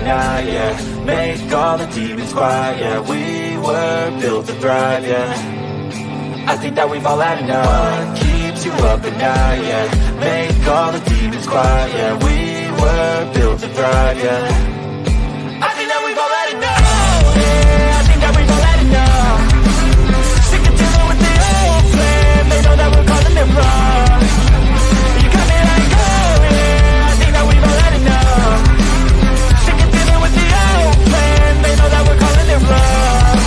and I, yeah. Make all the demons quiet, yeah. We were built to thrive, yeah. I think that we've all had enough. What keeps you up at night, yeah. Make all the demons quiet, yeah. We were built to thrive, yeah. I think that we've all had enough. Oh, yeah, I think that we've all had enough. Sick of dealing with the old plan. They know that we're calling it wrong. You got me like, oh, yeah, I think that we've all had enough. Sick of dealing with the old plan. They know that we're calling it wrong.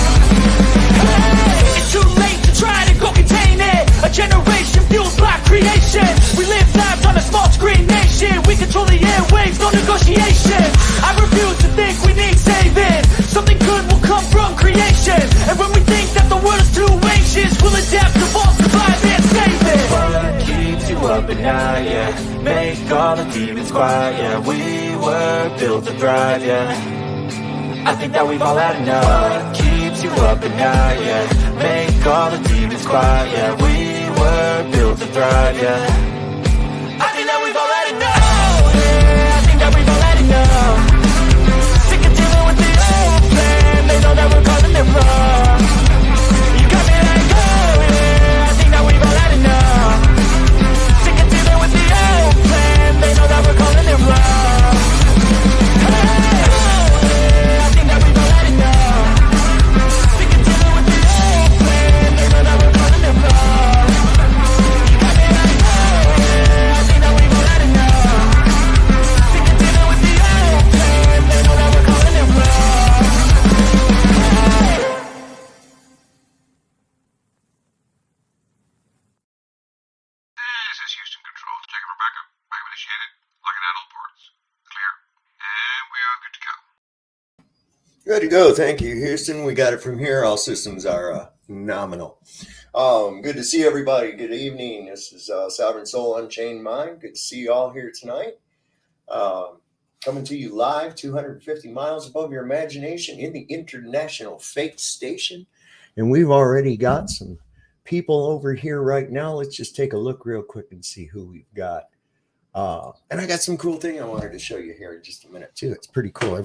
Hey, it's too late to try to go contain it. A generation fueled by creation. We live lives on a small screen nation. We control the airwaves, no negotiation. I refuse to think we need saving. Something good will come from creation. And when we think that the world is too anxious, we'll adapt, evolve, survive, and save it. What keeps you up at night, yeah. Make all the demons quiet, yeah. We were built to thrive, yeah. I think that we've all had enough. What keeps you up at night, yeah. Make all the demons quiet, yeah. We were built to thrive, yeah. I think that we've all had enough. Oh, yeah, I think that we've all had enough. Sick of dealing with the old plan. They know that we're calling it wrong. You got me like, oh, yeah, I think that we've all had enough. Sick of dealing with the old plan. They know that we're calling it wrong. Hey, oh, yeah, I think that we've all had enough. Sick of dealing with the old plan. They know that we're calling it wrong. You got me like, oh, yeah, I think that we've all had enough. Sick of dealing with the old plan. They know that we're calling it wrong. This is Houston Control. Checking for backup. Backup initiated. Locking out all ports. Clear. And we are good to go. Good to go. Thank you, Houston. We got it from here. All systems are nominal. Good to see everybody. Good evening. This is Sovereign Soul Unchained Mind. Good to see you all here tonight. Coming to you live 250 miles above your imagination in the International Fake Station. And we've already got some people over here right now. Let's just take a look real quick and see who we've got. And I got some cool thing I wanted to show you here in just a minute too. It's pretty cool.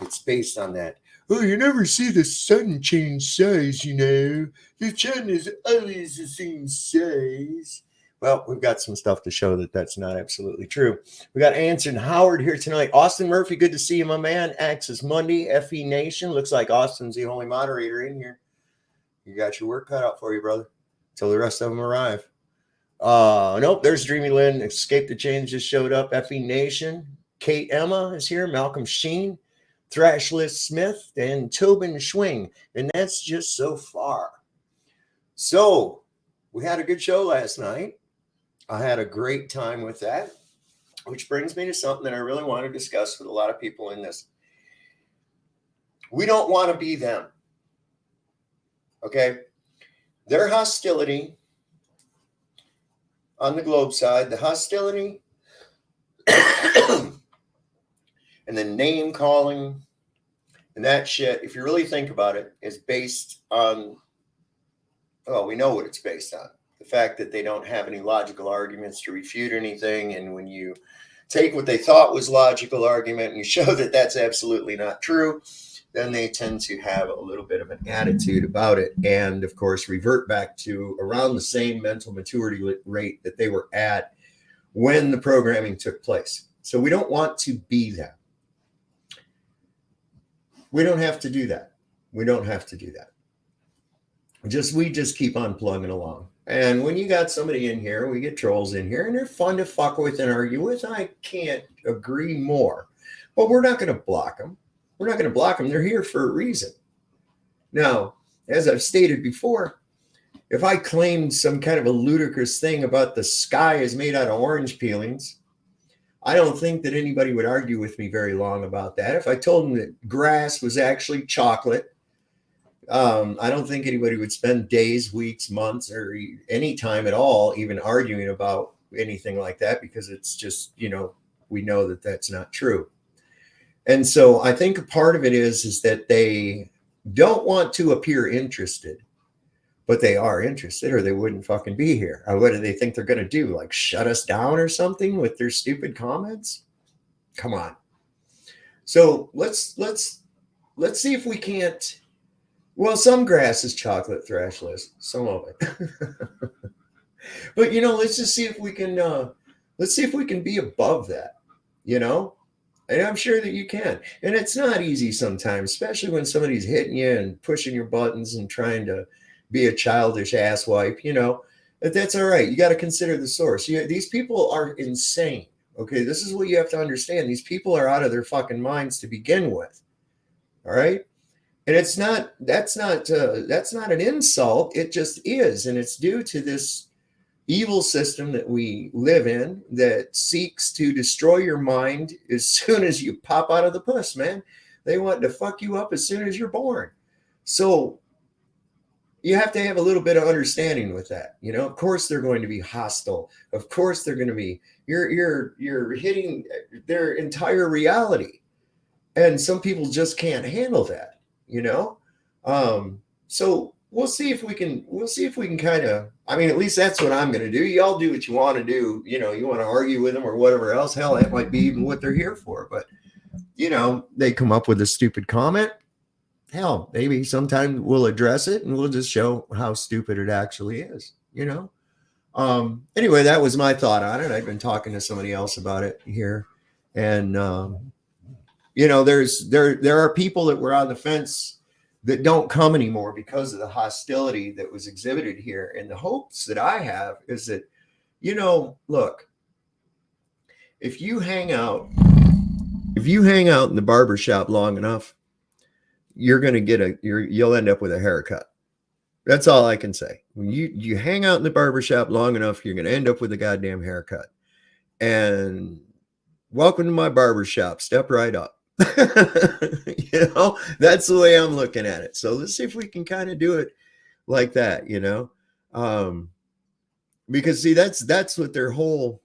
It's based on that. Oh, you never see the sun change size, you know. The sun is always the same size. Well, we've got some stuff to show that that's not absolutely true. We got Anson Howard here tonight. Austin Murphy, good to see you, my man. Axis Monday, FE Nation. Looks like Austin's the only moderator in here. You got your work cut out for you, brother, until the rest of them arrive. Nope, there's Dreamy Lynn. Escape the Change just showed up. FE Nation. Kate Emma is here. Malcolm Sheen, Thrashless Smith, and Tobin Schwing. And that's just so far. So we had a good show last night. I had a great time with that, which brings me to something that I really want to discuss with a lot of people in this. We don't want to be them. Okay? Their hostility on the globe side, the hostility and the name calling and that shit, if you really think about it, is based on, well, we know what it's based on. The fact that they don't have any logical arguments to refute anything. And when you take what they thought was logical argument and you show that that's absolutely not true, then they tend to have a little bit of an attitude about it. And of course, revert back to around the same mental maturity rate that they were at when the programming took place. So we don't want to be that. We don't have to do that. We don't have to do that. We just keep on plugging along. And when you got somebody in here, we get trolls in here, and they're fun to fuck with and argue with. I can't agree more. But we're not going to block them. We're not going to block them. They're here for a reason. Now, as I've stated before, if I claimed some kind of a ludicrous thing about the sky is made out of orange peelings, I don't think that anybody would argue with me very long about that. If I told them that grass was actually chocolate, I don't think anybody would spend days, weeks, months, or any time at all even arguing about anything like that, because it's just, we know that that's not true. And so I think a part of it is that they don't want to appear interested, but they are interested, or they wouldn't fucking be here. What do they think they're going to do? Like shut us down or something with their stupid comments? Come on. So let's see if we can't. Well, some grass is chocolate thrashless, some of it. But let's just see if we can. Let's see if we can be above that. You know, and I'm sure that you can. And it's not easy sometimes, especially when somebody's hitting you and pushing your buttons and trying to be a childish asswipe. But that's all right. You got to consider the source. These people are insane. Okay, this is what you have to understand. These people are out of their fucking minds to begin with. All right. And that's not an insult. It just is. And it's due to this evil system that we live in that seeks to destroy your mind as soon as you pop out of the puss, man. They want to fuck you up as soon as you're born. So you have to have a little bit of understanding with that. Of course they're going to be hostile. Of course they're going to be, you're hitting their entire reality. And some people just can't handle that. So we'll see if we can kind of, at least that's what I'm going to do. Y'all do what you want to do. You want to argue with them or whatever else. Hell, that might be even what they're here for. But, they come up with a stupid comment. Hell, maybe sometime we'll address it and we'll just show how stupid it actually is, Anyway, that was my thought on it. I've been talking to somebody else about it here. And, there are people that were on the fence that don't come anymore because of the hostility that was exhibited here. And the hopes that I have is that, look, if you hang out in the barbershop long enough, you're going to you'll end up with a haircut. That's all I can say. When you hang out in the barbershop long enough, you're going to end up with a goddamn haircut. And welcome to my barbershop. Step right up. That's the way I'm looking at it. So let's see if we can kind of do it like that, because see, that's what their whole,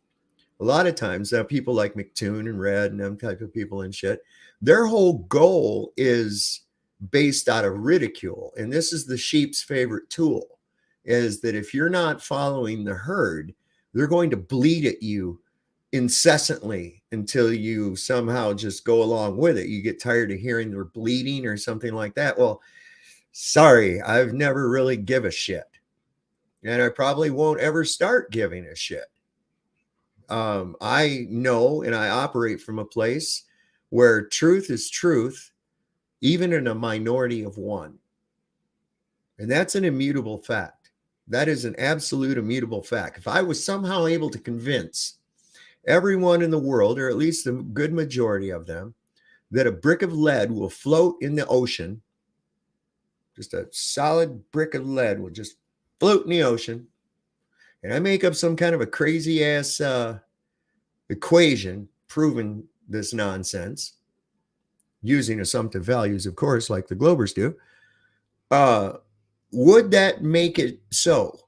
a lot of times people like McToon and Red and them type of people and shit, their whole goal is based out of ridicule. And this is the sheep's favorite tool, is that if you're not following the herd, they're going to bleed at you incessantly until you somehow just go along with it. You get tired of hearing they're bleeding or something like that. Well, sorry, I've never really give a shit. And I probably won't ever start giving a shit. I know and I operate from a place where truth is truth, even in a minority of one. And that's an immutable fact. That is an absolute immutable fact. If I was somehow able to convince everyone in the world, or at least a good majority of them, that a brick of lead will float in the ocean, just a solid brick of lead will just float in the ocean, and I make up some kind of a crazy ass equation proving this nonsense, using assumptive values, of course, like the Globers do, would that make it so?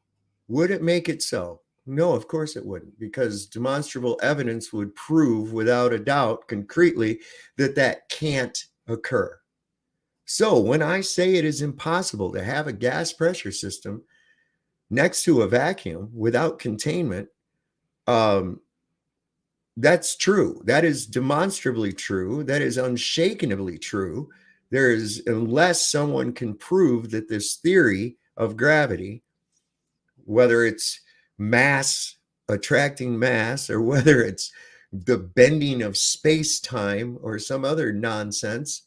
Would it make it so? No, of course it wouldn't, because demonstrable evidence would prove without a doubt concretely that that can't occur. So when I say it is impossible to have a gas pressure system next to a vacuum without containment, that's true. That is demonstrably true. That is unshakenably true. Unless someone can prove that this theory of gravity, whether it's mass attracting mass or whether it's the bending of space-time or some other nonsense,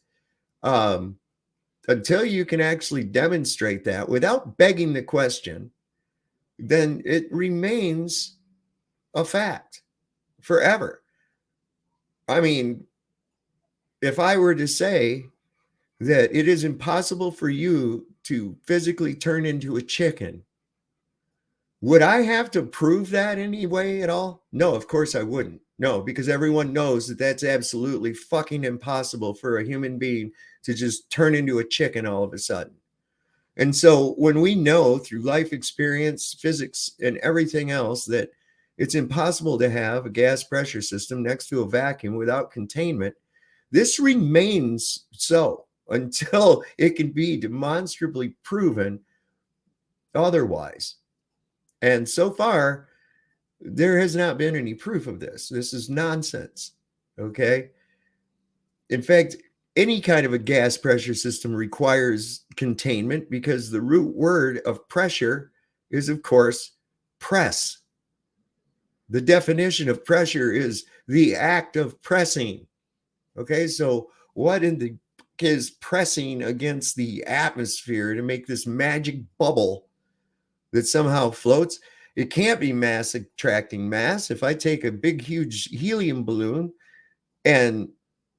until you can actually demonstrate that without begging the question, then it remains a fact forever. I mean, if I were to say that it is impossible for you to physically turn into a chicken, would I have to prove that any way at all? No, of course I wouldn't. No, because everyone knows that that's absolutely fucking impossible for a human being to just turn into a chicken all of a sudden. And so when we know through life experience, physics, and everything else that it's impossible to have a gas pressure system next to a vacuum without containment, this remains so until it can be demonstrably proven otherwise. And so far, there has not been any proof of this. This is nonsense. Okay. In fact, any kind of a gas pressure system requires containment because the root word of pressure is, of course, press. The definition of pressure is the act of pressing. Okay, so what in the is pressing against the atmosphere to make this magic bubble that somehow floats? It can't be mass attracting mass. If I take a big, huge helium balloon and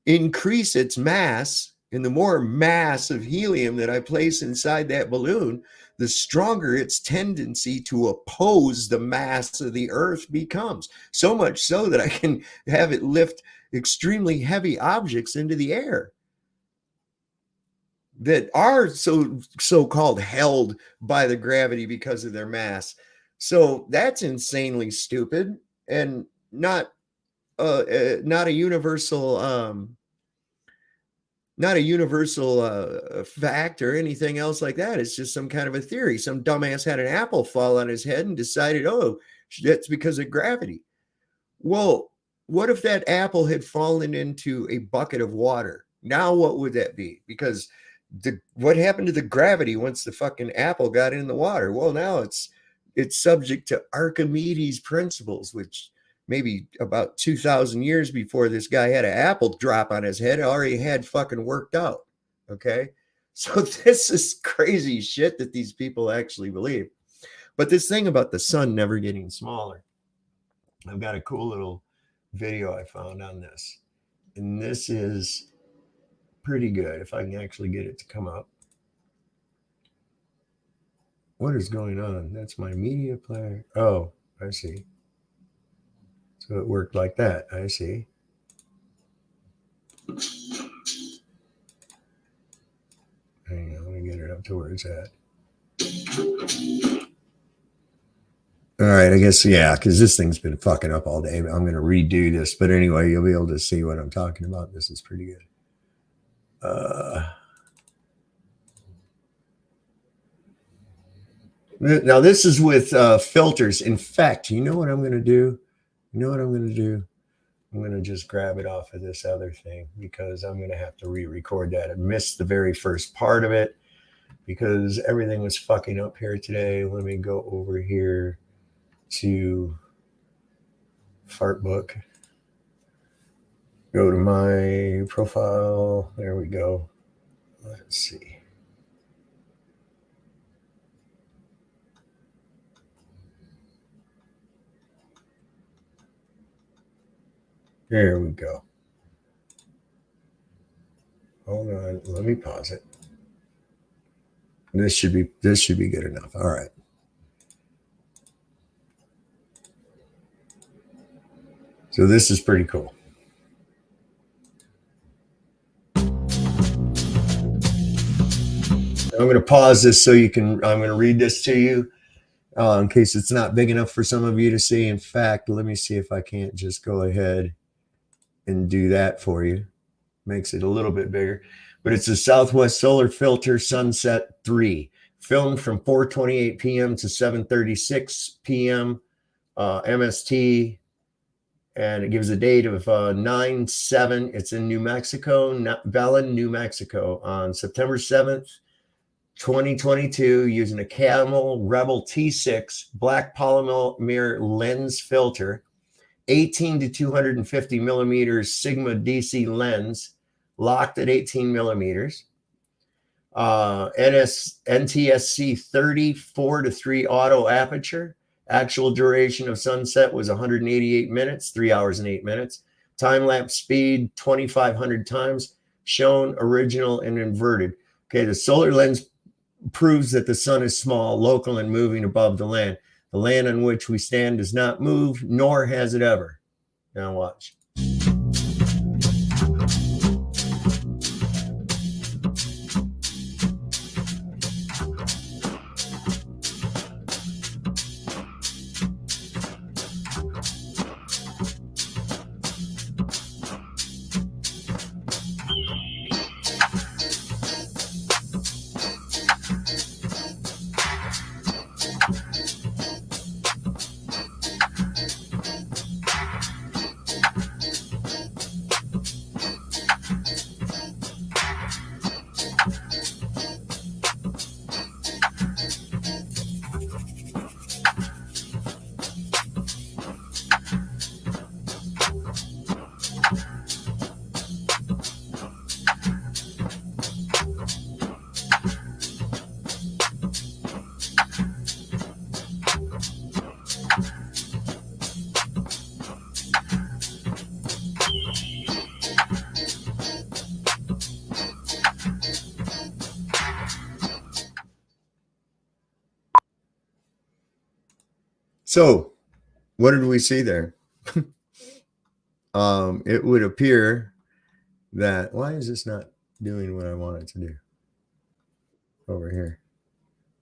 increase its mass, and the more mass of helium that I place inside that balloon, the stronger its tendency to oppose the mass of the earth becomes. So much so that I can have it lift extremely heavy objects into the air that are so-called held by the gravity because of their mass. So that's insanely stupid and not a universal fact or anything else like that. It's just some kind of a theory. Some dumbass had an apple fall on his head and decided, oh, that's because of gravity. Well, what if that apple had fallen into a bucket of water? Now what would that be? Because what happened to the gravity once the fucking apple got in the water? Well, now it's subject to Archimedes' principles, which maybe about 2,000 years before this guy had an apple drop on his head, already had fucking worked out. Okay. So this is crazy shit that these people actually believe. But this thing about the sun never getting smaller, I've got a cool little video I found on this. And this is pretty good if I can actually get it to come up. What is going on? That's my media player. Oh, I see. So it worked like that. I see. Hang on, let me get it up to where it's at. All right, I guess, yeah, because this thing's been fucking up all day. I'm going to redo this. But anyway, you'll be able to see what I'm talking about. This is pretty good. Now, this is with filters. In fact, you know what I'm going to do? I'm going to just grab it off of this other thing because I'm going to have to re-record that. I missed the very first part of it because everything was fucking up here today. Let me go over here to Fartbook. Go to my profile. There we go. Let's see. There we go. Hold on. Let me pause it. This should be good enough. All right. So this is pretty cool. I'm going to pause this so you can, I'm going to read this to you in case it's not big enough for some of you to see. In fact, let me see if I can't just go ahead and do that for you. Makes it a little bit bigger. But it's a Southwest Solar Filter Sunset 3, filmed from 4:28 p.m. to 7:36 p.m. MST. And it gives a date of 9/7. It's in New Mexico, Belen, New Mexico, on September 7th, 2022, using a Camel Rebel T6 black polymer lens filter, 18 to 250 millimeters Sigma DC lens, locked at 18 millimeters. NTSC 30 4:3 auto aperture. Actual duration of sunset was 188 minutes, 3 hours and 8 minutes. Time-lapse speed, 2,500 times. Shown, original, and inverted. Okay, the solar lens proves that the sun is small, local, and moving above the land. The land on which we stand does not move, nor has it ever. Now watch. So, what did we see there? It would appear that, why is this not doing what I want it to do? Over here.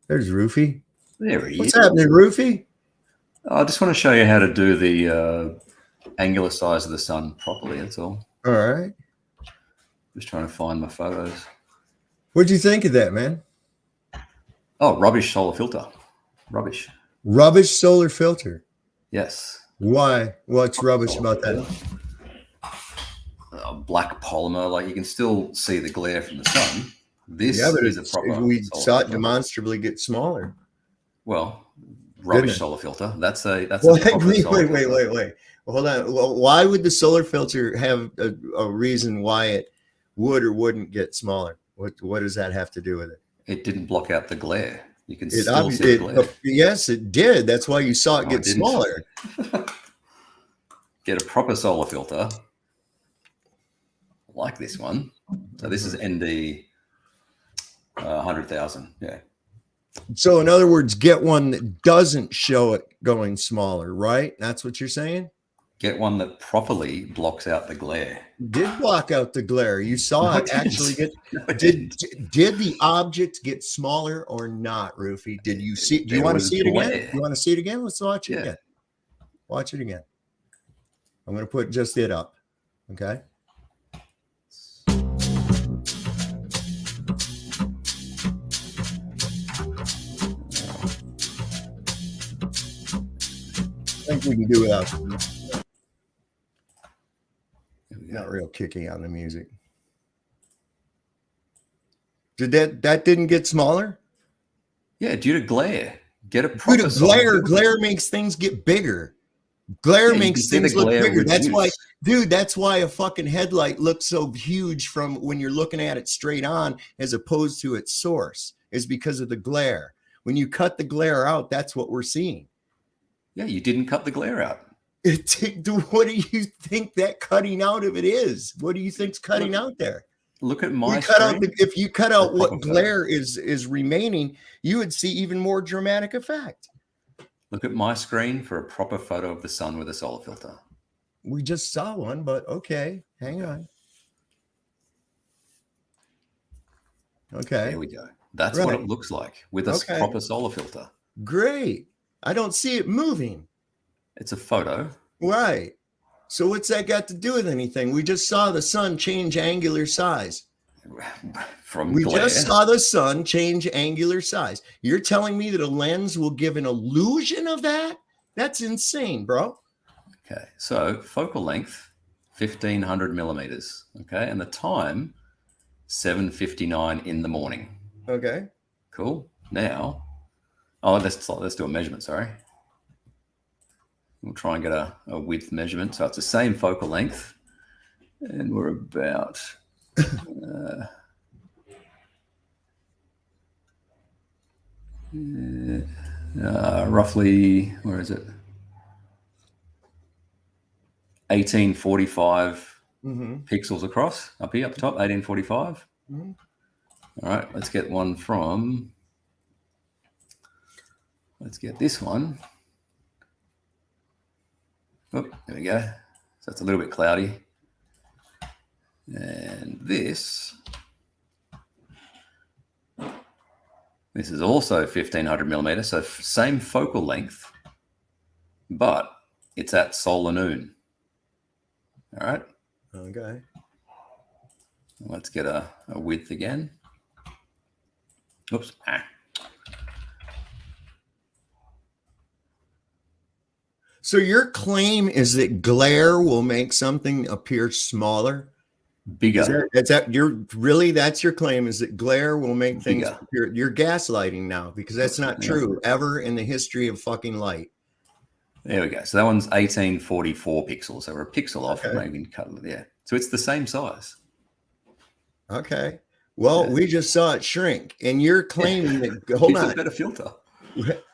There's Roofy. There he What's is. happening, Roofy? I just want to show you how to do the angular size of the sun properly. That's all. All right. Just trying to find my photos. What'd you think of that, man? Oh, rubbish solar filter. Rubbish. Rubbish solar filter. Yes. Why? What's rubbish about that? Black polymer. Like you can still see the glare from the sun. This Yeah, but is a proper. we solar saw it filter. demonstrably get smaller. Well, rubbish it? solar filter. That's a Wait, proper wait, solar wait, filter. wait, wait. Hold on. Well, why would the solar filter have a reason why it would or wouldn't get smaller? What does that have to do with it? It didn't block out the glare. You can It still see the glare. yes, it did. That's why you saw it No, get it didn't. smaller. Get a proper solar filter like this one. So this is ND 100,000. Yeah. So, in other words, get one that doesn't show it going smaller, right? That's what you're saying? Get one that properly blocks out the glare. Did block out the glare. You saw No, it it didn't. actually get. No, it Did didn't. the object get smaller or not, Roofy? Did you see? Do you There want to was see it again? glare. You want to see it again? Let's watch it Yeah. again. Watch it again. I'm going to put just it up. Okay. I think we can do without. Not real kicky on the music. Did that didn't get smaller? Yeah, due to glare. Get a proper Dude, solar filter. glare makes things get bigger. Glare Yeah, you can makes see the things look glare bigger. That's why, reduce. dude, that's why a fucking headlight looks so huge from when you're looking at it straight on as opposed to its source, is because of the glare. When you cut the glare out, that's what we're seeing. Yeah, you didn't cut the glare out. What do you think that cutting out of it is? What do you think's cutting out there? Look at my If you cut out what proper glare is remaining, you would see even more dramatic effect. Look at my screen for a proper photo of the sun with a solar filter. We just saw one, but okay, hang on. Okay, There we go. That's what Right. it looks like with a Okay. proper solar filter. great. I don't see it moving. It's a photo. Right. So what's that got to do with anything? We just saw the sun change angular size. From We glare. just saw the sun change angular size. You're telling me that a lens will give an illusion of that? That's insane, bro. Okay, so focal length, 1500 millimeters. Okay, and the time, 7:59 in the morning. Okay. Cool. Now, let's do a measurement. Sorry, we'll try and get a width measurement. So it's the same focal length, and we're about roughly, where is it? 1845 Mm-hmm. pixels across, up here, up top, 1845. Mhm. All right, let's get one from, let's get this one. Oh, there we go. So it's a little bit cloudy. And this is also 1500 millimeters, so same focal length, but it's at solar noon. All right. Okay. Let's get a width again. Oops. So your claim is that glare will make something appear smaller? Bigger. That's your claim, is that glare will make things Bigger. appear? You're gaslighting now, because that's not Yeah. true ever in the history of fucking light. There we go. So that one's 1844 pixels. So we're a pixel off. Okay. Maybe cut it. Yeah. So it's the same size. Okay. Well, Yeah. we just saw it shrink, and you're claiming that. Hold It's a on. better filter.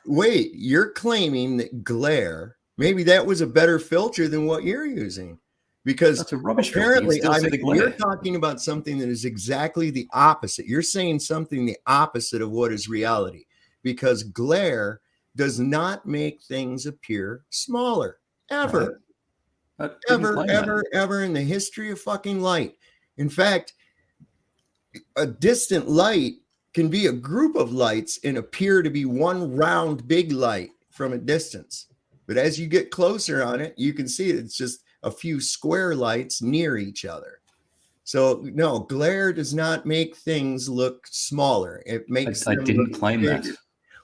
Wait, you're claiming that glare, maybe that was a better filter than what you're using, because That's a rubbish filter. You apparently still see the glare. you're talking about something that is exactly the opposite. You're saying something the opposite of what is reality, because glare does not make things appear smaller, ever. I didn't Ever, claim that. ever in the history of fucking light. In fact, a distant light can be a group of lights and appear to be one round big light from a distance. But as you get closer on it, you can see it's just a few square lights near each other. So no, glare does not make things look smaller. It makes I them didn't look claim that. bigger.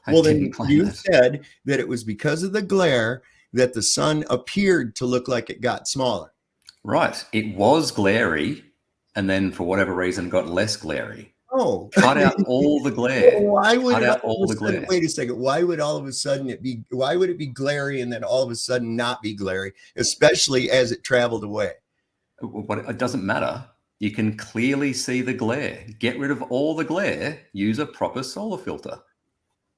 I Well, didn't then claim you that. said that it was because of the glare that the sun appeared to look like it got smaller. Right. It was glary, and then for whatever reason got less glary. Oh, Cut out all the glare. why would Cut it out all all of a the sudden, glare. wait a second, why would all of a sudden why would it be glary and then all of a sudden not be glary, especially as it traveled away? But it doesn't matter. You can clearly see the glare. Get rid of all the glare. Use a proper solar filter.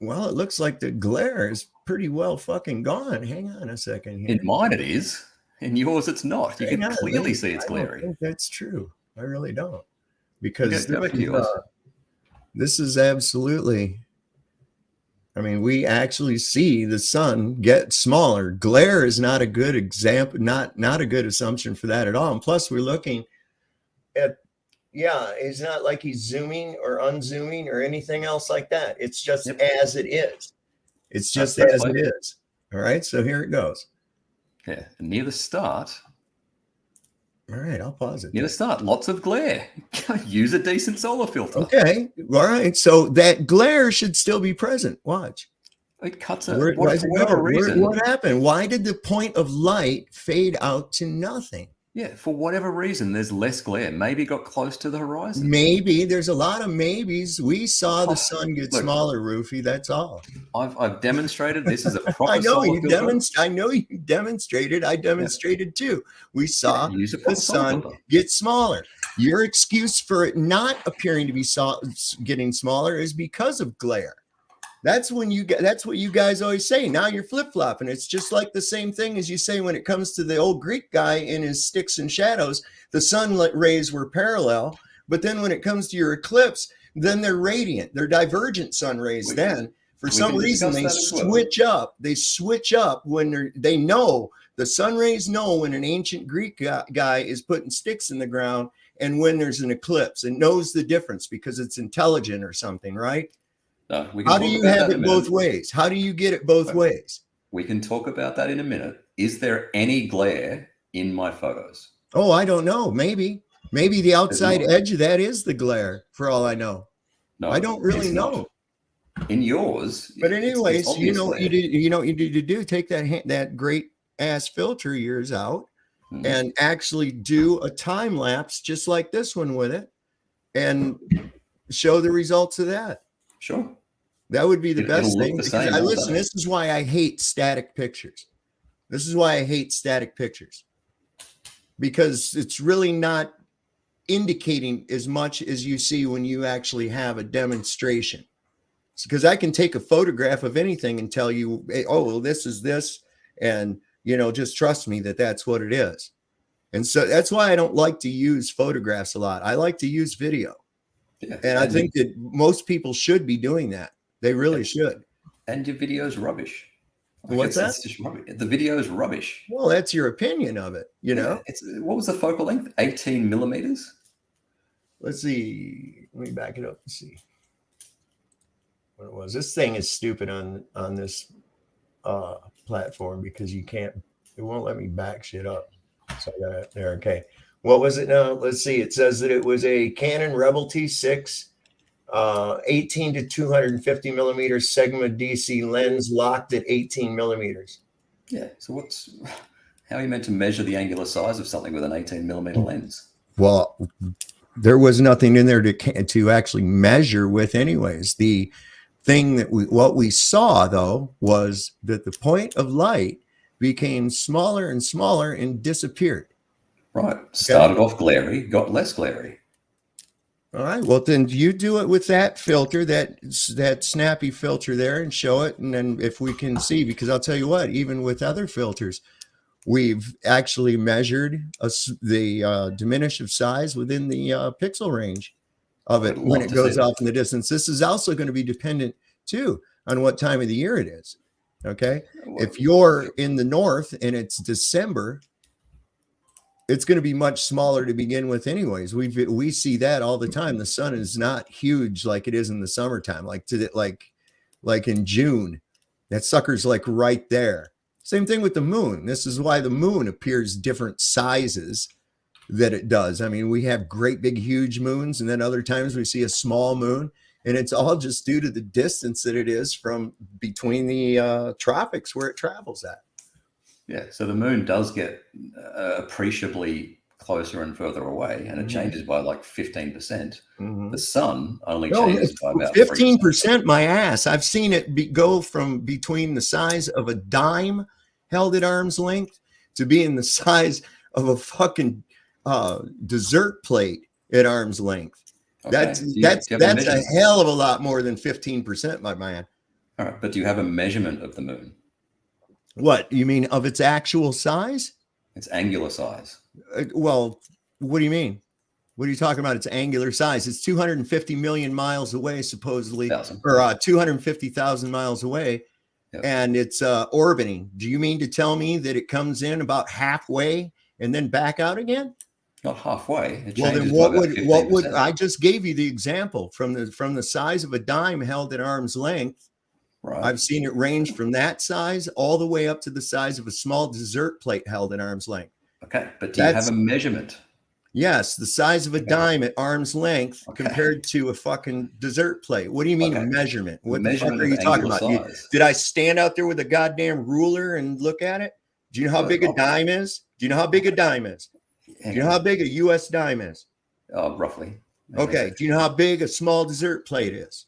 Well, it looks like the glare is pretty well fucking gone. Hang on a second here. In mine it is. In yours it's not. You can clearly see it's I don't glary. think that's true. I really don't. Because Go back to yours. this is absolutely, I mean, we actually see the sun get smaller. Glare is not a good example, not a good assumption for that at all. And plus, we're looking at, yeah, it's not like he's zooming or unzooming or anything else like that. It's just as it is. It's just as it is. All right, so here it goes. Yeah, and near the start. All right, I'll pause it. Near the start, lots of glare. Use a decent solar filter. Okay, all right. So that glare should still be present. Watch. It cuts it. For whatever reason. What happened? Why did the point of light fade out to nothing? Yeah, for whatever reason, there's less glare. Maybe it got close to the horizon. Maybe. There's a lot of maybes. We saw the sun get smaller, Roofy. That's all. I've demonstrated this is a proper I know solar you filter. I know you demonstrated. I demonstrated too. We saw Use a proper the solar sun filter. get smaller. Your excuse for it not appearing to be getting smaller is because of glare. That's what you guys always say. Now you're flip-flopping. It's just like the same thing as you say when it comes to the old Greek guy in his sticks and shadows. The sun rays were parallel, but then when it comes to your eclipse, then they're radiant. They're divergent sun rays. Then for some reason they switch up. They switch up when they know, the sun rays know when an ancient Greek guy is putting sticks in the ground and when there's an eclipse. It knows the difference because it's intelligent or something, right? No, How do you have it both ways? How do you get it both ways? We can talk about that in a minute. Is there any glare in my photos? Oh, I don't know. Maybe the outside edge of that is the glare, for all I know. No, I don't really know. In yours, but anyways, you know what you need to do. Take that great ass filter of yours out and actually do a time lapse just like this one with it, and show the results of that. Sure. That would be the best thing. Listen, this is why I hate static pictures. This is why I hate static pictures. Because it's really not indicating as much as you see when you actually have a demonstration. Because I can take a photograph of anything and tell you, hey, oh, well, this is this. And, just trust me that that's what it is. And so that's why I don't like to use photographs a lot. I like to use video. Yeah, and I think that most people should be doing that. They really should. And your video is rubbish. What's that? It's just rubbish. The video is rubbish. Well, that's your opinion of it, know? What was the focal length? 18 millimeters? Let's see. Let me back it up and see what it was. This thing is stupid on this platform because it won't let me back shit up. So I got it there. Okay. What was it now? Let's see. It says that it was a Canon Rebel T6, 18 to 250 millimeters Sigma DC lens locked at 18 millimeters. Yeah. So how are you meant to measure the angular size of something with an 18 millimeter lens? Well, there was nothing in there to actually measure with anyways. The thing that what we saw though was that the point of light became smaller and smaller and disappeared. Right. Started off glary, got less glary. All right. Well, then you do it with that filter, that snappy filter there, and show it. And then if we can see, because I'll tell you what, even with other filters, we've actually measured the diminutive size within the pixel range of it when it goes off in the distance. This is also going to be dependent too on what time of the year it is. Okay. If you're in the north and it's December, it's going to be much smaller to begin with anyways. We see that all the time. The sun is not huge like it is in the summertime, like in June. That sucker's like right there. Same thing with the moon. This is why the moon appears different sizes that it does. I mean, we have great big huge moons, and then other times we see a small moon, and it's all just due to the distance that it is from between the tropics where it travels at. Yeah, so the moon does get appreciably closer and further away, and it changes by like 15%. The sun only changes by about 15%. My ass! I've seen it go from between the size of a dime held at arm's length to being the size of a fucking dessert plate at arm's length. Okay. That's a hell of a lot more than 15%, my man. All right, but do you have a measurement of the moon? What you mean of its actual size? Its angular size. Well, what do you mean? What are you talking about? Its angular size. It's 250 million miles away, supposedly, or 250,000 miles away, and it's orbiting. Do you mean to tell me that it comes in about halfway and then back out again? Not halfway. Well, then what would I just gave you the example from the size of a dime held at arm's length. Right. I've seen it range from that size all the way up to the size of a small dessert plate held at arm's length. Okay, but do you have a measurement? Yes, the size of a dime at arm's length compared to a fucking dessert plate. What do you mean a measurement? What the fuck are you talking about? Did I stand out there with a goddamn ruler and look at it? Do you know how big a dime is? Do you know how big a dime is? Do you know how big a US dime is? Roughly. Okay. Do you know how big a small dessert plate is?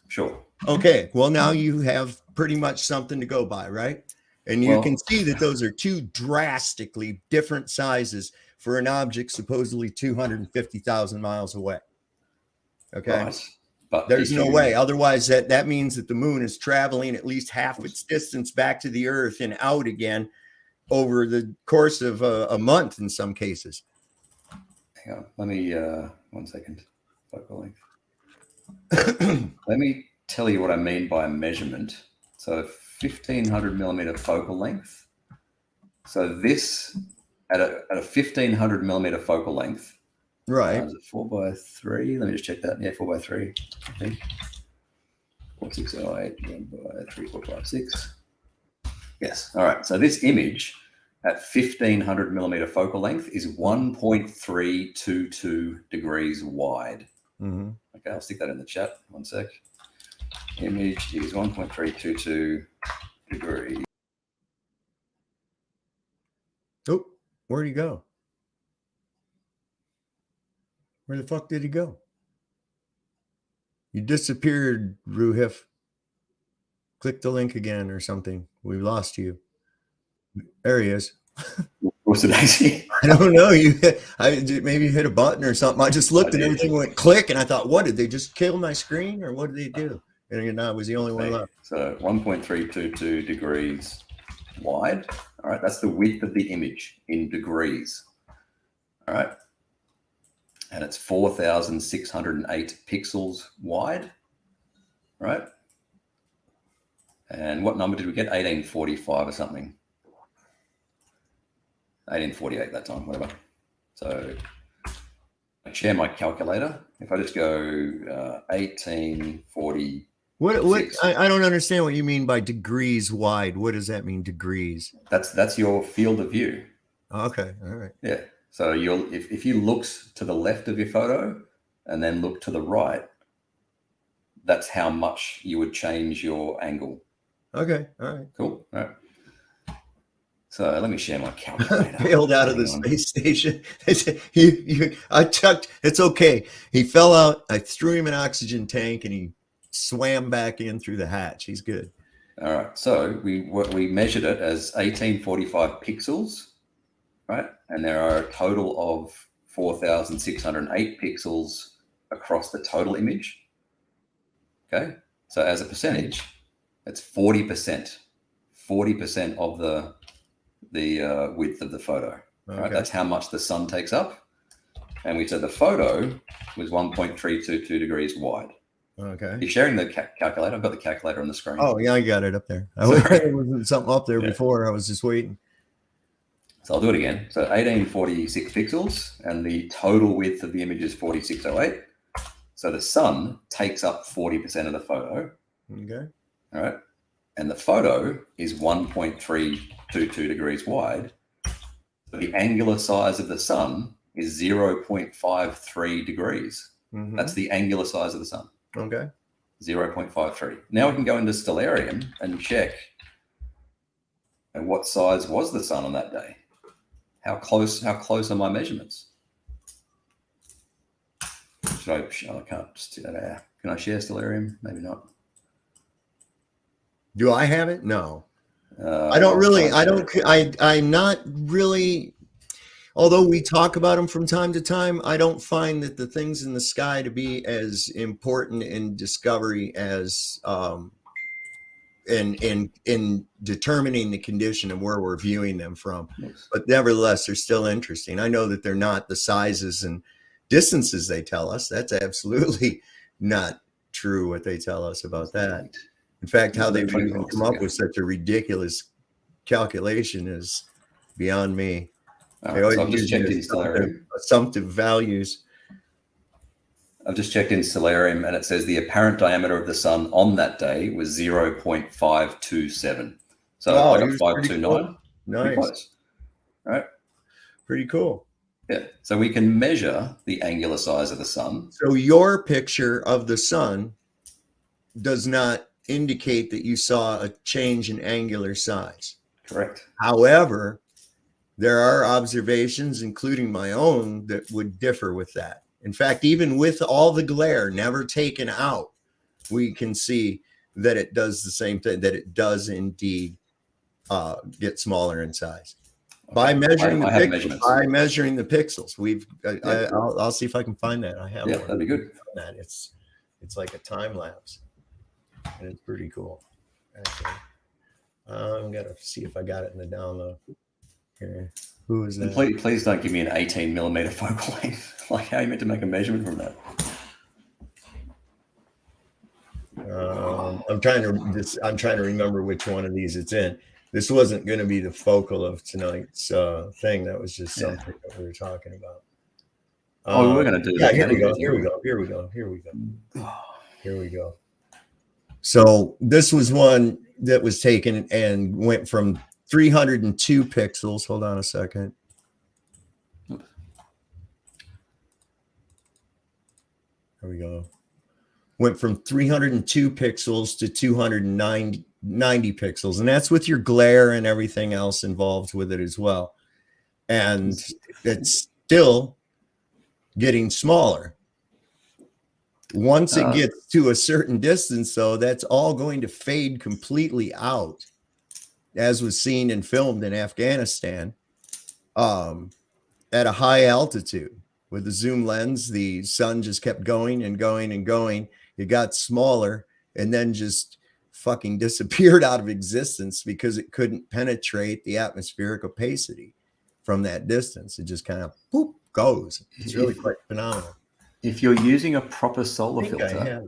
Sure. Okay. Well, now you have pretty much something to go by, right? And you can see that those are two drastically different sizes for an object supposedly 250,000 miles away. Okay. Right. But there's no way. Otherwise, that means that the moon is traveling at least half its distance back to the Earth and out again over the course of a month in some cases. Hang on. Let me, 1 second. Focal length. Let me tell you what I mean by a measurement. So 1500 millimeter focal length. So this at a 1500 millimeter focal length. Right. 4x3. Let me just check that. Yeah, 4x3. I think. 4, 6, 0, 8, 1 by 3, 4, 5, 6. Yes. All right. So this image at 1500 millimeter focal length is 1.322 degrees wide. Okay, I'll stick that in the chat. 1 sec. Image is 1.322 degrees. Oh, where'd he go? Where the fuck did he go? You disappeared, Ruhif. Click the link again or something. We lost you. There he is. What's it actually? I don't know. Maybe you hit a button or something. I just looked and everything went click, and I thought, what did they just kill my screen, or what did they do? And I was the only one left. So 1.322 degrees wide. All right, that's the width of the image in degrees. All right, and it's 4,608 pixels wide. Right. And what number did we get? 1845 or something. 1848 that time, whatever. So I share my calculator. If I just go 1840. What I don't understand what you mean by degrees wide. What does that mean, degrees? That's your field of view. Okay, all right. Yeah. So if you look to the left of your photo and then look to the right, that's how much you would change your angle. Okay, all right. Cool. All right. So let me share my calculator. Failed out of the space station. I checked. It's okay. He fell out. I threw him an oxygen tank, and he swam back in through the hatch. He's good. All right. So we measured it as 1845 pixels, right? And there are a total of 4,608 pixels across the total image. Okay. So as a percentage, it's 40%. 40% of the width of the photo. Okay. Right? That's how much the sun takes up. And we said the photo was 1.322 degrees wide. Okay. You're sharing the calculator. I've got the calculator on the screen. Oh, yeah, I got it up there. There wasn't something up there before. I was just waiting. So I'll do it again. So 1846 pixels, and the total width of the image is 4608. So the sun takes up 40% of the photo. Okay. All right. And the photo is 1.322 degrees wide. So the angular size of the sun is 0.53 degrees. Mm-hmm. That's the angular size of the sun. Okay. 0.53. Now we can go into Stellarium and check what size was the sun on that day. How close are my measurements? I can't just do that out. Can I share Stellarium? Maybe not. Do I have it? No. I'm not really, although we talk about them from time to time, I don't find that the things in the sky to be as important in discovery as in determining the condition of where we're viewing them from. Yes. But nevertheless, they're still interesting. I know that they're not the sizes and distances they tell us. That's absolutely not true what they tell us about that. In fact, how they would even come up with such a ridiculous calculation is beyond me. They always so I've just checked in Stellarium. Assumptive values. I've just checked in Stellarium, and it says the apparent diameter of the sun on that day was 0.527. So I got 529. Cool. Nice. Pretty close. Right? Pretty cool. Yeah. So we can measure the angular size of the sun. So your picture of the sun does not indicate that you saw a change in angular size. Correct. However, there are observations, including my own, that would differ with that. In fact, even with all the glare never taken out, we can see that it does the same thing, that it does indeed get smaller in size. Okay. By measuring the pixels, I'll see if I can find that. I have one. That'd be good. That it's like a time lapse, and it's pretty cool. Actually, I'm gonna see if I got it in the download here. Who is that? Please don't give me an 18 millimeter focal length. Like, how are you meant to make a measurement from that? I'm trying to remember which one of these it's in. This wasn't going to be the focal of tonight's thing. That was just something that we were talking about. We're going to do that. Here we go. So this was one that was taken and went from 302 pixels. Hold on a second. There we go. Went from 302 pixels to 290 pixels. And that's with your glare and everything else involved with it as well. And it's still getting smaller. Once it gets to a certain distance, though, that's all going to fade completely out, as was seen and filmed in Afghanistan at a high altitude. With the zoom lens, the sun just kept going and going and going. It got smaller and then just fucking disappeared out of existence because it couldn't penetrate the atmospheric opacity from that distance. It just kind of boop goes. It's really quite phenomenal. If you're using a proper solar filter, I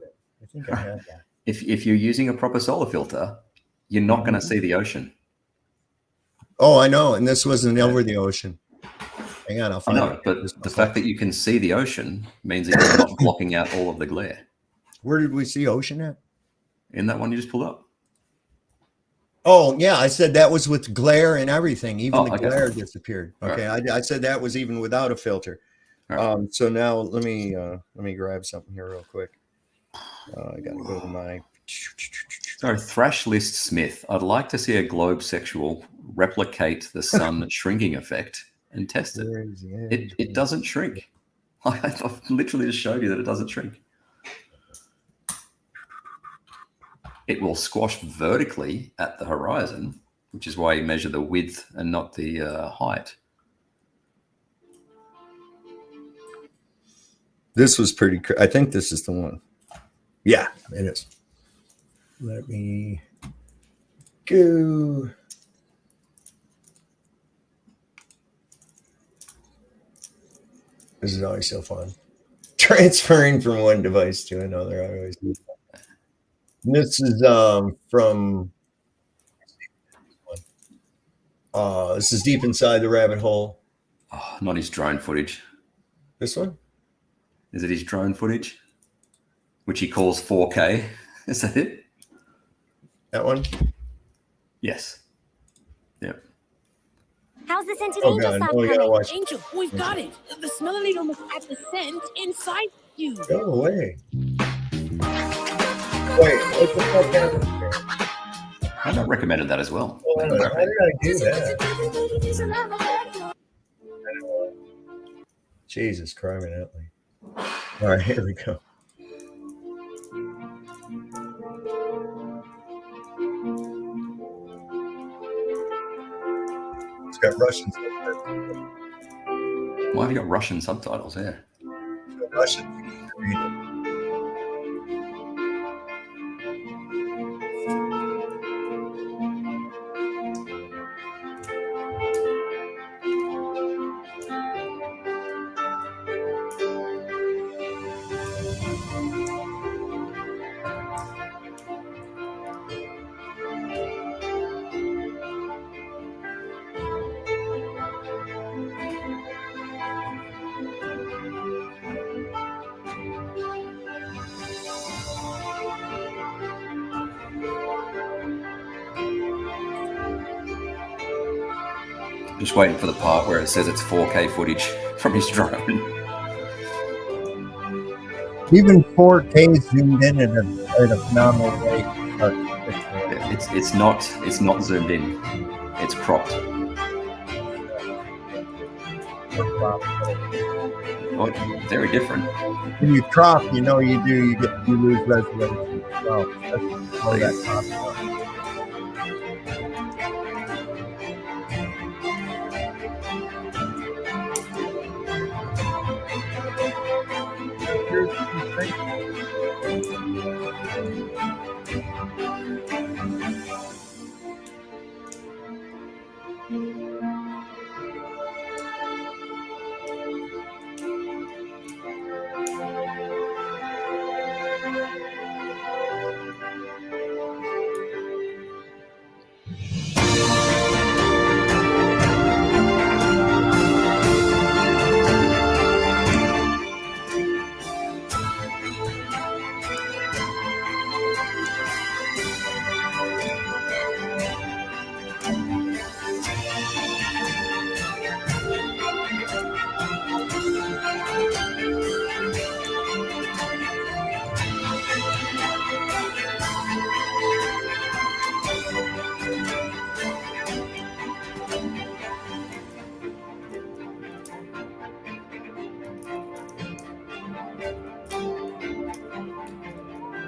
think I have that. If you're using a proper solar filter, you're not going to see the ocean. Oh, I know. And this wasn't over the ocean. Hang on, I'll find it. But the fact that you can see the ocean means that you're not blocking out all of the glare. Where did we see ocean at? In that one you just pulled up. Oh, yeah. I said that was with glare and everything. Even the glare disappeared. Okay. Right. I said that was even without a filter. Right. So now let me grab something here real quick. I got to go to my. So Thrash List Smith, I'd like to see a globe sexual replicate the sun shrinking effect and test it. It doesn't shrink. I've literally just showed you that it doesn't shrink. It will squash vertically at the horizon, which is why you measure the width and not the height. This was pretty. I think this is the one. Yeah, it is. Let me go. This is always so fun. transferring from one device to another. I always do that. This is from this is deep inside the rabbit hole. Oh, not his drone footage. This one? Is it his drone footage? Which he calls 4K. Is that it? That one? Yes. Yep. How's the scented Oh angel god, sound no, we gotta coming? watch. Angel, we've got it. The smelling almost has the scent inside you. Go away. Wait, what the fuck happened here? I recommended that as well. Hold on, how did I do that? Jesus Christ, evidently. All right, here we go. It's got Russian subtitles. Why have you got Russian subtitles there? Russian. Read it. Just waiting for the part where it says it's 4K footage from his drone. Even 4K zoomed in at a phenomenal rate. It's not zoomed in. It's cropped. Oh, very different. When you crop, you know you lose resolution. Well, that's all that crop.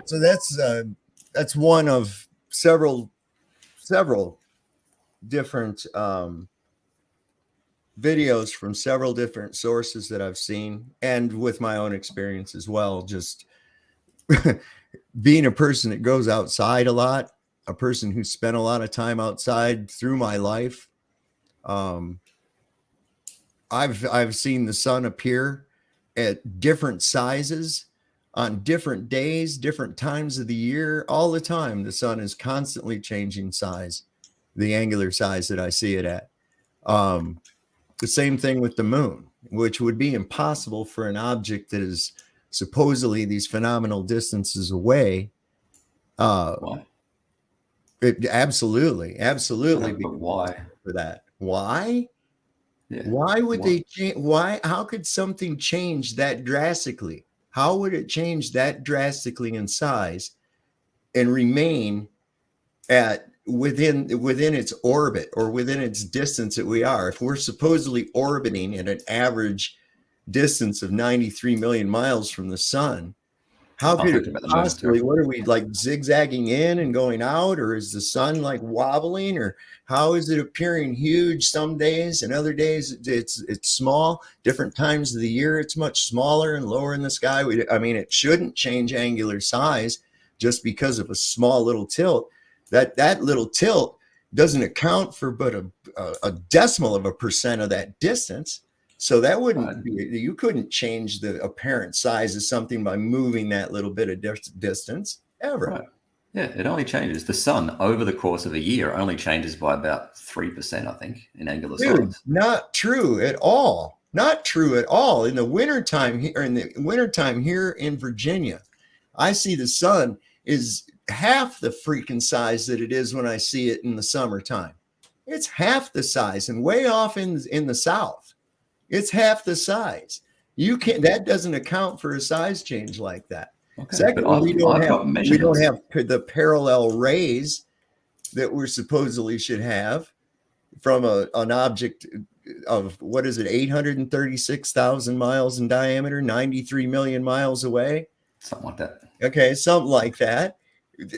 So that's one of several different videos from several different sources that I've seen, and with my own experience as well. Just being a person that goes outside a lot, a person who spent a lot of time outside through my life. I've seen the sun appear at different sizes on different days, different times of the year. All the time, the sun is constantly changing size, the angular size that I see it at. The same thing with the moon, which would be impossible for an object that is supposedly these phenomenal distances away. Why? Absolutely. But why? For that. Why? Yeah. Why would they change? Why? How could something change that drastically? How would it change that drastically in size and remain at within its orbit or within its distance that we are? If we're supposedly orbiting at an average distance of 93 million miles from the sun, how could it possibly, what are we, like zigzagging in and going out, or is the sun like wobbling, or how is it appearing huge some days and other days it's small? Different times of the year it's much smaller and lower in the sky. I mean, it shouldn't change angular size just because of a small little tilt. That little tilt doesn't account for but a decimal of a percent of that distance. So that wouldn't be, you couldn't change the apparent size of something by moving that little bit of distance ever. Right. Yeah, it only changes. The sun over the course of a year only changes by about 3%, I think, in angular Dude, size. not true at all. Not true at all. In the wintertime here in Virginia, I see the sun is half the freaking size that it is when I see it in the summertime. It's half the size, and way off in the south, it's half the size. That doesn't account for a size change like that. Okay, Secondly, but I've got we don't measurements. have the parallel rays that we supposedly should have from an object of, what is it, 836,000 miles in diameter, 93 million miles away. Something like that. Okay, something like that.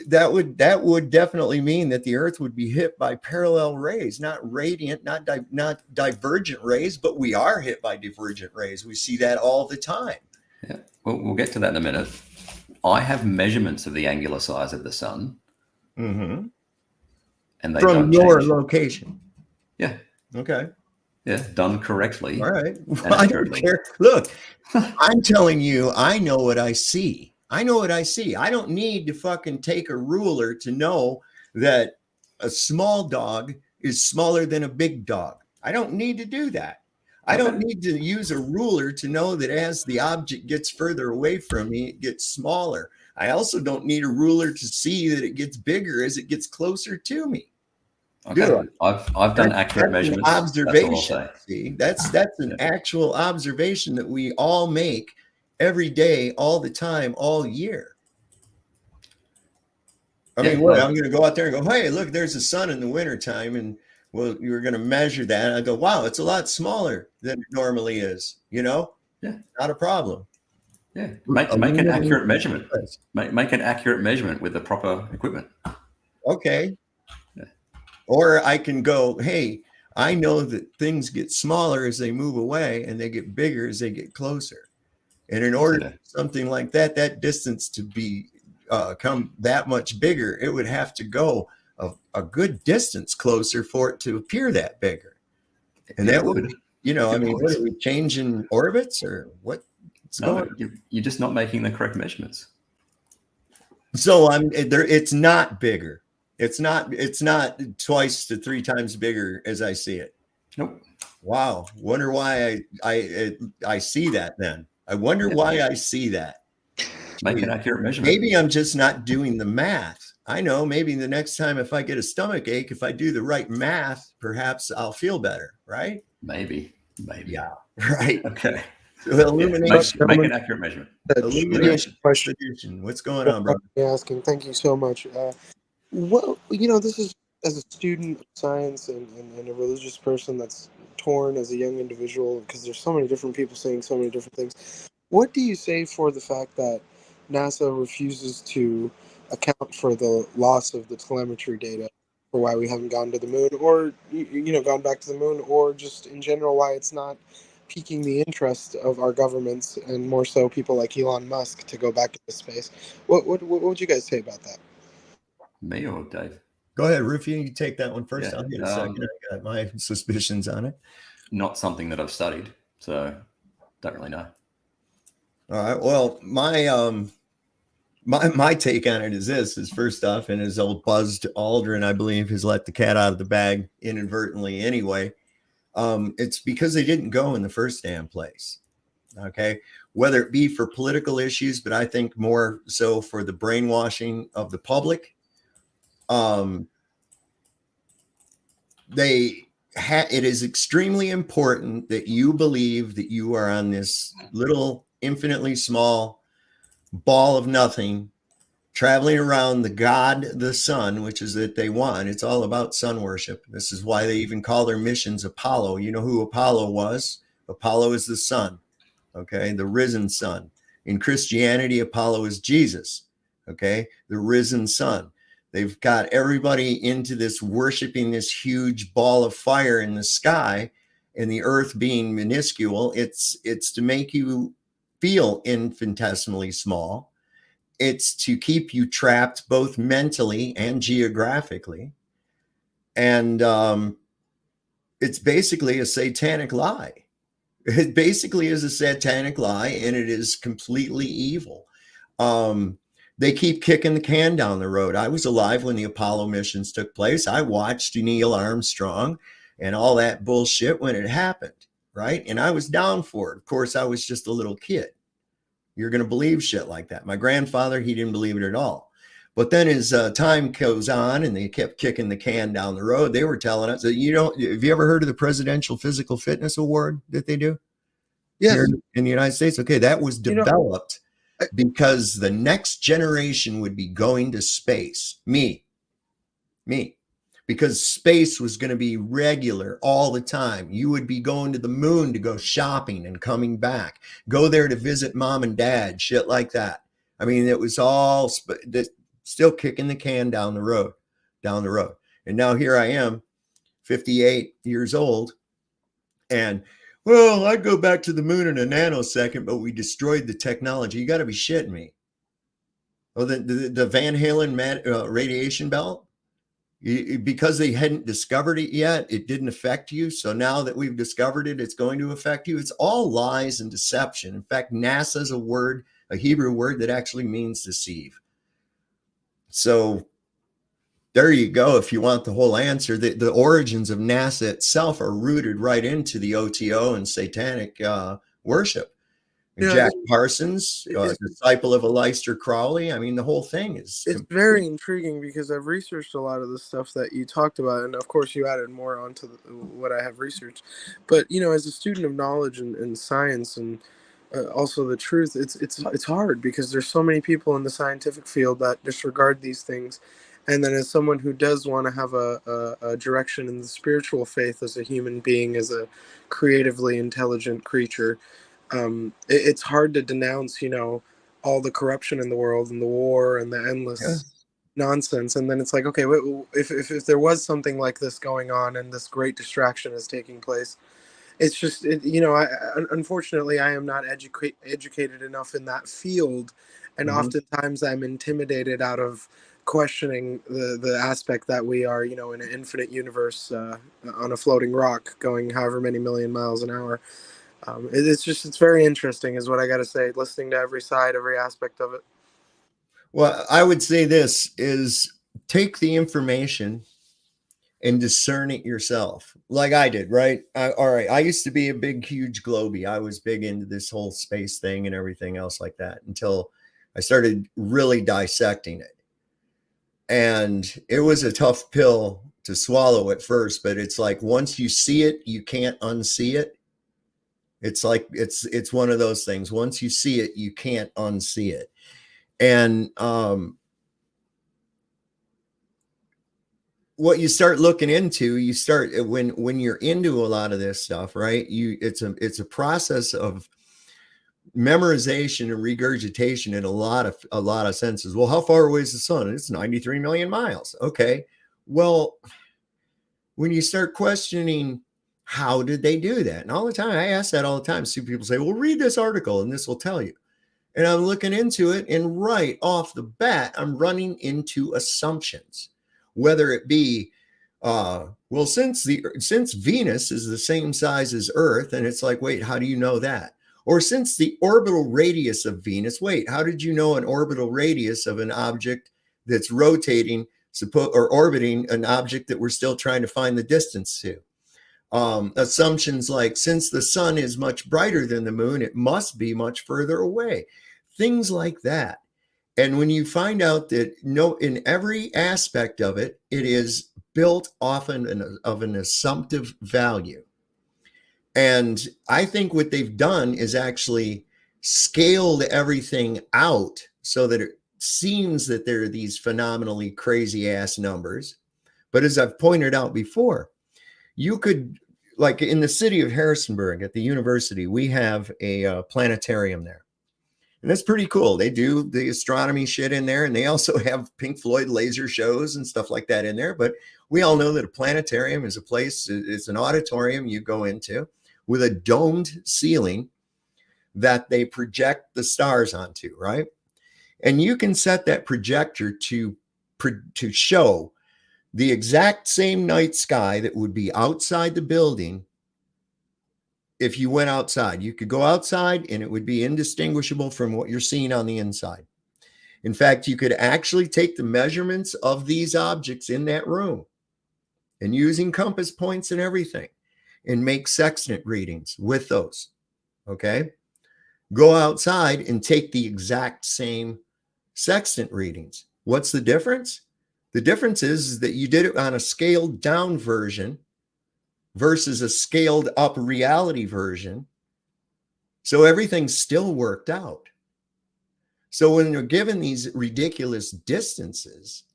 That would definitely mean that the Earth would be hit by parallel rays, not radiant, not divergent rays, but we are hit by divergent rays. We see that all the time. Yeah, we'll get to that in a minute. I have measurements of the angular size of the sun, and they from don't your change. Location. Yeah. Okay. Yeah, done correctly. All right. Well, I don't care. Look, I'm telling you, I know what I see. I know what I see. I don't need to fucking take a ruler to know that a small dog is smaller than a big dog. I don't need to do that. I don't need to use a ruler to know that as the object gets further away from me, it gets smaller. I also don't need a ruler to see that it gets bigger as it gets closer to me. Okay. Good. I've done accurate measurements. Observation. See, that's an actual observation that we all make every day, all the time, all year. I mean, what? I'm going to go out there and go, hey, look, there's the sun in the wintertime. And well, you're going to measure that. And I go, wow, it's a lot smaller than it normally is. You know? Yeah. Not a problem. Yeah. Make an accurate measurement. Make an accurate measurement with the proper equipment. Okay. Yeah. Or I can go, hey, I know that things get smaller as they move away and they get bigger as they get closer. And in order for something like that, that distance to be come that much bigger, it would have to go a good distance closer for it to appear that bigger. And that would, you know, I mean, what are we changing orbits or what? No, you're just not making the correct measurements. So it's not bigger. It's not twice to three times bigger as I see it. Nope. Wow. Wonder why I see that then. I wonder why I see that. Make an accurate measurement. Maybe I'm just not doing the math. I know maybe the next time if I get a stomach ache, if I do the right math, perhaps I'll feel better, right? Maybe. Yeah, right. Okay. So illumination. Make an accurate measurement. Illumination question. What's going on, bro? Asking. Thank you so much. Well, you know, this is as a student of science and a religious person that's torn as a young individual because there's so many different people saying so many different things. What do you say for the fact that NASA refuses to account for the loss of the telemetry data for why we haven't gone to the moon or, you know, gone back to the moon, or just in general why it's not piquing the interest of our governments and more so people like Elon Musk to go back into space? What would you guys say about that? Me or Dave? Go ahead, Rufy. You take that one first. Yeah, I'll get a second. I got my suspicions on it. Not something that I've studied, so don't really know. All right. Well, my take on it is this: is first off, and as old Buzz Aldrin, I believe, has let the cat out of the bag inadvertently anyway. It's because they didn't go in the first damn place. Okay, whether it be for political issues, but I think more so for the brainwashing of the public. It is extremely important that you believe that you are on this little infinitely small ball of nothing traveling around the god, the sun, which is that they want. It's all about sun worship. This is why they even call their missions Apollo. You know who Apollo was? Apollo is the sun. Okay. The risen sun. In Christianity, Apollo is Jesus. Okay. The risen sun. They've got everybody into this worshiping this huge ball of fire in the sky, and the earth being minuscule. It's to make you feel infinitesimally small. It's to keep you trapped both mentally and geographically. And it's basically a satanic lie. It basically is a satanic lie, and it is completely evil. They keep kicking the can down the road. I was alive when the Apollo missions took place. I watched Neil Armstrong and all that bullshit when it happened, right? And I was down for it. Of course, I was just a little kid. You're going to believe shit like that. My grandfather, he didn't believe it at all. But then as time goes on and they kept kicking the can down the road, they were telling us that, have you ever heard of the Presidential Physical Fitness Award that they do? Yes. Here in the United States? Okay, that was developed because the next generation would be going to space. Me. Because space was going to be regular all the time. You would be going to the moon to go shopping and coming back. Go there to visit mom and dad, shit like that. I mean, it was all still kicking the can down the road. And now here I am, 58 years old. And, well, I'd go back to the moon in a nanosecond, but we destroyed the technology. You got to be shitting me. Well, the Van Halen radiation belt, because they hadn't discovered it yet, it didn't affect you. So now that we've discovered it, it's going to affect you. It's all lies and deception. In fact, NASA is a Hebrew word that actually means deceive. So there you go. If you want the whole answer, the origins of NASA itself are rooted right into the OTO and satanic worship. And Jack Parsons, disciple of Aleister Crowley. I mean, the whole thing is... It's very intriguing because I've researched a lot of the stuff that you talked about. And of course, you added more onto what I have researched. But, as a student of knowledge and science and also the truth, it's hard because there's so many people in the scientific field that disregard these things. And then as someone who does want to have a direction in the spiritual faith as a human being, as a creatively intelligent creature, it's hard to denounce, all the corruption in the world and the war and the endless nonsense. And then it's like, okay, if there was something like this going on and this great distraction is taking place, it's just, unfortunately, I am not educated enough in that field. And oftentimes I'm intimidated out of questioning the aspect that we are, in an infinite universe on a floating rock going however many million miles an hour. It's very interesting is what I got to say, listening to every side, every aspect of it. Well, I would say this is take the information and discern it yourself, like I did, right? All right. I used to be a big, huge globie. I was big into this whole space thing and everything else like that until I started really dissecting it. And it was a tough pill to swallow at first, but it's like once you see it, you can't unsee it. It's like it's one of those things. Once you see it, you can't unsee it. And what you start looking into, you start when you're into a lot of this stuff, right? It's a process of memorization and regurgitation in a lot of senses. Well, how far away is the sun? It's 93 million miles. Okay. Well, when you start questioning, how did they do that? And all the time, I ask that all the time. See people say, well, read this article and this will tell you. And I'm looking into it, and right off the bat, I'm running into assumptions, whether it be, well, since Venus is the same size as Earth, and it's like, wait, how do you know that? Or since the orbital radius of Venus, wait, how did you know an orbital radius of an object that's rotating or orbiting an object that we're still trying to find the distance to? Assumptions like, since the sun is much brighter than the moon, it must be much further away. Things like that. And when you find out that in every aspect of it, it is built often of an assumptive value. And I think what they've done is actually scaled everything out so that it seems that there are these phenomenally crazy ass numbers. But as I've pointed out before, you could, like in the city of Harrisonburg at the university, we have a planetarium there. And that's pretty cool. They do the astronomy shit in there, and they also have Pink Floyd laser shows and stuff like that in there. But we all know that a planetarium is a place, it's an auditorium you go into with a domed ceiling that they project the stars onto, right? And you can set that projector to show the exact same night sky that would be outside the building if you went outside. You could go outside and it would be indistinguishable from what you're seeing on the inside. In fact, you could actually take the measurements of these objects in that room and using compass points and everything and make sextant readings with those. Okay. Go outside and take the exact same sextant readings. What's the difference? The difference is that you did it on a scaled down version versus a scaled up reality version. So everything still worked out. So when you're given these ridiculous distances,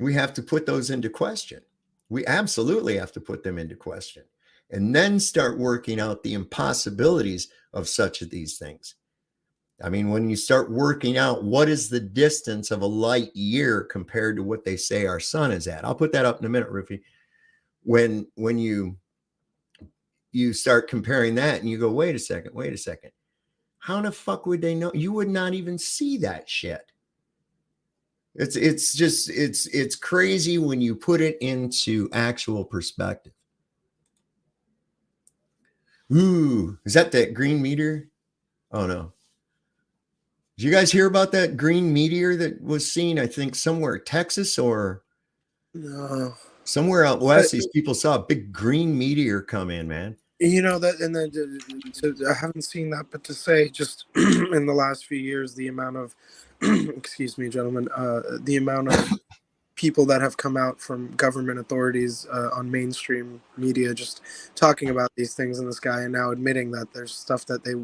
we have to put those into question. We absolutely have to put them into question and then start working out the impossibilities of such of these things. I mean, when you start working out what is the distance of a light year compared to what they say our sun is at. I'll put that up in a minute, Rufy. When you start comparing that and you go, wait a second. How the fuck would they know? You would not even see that shit. It's crazy when you put it into actual perspective. Ooh, is that green meteor? Oh no. Did you guys hear about that green meteor that was seen, I think, somewhere Texas or No. somewhere out west? These people saw a big green meteor come in, man. You know that, and then I haven't seen that, but to say just in the last few years, the amount of, excuse me, gentlemen, the amount of people that have come out from government authorities on mainstream media just talking about these things in the sky and now admitting that there's stuff that they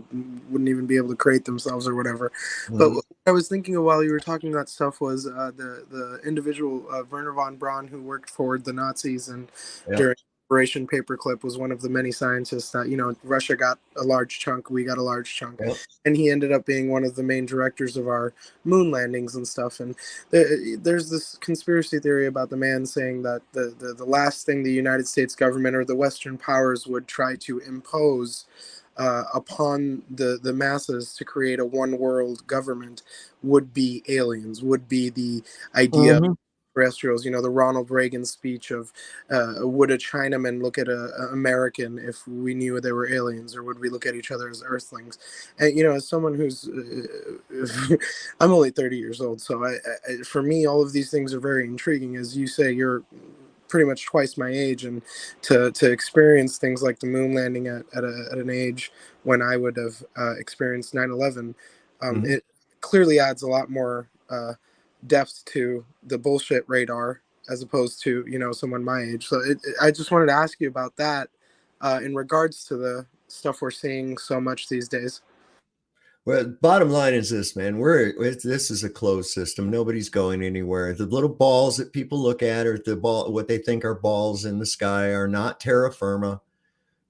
wouldn't even be able to create themselves or whatever. But what I was thinking of while you were talking that stuff was the individual Werner von Braun who worked for the Nazis and during Operation Paperclip was one of the many scientists that, you know, Russia got a large chunk, we got a large chunk, and he ended up being one of the main directors of our moon landings and stuff. And there's this conspiracy theory about the man saying that the last thing the United States government or the Western powers would try to impose upon the masses to create a one world government would be aliens, would be the idea of terrestrials. You know, the Ronald Reagan speech of would a Chinaman look at a American if we knew they were aliens, or would we look at each other as earthlings? And you know, as someone who's I'm only 30 years old, so I for me all of these things are very intriguing. As you say, you're pretty much twice my age, and to experience things like the moon landing at an age when I would have experienced 9/11, it clearly adds a lot more depth to the bullshit radar as opposed to, you know, someone my age. So I just wanted to ask you about that in regards to the stuff we're seeing so much these days. Well, bottom line is this, man. This is a closed system. Nobody's going anywhere. The little balls that people look at, or what they think are balls in the sky, are not terra firma.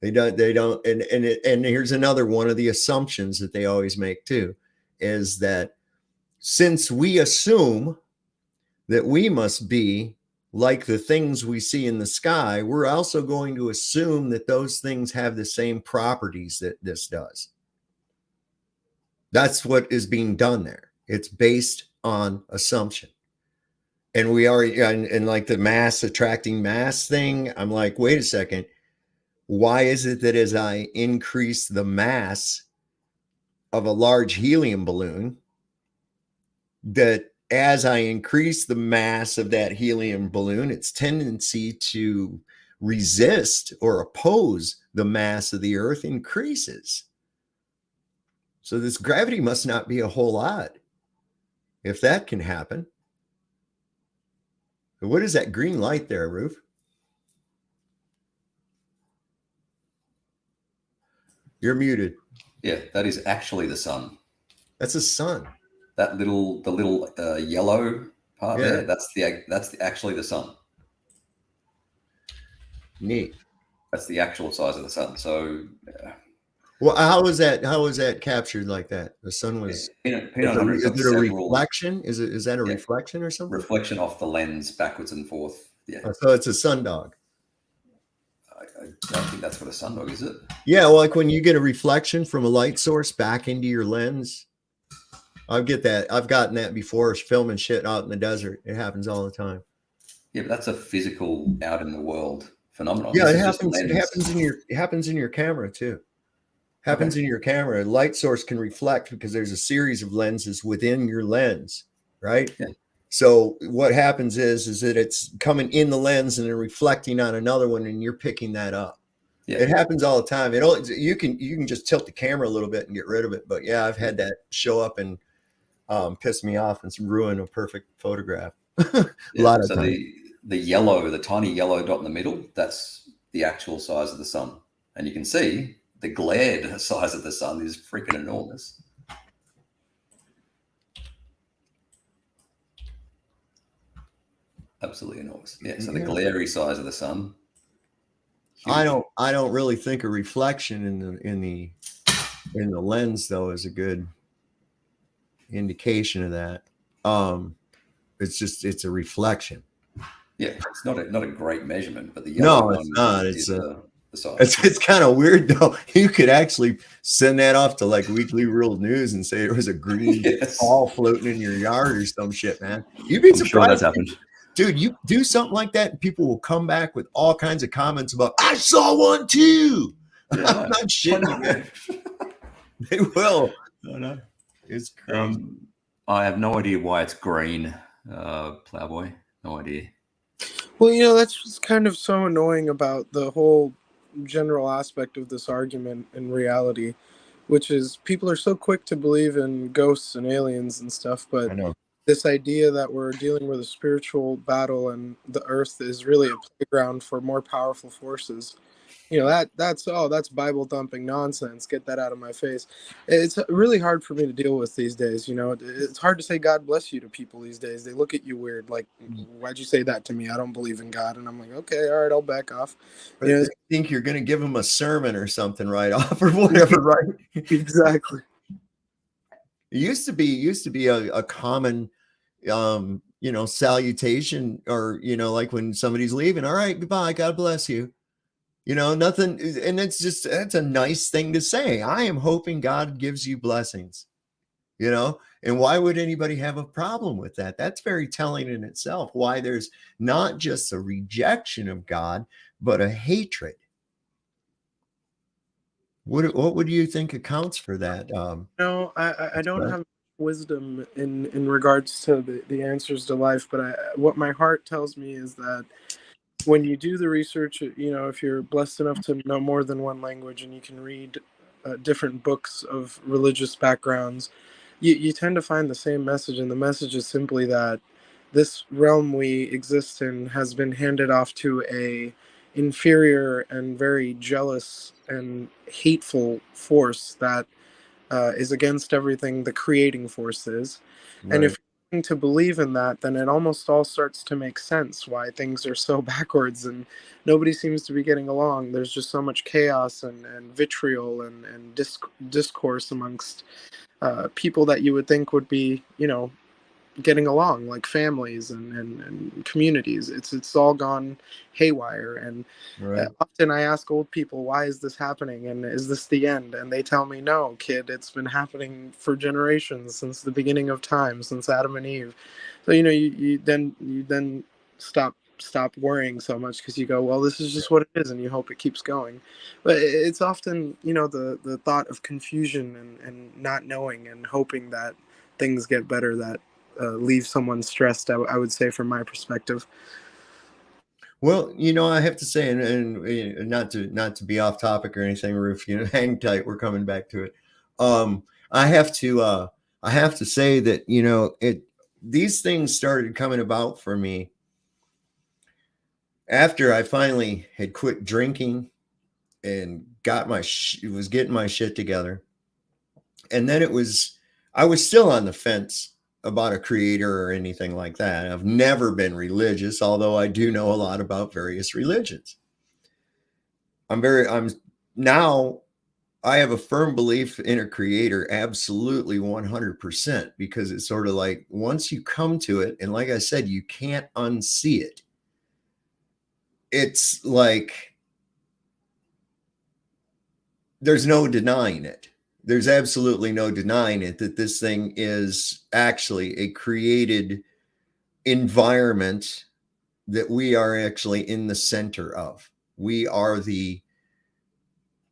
They don't. And here's another one of the assumptions that they always make too, is that since we assume that we must be like the things we see in the sky, we're also going to assume that those things have the same properties that this does. That's what is being done there. It's based on assumption. And we are, and like the mass attracting mass thing, I'm like, wait a second. Why is it that as I increase the mass of a large helium balloon, that as I increase the mass of that helium balloon, its tendency to resist or oppose the mass of the Earth increases? So this gravity must not be a whole lot, if that can happen. What is that green light there, Roof? You're muted. Yeah, that is actually the sun. That's the sun. That the little yellow part there, that's actually the sun. Neat. That's the actual size of the sun. So, well, how was that captured like that? The sun was. Is it a reflection? Is that a reflection or something? Reflection off the lens, backwards and forth. Yeah. So it's a sundog. I don't think that's what a sundog is, it? Yeah, well, like when you get a reflection from a light source back into your lens. I get that. I've gotten that before, filming shit out in the desert. It happens all the time. Yeah, but that's a physical out in the world phenomenon. Yeah, This it is just a happens. lens. It happens in your camera too. Happens in your camera. A light source can reflect because there's a series of lenses within your lens, right? Yeah. So what happens is that it's coming in the lens and then reflecting on another one, and you're picking that up. Yeah. It happens all the time. You can just tilt the camera a little bit and get rid of it. But yeah, I've had that show up and piss me off and ruin a perfect photograph. A lot of So times. the yellow, the tiny yellow dot in the middle, that's the actual size of the sun. And you can see the glared size of the sun is freaking enormous. Absolutely enormous. Yeah. So the glary size of the sun. Huge. I don't really think a reflection in the lens though is a good indication of that. It's a reflection. Yeah, it's not a great measurement, but the yellow it's not. is the size. It's kind of weird though. You could actually send that off to like Weekly World News and say it was a green ball floating in your yard or some shit, man. You'd be surprised. Sure that's happened. Dude, you do something like that and people will come back with all kinds of comments about, I saw one too. Yeah, I'm not shitting you. They will. I know. It's crazy. I have no idea why it's green, Plowboy. No idea. Well, that's what's kind of so annoying about the whole general aspect of this argument in reality, which is people are so quick to believe in ghosts and aliens and stuff, but I know. This idea that we're dealing with a spiritual battle and the earth is really a playground for more powerful forces. That's Bible thumping nonsense. Get that out of my face. It's really hard for me to deal with these days. It's hard to say God bless you to people these days. They look at you weird, like, why'd you say that to me? I don't believe in God. And I'm like, okay, all right, I'll back off. I think you're going to give them a sermon or something right off or whatever, right? Exactly. It used to be a common salutation, or like when somebody's leaving, all right, goodbye, God bless you. Nothing. And that's a nice thing to say. I am hoping God gives you blessings, and why would anybody have a problem with that? That's very telling in itself, why there's not just a rejection of God, but a hatred. What would you think accounts for that? No, I don't have wisdom in regards to the answers to life, but what my heart tells me is that when you do the research, if you're blessed enough to know more than one language and you can read different books of religious backgrounds, you tend to find the same message. And the message is simply that this realm we exist in has been handed off to a inferior and very jealous and hateful force that is against everything the creating force is. Right. And if you're to believe in that, then it almost all starts to make sense why things are so backwards and nobody seems to be getting along. There's just so much chaos and vitriol and discourse amongst people that you would think would be, getting along, like families and communities. It's all gone haywire. And often I ask old people, why is this happening, and is this the end? And they tell me, no, kid, it's been happening for generations, since the beginning of time, since Adam and Eve. So you then stop worrying so much, because you go, well, this is just what it is, and you hope it keeps going. But it's often the thought of confusion and not knowing and hoping that things get better that leave someone stressed, I would say, from my perspective. Well, I have to say, and not to be off topic or anything, Roof, hang tight, we're coming back to it. I have to say that these things started coming about for me after I finally had quit drinking and was getting my shit together. And then I was still on the fence about a creator or anything like that. I've never been religious, although I do know a lot about various religions. Now I have a firm belief in a creator, absolutely 100%, because it's sort of like once you come to it, and like I said, you can't unsee it. It's like there's no denying it. There's absolutely no denying it, that this thing is actually a created environment that we are actually in the center of. We are the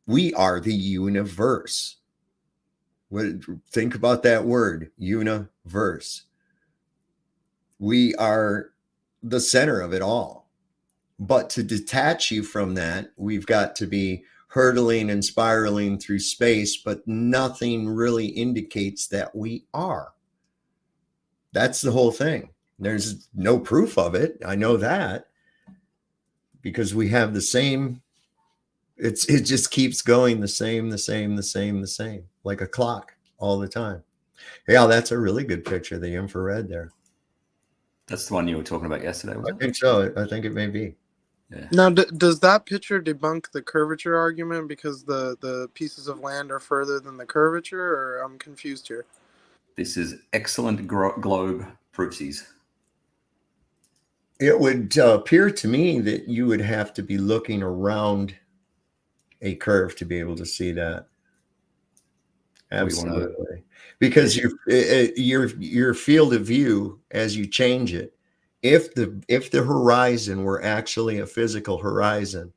universe. Think about that word, universe. We are the center of it all. But to detach you from that, we've got to be hurtling and spiraling through space, but nothing really indicates that we are. That's the whole thing. There's no proof of it. I know that because we have the same. It just keeps going the same, like a clock all the time. Yeah, that's a really good picture, the infrared there. That's the one you were talking about yesterday, was I it? think so. I think it may be. Yeah. Now, does that picture debunk the curvature argument because the pieces of land are further than the curvature, or I'm confused here? This is excellent globe proofsies. It would appear to me that you would have to be looking around a curve to be able to see that. Absolutely, because your field of view, as you change it, if the horizon were actually a physical horizon,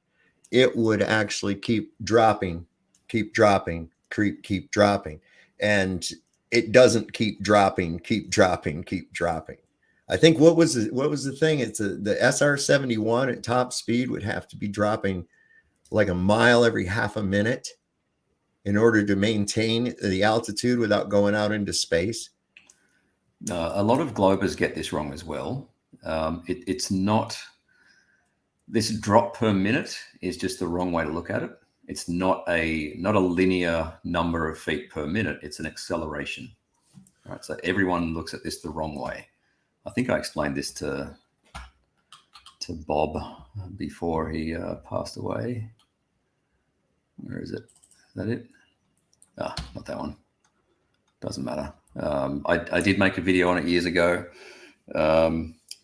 it would actually keep dropping, keep dropping, keep dropping, and it doesn't keep dropping. I think what was the thing? It's the SR-71 at top speed would have to be dropping like a mile every half a minute in order to maintain the altitude without going out into space. A lot of globers get this wrong as well. It's not, this drop per minute is just the wrong way to look at it. It's not a linear number of feet per minute. It's an acceleration. All right, so everyone looks at this the wrong way. I think I explained this to Bob before he passed away. Where is it? Is that it? Ah, not that one. Doesn't matter. I did make a video on it years ago.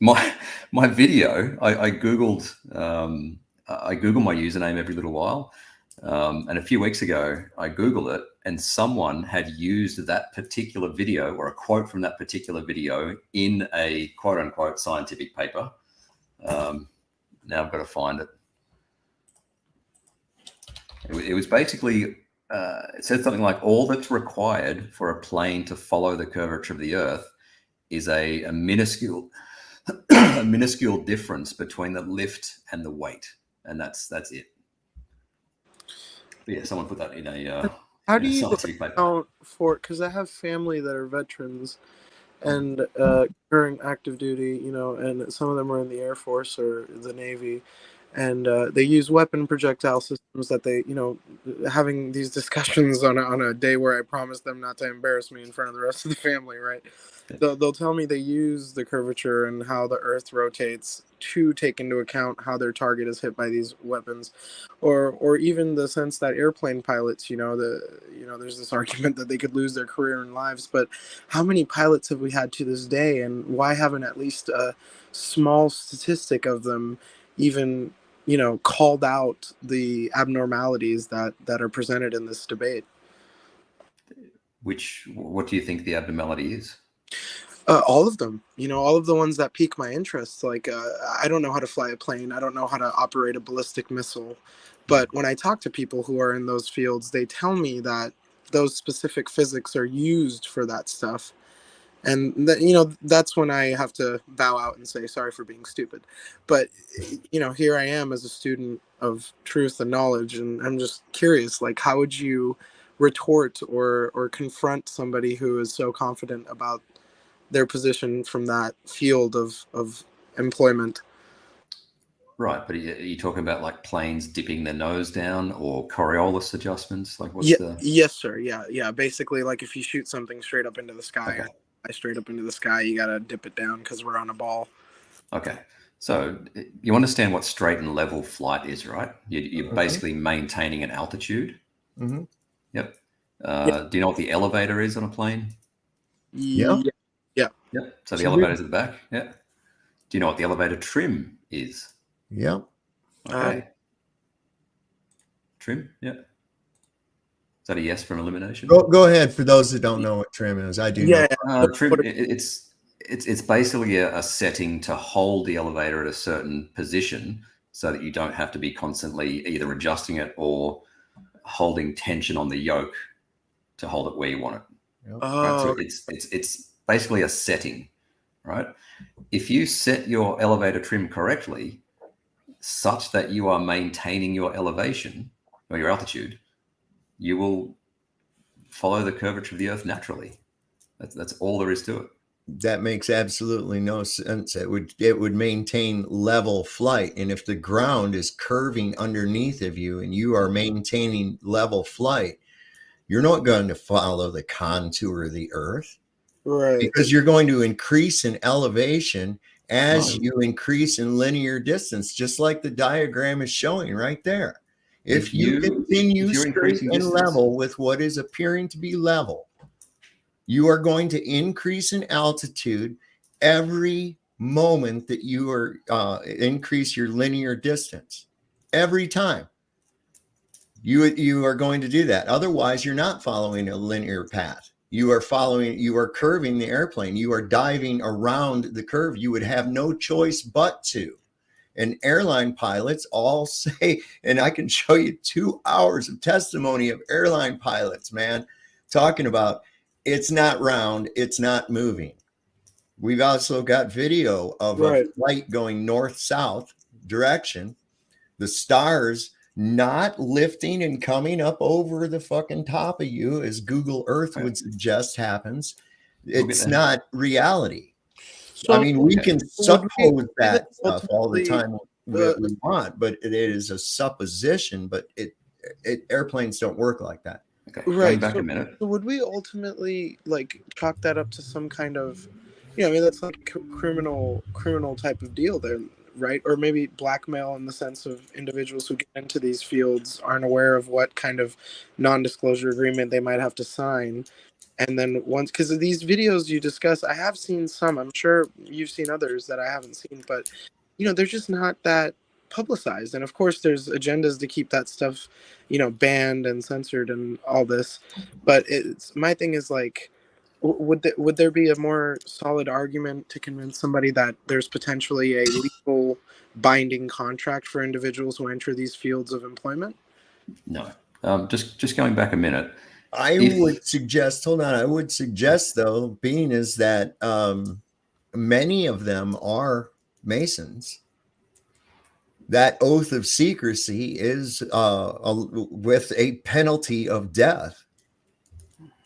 My video, I googled my username every little while, and a few weeks ago I googled it, and someone had used that particular video or a quote from that particular video in a quote unquote scientific paper. Now I've got to find it. It was basically, it said something like, all that's required for a plane to follow the curvature of the Earth is a minuscule a minuscule difference between the lift and the weight, and that's it. But yeah, someone put that in a How do you scientific paper. account for? Because I have family that are veterans and current active duty, and some of them are in the Air Force or the Navy, and they use weapon projectile systems that they, having these discussions on a day where I promised them not to embarrass me in front of the rest of the family, right? They'll tell me they use the curvature and how the Earth rotates to take into account how their target is hit by these weapons, or even the sense that airplane pilots, there's this argument that they could lose their career and lives, but how many pilots have we had to this day, and why haven't at least a small statistic of them even called out the abnormalities that are presented in this debate? What do you think the abnormality is? All of them, all of the ones that pique my interest. Like, I don't know how to fly a plane. I don't know how to operate a ballistic missile. But when I talk to people who are in those fields, they tell me that those specific physics are used for that stuff. And that's when I have to bow out and say, sorry for being stupid. But, here I am as a student of truth and knowledge. And I'm just curious, like, how would you retort or confront somebody who is so confident about their position from that field of employment? Right, but are you talking about like planes dipping their nose down or Coriolis adjustments? Like Yes, sir. Yeah. Basically, like if you shoot something straight up into the sky, Okay. straight up into the sky, you gotta dip it down because we're on a ball. Okay, so you understand what straight and level flight is, right? You're basically maintaining an altitude. Mm-hmm. Yep. Do you know what the elevator is on a plane? Yeah. Yep. So the elevator's at the back. Yeah. Do you know what the elevator trim is? Yep. Okay. Trim. Yeah. Is that a yes from elimination? Go ahead. For those that don't know what trim is, I do. Yeah. Know. Trim. It's basically a setting to hold the elevator at a certain position so that you don't have to be constantly either adjusting it or holding tension on the yoke to hold it where you want it. Yep. Right? So Oh, it's basically a setting, right? If you set your elevator trim correctly, such that you are maintaining your elevation or your altitude, you will follow the curvature of the Earth naturally. That's all there is to it. That makes absolutely no sense. It would maintain level flight, and if the ground is curving underneath of you and you are maintaining level flight, you're not going to follow the contour of the Earth, right. because you're going to increase in elevation as Right. you increase in linear distance, just like the diagram is showing right there. If you continue if you're straight increasing and distance, level with what is appearing to be level, you are going to increase in altitude every moment that you are increase your linear distance. Every time you are going to do that. Otherwise, you're not following a linear path. You are curving the airplane. You are diving around the curve. You would have no choice but to. And airline pilots all say, and I can show you 2 hours of testimony of airline pilots, man, talking about it's not round, it's not moving. We've also got video of a flight going north-south direction, the stars not lifting and coming up over the fucking top of you as Google Earth would suggest happens. It's not reality. So, I mean, we can suppose that stuff all the ultimately, time we want, but it is a supposition. But airplanes don't work like that. Okay, right. going back So, a minute. so would we ultimately like chalk that up to some kind of, I mean, that's like criminal type of deal there, right? Or maybe blackmail in the sense of individuals who get into these fields aren't aware of what kind of non-disclosure agreement they might have to sign. And then once, because of these videos you discuss, I have seen some, I'm sure you've seen others that I haven't seen, but, they're just not that publicized. And of course, there's agendas to keep that stuff, banned and censored and all this. But my thing is like, would there be a more solid argument to convince somebody that there's potentially a legal binding contract for individuals who enter these fields of employment? No. Just going back a minute. I would suggest though, being is that many of them are Masons, that oath of secrecy is with a penalty of death.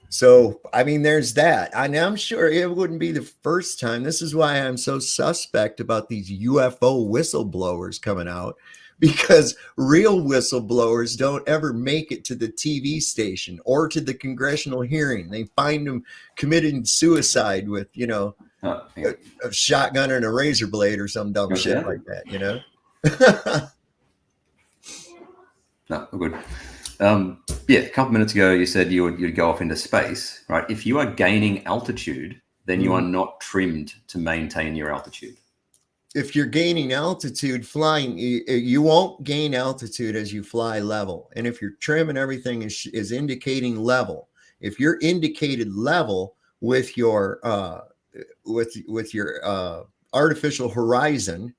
So, I mean, there's that. And I'm sure it wouldn't be the first time. This is why I'm so suspect about these UFO whistleblowers coming out, because real whistleblowers don't ever make it to the TV station or to the congressional hearing. They find them committing suicide with, a shotgun and a razor blade or some dumb shit like that, No, we're good. A couple minutes ago, you said you'd go off into space, right? If you are gaining altitude, then you are not trimmed to maintain your altitude. If you're gaining altitude flying, you won't gain altitude as you fly level. And if your trim and everything is indicating level, if you're indicated level with your artificial horizon,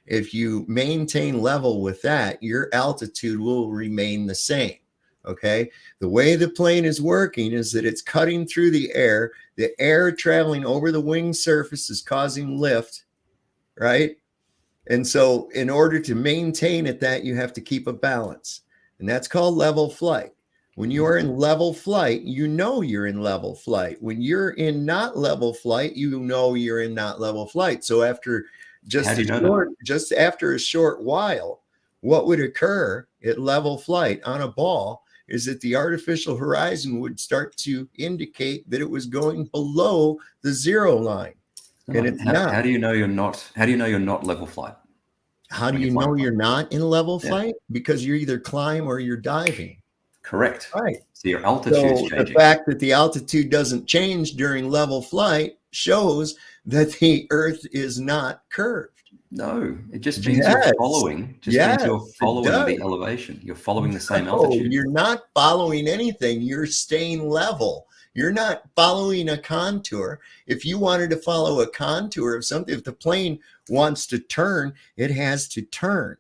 if you maintain level with that, your altitude will remain the same. Okay. The way the plane is working is that it's cutting through the air traveling over the wing surface is causing lift, right? And so in order to maintain it, that you have to keep a balance, and that's called level flight. When you are in level flight, you're in level flight. When you're in not level flight, you're in not level flight. So after just after a short while, what would occur at level flight on a ball is that the artificial horizon would start to indicate that it was going below the zero line. And it's not. How do you know you're not? How do you know you're not level flight? How do you know you're not in level flight? Because you're either climb or you're diving. Correct. Right. So your altitude is changing. The fact that the altitude doesn't change during level flight shows that the Earth is not curved. No, it just means you're following. Means you're following the elevation. You're following the same altitude. You're not following anything. You're staying level. You're not following a contour. If you wanted to follow a contour of something, if the plane wants to turn, it has to turn.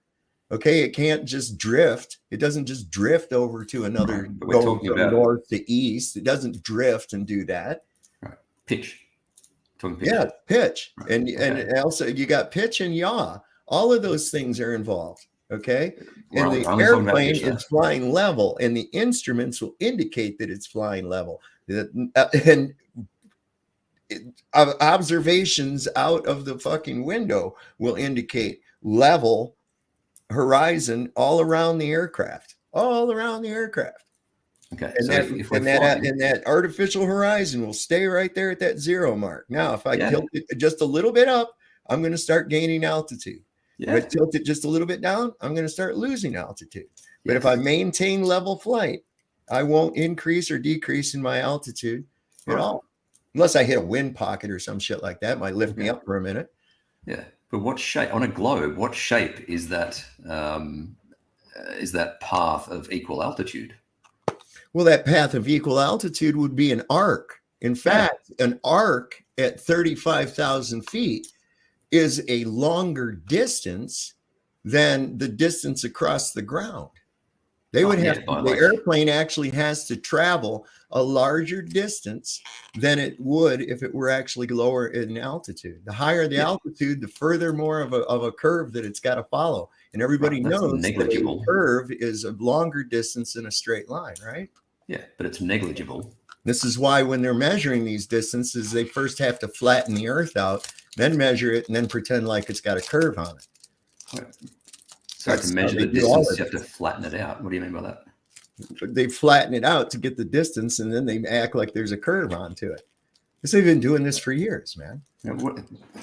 Okay, it can't just drift. It doesn't just drift over to another, Right, but we're going talking from about north to east. It doesn't drift and do that. right, pitch. Talking pitch. Yeah, pitch. Right, And okay. and also you got pitch and yaw. All of those things are involved. Okay. We're And the only talking about airplane pitch, though. is flying level, and the instruments will indicate that it's flying level. And observations out of the fucking window will indicate level horizon all around the aircraft. All around the aircraft. Okay, And so that, if we're and that flying, and that artificial horizon will stay right there at that 0 mark. Now, if I Yeah. tilt it just a little bit up, I'm going to start gaining altitude. yeah, If I tilt it just a little bit down, I'm going to start losing altitude. But yeah. if I maintain level flight, I won't increase or decrease in my altitude at Right. all. Unless I hit a wind pocket or some shit like that, it might lift me Okay. up for a minute. Yeah, but what shape on a globe? What shape is that path of equal altitude? Well, that path of equal altitude would be an arc. In fact, an arc at 35,000 feet is a longer distance than the distance across the ground. They would have to, the airplane actually has to travel a larger distance than it would if it were actually lower in altitude. The higher the altitude, the further more of a curve that it's got to follow. And everybody knows negligible. that a curve is a longer distance than a straight line, right? Yeah, but it's negligible. This is why when they're measuring these distances, they first have to flatten the earth out, then measure it, and then pretend like it's got a curve on it. Right. So to measure the distance, you have to flatten it out. What do you mean by that? They flatten it out to get the distance, and then they act like there's a curve onto it. They've been doing this for years, man.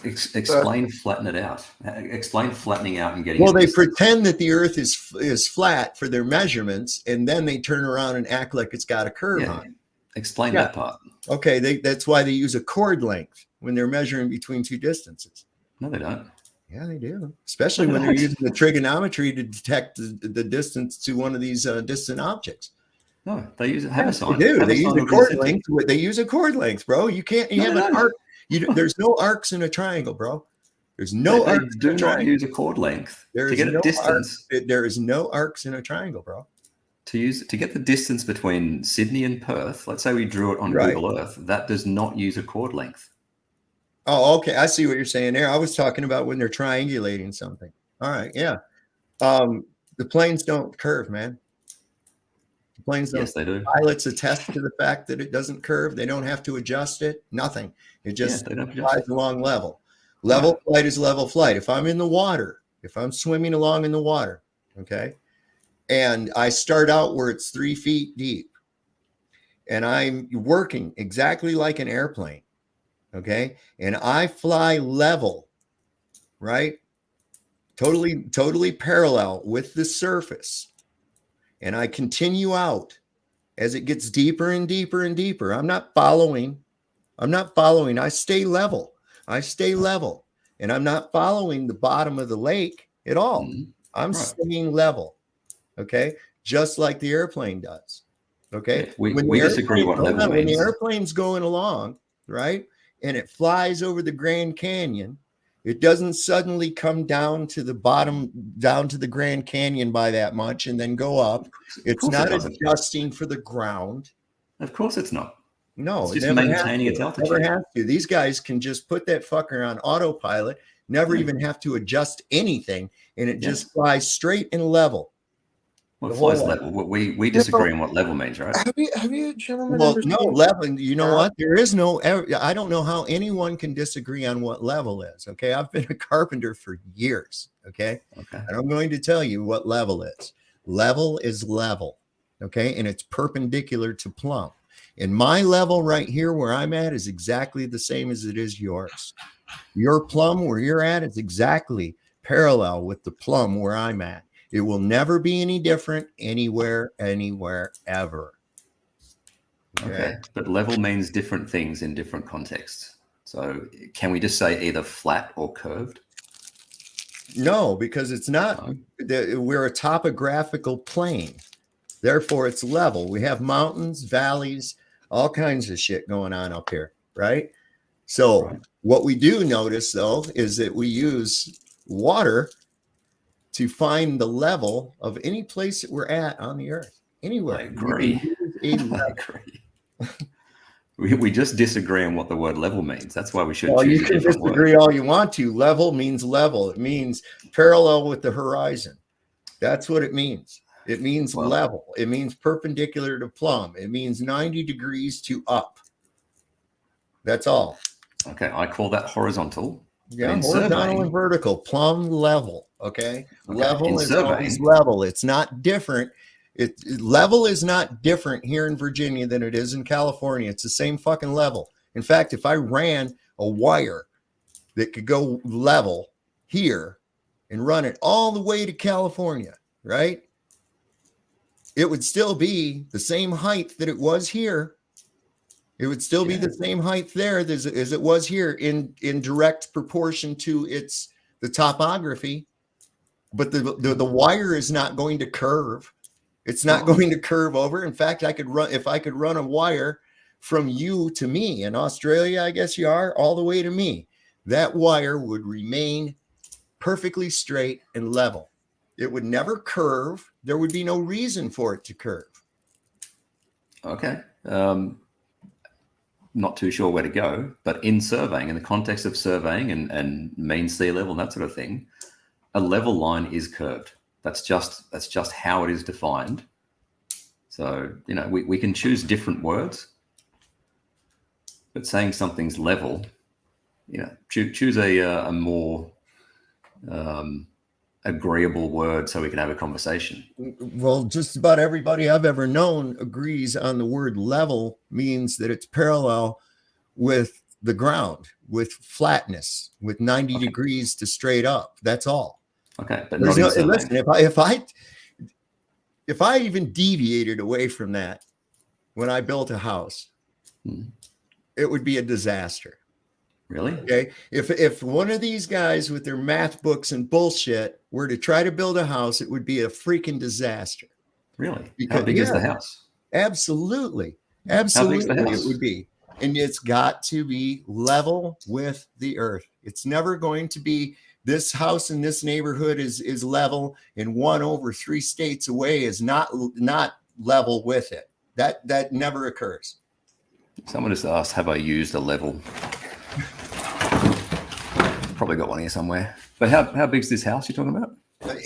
Explain flatten it out. Explain flattening out and getting. Well, they pretend that the Earth is flat for their measurements, and then they turn around and act like it's got a curve on it. Explain that part. Okay, that's why they use a chord length when they're measuring between two distances. No, they don't. Yeah, they do. Especially when they're using the trigonometry to detect the distance to one of these distant objects. No, they use have a sign. They do. They use a chord length. They use a chord length, bro. You can't. You have an arc. There's no arcs in a triangle, bro. There's no arcs. Do not use a chord length to get a distance. There is no arcs in a triangle, bro. To get the distance between Sydney and Perth, let's say we drew it on Google Earth, that does not use a chord length. Oh, okay. I see what you're saying there. I was talking about when they're triangulating something. All right, yeah. The planes don't curve, man. The planes don't. Yes, they do. Pilots attest to the fact that it doesn't curve. They don't have to adjust it. Nothing. It just flies along level. Level flight is level flight. If I'm in the water, if I'm swimming along in the water, okay, and I start out where it's 3 feet deep, and I'm working exactly like an airplane, okay, and I fly level, right, totally parallel with the surface, and I continue out as it gets deeper and deeper and deeper. I'm not following. I stay level. And I'm not following the bottom of the lake at all. I'm staying level. Okay. Just like the airplane does. Okay. We disagree what level means. When the airplane's going along, right, and it flies over the Grand Canyon, it doesn't suddenly come down to the bottom, down to the Grand Canyon by that much and then go up. It's not adjusting for the ground. Of course it's not. No, it's just maintaining its altitude. Never have to. These guys can just put that fucker on autopilot, never even have to adjust anything, and it just flies straight and level. Well, it flies level. We disagree on what level means, right? Have you gentlemen? Well, no level. You know what? There is no. I don't know how anyone can disagree on what level is. Okay, I've been a carpenter for years. Okay, and I'm going to tell you what level is. Level is level. Okay, and it's perpendicular to plumb. And my level right here where I'm at is exactly the same as it is yours. Your plumb where you're at is exactly parallel with the plumb where I'm at. It will never be any different anywhere, ever. Okay. But level means different things in different contexts. So can we just say either flat or curved? No, because it's not. We're a topographical plane. Therefore, it's level. We have mountains, valleys, all kinds of shit going on up here, right? So what we do notice, though, is that we use water to find the level of any place that we're at on the earth, anywhere. I agree. I agree. We just disagree on what the word level means. That's why we should choose you a can different disagree word. all you want to. Level means level. It means parallel with the horizon. That's what it means. It means level. It means perpendicular to plumb. It means 90 degrees to up. That's all. Okay, I call that horizontal. Yeah, horizontal and vertical, plumb level. Okay, level is always level. It's not different. Level is not different here in Virginia than it is in California. It's the same fucking level. In fact, if I ran a wire that could go level here and run it all the way to California, right? It would still be the same height that it was here. It would still be the same height there as it was here in direct proportion to the topography. But the wire is not going to curve. It's not going to curve over. In fact, if I could run a wire from you to me in Australia, I guess you are, all the way to me, that wire would remain perfectly straight and level. It would never curve. There would be no reason for it to curve. Okay. Not too sure where to go, but in surveying, in the context of surveying and mean sea level and that sort of thing, a level line is curved. That's just how it is defined. So, we can choose different words, but saying something's level, choose a more agreeable word so we can have a conversation. Well, just about everybody I've ever known agrees on the word level means that it's parallel with the ground, with flatness, with 90 degrees to straight up. That's all. Okay, but listen, if I even deviated away from that when I built a house, it would be a disaster. Really? Okay. If one of these guys with their math books and bullshit were to try to build a house, it would be a freaking disaster. Really? How big is the house? Absolutely. How big's the house? It would be. And it's got to be level with the earth. It's never going to be this house in this neighborhood is level and one over 3 states away is not level with it. That never occurs. Someone just asked, have I used a level? Probably got one here somewhere. But how big is this house you're talking about?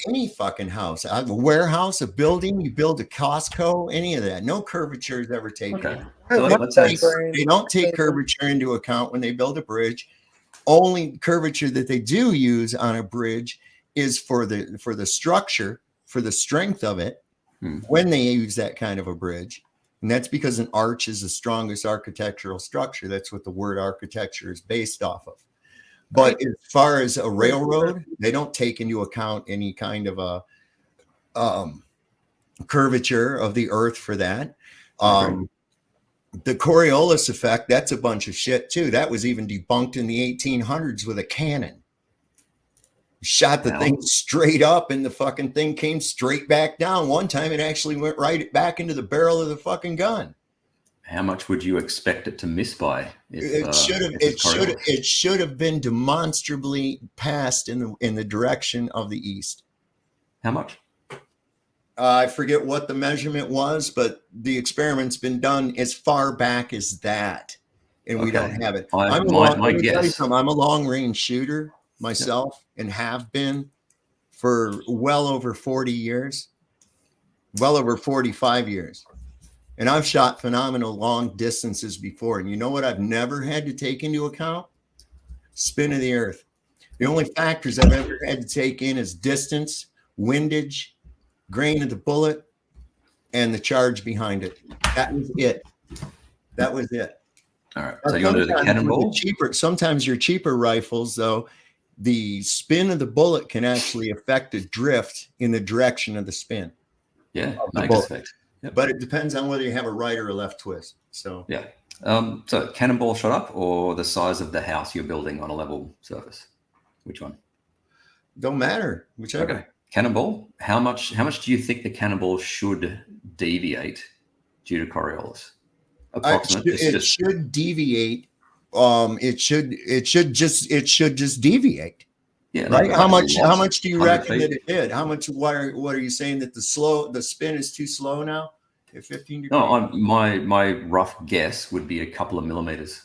Any fucking house, a warehouse, a building, you build a Costco, any of that. No curvature is ever taken. Okay. So let's say they don't take curvature into account when they build a bridge. Only curvature that they do use on a bridge is for the structure, for the strength of it, when they use that kind of a bridge. And that's because an arch is the strongest architectural structure. That's what the word architecture is based off of. But as far as a railroad, they don't take into account any kind of a curvature of the earth for that. The Coriolis effect, that's a bunch of shit too. That was even debunked in the 1800s with a cannon. Shot the thing straight up and the fucking thing came straight back down. One time it actually went right back into the barrel of the fucking gun. How much would you expect it to miss by? It should have been demonstrably passed in the direction of the east. How much? I forget what the measurement was, but the experiment's been done as far back as that, and we don't have it. I'm a long-range shooter myself, and have been for well over 40 years, well over 45 years. And I've shot phenomenal long distances before. And you know what I've never had to take into account? Spin of the earth. The only factors I've ever had to take in is distance, windage, grain of the bullet, and the charge behind it. That was it. All right. So you want to do the cannonball? Sometimes your cheaper rifles, though, the spin of the bullet can actually affect the drift in the direction of the spin. Yeah, makes effect. Yep. But it depends on whether you have a right or a left twist. So yeah. So cannonball shot up or the size of the house you're building on a level surface? Which one? Don't matter. Whichever. Okay. Cannonball. How much do you think the cannonball should deviate due to Coriolis? approximate. It should deviate. It should just deviate. Yeah, Right. no, How it's much? a lot, How much do you 100 reckon that feet. it did? How much? What are you saying that the spin is too slow now? At 15 degrees. No, my rough guess would be a couple of millimeters.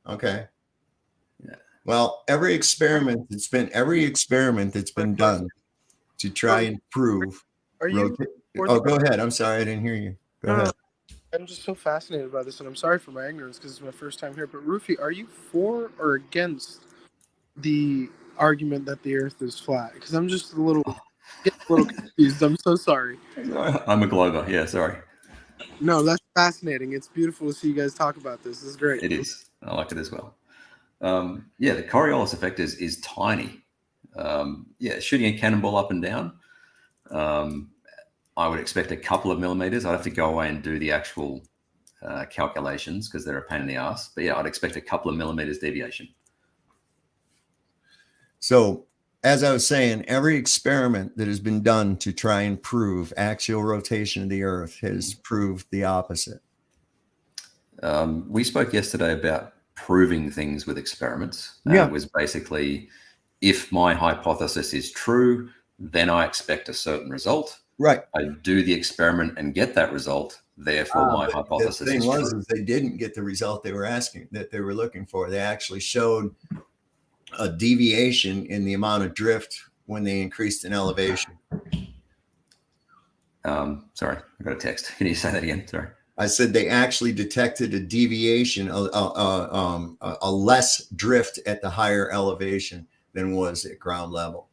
Okay. Yeah. Well, every experiment that's been done to try and prove. Are you? Oh, go ahead. I'm sorry, I didn't hear you. Go ahead. I'm just so fascinated by this, and I'm sorry for my ignorance because it's my first time here. But Rufy, are you for or against the argument that the Earth is flat? Because I'm just getting a little confused. I'm so sorry. I'm a Glover. Yeah, sorry. No, that's fascinating. It's beautiful to see you guys talk about this. This is great. It is. I like it as well. Yeah, the Coriolis effect is tiny. Yeah, shooting a cannonball up and down. I would expect a couple of millimeters. I'd have to go away and do the actual calculations because they're a pain in the ass. But yeah, I'd expect a couple of millimeters deviation. So, as I was saying, every experiment that has been done to try and prove axial rotation of the Earth has proved the opposite. We spoke yesterday about proving things with experiments. Yeah. It was basically, if my hypothesis is true, then I expect a certain result. Right. I do the experiment and get that result. Therefore, my hypothesis the thing is was true. is they didn't get the result they were looking for. They actually showed a deviation in the amount of drift when they increased in elevation. Sorry, I got a text. Can you say that again? Sorry. I said they actually detected a deviation, a less drift at the higher elevation than was at ground level.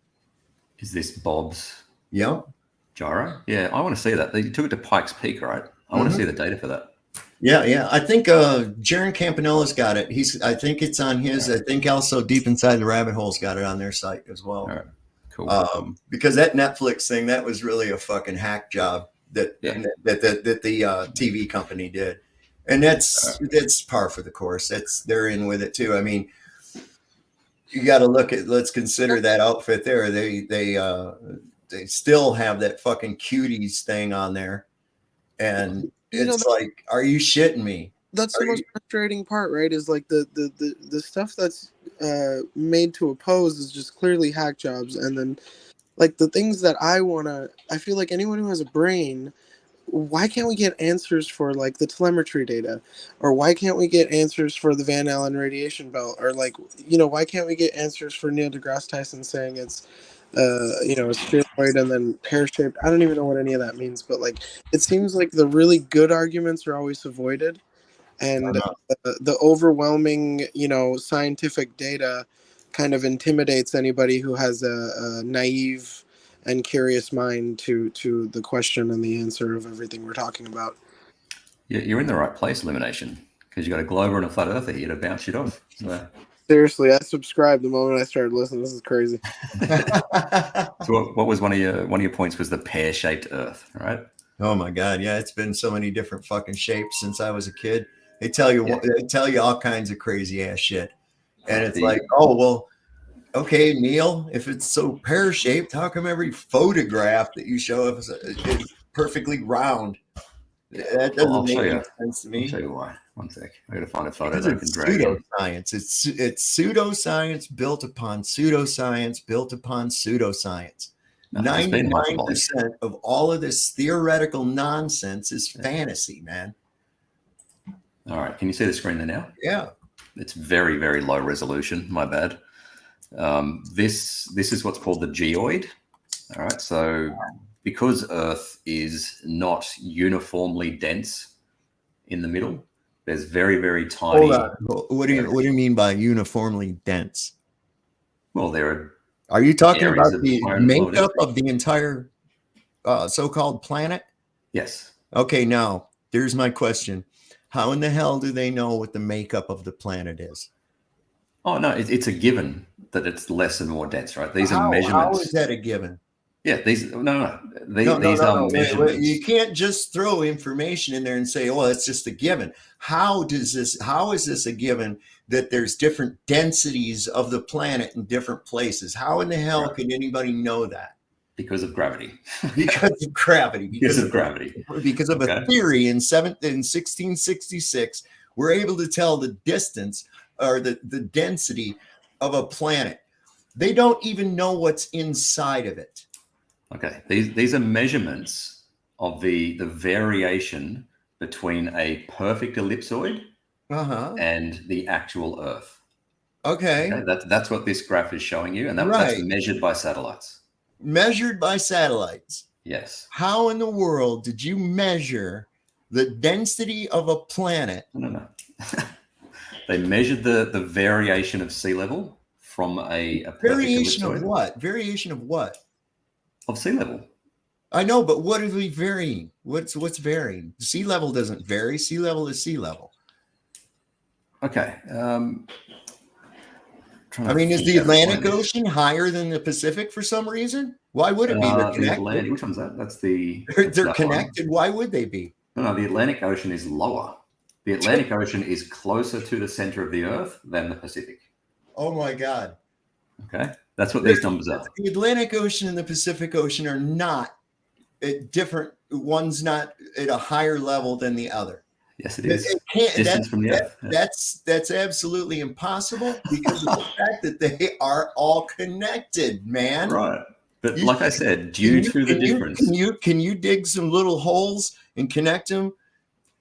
Is this Bob's Yep. gyro? Yeah, I want to see that. They took it to Pikes Peak, right? I want to see the data for that. Yeah. I think Jaron Campanella's got it. I think it's on his. I think also Deep Inside the Rabbit Hole's got it on their site as well. All right, cool. Because that Netflix thing, that was really a fucking hack job that the TV company did, and that's par for the course. They're in with it too. I mean, you got to let's consider that outfit there. They still have that fucking cuties thing on there, and it's like, are you shitting me? That's the most frustrating part, right? Is like the stuff that's made to oppose is just clearly hack jobs, and then like the things that I feel like anyone who has a brain, why can't we get answers for like the telemetry data, or why can't we get answers for the Van Allen radiation belt, or like why can't we get answers for Neil deGrasse Tyson saying it's a spheroid and then pear-shaped? I don't even know what any of that means, but like it seems like the really good arguments are always avoided, and the overwhelming scientific data kind of intimidates anybody who has a naive and curious mind to the question and the answer of everything we're talking about. Yeah, you're in the right place, Elimination, because you got a Glover and a flat earther here to bounce it off. So. Seriously, I subscribed the moment I started listening. This is crazy. So what was one of your points was the pear-shaped Earth, right? Oh my God, yeah, it's been so many different fucking shapes since I was a kid. They tell you all kinds of crazy ass shit, and it's like, oh well, okay, Neil, if it's so pear-shaped, how come every photograph that you show us is perfectly round? That doesn't make any sense to me. I'll show you why. One sec. I got to find a photo that I can drag. Pseudoscience. It's pseudoscience built upon pseudoscience built upon pseudoscience. 99% of all of this theoretical nonsense is fantasy, man. All right. Can you see the screen there now? Yeah. It's very, very low resolution. My bad. This is what's called the geoid. All right. So because Earth is not uniformly dense in the middle, there's very, very tiny. Hold on. What do you mean by uniformly dense? Well, are you talking about the makeup of the entire so-called planet? Yes. Okay, now there's my question. How in the hell do they know what the makeup of the planet is? Oh, no, it's a given that it's less and more dense, right? These are measurements. How is that a given? Yeah, these are measurements. You can't just throw information in there and say, "Oh, it's just a given." How is this a given that there's different densities of the planet in different places? How in the hell can anybody know that? Because of gravity. Because of gravity. Because of gravity. Because of a theory in 1666, we're able to tell the distance or the density of a planet. They don't even know what's inside of it. Okay, these are measurements of the variation between a perfect ellipsoid and the actual Earth. Okay. That's what this graph is showing you, and that's measured by satellites. Measured by satellites. Yes. How in the world did you measure the density of a planet? No. They measured the variation of sea level from a variation of what? Variation of what? Of sea level. I know, but what are we varying? What's varying? Sea level doesn't vary. Sea level is sea level. Okay. I mean, is the Atlantic Ocean higher than the Pacific for some reason? Why would it be? They're connected. Which one's that? That's the. They're connected. Why would they be? No, the Atlantic Ocean is lower. The Atlantic Ocean is closer to the center of the Earth than the Pacific. Oh my God. Okay. That's what these numbers are. The Atlantic Ocean and the Pacific Ocean are not different. One's not at a higher level than the other. Yes, it is. Distance from the Earth. That's absolutely impossible because of the fact that they are all connected, man. Right. But like I said, due to the difference. Can you dig some little holes and connect them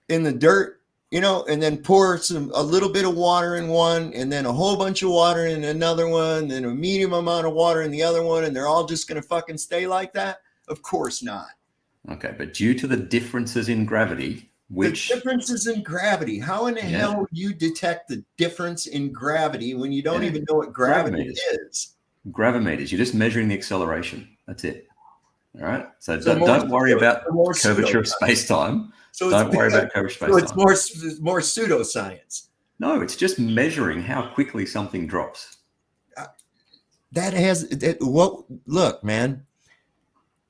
in the dirt, and then pour a little bit of water in one and then a whole bunch of water in another one, then a medium amount of water in the other one, and they're all just going to fucking stay like that? Of course not. Okay, but due to the differences in gravity, the differences in gravity. How in the hell would you detect the difference in gravity when you don't even know what gravity is? Gravimeters. You're just measuring the acceleration. That's it. All right. So don't worry about curvature of space-time. Don't worry about curvature of space-time. So it's more pseudoscience. No, it's just measuring how quickly something drops. Look, man.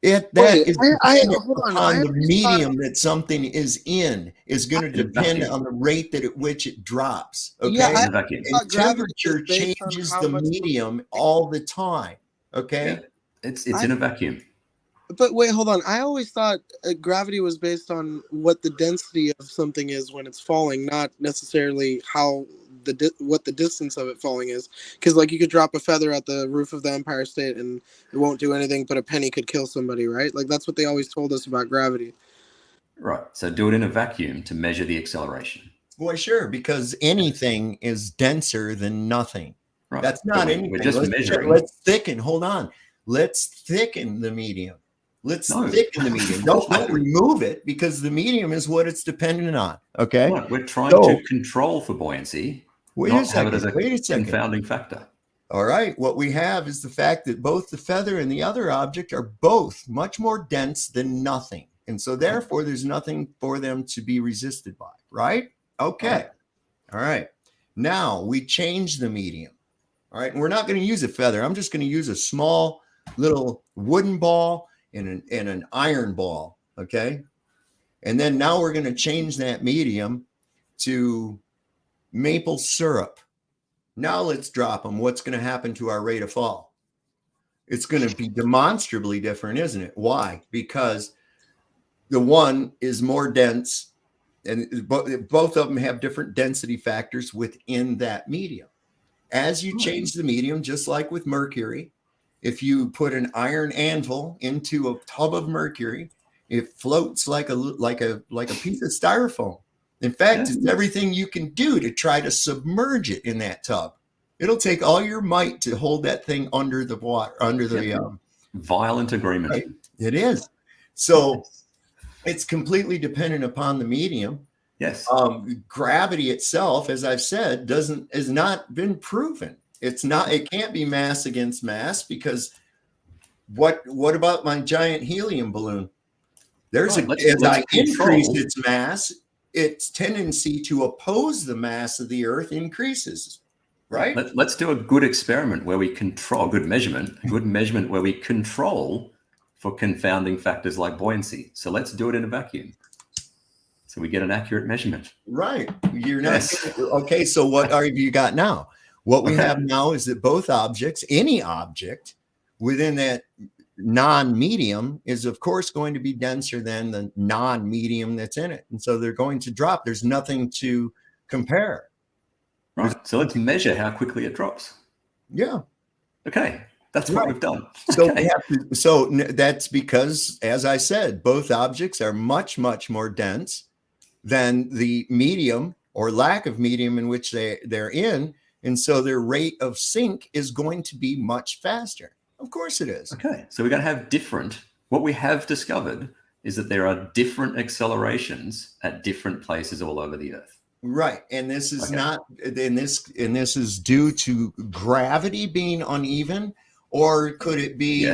On the medium that something is in is going to depend on the rate at which it drops. Okay, and temperature changes the medium all the time. Okay, it's in a vacuum. But wait, hold on. I always thought gravity was based on what the density of something is when it's falling, not necessarily what the distance of it falling is. Because like you could drop a feather at the roof of the Empire State and it won't do anything, but a penny could kill somebody, right? Like that's what they always told us about gravity. Right. So do it in a vacuum to measure the acceleration. Well, sure, because anything is denser than nothing. Right. That's not anything. We're just measuring. Let's thicken. Hold on. Let's thicken the medium. Thicken the medium. Don't remove it because the medium is what it's dependent on. Okay. Right. We're trying to control for buoyancy. Wait a second. Confounding factor. All right. What we have is the fact that both the feather and the other object are both much more dense than nothing. And so therefore there's nothing for them to be resisted by. Right? Okay. All right. Now we change the medium. All right. And we're not going to use a feather. I'm just going to use a small little wooden ball and an iron ball. Okay. And then now we're going to change that medium to maple syrup. Now let's drop them. What's going to happen to our rate of fall? It's going to be demonstrably different, isn't it? Why? Because the one is more dense and both of them have different density factors within that medium. As you change the medium, just like with mercury, if you put an iron anvil into a tub of mercury, it floats like a piece of styrofoam. In fact, it's everything you can do to try to submerge it in that tub. It'll take all your might to hold that thing under the water, violent agreement. Right? It is. So it's completely dependent upon the medium. Yes. Gravity itself, as I've said, has not been proven. It can't be mass against mass because what about my giant helium balloon? As I increase its mass, its tendency to oppose the mass of the Earth increases, right? Let's do a good experiment where we control, good measurement where we control for confounding factors like buoyancy. So let's do it in a vacuum. So we get an accurate measurement. Right. You're not okay. So what have you got now? What we have now is that both objects, any object within that non-medium is of course going to be denser than the non-medium that's in it. And so they're going to drop. There's nothing to compare. Right. So let's measure how quickly it drops. Yeah. Okay. That's what we've done. So, Okay. That's because, as I said, both objects are much, much more dense than the medium or lack of medium in which they're in. And so their rate of sink is going to be much faster. Of course it is. Okay. So we're going to have different, what we have discovered is that there are different accelerations at different places all over the Earth. Right. And this is this is due to gravity being uneven, or could it be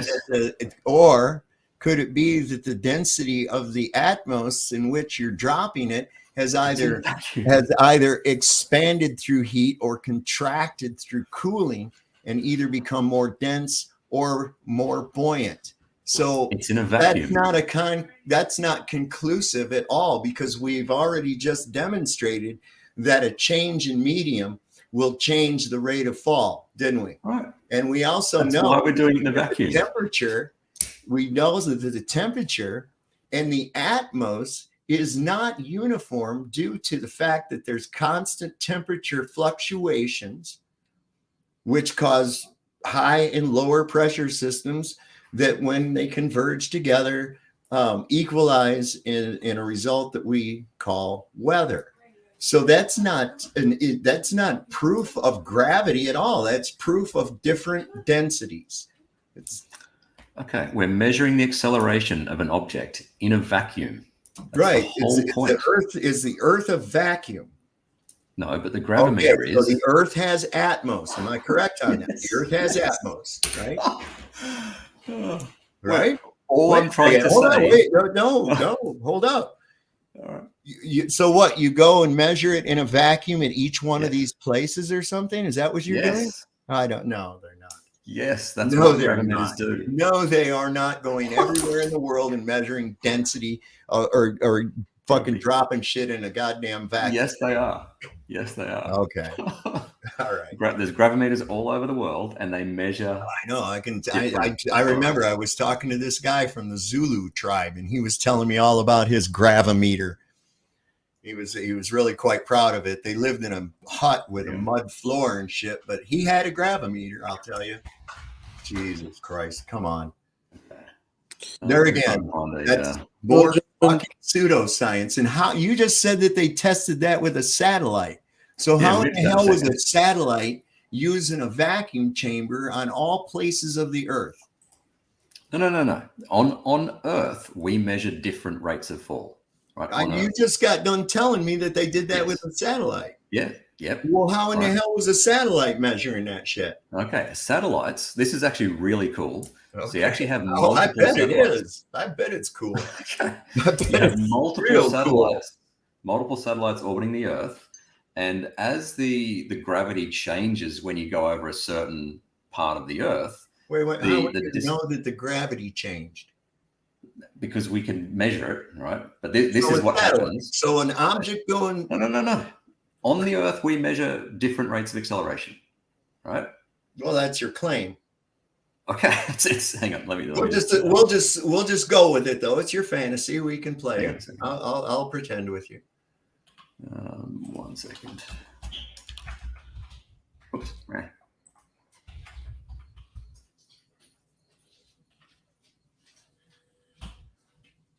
could it be that the density of the atmos in which you're dropping it has either expanded through heat or contracted through cooling and either become more dense or more buoyant? So it's in a vacuum. That's not conclusive at all, because we've already just demonstrated that a change in medium will change the rate of fall, didn't we? Right. And we also know why we're doing it in a vacuum. Temperature. We know that the temperature and the atmos is not uniform due to the fact that there's constant temperature fluctuations, which cause high and lower pressure systems that, when they converge together, equalize in a result that we call weather. So that's not proof of gravity at all. That's proof of different densities. Okay, we're measuring the acceleration of an object in a vacuum. That's right. The whole point. Is the Earth a vacuum? No, but the gravimeter is. So the Earth has atmos. Am I correct on that? The Earth has atmos, right? Right. I'm trying to say. No, hold up. All right. So what? You go and measure it in a vacuum at each one of these places or something? Is that what you're doing? I don't know. They're not. Yes, that's what gravimeters do. No, they are not going everywhere in the world and measuring density or fucking dropping shit in a goddamn vacuum. Yes, they are. Yes, they are. Okay. All right. There's gravimeters all over the world, and they measure. I know. I remember I was talking to this guy from the Zulu tribe, and he was telling me all about his gravimeter. He was really quite proud of it. They lived in a hut with a mud floor and shit, but he had a gravimeter, I'll tell you. Jesus Christ, come on. There again, that's more fucking pseudoscience. And how you just said that they tested that with a satellite. So how in the hell was a satellite using a vacuum chamber on all places of the Earth? No. On Earth, we measure different rates of fall. Right? You just got done telling me that they did that with a satellite. Yeah. Yep. Well, how in the hell was a satellite measuring that shit? Okay, satellites. This is actually really cool. Okay. So you actually have multiple I bet satellites. It is. I bet it's cool. Okay. You have multiple satellites, multiple satellites orbiting the Earth, and as the gravity changes when you go over a certain part of the Earth. Wait. How would you know that the gravity changed? Because we can measure it, right? But this is what happens. So an object going. No. On the Earth, we measure different rates of acceleration, right? Well, that's your claim. Okay, hang on. We'll just go with it, though. It's your fantasy. We can play it. I'll pretend with you. 1 second. Oops. Right.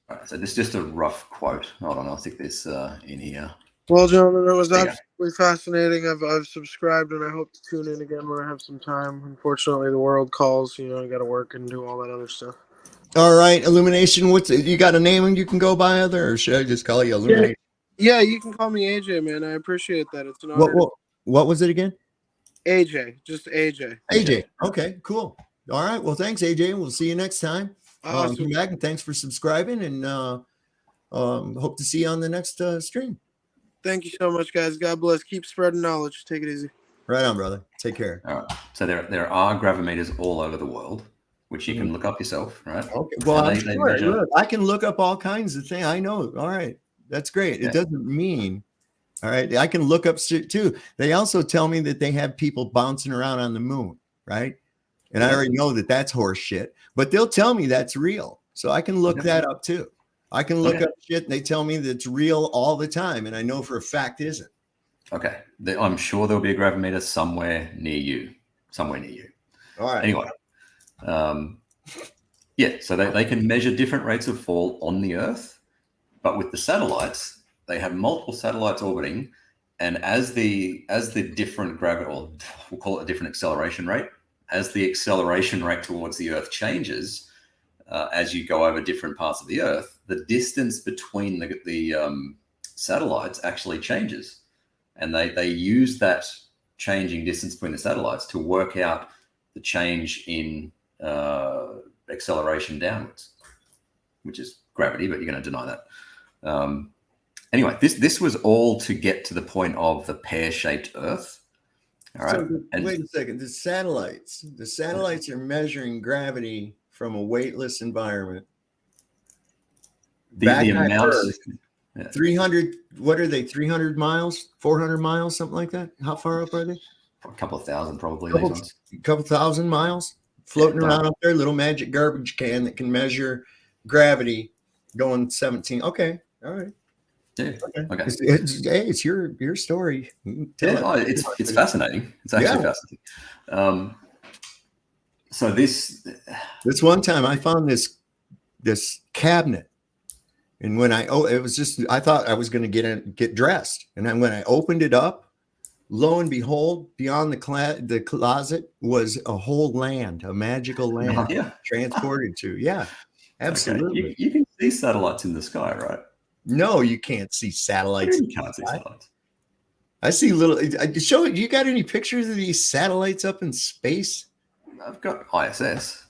All right, so this is just a rough quote. Hold on, I'll stick this in here. Well, gentlemen, it was absolutely fascinating. I've subscribed, and I hope to tune in again when I have some time. Unfortunately, the world calls. I got to work and do all that other stuff. All right, Illumination. You got a name you can go by, or should I just call you Illumination? Yeah, you can call me AJ, man. I appreciate that. It's an honor. What was it again? AJ, just AJ. AJ. Okay, cool. All right. Well, thanks, AJ. We'll see you next time. Awesome. Come back, and thanks for subscribing, and hope to see you on the next stream. Thank you so much, guys. God bless. Keep spreading knowledge. Take it easy. Right on, brother. Take care. All right. So there are gravimeters all over the world, which you can look up yourself, right? Okay. Well, I can look up all kinds of things. I know. All right. That's great. It doesn't mean, all right, I can look up shit too. They also tell me that they have people bouncing around on the moon, right? And I already know that that's horse shit, but they'll tell me that's real. So I can look that up too. I can look up shit and they tell me that it's real all the time. And I know for a fact it isn't. Okay. I'm sure there'll be a gravimeter somewhere near you. All right. Anyway. So they can measure different rates of fall on the Earth, but with the satellites, they have multiple satellites orbiting. And as the different gravity, or we'll call it a different acceleration rate, as the acceleration rate towards the Earth changes, as you go over different parts of the Earth, the distance between the satellites actually changes. And they use that changing distance between the satellites to work out the change in acceleration downwards, which is gravity, but you're going to deny that. Anyway, this was all to get to the point of the pear-shaped Earth. All right. So, wait a second. The satellites are measuring gravity from a weightless environment. The amount. 300. What are they? 300 miles? 400 miles? Something like that. How far up are they? A couple of thousand, probably. A couple thousand miles floating around up there. Little magic garbage can that can measure gravity going 17. Okay. All right. Yeah. Okay. It's your story. It's fascinating. It's actually fascinating. So this one time I found this cabinet, and when I thought I was going to get dressed, and then when I opened it up, lo and behold, beyond the closet was a whole land, a magical land transported to. Yeah, absolutely. Okay. You can see satellites in the sky, right? No, you can't see satellites. You can't see satellites. I see little. You got any pictures of these satellites up in space? I've got ISS.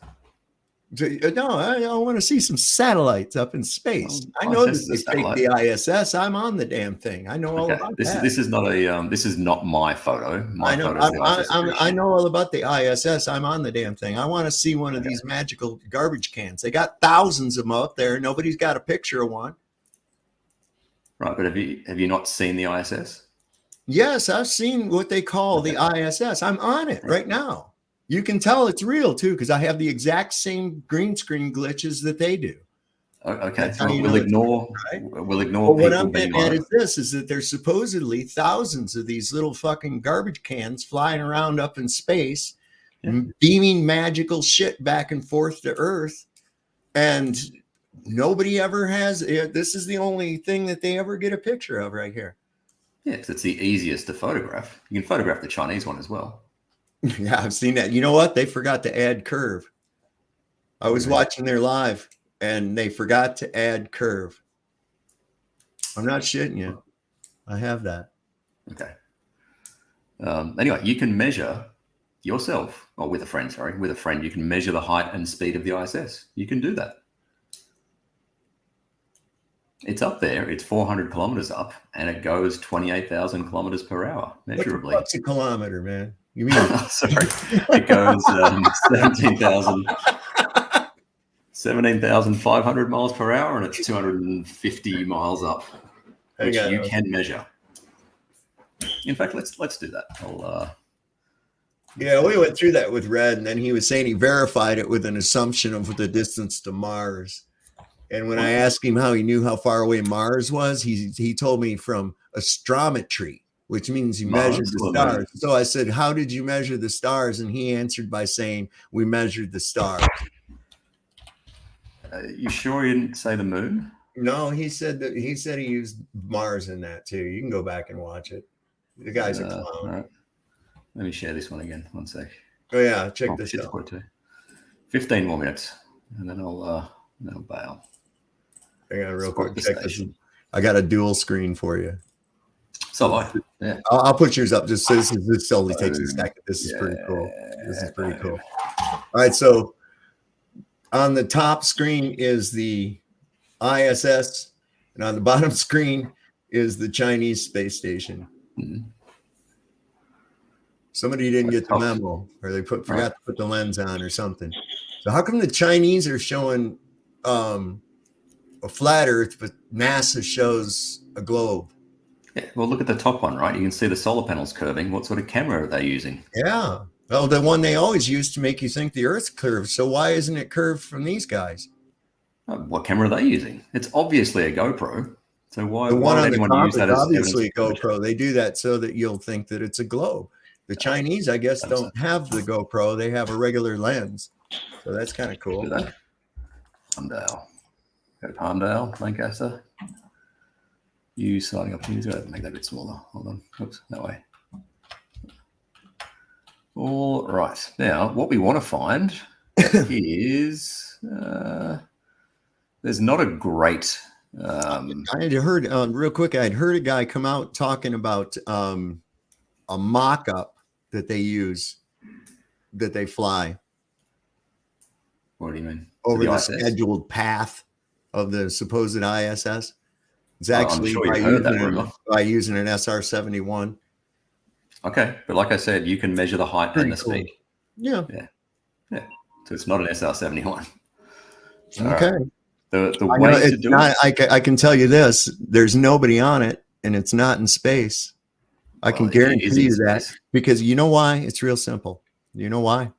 No, I want to see some satellites up in space. I know that they take the ISS. I'm on the damn thing. I know all about that. This is not this is not my photo. I know. I know all about the ISS. I'm on the damn thing. I want to see one of these magical garbage cans. They got thousands of them up there. Nobody's got a picture of one. Right, but have you not seen the ISS? Yes, I've seen what they call the ISS. I'm on it right now. You can tell it's real too, because I have the exact same green screen glitches that they do. Okay, so we'll ignore. We'll ignore. But what I'm getting at is that there's supposedly thousands of these little fucking garbage cans flying around up in space, beaming magical shit back and forth to Earth, and nobody ever has. This is the only thing that they ever get a picture of right here. Yeah, because it's the easiest to photograph. You can photograph the Chinese one as well. Yeah, I've seen that. You know what? They forgot to add curve. I was watching their live, and they forgot to add curve. I'm not shitting you. I have that. Okay. Anyway, you can measure yourself, or with a friend, you can measure the height and speed of the ISS. You can do that. It's up there. It's 400 kilometers up, and it goes 28,000 kilometers per hour, measurably. What's a kilometer, man? You mean? Sorry. It goes 17,500 miles per hour, and it's 250 miles up, which you can measure. In fact, let's do that. Yeah, we went through that with Red, and then he was saying he verified it with an assumption of the distance to Mars. And when I asked him how he knew how far away Mars was, he told me from astrometry, which means he measured the stars. So I said, how did you measure the stars? And he answered by saying, we measured the stars. You sure you didn't say the moon? No, he said he used Mars in that too. You can go back and watch it. The guy's a clown. All right. Let me share this one again. One sec. Oh yeah, check this out. 15 more minutes, and then I'll bail. Hang on, real quick. Check this. I got a dual screen for you. So I'll put yours up. Just so this only takes a second. This is pretty cool. This is pretty cool. All right, so on the top screen is the ISS, and on the bottom screen is the Chinese space station. Mm-hmm. Somebody didn't get the memo, or they forgot to put the lens on or something. So how come the Chinese are showing a flat Earth, but NASA shows a globe? Yeah, well, look at the top one, right? You can see the solar panels curving. What sort of camera are they using? Yeah, Oh, the one they always use to make you think the Earth's curved. So why isn't it curved from these guys? What camera are they using? It's obviously a GoPro. So why The one would on the anyone top use is that as evidence? obviously a GoPro. They do that so that you'll think that it's a globe. The Chinese, I guess, don't have the GoPro. They have a regular lens. So that's kind of cool. Do they? Palmdale. Go to Palmdale, Lancaster. Use sighting opportunities. Go ahead and make that a bit smaller. Hold on. Oops, that way. All right. Now, what we want to find is there's not a great. I had heard real quick. I'd heard a guy come out talking about a mock-up that they use, that they fly. What do you mean? Over the scheduled path of the supposed ISS. It's actually by using an SR-71. Okay, but like I said, you can measure the height and the speed. Yeah. So it's not an SR-71. Okay. The way to do it. I can tell you this: there's nobody on it, and it's not in space. I can guarantee you that, because you know why? It's real simple. You know why?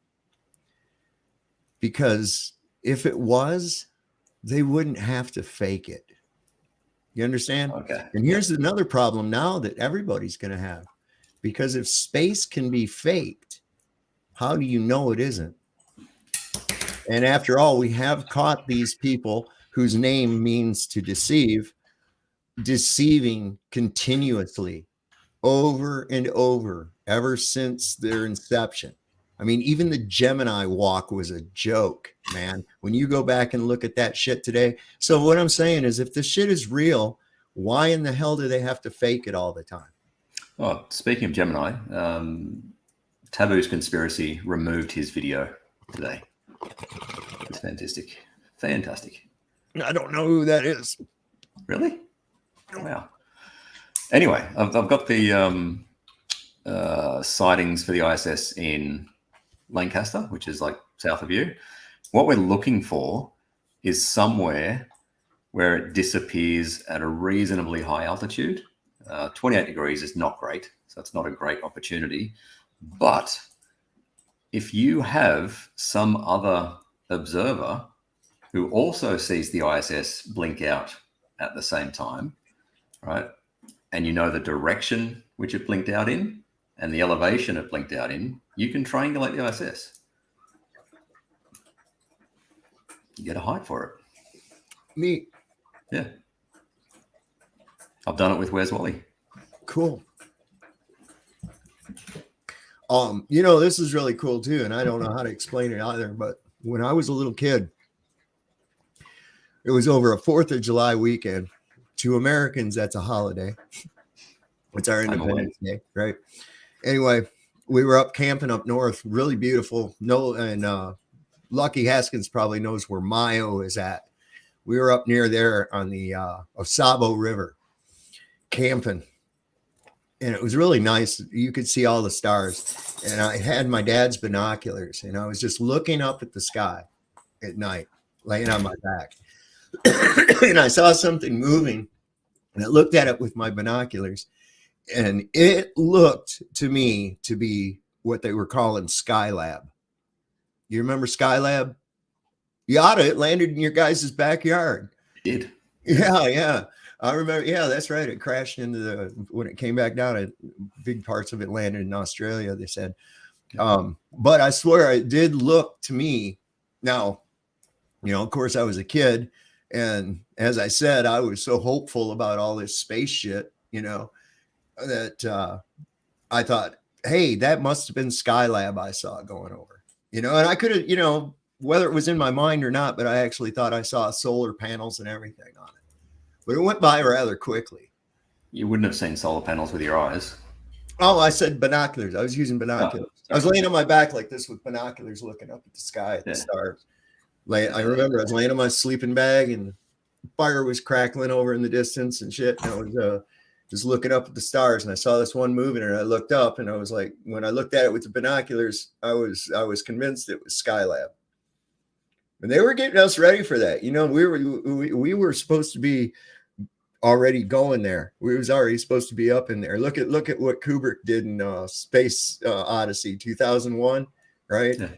Because if it was, they wouldn't have to fake it. You understand? Okay. And here's another problem now that everybody's going to have. Because if space can be faked, how do you know it isn't? And after all, we have caught these people whose name means to deceive, deceiving continuously over and over ever since their inception. I mean, even the Gemini walk was a joke, man. When you go back and look at that shit today. So what I'm saying is, if the shit is real, why in the hell do they have to fake it all the time? Oh, speaking of Gemini, Taboo's Conspiracy removed his video today. It's fantastic. Fantastic. I don't know who that is. Really? Wow. Anyway, I've got the sightings for the ISS in Lancaster, which is like south of you. What we're looking for is somewhere where it disappears at a reasonably high altitude. 28 degrees is not great, so it's not a great opportunity. But if you have some other observer who also sees the ISS blink out at the same time, right, and you know the direction which it blinked out in and the elevation it blinked out in, you can triangulate the ISS. You get a height for it. Neat. Yeah. I've done it with Where's Wally. Cool. You know, this is really cool too, and I don't know how to explain it either, but when I was a little kid, it was over a 4th of July weekend. To Americans, that's a holiday. It's our Independence Day, right? Anyway, we were up camping up north, really beautiful. Lucky Haskins probably knows where Mayo is at. We were up near there on the Osabo River camping. And it was really nice. You could see all the stars. And I had my dad's binoculars, and I was just looking up at the sky at night, laying on my back. And I saw something moving, and I looked at it with my binoculars, and it looked to me to be what they were calling Skylab. You remember Skylab? It landed in your guys' backyard. It did. Yeah. I remember. Yeah, that's right. It crashed when it came back down. Big parts of it landed in Australia, they said. But I swear it did look to me. Now, you know, of course, I was a kid. And as I said, I was so hopeful about all this space shit, you know, that I thought, hey, that must have been Skylab I saw going over, you know, and I could have, you know, whether it was in my mind or not, but I actually thought I saw solar panels and everything on it. But it went by rather quickly. You wouldn't have seen solar panels with your eyes. Oh, I said binoculars. I was using binoculars. I was laying on my back like this with binoculars looking up at the sky, at the stars. I remember I was laying on my sleeping bag and fire was crackling over in the distance and shit. And I was just looking up at the stars, and I saw this one moving, and I looked up, and I was like, when I looked at it with the binoculars, I was convinced it was Skylab. And they were getting us ready for that. You know, we were supposed to be already going there. We was already supposed to be up in there. Look at what Kubrick did in Space Odyssey 2001, right? Yeah.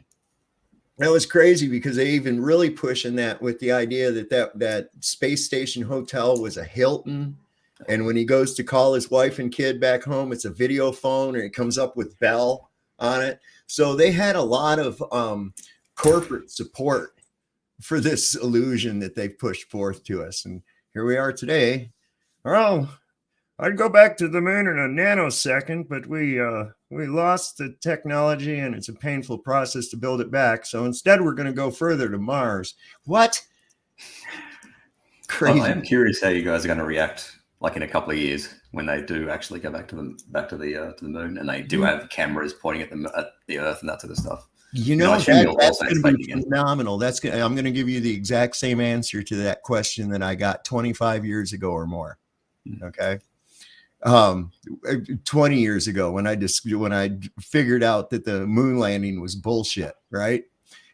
That was crazy because they even really pushing that with the idea that space station hotel was a Hilton. And when he goes to call his wife and kid back home, it's a video phone and it comes up with Bell on it. So they had a lot of corporate support for this illusion that they've pushed forth to us. And here we are today. Well, I'd go back to the moon in a nanosecond, but we lost the technology and it's a painful process to build it back. So instead, we're going to go further to Mars. What? Crazy. Well, I am curious how you guys are going to react, like in a couple of years, when they do actually go back to the moon and they do have cameras pointing at the Earth and that sort of stuff. You know, that's going to be phenomenal. I'm going to give you the exact same answer to that question that I got 25 years ago or more. Okay. 20 years ago when I figured out that the moon landing was bullshit, right?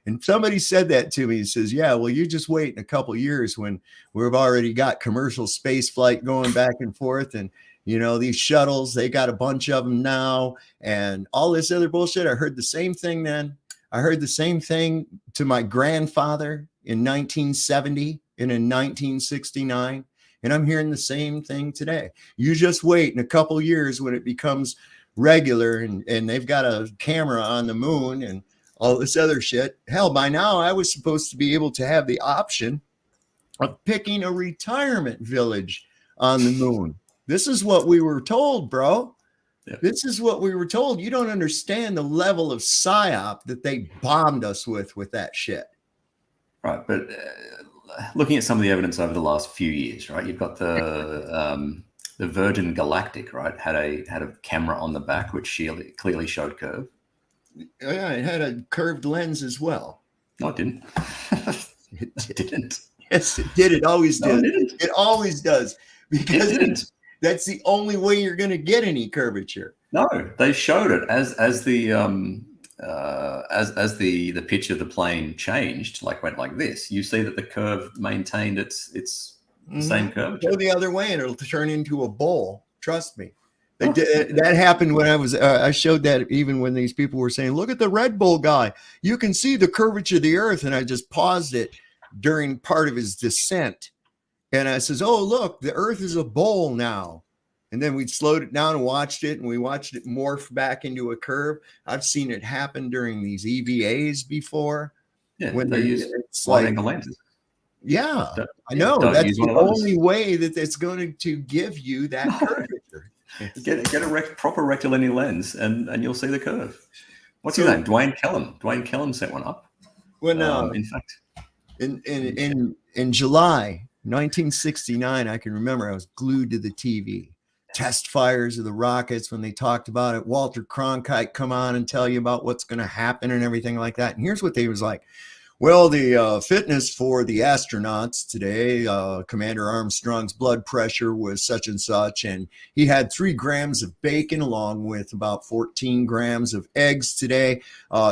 And somebody said that to me. He says, yeah, well, you just wait in a couple of years when we've already got commercial space flight going back and forth. And, you know, these shuttles, they got a bunch of them now and all this other bullshit. I heard the same thing then. I heard the same thing to my grandfather in 1970 and in 1969. And I'm hearing the same thing today. You just wait in a couple years when it becomes regular and they've got a camera on the moon and all this other shit. Hell, by now I was supposed to be able to have the option of picking a retirement village on the moon. This is what we were told, bro. Yeah. This is what we were told. You don't understand the level of psyop that they bombed us with that shit. Right, but looking at some of the evidence over the last few years, right? You've got the Virgin Galactic, right? Had a camera on the back which clearly showed curve. Yeah, it had a curved lens as well. No, it didn't. It didn't. Yes, it did. It always did. No, it didn't. It always does because that's the only way you're going to get any curvature. No, they showed it as the pitch of the plane changed, like went like this. You see that the curve maintained its same curvature. Go the other way and it'll turn into a bowl. Trust me. That happened when I showed that even when these people were saying, look at the Red Bull guy. You can see the curvature of the Earth. And I just paused it during part of his descent. And I says, oh, look, the Earth is a bowl now. And then we slowed it down and watched it. And we watched it morph back into a curve. I've seen it happen during these EVAs before. Yeah, when they use wide angle lenses. Yeah, I know. That's the only way that it's going to give you that curvature. Get a proper rectilinear lens and you'll see the curve. What's his name? Dwayne Kellum. Dwayne Kellum set one up. When in fact, in July 1969, I can remember I was glued to the TV. Test fires of the rockets when they talked about it. Walter Cronkite come on and tell you about what's going to happen and everything like that. And here's what they was like. Well, the fitness for the astronauts today, Commander Armstrong's blood pressure was such and such, and he had 3 grams of bacon along with about 14 grams of eggs today,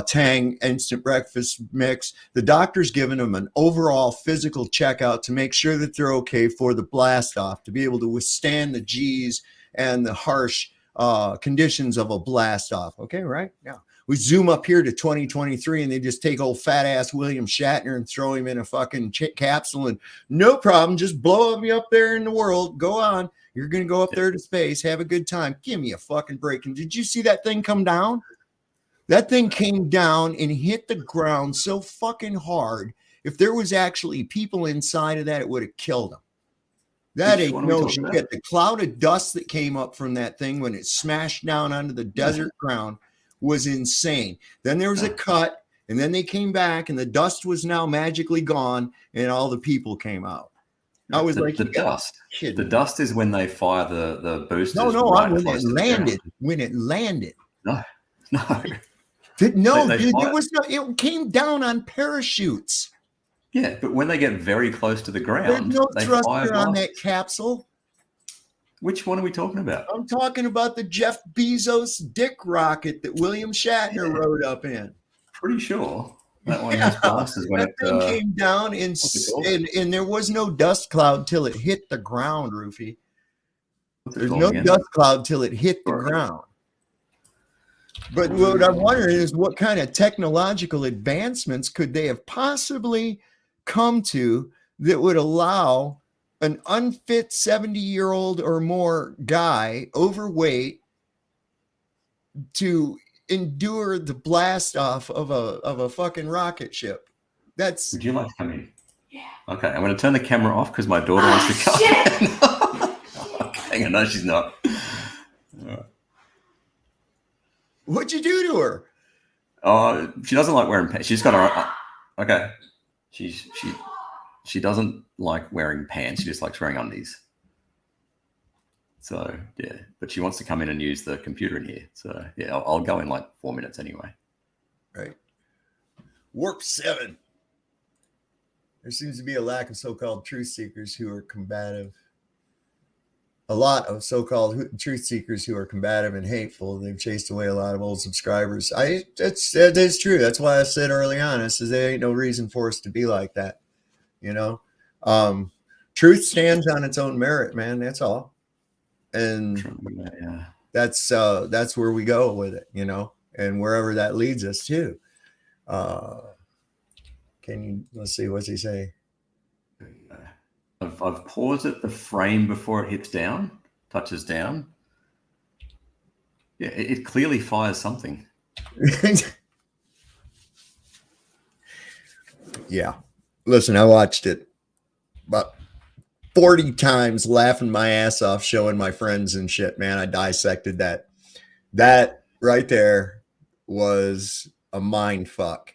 Tang instant breakfast mix. The doctor's given him an overall physical checkout to make sure that they're okay for the blast off, to be able to withstand the G's and the harsh conditions of a blast off. Okay, right? Yeah. We zoom up here to 2023 and they just take old fat ass William Shatner and throw him in a fucking capsule and no problem. Just blow me up there in the world. Go on. You're going to go up there to space. Have a good time. Give me a fucking break. And did you see that thing come down? That thing came down and hit the ground so fucking hard. If there was actually people inside of that, it would have killed them. That ain't no shit. The cloud of dust that came up from that thing when it smashed down onto the desert ground was insane. Then there was a cut, and then they came back, and the dust was now magically gone, and all the people came out. I was like, the dust. The dust is when they fire the boosters. No, when it landed. When it landed. No. Dude, it was no. It came down on parachutes. Yeah, but when they get very close to the ground, there's no thruster on that capsule. Which one are we talking about? I'm talking about the Jeff Bezos dick rocket that William Shatner rode up in. Pretty sure. That one has blasters when that it. thing came down what's it called? and there was no dust cloud till it hit the ground, Rufy. What's it There's called no again? dust cloud till it hit the Sure. ground. But what I'm wondering is what kind of technological advancements could they have possibly come to that would allow an unfit 70-year-old or more guy, overweight, to endure the blast off of a fucking rocket ship? That's Would you like to come in? Yeah. Okay, I'm going to turn the camera off because my daughter wants to come in. Okay, no, she's not. All right. What'd you do to her? Oh, she doesn't like wearing pants. She's got her. Okay, she doesn't like wearing pants. She just likes wearing undies. So yeah, but she wants to come in and use the computer in here. So yeah, I'll go in like 4 minutes anyway. Right. Warp 7. There seems to be a lack of so-called truth seekers who are combative. A lot of so-called truth seekers who are combative and hateful. They've chased away a lot of old subscribers. That is true. That's why I said early on, I said there ain't no reason for us to be like that. You know, truth stands on its own merit, man. That's all. And Yeah. that's where we go with it, you know, and wherever that leads us to. Let's see, what's he say? I've paused it the frame before it hits down, touches down. Yeah, it clearly fires something. Yeah. Listen, I watched it about 40 times, laughing my ass off, showing my friends and shit, man. I dissected that. That right there was a mind fuck.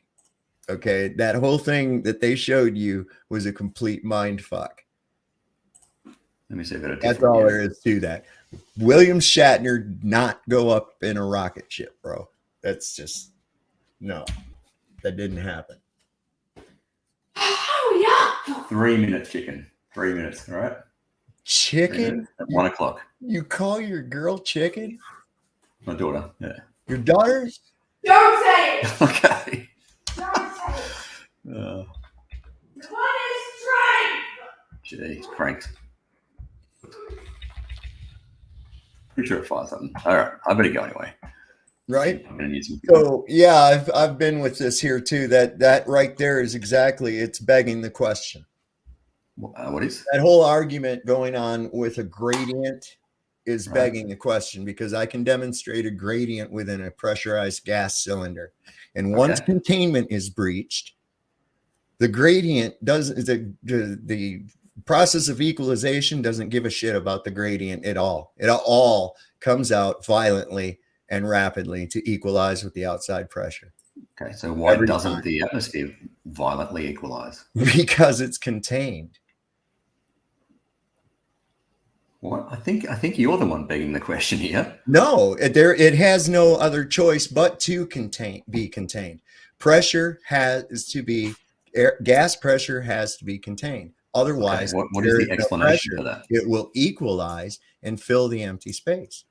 Okay. That whole thing that they showed you was a complete mind fuck. Let me see if that's all there is to that. William Shatner did not go up in a rocket ship, bro. That's just, no, that didn't happen. Oh, yeah. 3 minutes, chicken. 3 minutes, all right? Chicken? At 1 o'clock. You call your girl chicken? My daughter, yeah. Your daughters? Don't say it. Okay. Don't say it. What is strength? Jeez, cranked. Pretty sure it fires something. All right, I better go anyway. Right. I'm gonna need some. So yeah, I've been with this here too. That right there is exactly, it's begging the question. What is that whole argument going on with a gradient is begging the question, because I can demonstrate a gradient within a pressurized gas cylinder, and once containment is breached, the gradient doesn't, the process of equalization doesn't give a shit about the gradient at all. It all comes out violently and rapidly to equalize with the outside pressure. Okay, so why doesn't the atmosphere violently equalize? Because it's contained. Well, I think you're the one begging the question here. No, it has no other choice but to be contained. Pressure has to be, gas pressure has to be contained. Otherwise, what is the explanation for that? It will equalize and fill the empty space.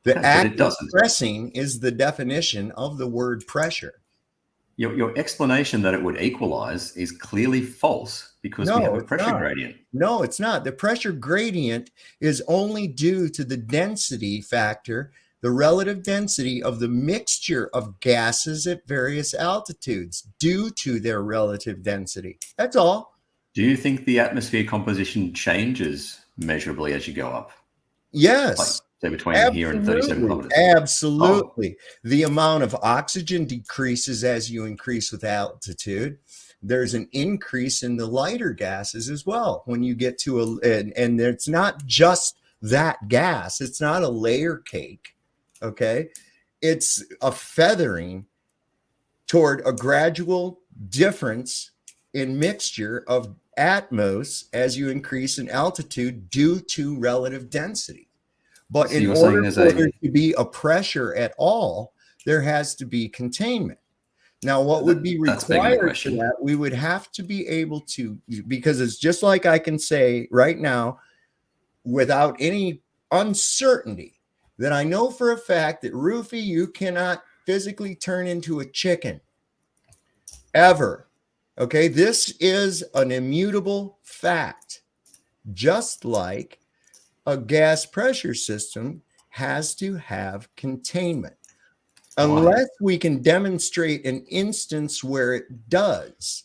The act of pressing is the definition of the word pressure. Your explanation that it would equalize is clearly false, because we have a pressure gradient. No, it's not. The pressure gradient is only due to the density factor, the relative density of the mixture of gases at various altitudes due to their relative density. That's all. Do you think the atmosphere composition changes measurably as you go up? Yes. Like, say between here and 37 kilometers. Absolutely. Oh. The amount of oxygen decreases as you increase with altitude. There's an increase in the lighter gases as well. When you get to and it's not just that gas. It's not a layer cake. Okay. It's a feathering toward a gradual difference in mixture of atmos as you increase in altitude due to relative density. But so in order for there to be a pressure at all, there has to be containment. Now, what would be required for that? We would have to be able to, because it's just like I can say right now, without any uncertainty, that I know for a fact that, Rufy, you cannot physically turn into a chicken. ever. Okay, this is an immutable fact, just like a gas pressure system has to have containment. Unless we can demonstrate an instance where it doesn't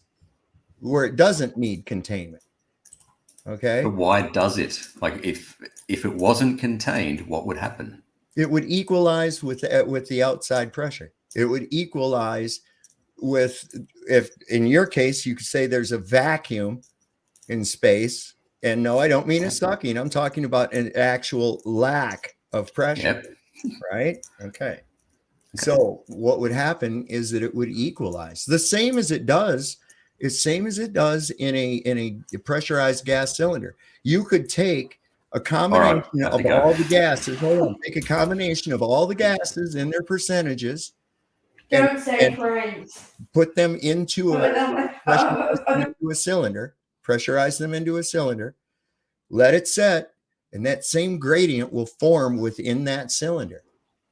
need containment. Okay. But why does it? Like, if it wasn't contained, what would happen? It would equalize with the outside pressure. It would equalize with, if in your case, you could say there's a vacuum in space. And no, I don't mean a sucking. I'm talking about an actual lack of pressure. Yep. Right? Okay. So what would happen is that it would equalize the same as it does in a pressurized gas cylinder. You could take a combination of all the gases. Hold on, take a combination of all the gases in their percentages and put them into a cylinder, pressurize them into a cylinder, let it set, and that same gradient will form within that cylinder.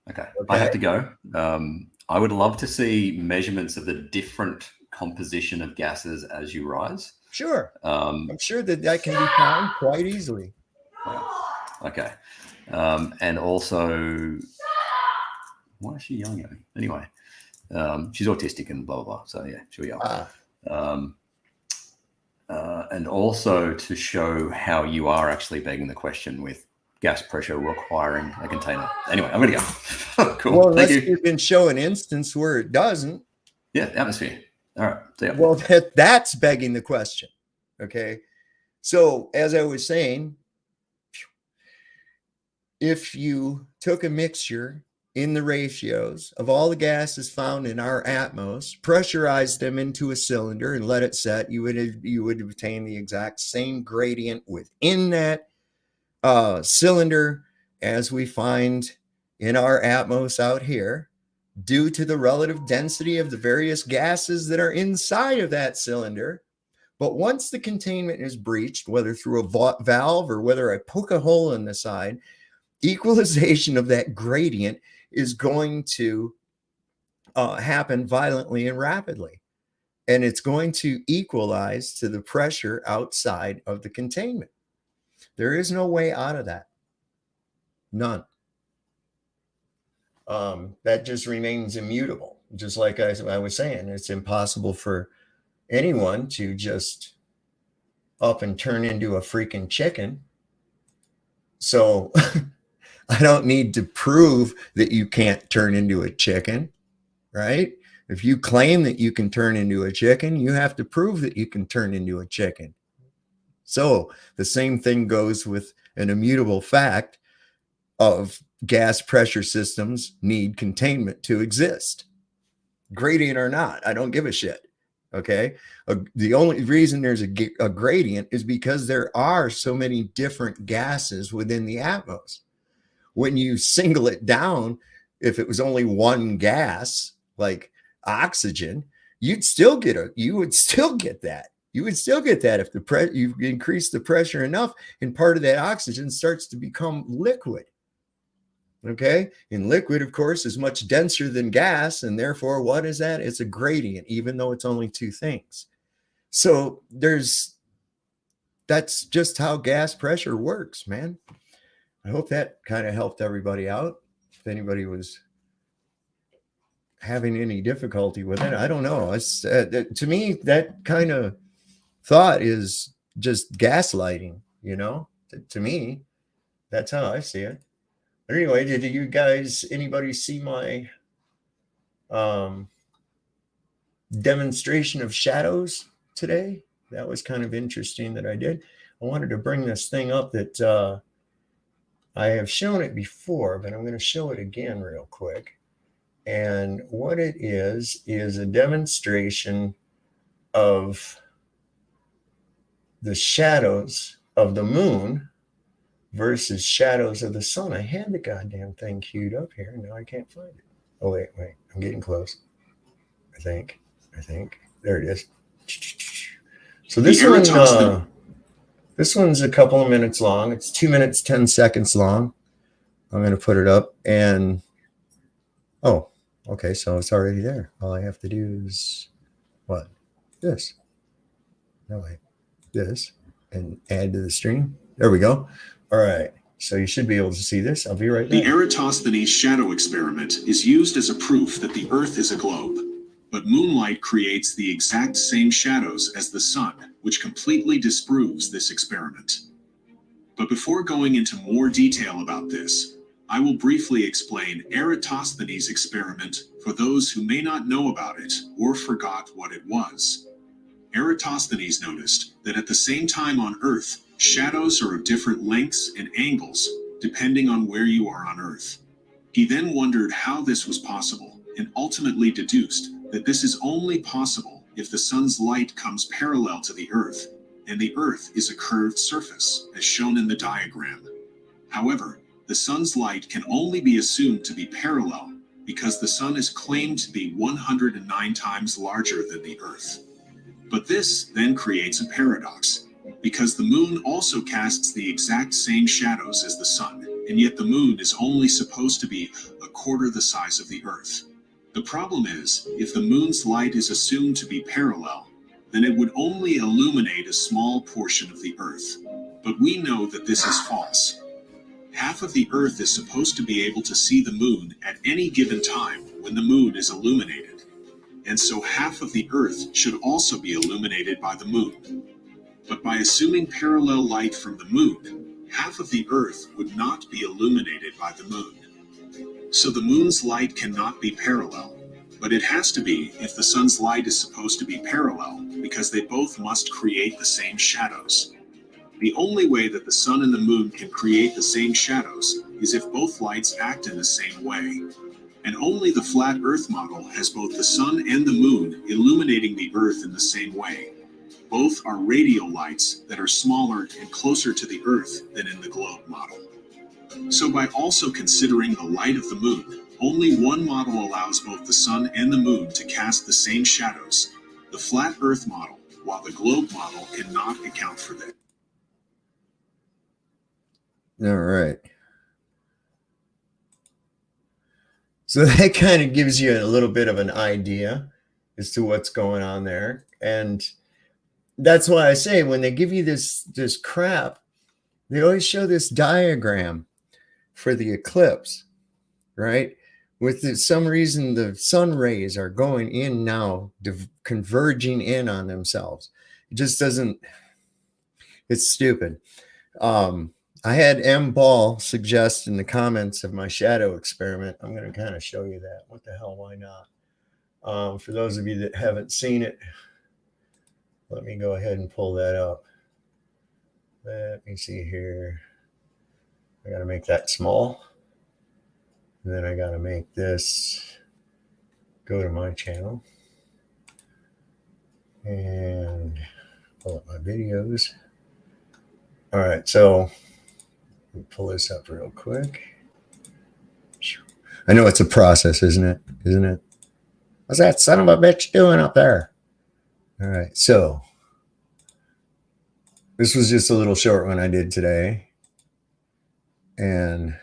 Okay. I have to go. I would love to see measurements of the different composition of gases as you rise. Sure. I'm sure that can be found quite easily. Okay. And also, why is she yelling at me? Anyway, she's autistic and blah, blah, blah. So yeah, she'll yell. And also to show how you are actually begging the question with gas pressure requiring a container. Anyway, I'm going to go. Cool. Well, Thank you. You can show an instance where it doesn't. Yeah, atmosphere. All right. So, yeah. Well, that's begging the question. Okay. So as I was saying, if you took a mixture in the ratios of all the gases found in our atmos, pressurized them into a cylinder and let it set, you would obtain the exact same gradient within that cylinder as we find in our atmos out here, due to the relative density of the various gases that are inside of that cylinder. But once the containment is breached, whether through a valve or whether I poke a hole in the side, equalization of that gradient is going to happen violently and rapidly. And it's going to equalize to the pressure outside of the containment. There is no way out of that. None. That just remains immutable. Just like I was saying, it's impossible for anyone to just up and turn into a freaking chicken. So I don't need to prove that you can't turn into a chicken, right? If you claim that you can turn into a chicken, you have to prove that you can turn into a chicken. So the same thing goes with an immutable fact of gas pressure systems need containment to exist. Gradient or not, I don't give a shit. Okay. The only reason there's a gradient is because there are so many different gases within the atmos. When you single it down, if it was only one gas, like oxygen, you would still get that. You would still get that if you increase the pressure enough and part of that oxygen starts to become liquid. Okay. And liquid, of course, is much denser than gas. And therefore, what is that? It's a gradient, even though it's only two things. So that's just how gas pressure works, man. I hope that kind of helped everybody out. If anybody was having any difficulty with it, I don't know. It's to me, that kind of thought is just gaslighting, to me. That's how I see it. But anyway, did you guys, anybody see my demonstration of shadows today? That was kind of interesting that I did. I wanted to bring this thing up that I have shown it before, but I'm going to show it again real quick. And what it is a demonstration of the shadows of the moon versus shadows of the sun. I had the goddamn thing queued up here. Now I can't find it. Oh, wait. I'm getting close. I think. There it is. So this one's a couple of minutes long. It's 2 minutes, 10 seconds long. I'm going to put it up and, oh, okay. So it's already there. All I have to do is what? this. No, wait. This. And add to the stream. There we go. All right. So you should be able to see this. I'll be right back. The Eratosthenes shadow experiment is used as a proof that the Earth is a globe, but moonlight creates the exact same shadows as the sun, which completely disproves this experiment. But before going into more detail about this, I will briefly explain Eratosthenes' experiment for those who may not know about it or forgot what it was. Eratosthenes noticed that at the same time on Earth, shadows are of different lengths and angles depending on where you are on Earth. He then wondered how this was possible and ultimately deduced that this is only possible if the sun's light comes parallel to the Earth, and the Earth is a curved surface, as shown in the diagram. However, the sun's light can only be assumed to be parallel because the sun is claimed to be 109 times larger than the Earth. But this then creates a paradox, because the moon also casts the exact same shadows as the sun, and yet the moon is only supposed to be a quarter the size of the Earth. The problem is, if the moon's light is assumed to be parallel, then it would only illuminate a small portion of the Earth. But we know that this is false. Half of the Earth is supposed to be able to see the moon at any given time when the moon is illuminated. And so half of the Earth should also be illuminated by the moon. But by assuming parallel light from the moon, half of the Earth would not be illuminated by the moon. So the moon's light cannot be parallel, but it has to be if the sun's light is supposed to be parallel, because they both must create the same shadows. The only way that the sun and the moon can create the same shadows is if both lights act in the same way. And only the flat Earth model has both the sun and the moon illuminating the Earth in the same way. Both are radial lights that are smaller and closer to the Earth than in the globe model. So by also considering the light of the moon, only one model allows both the sun and the moon to cast the same shadows, the flat Earth model, while the globe model cannot account for this. All right. So that kind of gives you a little bit of an idea as to what's going on there. And that's why I say when they give you this crap, they always show this diagram for the eclipse, right? With some reason, the sun rays are going in now, converging in on themselves. It just doesn't, it's stupid. I had M. Ball suggest in the comments of my shadow experiment. I'm going to kind of show you that. What the hell, why not? For those of you that haven't seen it, let me go ahead and pull that up. Let me see here. I got to make that small. And then I got to make this go to my channel. And pull up my videos. All right, so let me pull this up real quick. I know it's a process, isn't it? Isn't it? What's that son of a bitch doing up there? All right, so this was just a little short one I did today. And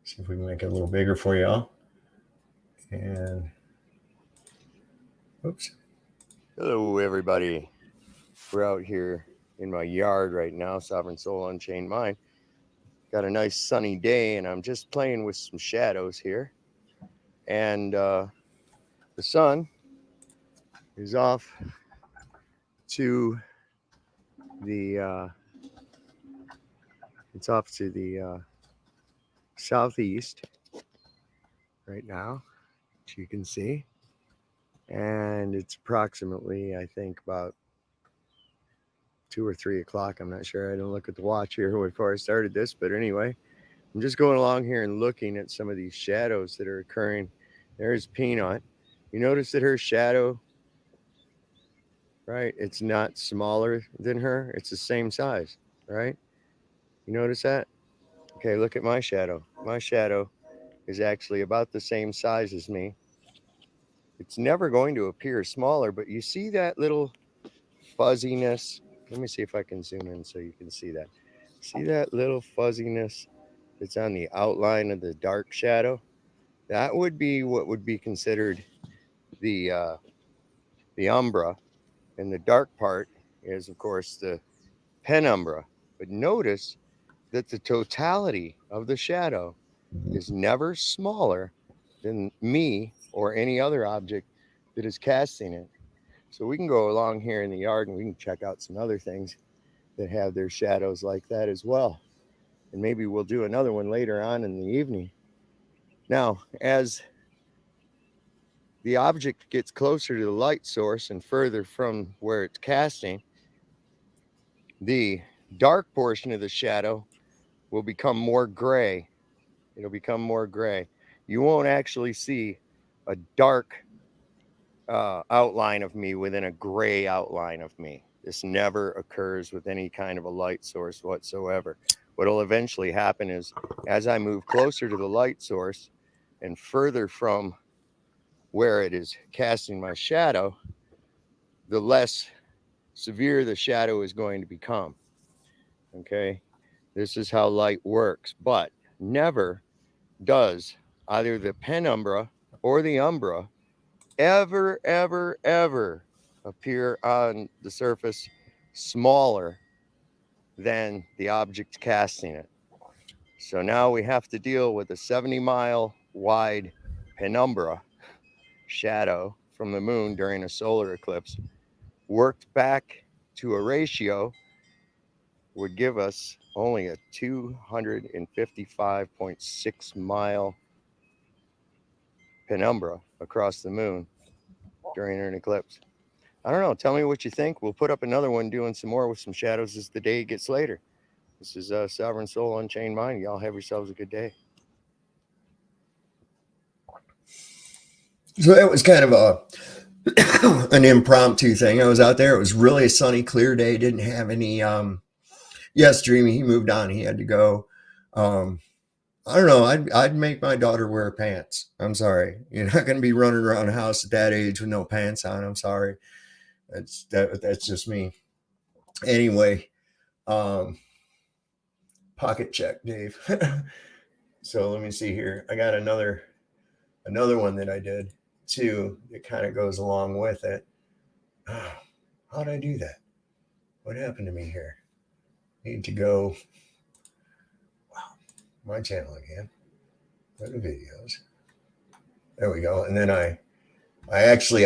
see if we can make it a little bigger for y'all. And oops. Hello, everybody. We're out here in my yard right now, Sovereign Soul Unchained Mind. Got a nice sunny day, and I'm just playing with some shadows here. And the sun is off to the southeast right now, as you can see. And it's approximately, I think, about 2 or 3 o'clock. I'm not sure. I didn't look at the watch here before I started this, but anyway, I'm just going along here and looking at some of these shadows that are occurring. There's Peanut. You notice that her shadow, right? It's not smaller than her. It's the same size, right? You notice that? Okay, look at my shadow. My shadow is actually about the same size as me. It's never going to appear smaller, but you see that little fuzziness. Let me see if I can zoom in so you can see that. See that little fuzziness that's on the outline of the dark shadow? That would be what would be considered the umbra And the dark part is, of course, the penumbra. But notice that the totality of the shadow is never smaller than me or any other object that is casting it. So we can go along here in the yard and we can check out some other things that have their shadows like that as well. And maybe we'll do another one later on in the evening. Now, as the object gets closer to the light source and further from where it's casting, the dark portion of the shadow will become more gray. It'll become more gray. You won't actually see a dark outline of me within a gray outline of me. This never occurs with any kind of a light source whatsoever. What will eventually happen is, as I move closer to the light source and further from where it is casting my shadow, the less severe the shadow is going to become. Okay, this is how light works, but never does either the penumbra or the umbra ever appear on the surface smaller than the object casting it. So now we have to deal with a 70-mile wide penumbra shadow from the moon during a solar eclipse, worked back to a ratio would give us only a 255.6 mile penumbra across the moon during an eclipse. I don't know. Tell me what you think. We'll put up another one doing some more with some shadows as the day gets later. This is Sovereign Soul Unchained Mind. Y'all have yourselves a good day. So that was kind of an impromptu thing. I was out there. It was really a sunny, clear day. Didn't have any. Yes, Dreamy. He moved on. He had to go. I don't know. I'd make my daughter wear pants. I'm sorry. You're not going to be running around the house at that age with no pants on. I'm sorry. That's just me. Anyway, pocket check, Dave. So let me see here. I got another one that I did too that kind of goes along with it. Oh, how'd I do that? What happened to me here? Need to go. Wow, my channel again. Go to videos. There we go. And then I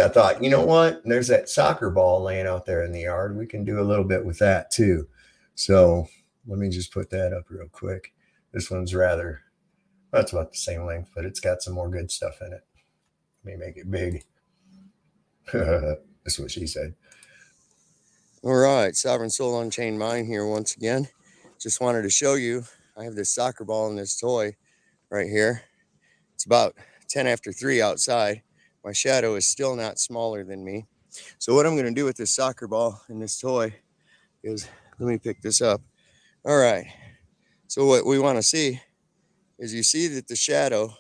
thought, you know what? There's that soccer ball laying out there in the yard. We can do a little bit with that too. So let me just put that up real quick. This one's that's about the same length, but it's got some more good stuff in it. Let me make it big. That's what she said. All right, Sovereign Soul Unchained Mind here once again. Just wanted to show you, I have this soccer ball and this toy right here. It's about 10 after 3 outside. My shadow is still not smaller than me. So what I'm going to do with this soccer ball and this toy is, let me pick this up. All right. So what we want to see is, you see that the shadow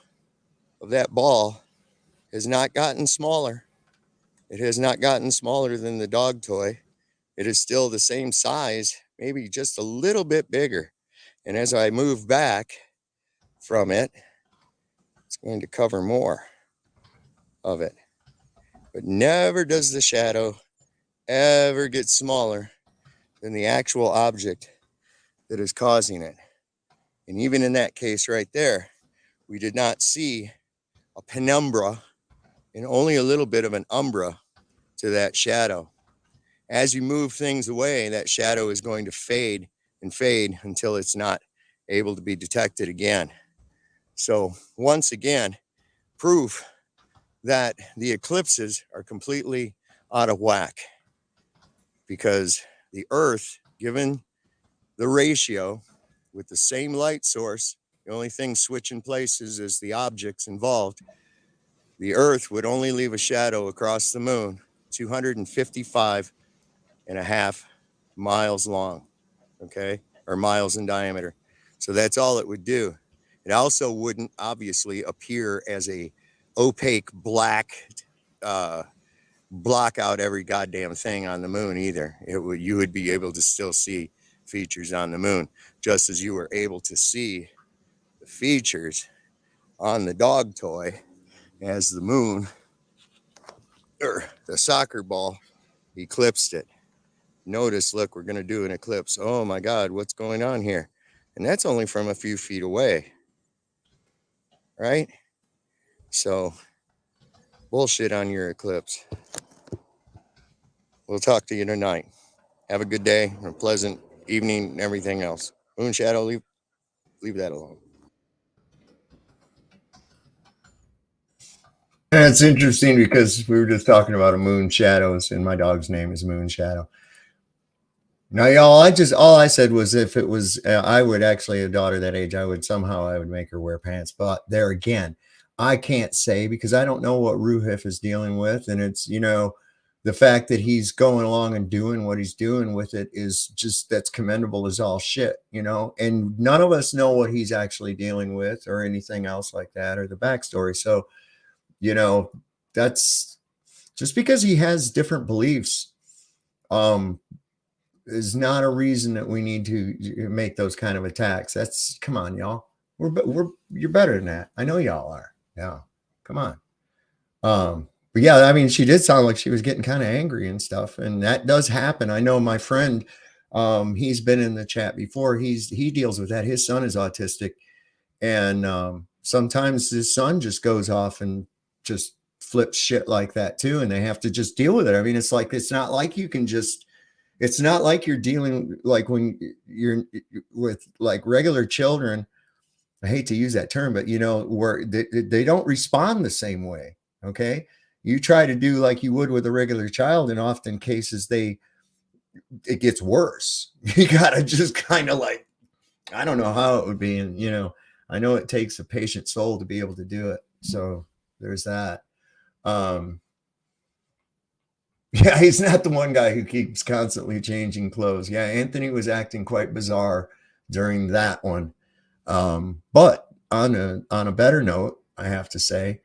of that ball has not gotten smaller. It has not gotten smaller than the dog toy. It is still the same size, maybe just a little bit bigger. And as I move back from it, it's going to cover more of it. But never does the shadow ever get smaller than the actual object that is causing it. And even in that case right there, we did not see a penumbra and only a little bit of an umbra to that shadow. As you move things away, that shadow is going to fade and fade until it's not able to be detected again. So once again, proof that the eclipses are completely out of whack, because the Earth, given the ratio with the same light source, the only thing switching places is the objects involved. The Earth would only leave a shadow across the moon 255.5 miles long, okay, or miles in diameter. So that's all it would do. It also wouldn't obviously appear as a opaque black block out every goddamn thing on the moon either. You would be able to still see features on the moon, just as you were able to see the features on the dog toy as the moon, or the soccer ball, eclipsed it. Notice, look, we're going to do an eclipse. Oh my God, what's going on here? And that's only from a few feet away, right? So bullshit on your eclipse. We'll talk to you tonight. Have a good day, a pleasant evening, and everything else. Moon shadow, leave that alone. And it's interesting because we were just talking about a moon shadows, and my dog's name is Moon Shadow. Now, y'all, all I said was if it was, I would actually, a daughter that age, I would make her wear pants. But there again, I can't say because I don't know what Ruhif is dealing with. And it's, the fact that he's going along and doing what he's doing with it is just, that's commendable as all shit, and none of us know what he's actually dealing with or anything else like that or the backstory. So, that's just because he has different beliefs, is not a reason that we need to make those kind of attacks. That's, come on, y'all. You're better than that. I know y'all are. Yeah. Come on. But yeah, I mean, she did sound like she was getting kind of angry and stuff. And that does happen. I know my friend, he's been in the chat before. He deals with that. His son is autistic. And sometimes his son just goes off and just flips shit like that too. And they have to just deal with it. I mean, it's not like you can just, it's not like you're dealing like when you're with like regular children. I hate to use that term, but where they don't respond the same way. Okay. You try to do like you would with a regular child, and often cases it gets worse. You gotta just kind of like, I don't know how it would be. And, I know it takes a patient soul to be able to do it. So there's that. Yeah, he's not the one guy who keeps constantly changing clothes. Yeah, Anthony was acting quite bizarre during that one. But on a better note, I have to say,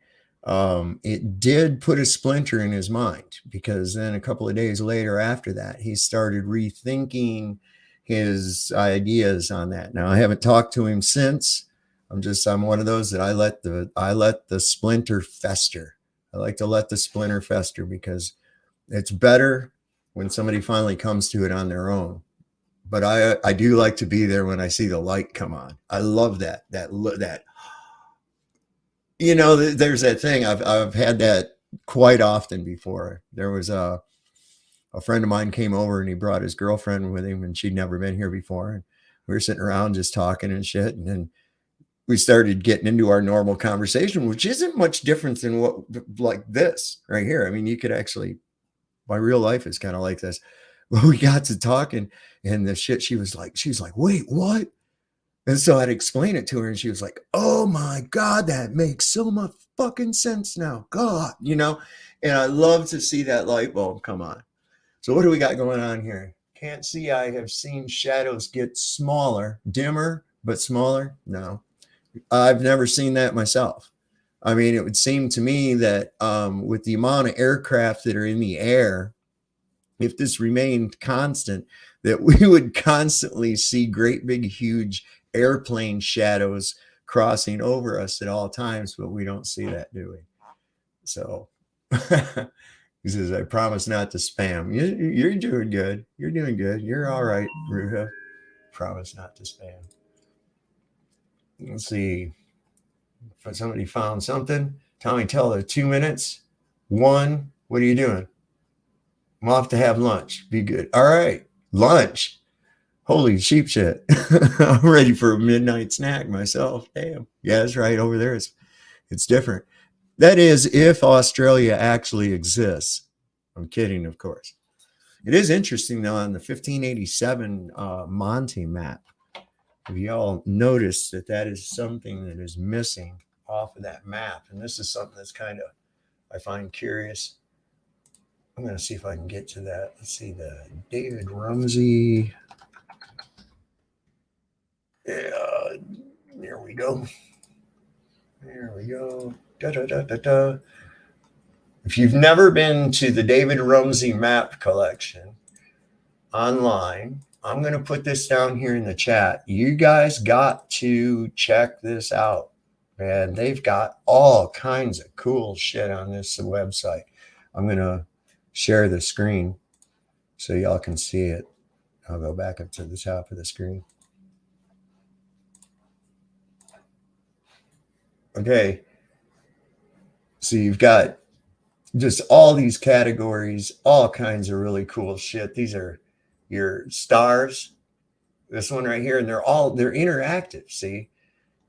it did put a splinter in his mind, because then a couple of days later after that, he started rethinking his ideas on that. Now, I haven't talked to him since. I'm one of those that I let the splinter fester. I like to let the splinter fester because it's better when somebody finally comes to it on their own. But I do like to be there when I see the light come on. I love that. There's that thing. I've had that quite often before. There was a friend of mine came over and he brought his girlfriend with him, and she'd never been here before. And we were sitting around just talking and shit. And then we started getting into our normal conversation, which isn't much different than what, like this right here. I mean, you could actually, my real life is kind of like this. Well, we got to talking, and the shit she was like, wait, what? And so I'd explain it to her, and she was like, oh my God, that makes so much fucking sense now. God, and I love to see that light bulb come on. So what do we got going on here? Can't see. I have seen shadows get smaller, dimmer, but smaller. No, I've never seen that myself. I mean, it would seem to me that with the amount of aircraft that are in the air, if this remained constant, that we would constantly see great big huge airplane shadows crossing over us at all times, but we don't see that, do we? So he says, I promise not to spam. You're doing good. You're doing good. You're all right, Ruha. Promise not to spam. Let's see if somebody found something. Tommy, tell her 2 minutes. 1, what are you doing? I'm off to have lunch. Be good. All right. Lunch. Holy sheep shit. I'm ready for a midnight snack myself. Damn. Yeah, that's right. Over there, it's different. That is, if Australia actually exists. I'm kidding, of course. It is interesting, though, on the 1587 Monty map. Have y'all noticed that is something that is missing off of that map? And this is something that's kind of, I find curious. I'm going to see if I can get to that. Let's see, the David Rumsey. Yeah, there we go. There we go. Da, da, da, da, da. If you've never been to the David Rumsey map collection online, I'm going to put this down here in the chat. You guys got to check this out. Man, they've got all kinds of cool shit on this website. I'm going to share the screen so y'all can see it. I'll go back up to the top of the screen. Okay. So you've got just all these categories, all kinds of really cool shit. These are your stars. This one right here, and they're interactive. See,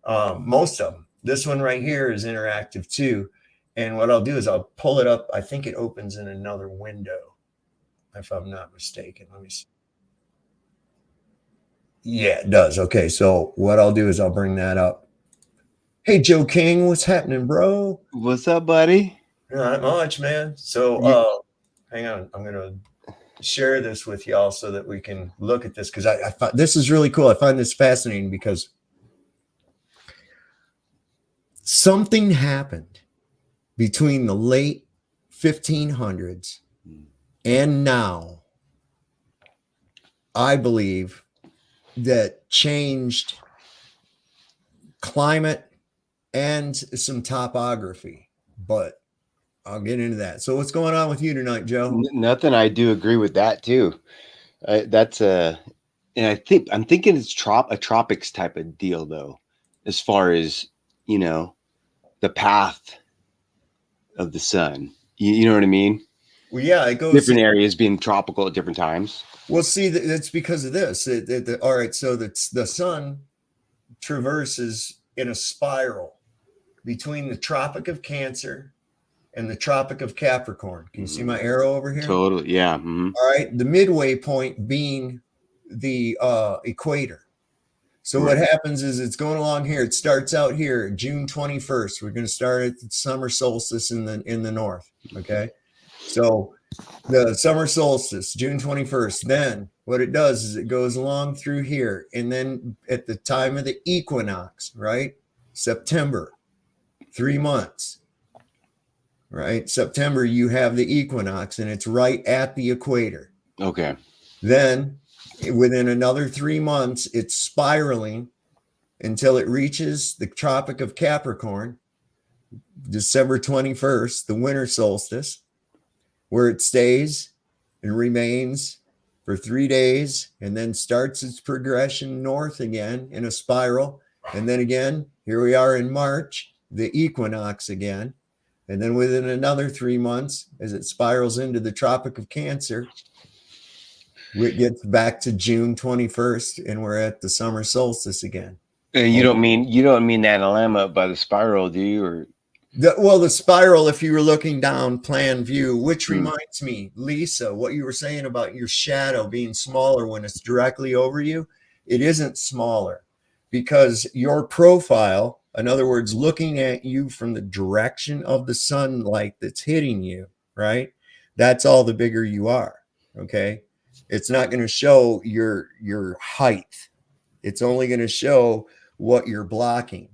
most of them. This one right here is interactive too. And what I'll do is I'll pull it up. I think it opens in another window, if I'm not mistaken. Let me see. Yeah, it does. Okay, so what I'll do is I'll bring that up. Hey, Joe King, what's happening, bro? What's up, buddy? Not much, man. So hang on. I'm going to share this with y'all so that we can look at this, because I find this is really cool. I find this fascinating because something happened between the late 1500s and now, I believe, that changed climate and some topography, but I'll get into that. So what's going on with you tonight, Joe? Nothing. I do agree with that too. That's and I'm thinking it's a tropics type of deal though, as far as, you know, the path of the sun. You know what I mean? Well, yeah, it goes different areas being tropical at different times. Well, see, that's because of this. All right, so the sun traverses in a spiral between the Tropic of Cancer and the Tropic of Capricorn. Can you see my arrow over here? Totally, yeah. Mm-hmm. All right, the midway point being the equator. So what happens is it's going along here. It starts out here, June 21st. We're going to start at the summer solstice in the north. Okay, so the summer solstice, June 21st. Then what it does is it goes along through here, and then at the time of the equinox, right, September, 3 months. Right, September, you have the equinox, and it's right at the equator. Okay. Then within another 3 months, it's spiraling until it reaches the Tropic of Capricorn, December 21st, the winter solstice, where it stays and remains for 3 days, and then starts its progression north again in a spiral. And then again, here we are in March, the equinox again. And then within another 3 months, as it spirals into the Tropic of Cancer, it gets back to June 21st, and we're at the summer solstice again. And you don't mean that llama by the spiral, do you? Or the spiral, if you were looking down plan view, which reminds me, Lisa, what you were saying about your shadow being smaller when it's directly over you, it isn't smaller because your profile, in other words, looking at you from the direction of the sunlight that's hitting you, right? That's all the bigger you are, okay? It's not going to show your height. It's only going to show what you're blocking.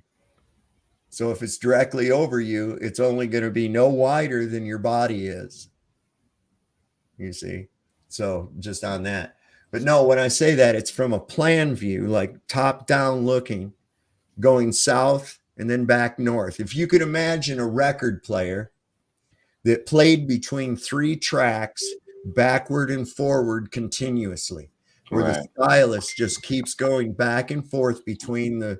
So if it's directly over you, it's only going to be no wider than your body is. You see? So just on that. But no, when I say that, it's from a plan view, like top down looking, going south and then back north. If you could imagine a record player that played between 3 tracks backward and forward continuously, where the stylus just keeps going back and forth between the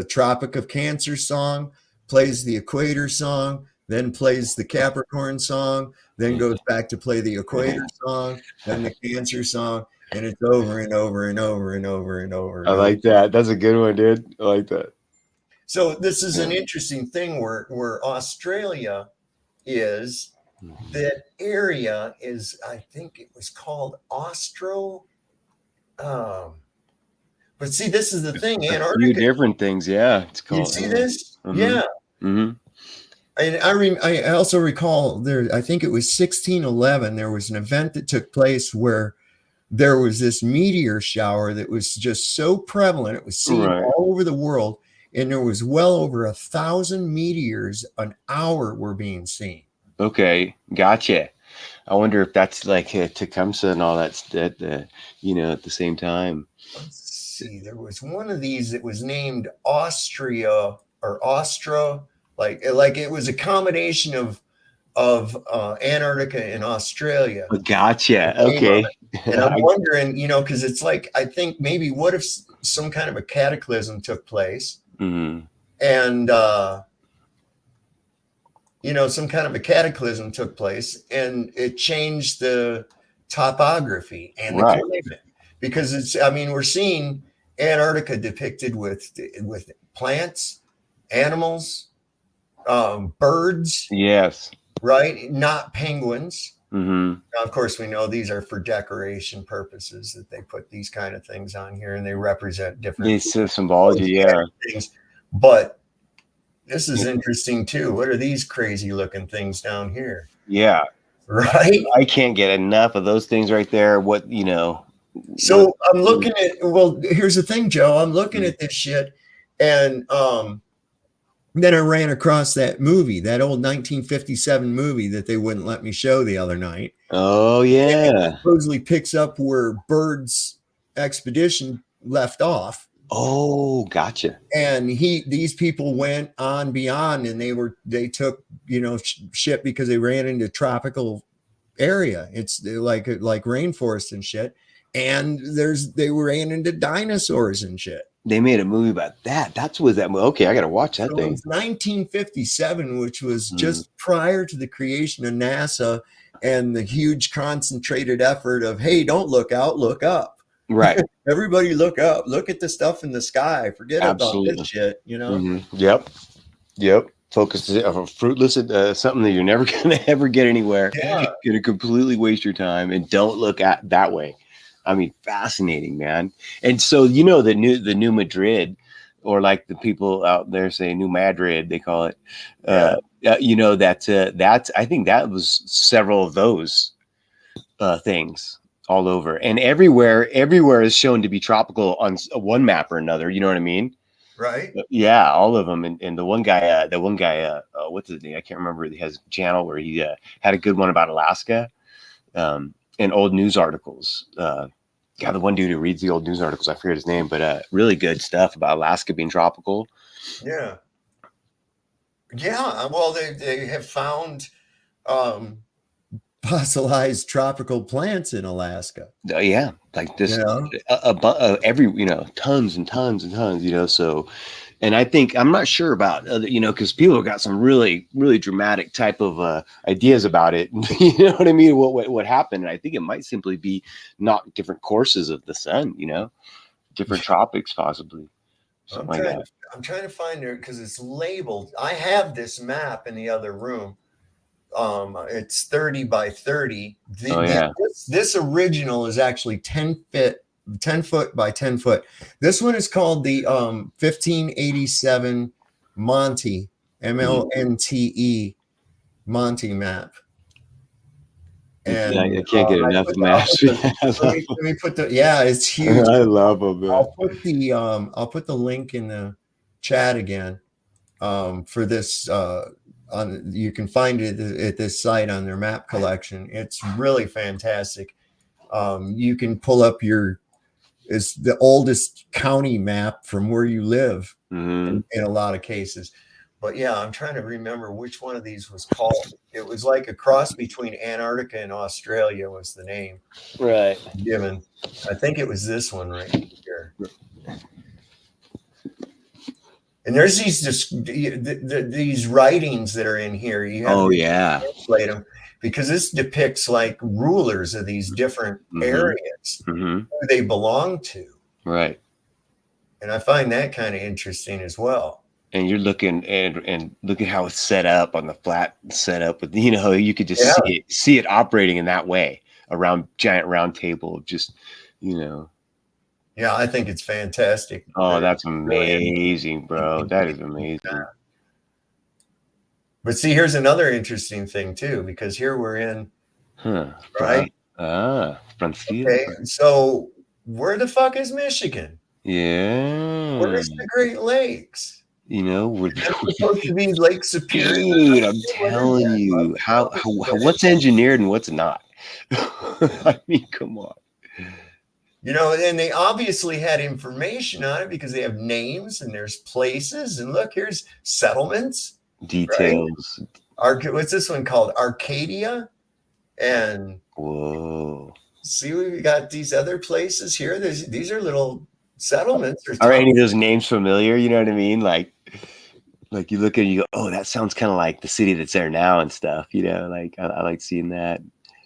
Tropic of Cancer song, plays the Equator song, then plays the Capricorn song, then goes back to play the Equator song, then the Cancer song, and it's over and over and over and over and over. I like that. That's a good one, dude. I like that. So this is an interesting thing where Australia is, that area is, I think it was called Austro. But see, this is the thing, Antarctica. A few different things, yeah. It's called. You see this? Mm-hmm. Yeah. Mm-hmm. And I also recall there, I think it was 1611, there was an event that took place where there was this meteor shower that was just so prevalent. It was seen all over the world, and there was well over 1,000 meteors an hour were being seen. Okay, gotcha. I wonder if that's like Tecumseh and all that, at the same time. Let's see. There was one of these that was named Austria or Austra, like it was a combination of of Antarctica in Australia. Gotcha. The name of Okay. it. And I'm wondering, because it's like, I think maybe what if some kind of a cataclysm took place Mhm. and, some kind of a cataclysm took place and it changed the topography and the Right. climate. Because we're seeing Antarctica depicted with plants, animals, birds, Yes. right? Not penguins. Hmm. Now, of course, we know these are for decoration purposes that they put these kind of things on here and they represent different It's symbology. Yeah. things. But this is interesting too. What are these crazy looking things down here? Yeah. Right? I can't get enough of those things right there. What, So I'm looking at, well, here's the thing, Joe. I'm looking at this shit and then I ran across that movie, that old 1957 movie that they wouldn't let me show the other night. Oh, yeah. And it supposedly picks up where Bird's expedition left off. Oh, gotcha. And these people went on beyond, and they took shit because they ran into tropical area. It's like rainforest and shit. And they ran into dinosaurs and shit. They made a movie about that. That's what that movie. Okay, I got to watch that thing. It's 1957, which was just prior to the creation of NASA and the huge concentrated effort of, hey, don't look out, look up. Right. Everybody look up. Look at the stuff in the sky. Forget about this shit, Yep. Focus on fruitless, something that you're never going to ever get anywhere. Yeah. Going to completely waste your time, and don't look at that way. I mean, fascinating, man. And so, the new Madrid, or like the people out there say New Madrid, they call it, that's, I think that was several of those things all over, and everywhere is shown to be tropical on one map or another. You know what I mean? Right. Yeah, all of them. And the one guy, what's his name? I can't remember. He has a channel where he had a good one about Alaska. And old news articles. The one dude who reads the old news articles, I forget his name, but really good stuff about Alaska being tropical. Yeah. Yeah. Well, they have found fossilized tropical plants in Alaska. Yeah, like this, every tons and tons and tons. So. And I think, I'm not sure about other, because people have got some really, really dramatic type of ideas about it. You know what I mean? What happened? And I think it might simply be not different courses of the sun, different tropics, possibly. I'm trying to find it because it's labeled. I have this map in the other room. It's 30 by 30. This original is actually 10 foot by 10 foot. This one is called the 1587 Monte, MLNTE Monte map. And I can't get enough of maps. Let me put it's huge. I love them. Man. I'll put the link in the chat again for this. You can find it at this site on their map collection. It's really fantastic. You can pull up it's the oldest county map from where you live in a lot of cases. But yeah, I'm trying to remember which one of these was called. It was like a cross between Antarctica and Australia was the name. Right. Given. I think it was this one right here. And there's these writings that are in here. You have to translate them. Because this depicts like rulers of these different areas who they belong to. Right. And I find that kind of interesting as well. And you're looking and look at how it's set up on the flat setup with, you could just see it operating in that way, around giant round table of just, Yeah, I think it's fantastic. Oh, that's amazing, bro. That is amazing. But see, here's another interesting thing too, because here we're in, right? Frontier. Okay, so where the fuck is Michigan? Yeah. Where's the Great Lakes? We're supposed to be Lake Superior. Dude, I'm telling you, how what's engineered and what's not. I mean, come on. And they obviously had information on it because they have names and there's places. And look, here's settlements. Details. What's this one called? Arcadia. And whoa. See, we've got these other places here. These are little settlements. Are any of those names familiar? You know what I mean? Like you look at it, you go, oh, that sounds kind of like the city that's there now and stuff. You know, like I like seeing that.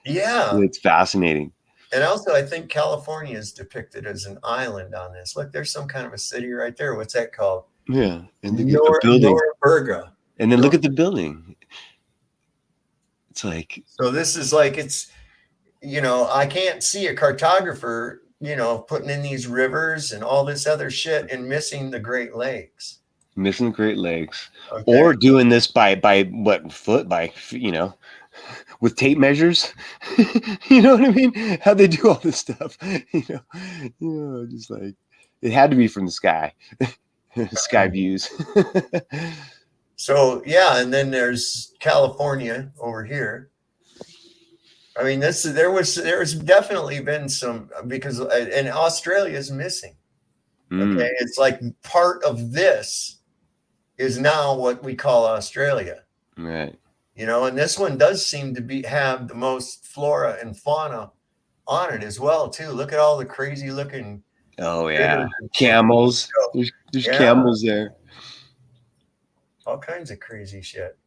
Yeah, it's fascinating. And also, I think California is depicted as an island on this. Look, there's some kind of a city right there. What's that called? Yeah, and the building. Noriburga. And then look at the building. It's like, so this is like, it's, you know, I can't see a cartographer, you know, putting in these rivers and all this other shit and missing the Great Lakes. Missing the Great Lakes. Okay. Or doing this by what, foot, by, you know, with tape measures. You know what I mean? How they do all this stuff. You know, just like, it had to be from the sky. Sky views. So yeah, and then there's California over here. I mean, there's definitely been some, because and Australia is missing. Okay, it's like part of this is now what we call Australia. Right. You know, and this one does seem to have the most flora and fauna on it as well too. Look at all the crazy looking. Oh yeah, camels. There's camels there. All kinds of crazy shit.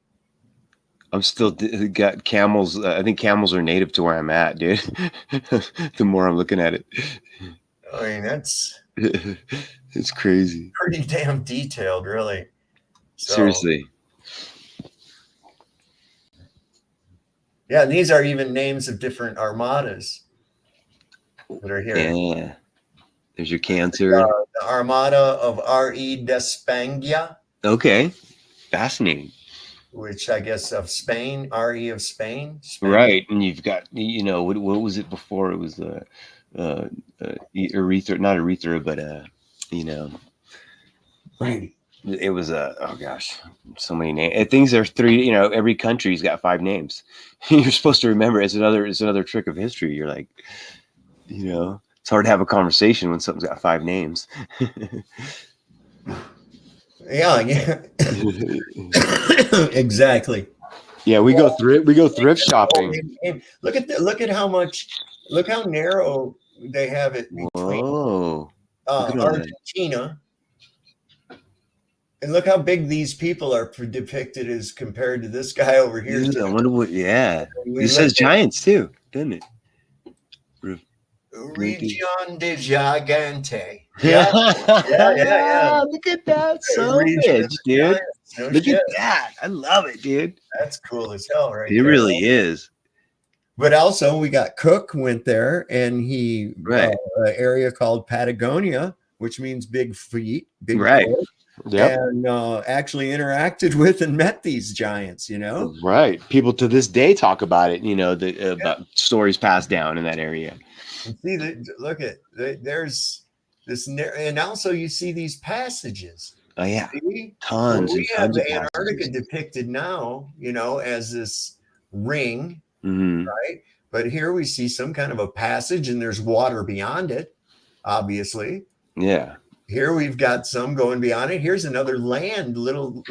I'm still got camels. I think camels are native to where I'm at, dude. The more I'm looking at it, I mean, it's crazy. Pretty damn detailed, really. So, seriously. Yeah, and these are even names of different armadas that are here. Yeah. There's your Cancer. The Armada of R.E. Despangia. Okay. Fascinating. Which I guess of Spain, R.E. of Spain. Right. And you've got, you know, what was it before? It was Erythra, not Erythra, but you know. Right. It was oh gosh, so many names. Things are three, you know, every country's got 5 names. You're supposed to remember. It's another trick of history. You're like, you know, it's hard to have a conversation when something's got 5 names. Yeah. Exactly. Yeah, we go thrift shopping. Look at how narrow they have it between. Whoa. Argentina. And look how big these people are depicted as compared to this guy over here. Dude, I wonder what. Yeah, it says giants too, doesn't it? Region de Gigante. Yeah. Look at that, so bitch, dude. Look at that. I love it, dude. That's cool as hell, right? It really is. But also, we got Cook went there, and he an area called Patagonia, which means big feet, big right. Foot. Yep. And actually interacted with and met these giants, you know. Right. People to this day talk about it, you know, about stories passed down in that area. And see, look at there's this, and also you see these passages. Oh yeah, see? Tons. We have Antarctica depicted now, you know, as this ring, right? But here we see some kind of a passage, and there's water beyond it, obviously. Yeah. Here we've got some going beyond it. Here's another land, little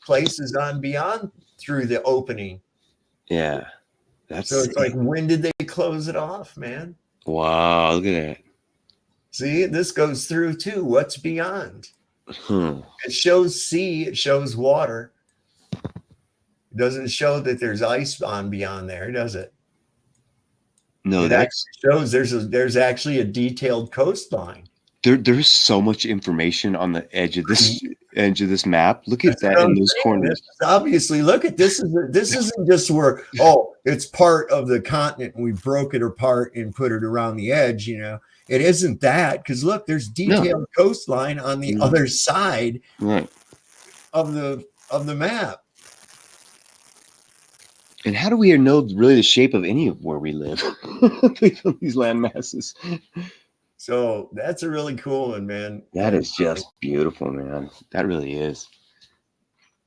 places on beyond through the opening. Yeah. So it's like, when did they close it off, man? Wow, look at that. See, this goes through too. What's beyond? It shows sea, it shows water. It doesn't show that there's ice on beyond there, does it? No, that shows there's actually a detailed coastline. There's so much information on the edge of this map. Look at that in those corners. Obviously, look at this. This isn't just where it's part of the continent and we broke it apart and put it around the edge. You know, it isn't that, because look, there's detailed coastline on the other side of the map. And how do we know really the shape of any of where we live? These land masses. So that's a really cool one, man. That is just beautiful, man. That really is.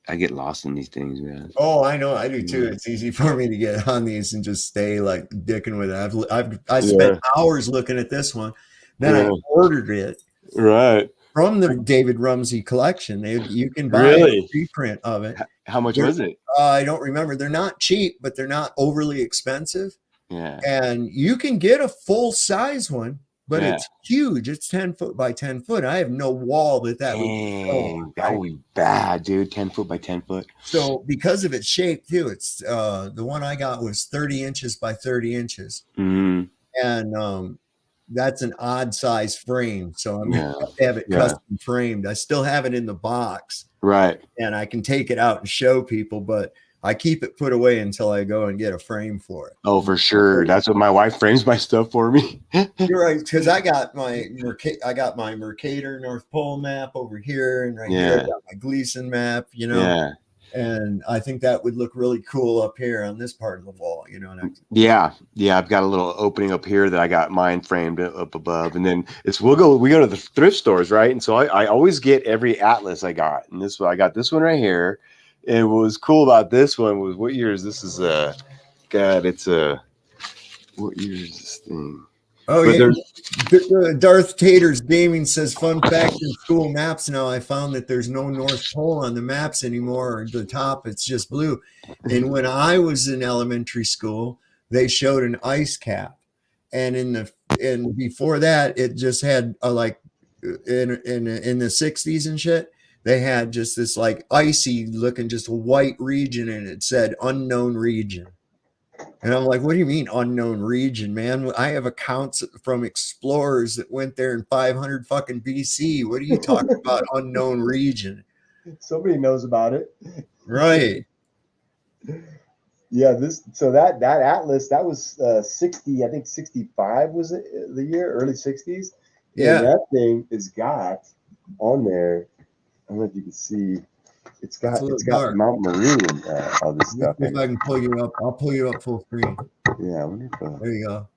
I get lost in these things, man. Oh, I know, I do too. It's easy for me to get on these and just stay like dicking with it. I spent hours looking at this one. Then I ordered it. Right. from the David Rumsey collection. You can buy Really? a reprint of it. How much They're- was it? I don't remember. They're not cheap, but they're not overly expensive. Yeah. And you can get a full size one, but Yeah. it's huge. It's 10 foot by 10 foot. I have no wall that would go Dang, on, that right? would be bad, dude. 10 foot by 10 foot. So because of its shape too, it's the one I got was 30 inches by 30 inches. Mm-hmm. And that's an odd size frame. So I'm Yeah. gonna have to have it Yeah. custom framed. I still have it in the box Right. and I can take it out and show people, but I keep it put away until I go and get a frame for it. Oh, for sure. That's what my wife frames my stuff for me. You're right, because I got my Mercator North Pole map over here, and right here I got my Gleason map, you know. Yeah. And I think that would look really cool up here on this part of the wall, you know. Yeah. I've got a little opening up here that I got mine framed up above, and then we go to the thrift stores, right? And so I always get every atlas I got, and I got this one right here. And what was cool about this one was what year is this? Is God, it's what year is this thing? Oh, But yeah. Darth Taters Gaming says, fun fact in school maps now, I found that there's no North Pole on the maps anymore. Or the top, it's just blue. And when I was in elementary school, they showed an ice cap. And before that, it just had like in the 60s and shit, they had just this like icy looking, just a white region, and it said unknown region. And I'm like, what do you mean unknown region, man? I have accounts from explorers that went there in 500 fucking BC. What are you talking about unknown region? Somebody knows about it. Right. Yeah, that atlas, that was 60, I think 65 was it the year, early 60s. Yeah. And that thing is got on there, I don't know if you can see, it's got Mount Meru and all this stuff. If I can pull you up, I'll pull you up full screen. Yeah, I wonder if, there you go.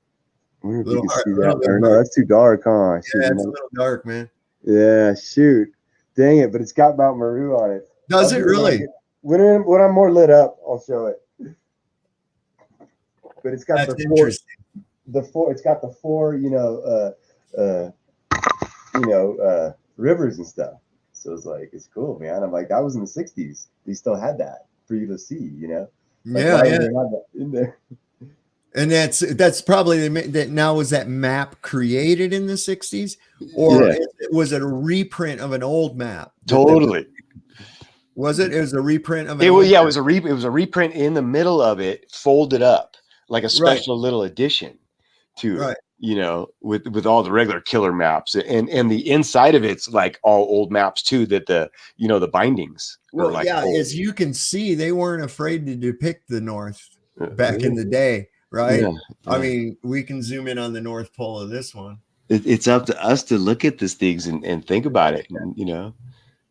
I wonder if you can see that. Or no, that's too dark, huh? Yeah, it's a little dark, man. Yeah, shoot. Dang it, but it's got Mount Meru on it. Does it really? When I'm more lit up, I'll show it. But it's got That's interesting. It's got the four, rivers and stuff. So it's like, it's cool, man. I'm like, that was in the 60s. They still had that for you to see, you know? Like, yeah. They had that in there. And that's probably that. Now, was that map created in the 60s, or was it a reprint of an old map? Totally. Was it? It was a reprint of an it old was yeah, map. it was a reprint in the middle of it, folded up like a special little addition to it. You know, with all the regular killer maps, and the inside of it's like all old maps too, that the bindings well, are like old. As you can see, they weren't afraid to depict the North back in the day, right? I mean, we can zoom in on the North Pole of this one. It's up to us to look at these things and think about it, you know.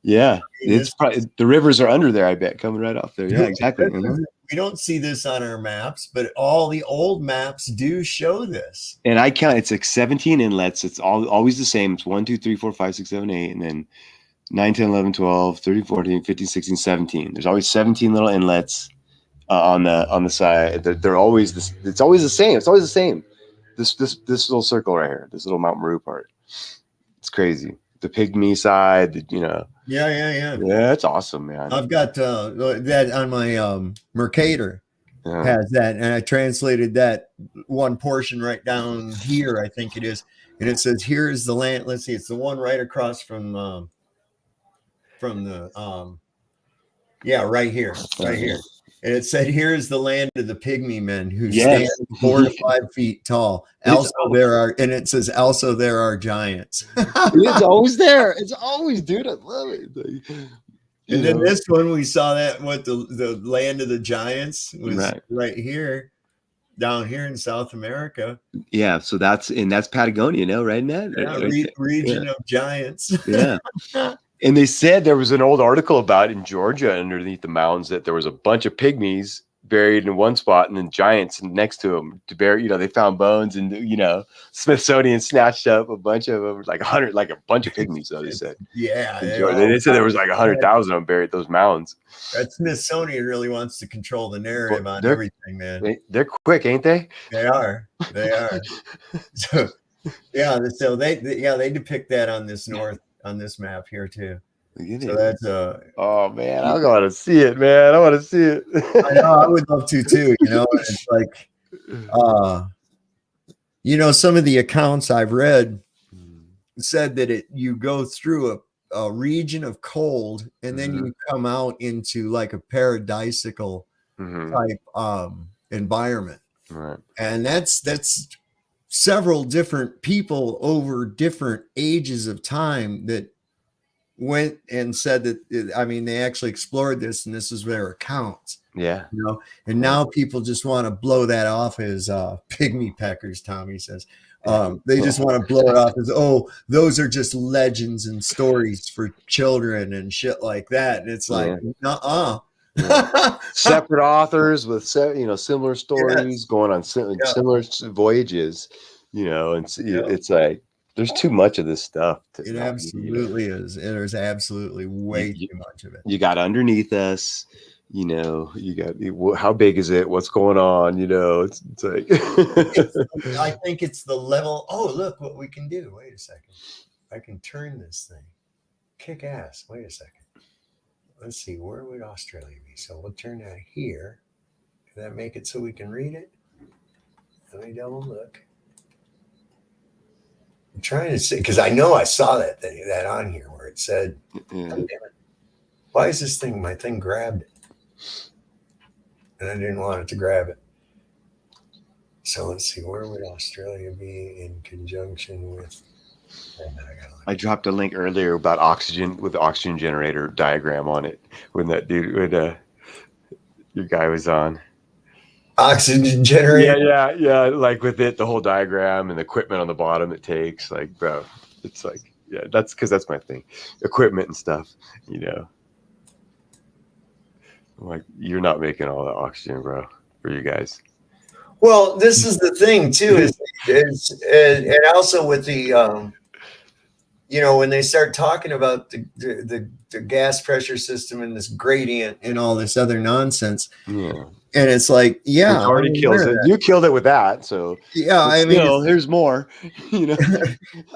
Yeah, it's probably the rivers are under there, I bet, coming right off there. Yeah, exactly. We don't see this on our maps, but all the old maps do show this. And I count, it's like 17 inlets. It's always the same. It's 1, 2, 3, 4, 5, 6, 7, 8, and then 9, 10, 11, 12, 13, 14, 15, 16, 17. There's always 17 little inlets on the side. They're always this. It's always the same. It's always the same. This little circle right here, this little Mount Meru part. It's crazy. The pygmy side, you know. Yeah. Yeah, it's awesome, man. I've got that on my Mercator. Has that, and I translated that one portion right down here, I think it is, and it says, "Here is the land." Let's see, it's the one right across from the right here, and it said, "Here is the land of the pygmy men who stand 4 to 5 feet tall." Also, it says, "Also there are giants." It's always there. It's always, dude. I love it. And then this one, we saw that what the land of the giants was right here, down here in South America. Yeah, so that's Patagonia, no, right, Ned? Region of giants. Yeah. And they said there was an old article about in Georgia underneath the mountains that there was a bunch of pygmies buried in one spot and then giants next to them to bury, they found bones, and Smithsonian snatched up a bunch of them, like 100, like a bunch of pygmies, though they said. They said there was like 100,000 of them buried those mounds. That Smithsonian really wants to control the narrative on everything, man. They're quick, ain't they? They are. So they depict that on this North on this map here too. Look at So it. that's Oh man, I gotta see it, man. I want to see it. I know I would love to too. You know, and it's like you know, some of the accounts I've read said that you go through a region of cold and then you come out into like a paradisical type environment. Right. And that's several different people over different ages of time that went and said that, I mean, they actually explored this and this is their accounts. Yeah. You know, and now people just want to blow that off as pygmy peckers, Tommy says. They just want to blow it off as, oh, those are just legends and stories for children and shit like that. And it's like, nuh-uh. Separate authors with similar stories going on similar voyages, you know, and it's like there's too much of this stuff. It absolutely is. There's absolutely way too much of it. You got underneath us, you know, you got how big is it? What's going on? You know, it's like I think it's the level. Oh, look what we can do. Wait a second. I can turn this thing. Kick ass. Wait a second. Let's see, where would Australia be? So we'll turn that here. Can that make it so we can read it? Let me double look. I'm trying to see, because I know I saw that on here where it said, oh, damn it. Why is this thing, my thing grabbed it? And I didn't want it to grab it. So let's see, where would Australia be in conjunction with? I dropped a link earlier about oxygen with the oxygen generator diagram on it when that dude, when your guy was on. Oxygen generator? Yeah. Like with it, the whole diagram and the equipment on the bottom it takes. Like, bro, it's like, yeah, that's because that's my thing. Equipment and stuff, you know. I'm like, you're not making all the oxygen, bro, for you guys. Well, this is the thing too, is and also with the you know, when they start talking about the gas pressure system and this gradient and all this other nonsense, yeah, and it's like, yeah, it already kills it. You killed it with that, so yeah. I mean, there's more. You know,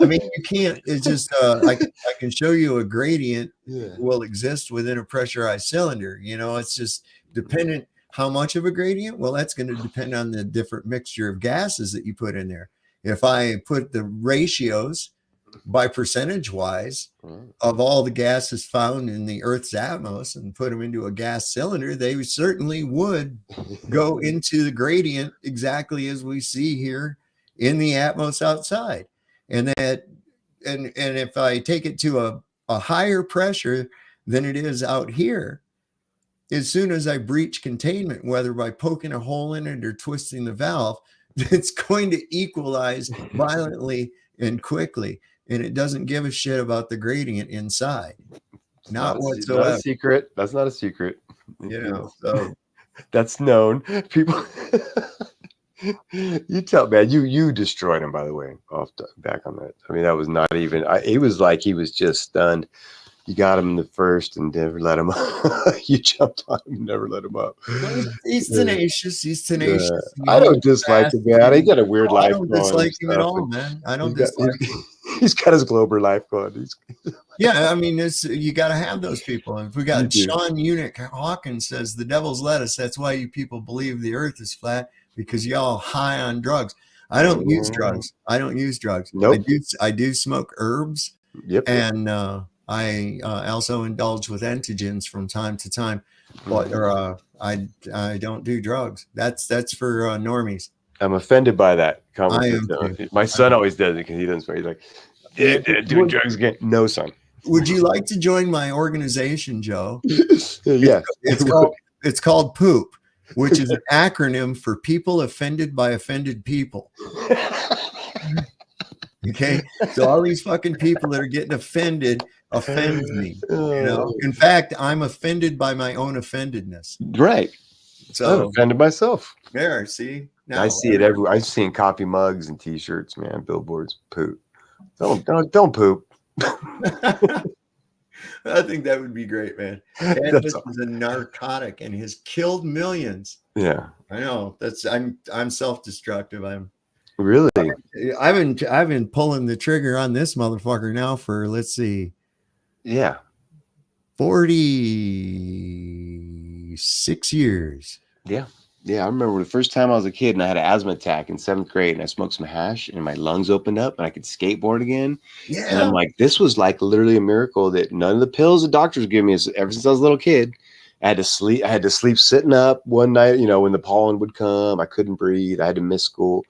I mean, you can't. It's just I can show you a gradient will exist within a pressurized cylinder. You know, it's just dependent. How much of a gradient? Well, that's going to depend on the different mixture of gases that you put in there. If I put the ratios by percentage wise of all the gases found in the Earth's atmos and put them into a gas cylinder, they certainly would go into the gradient exactly as we see here in the atmos outside. And if I take it to a higher pressure than it is out here, as soon as I breach containment, whether by poking a hole in it or twisting the valve, it's going to equalize violently and quickly. And it doesn't give a shit about the gradient inside. Not whatsoever. Not a secret. That's not a secret. You know, so that's known. People, you tell, man, you destroyed him, by the way, back on that. I mean, that was not even, it was like he was just stunned. You got him in the first and never let him up. You jumped on him and never let him up. He's tenacious. He's tenacious. I don't dislike him, man. He got a weird life. I don't dislike him at all, man. I don't dislike him. He's got his Glober life going. Yeah, I mean, you got to have those people. And if we got Sean Eunuch Hawkins says the devil's lettuce. That's why you people believe the Earth is flat, because y'all high on drugs. I don't use drugs. Nope. I do smoke herbs. Yep. And I also indulge with entheogens from time to time, but I don't do drugs. That's for normies. I'm offended by that I comment. am My son always does it because he doesn't. He's like, doing drugs again. No, son. Would you like to join my organization, Joe? Yeah. It's called POOP, which is an acronym for People Offended by Offended People. Okay, so all these fucking people that are getting offended offend me. You know, in fact, I'm offended by my own offendedness. Right. So I'm offended myself. There, see. Now, I see it everywhere. I've seen coffee mugs and T-shirts, man. Billboards. Poop. Don't poop. I think that would be great, man. Cannabis is a narcotic and has killed millions. Yeah, I know. I'm self-destructive. Really? I've been pulling the trigger on this motherfucker now for, let's see, Yeah. 46 years. Yeah. Yeah. I remember the first time I was a kid and I had an asthma attack in 7th grade and I smoked some hash and my lungs opened up and I could skateboard again. And I'm like, this was like literally a miracle that none of the pills the doctors give me ever since I was a little kid. I had to sleep sitting up one night, you know, when the pollen would come. I couldn't breathe. I had to miss school.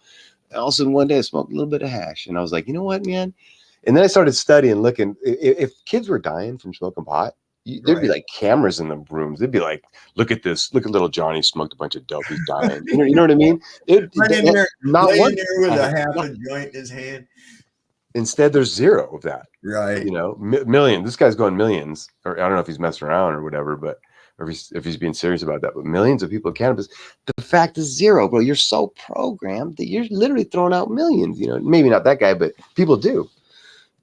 And all of a sudden one day I smoked a little bit of hash and I was like, you know what, man? And then I started studying, looking. If kids were dying from smoking pot, there'd be like cameras in the rooms. They'd be like, look at this. Look at little Johnny smoked a bunch of dope. He's dying. You know what I mean? Laying there with a half not, a joint in his hand. Instead, there's zero of that. Right. You know, million. This guy's going millions. Or I don't know if he's messing around or whatever, but or if he's being serious about that. But millions of people with cannabis. The fact is zero, bro. You're so programmed that you're literally throwing out millions. You know, maybe not that guy, but people do.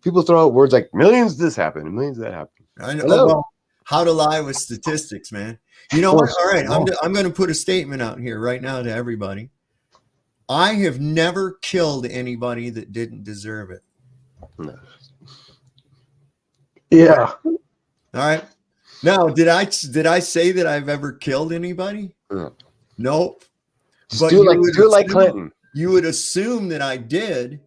People throw out words like millions this happened and millions that happened. I know. Well, how to lie with statistics, man. You know what? All right, I'm going to put a statement out here right now to everybody. I have never killed anybody that didn't deserve it. No. Yeah. All right. Now, did I say that I've ever killed anybody? Nope. Just do it like Clinton. You would assume that I did.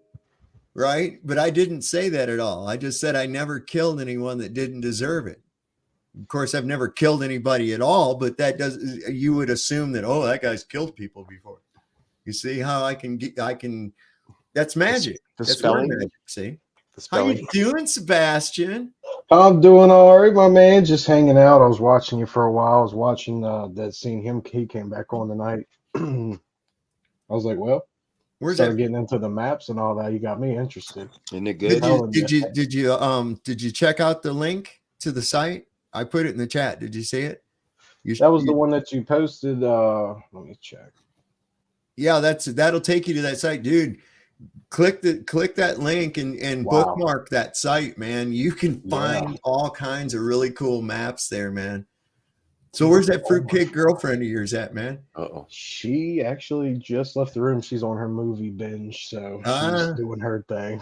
Right. But I didn't say that at all. I just said I never killed anyone that didn't deserve it. Of course, I've never killed anybody at all, but you would assume that, oh, that guy's killed people before. You see how I can, that's magic. That's spelling. Magic, see? How you doing, Sebastian? I'm doing all right, my man. Just hanging out. I was watching you for a while. I was watching that scene. He came back on tonight. I was like, well, started getting into the maps and all that. You got me interested. Isn't it good? Did you check out the link to the site? I put it in the chat. Did you see it? That was the one that you posted. Let me check. Yeah, that'll take you to that site, dude. Click that link and bookmark that site, man. You can find all kinds of really cool maps there, man. So where's that fruitcake girlfriend of yours at, man? She actually just left the room. She's on her movie binge, so she's doing her thing.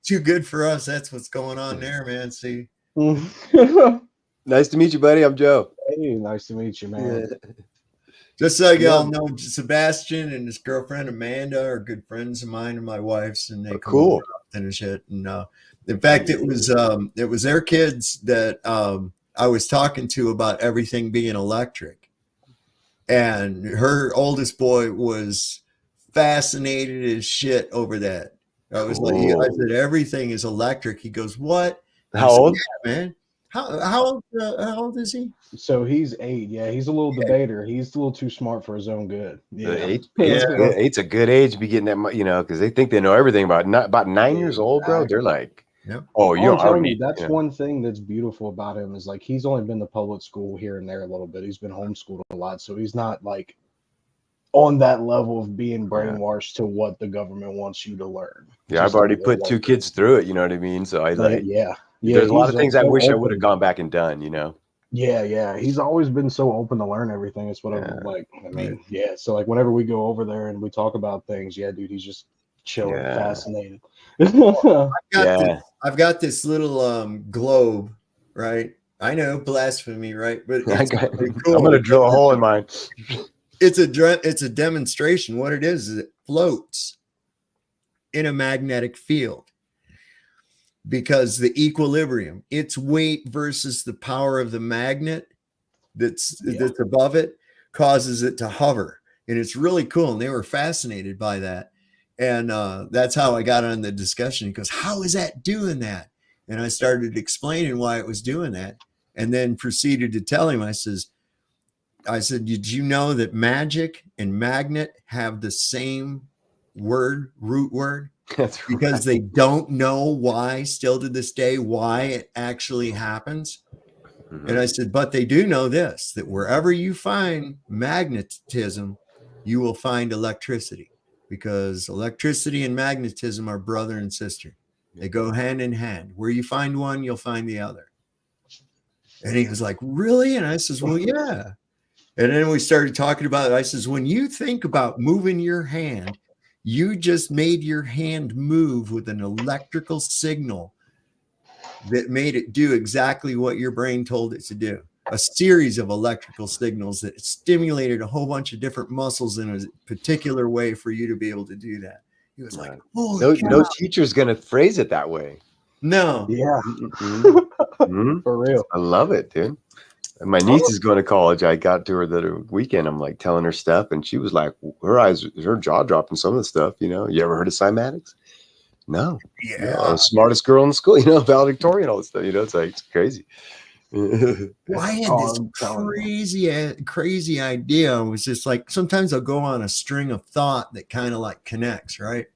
Too good for us. That's what's going on there, man. See. Nice to meet you, buddy. I'm Joe. Hey, nice to meet you, man. Just so y'all know, Sebastian and his girlfriend Amanda are good friends of mine and my wife's, and they come over and shit. And in fact, it was their kids that I was talking to about everything being electric, and her oldest boy was fascinated as shit over that. I was like, I said, everything is electric. He goes, what? How old? Yeah, man. How old is he? So he's 8. Yeah, he's a little debater. He's a little too smart for his own good. Yeah, eight's a good age to be getting that, you know, because they think they know everything about 9 years old, bro. They're like, oh, you know, that's one thing that's beautiful about him is like he's only been to public school here and there a little bit. He's been homeschooled a lot, so he's not like on that level of being brainwashed to what the government wants you to learn. Yeah, I've already put 2 kids through it. You know what I mean? So I like, yeah. There's a lot of things I wish I would have gone back and done, you know? Yeah. He's always been so open to learn everything. It's what I'm like. I mean, so like whenever we go over there and we talk about things, dude, he's just chilling, fascinated. I've got this little globe, right? I know, blasphemy, right? But it's cool. I'm gonna drill a hole in mine. It's a demonstration. What it is it floats in a magnetic field. Because the equilibrium, its weight versus the power of the magnet that's above it causes it to hover. And it's really cool. And they were fascinated by that. And that's how I got on the discussion. He goes, how is that doing that? And I started explaining why it was doing that. And then proceeded to tell him, I said, did you know that magic and magnet have the same root word? That's because they don't know why, still to this day, why it actually happens. And I said, but they do know this, that wherever you find magnetism, you will find electricity, because electricity and magnetism are brother and sister. They go hand in hand. Where you find one, you'll find the other. And he was like, really? And I says, well, yeah. And then we started talking about it. I says, when you think about moving your hand, You just made your hand move with an electrical signal that made it do exactly what your brain told it to do. A series of electrical signals that stimulated a whole bunch of different muscles in a particular way for you to be able to do that. He was like, holy No cow. teacher's gonna phrase it that way. No. Yeah. For real. I love it, dude. And my niece is going to college. I got to her the other weekend. I'm like telling her stuff, and she was like, her jaw dropping some of the stuff. You ever heard of cymatics? No. Yeah. No, the smartest girl in the school. Valedictorian, all this stuff. It's like it's crazy. Well, I had this crazy idea. It was just like sometimes I'll go on a string of thought that kind of like connects, right?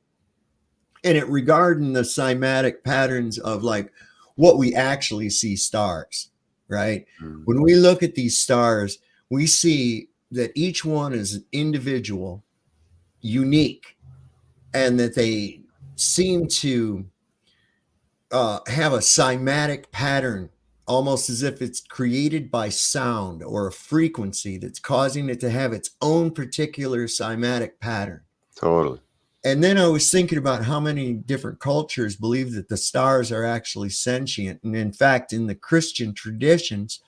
And it regarding the cymatic patterns of like what we actually see stars, right? When we look at these stars, we see that each one is an individual, unique, and that they seem to have a cymatic pattern, almost as if it's created by sound or a frequency that's causing it to have its own particular cymatic pattern. Totally. And then I was thinking about how many different cultures believe that the stars are actually sentient. And in fact, in the Christian traditions,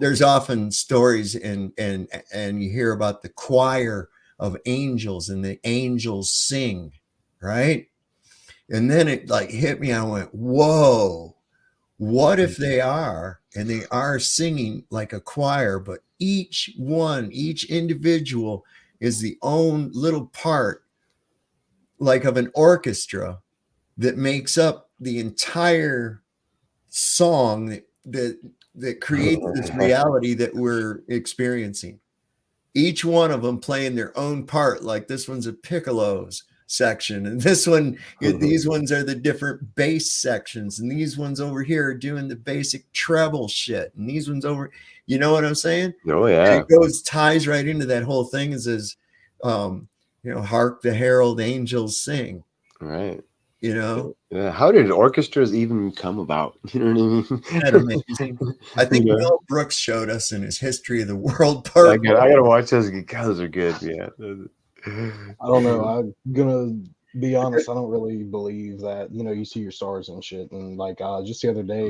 there's often stories and you hear about the choir of angels and the angels sing, right? And then it like hit me. I went, whoa, what if they are, and they are singing like a choir, but each individual is the own little part, like of an orchestra that makes up the entire song that creates this reality that we're experiencing. Each one of them playing their own part. Like this one's a piccolo's section, and this one, these ones are the different bass sections, and these ones over here are doing the basic treble shit, and these ones over, you know what I'm saying? Oh yeah. And it ties right into that whole thing. It says, hark the herald angels sing. Right. Yeah. How did orchestras even come about? You know what I mean? That amazing. I think Mel Brooks showed us in his History of the World part. I gotta watch those. God, those are good. Yeah. I don't know. I'm gonna be honest. I don't really believe that. You see your stars and shit, and like just the other day,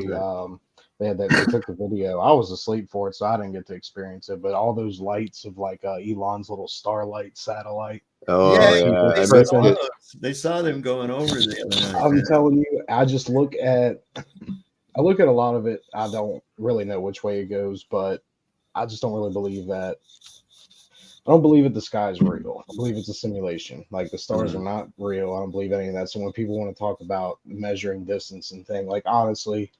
they took the video. I was asleep for it, so I didn't get to experience it. But all those lights of like Elon's little starlight satellite. Oh yeah, they saw them going over the other night. I'm telling you, I look at a lot of it. I don't really know which way it goes, but I just don't really believe that. I don't believe that the sky is real. I believe it's a simulation. Like the stars are not real. I don't believe any of that. So when people want to talk about measuring distance and things, like honestly,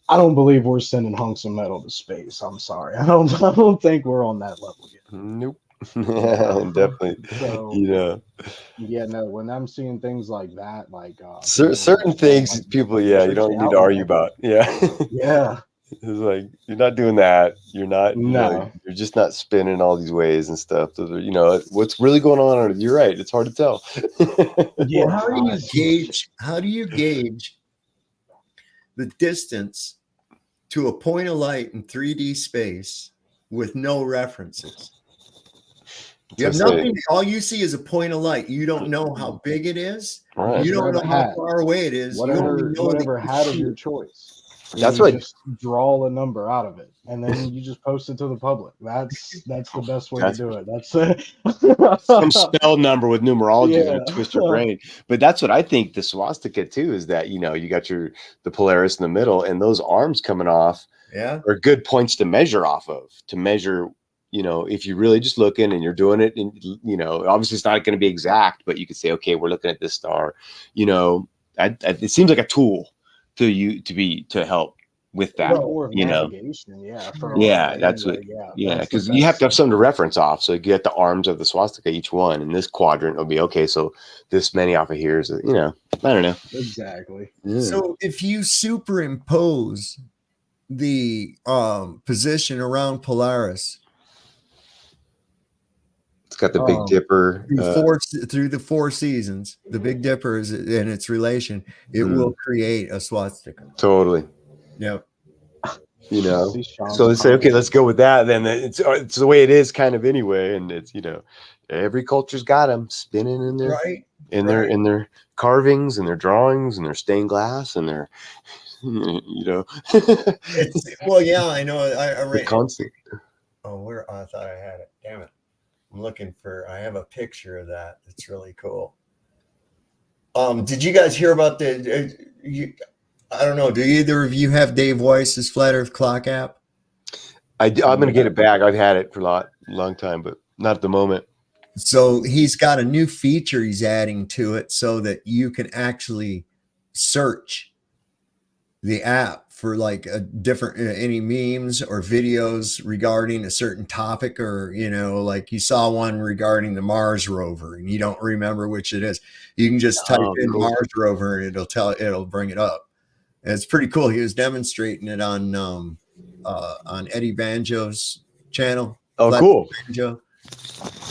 I don't believe we're sending hunks of metal to space. I'm sorry. I don't think we're on that level yet. Nope. Definitely. So, yeah, no, when I'm seeing things like that, like certain things people you don't need to argue about. Yeah. It's like you're not doing that. You're not you're just not spinning all these ways and stuff. Those are, what's really going on. You're right. It's hard to tell. Well, how do you gauge the distance to a point of light in 3D space with no references? You have nothing. All you see is a point of light. You don't know how big it is. Right. You don't know how far away it is. Whatever hat of your choice. That's right. Just draw a number out of it, and then you just post it to the public. That's the best way to do it. That's some spell number with numerology to twist your brain. But that's what I think the swastika too is that you got the Polaris in the middle, and those arms coming off are good points to measure off of. To measure, if you're really just looking and you're doing it, and obviously it's not going to be exact, but you could say, okay, we're looking at this star. It seems like a tool to help with that. That's what. Because you have to have something to reference off. So you get the arms of the swastika, each one, and this quadrant will be okay. So this many off of here is, I don't know. Exactly. Yeah. So if you superimpose the position around Polaris, it's got the Big Dipper through the 4 seasons. The Big Dipper is and its relation. It will create a swastika. Totally. Yep. You know, See Sean's so they say, okay, let's comments. go with that. Then it's the way it is, kind of anyway. And it's, you know, every culture's got them spinning in their Right. in their carvings and their drawings and their stained glass and their, you know, Well, yeah, I know. I the read. constant. Oh, where I thought I had it. Damn it! I'm looking for. I have a picture of that. It's really cool. Did you guys hear about the? I don't know. Do either of you have Dave Weiss's Flat Earth Clock app? I'm gonna get it back. I've had it for a long time, but not at the moment. So he's got a new feature he's adding to it so that you can actually search the app for like a different any memes or videos regarding a certain topic, or you know, like you saw one regarding the Mars rover and you don't remember which it is. You can just type in cool. Mars rover and it'll bring it up. And it's pretty cool. He was demonstrating it on Eddie Banjo's channel. Oh, cool. Banjo.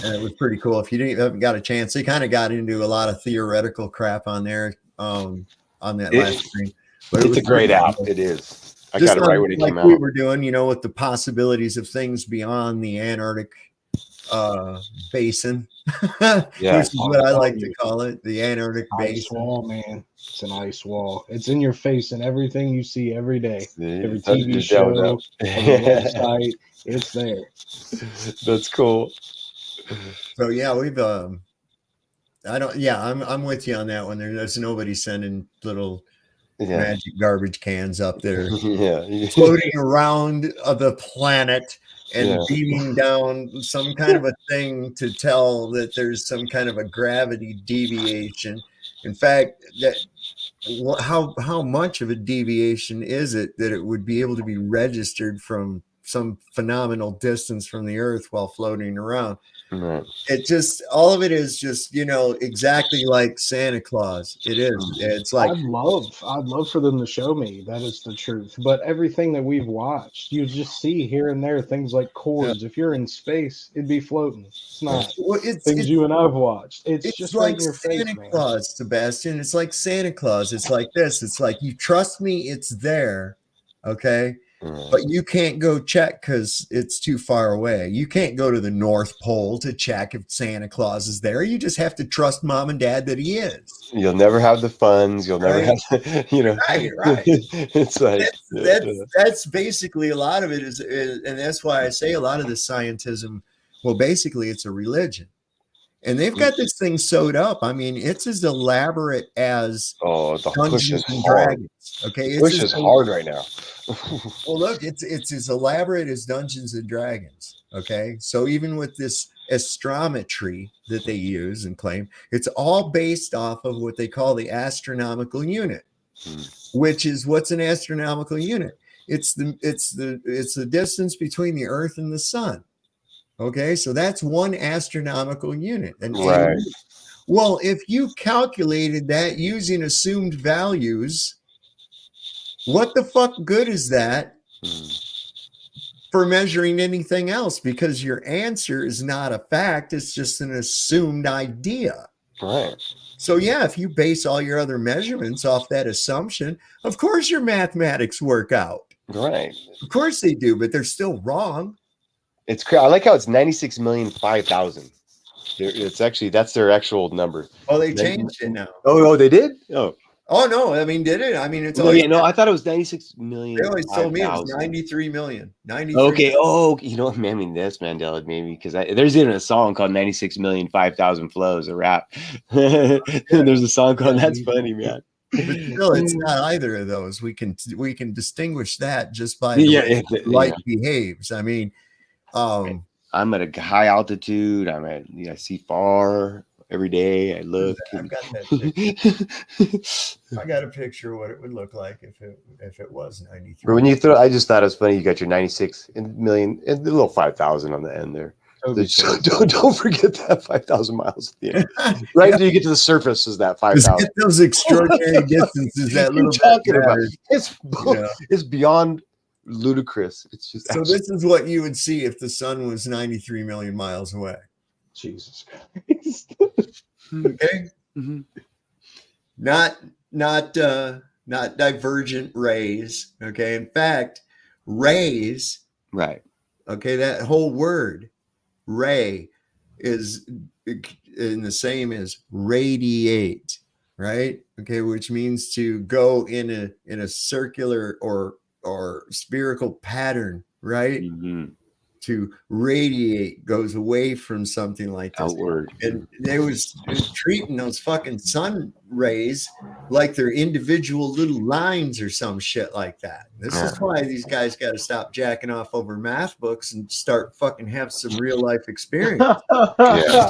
And it was pretty cool. If you haven't got a chance, they kind of got into a lot of theoretical crap on there on that last stream. But it's a great app. It is. I got it right when it came out. We were doing, you know, with the possibilities of things beyond the Antarctic basin, which is what I like to call it, the Antarctic ice basin. wall, man. It's an ice wall. It's in your face and everything you see every day. Every It's TV show, every website, it's there. That's cool. So yeah, we've I'm with you on that one. There's nobody sending little magic garbage cans up there floating around the planet and beaming down some kind of a thing to tell that there's some kind of a gravity deviation. In fact, that how much of a deviation is it that it would be able to be registered from some phenomenal distance from the Earth while floating around? Right. It just, all of it is just, you know, exactly like Santa Claus. It is. It's like, I'd love for them to show me that is the truth. But everything that we've watched, you just see here and there things like cords. If you're in space, it'd be floating. It's not. Well, things you and I've watched. It's just like right in your Santa face, Claus, Sebastian. It's like Santa Claus. It's like this. It's like, you trust me, it's there. Okay. But you can't go check because it's too far away. You can't go to the North Pole to check if Santa Claus is there. You just have to trust mom and dad that he is. You'll never have the funds. You'll never have, you know. Right. It's like that's basically a lot of it is, and that's why I say a lot of the scientism. Well, basically, it's a religion. And they've got this thing sewed up. I mean, it's as elaborate as the Dungeons and Dragons. Okay, the push is hard right now. Well, look, it's as elaborate as Dungeons and Dragons. Okay, so even with this astrometry that they use and claim, it's all based off of what they call the astronomical unit, which is what's an astronomical unit? It's the distance between the Earth and the Sun. Okay, so that's one astronomical unit. And well, if you calculated that using assumed values, what the fuck good is that for measuring anything else? Because your answer is not a fact, it's just an assumed idea. Right. So yeah, if you base all your other measurements off that assumption, of course your mathematics work out. Right. Of course they do, but they're still wrong. It's crazy. I like how it's 96,005,000. It's actually, that's their actual number. Oh, they changed it now. Oh, they did? Oh no, I mean, did it? I mean, it's I thought it was 96 million. They always told me it was 93 million. 93 okay. Oh, you know what? I mean, that's Mandela, maybe, because there's even a song called 96,005,000 flows, a rap. There's a song called That's Funny, man. But still, it's not either of those. We can distinguish that just by the way light behaves. I mean, I'm at a high altitude. I see far every day. I look. I've got that. I got a picture of what it would look like if it was 93. When you I just thought it was funny. You got your 96 million and the little 5,000 on the end there. Don't forget that 5,000 miles at the end. Right until you get to the surface is that 5,000. Those extraordinary distances that little talking about. It's beyond ludicrous. It's just so this is what you would see if the sun was 93 million miles away. Jesus Christ. Okay. Not divergent rays. Okay. In fact, rays. Right. Okay, that whole word, ray, is in the same as radiate, right? Okay, which means to go in a circular or spherical pattern, right? Mm-hmm. To radiate goes away from something like this. Outward. And they was treating those fucking sun rays like they're individual little lines or some shit like that. This is why these guys got to stop jacking off over math books and start fucking have some real life experience.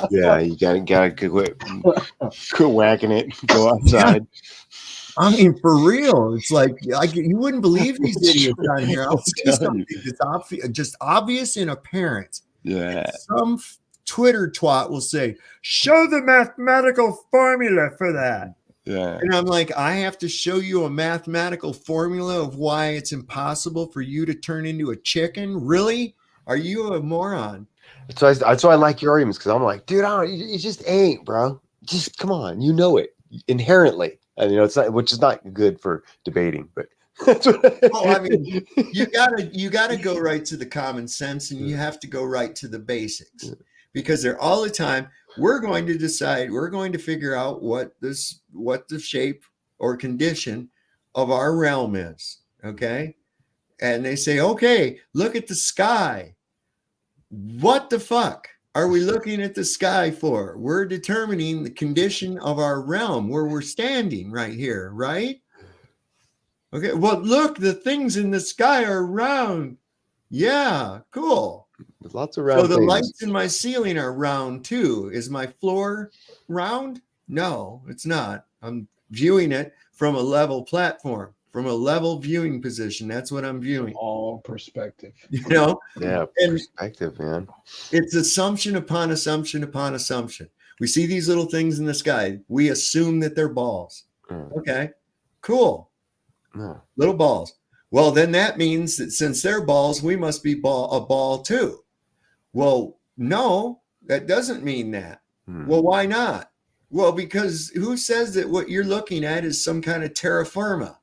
Yeah, you gotta quit whacking it. Go outside. I mean, for real, it's like you wouldn't believe these idiots on here. I'll say something that's just obvious and apparent. Yeah. Some Twitter twat will say, "Show the mathematical formula for that." Yeah. And I'm like, I have to show you a mathematical formula of why it's impossible for you to turn into a chicken? Really? Are you a moron? That's why I like your arguments, because I'm like, dude, it just ain't, bro. Just come on, you know it inherently. And it's not, which is not good for debating, but I mean, you gotta go right to the common sense, and you have to go right to the basics, because they're all the time. We're going to decide. We're going to figure out what the shape or condition of our realm is. Okay, and they say, okay, look at the sky. What the fuck are we looking at the sky for? We're determining the condition of our realm where we're standing right here, right? Okay, well, look, the things in the sky are round. Yeah, cool. There's lots of round So the things. lights in my ceiling are round too. Is my floor round? No, it's not. I'm viewing it from a level platform, from a level viewing position. That's what I'm viewing. All perspective. Yeah, and perspective, man. It's assumption upon assumption upon assumption. We see these little things in the sky. We assume that they're balls. Okay, cool. Little balls. Well, then that means that since they're balls, we must be a ball too. Well, no, that doesn't mean that. Well, why not? Well, because who says that what you're looking at is some kind of terra firma?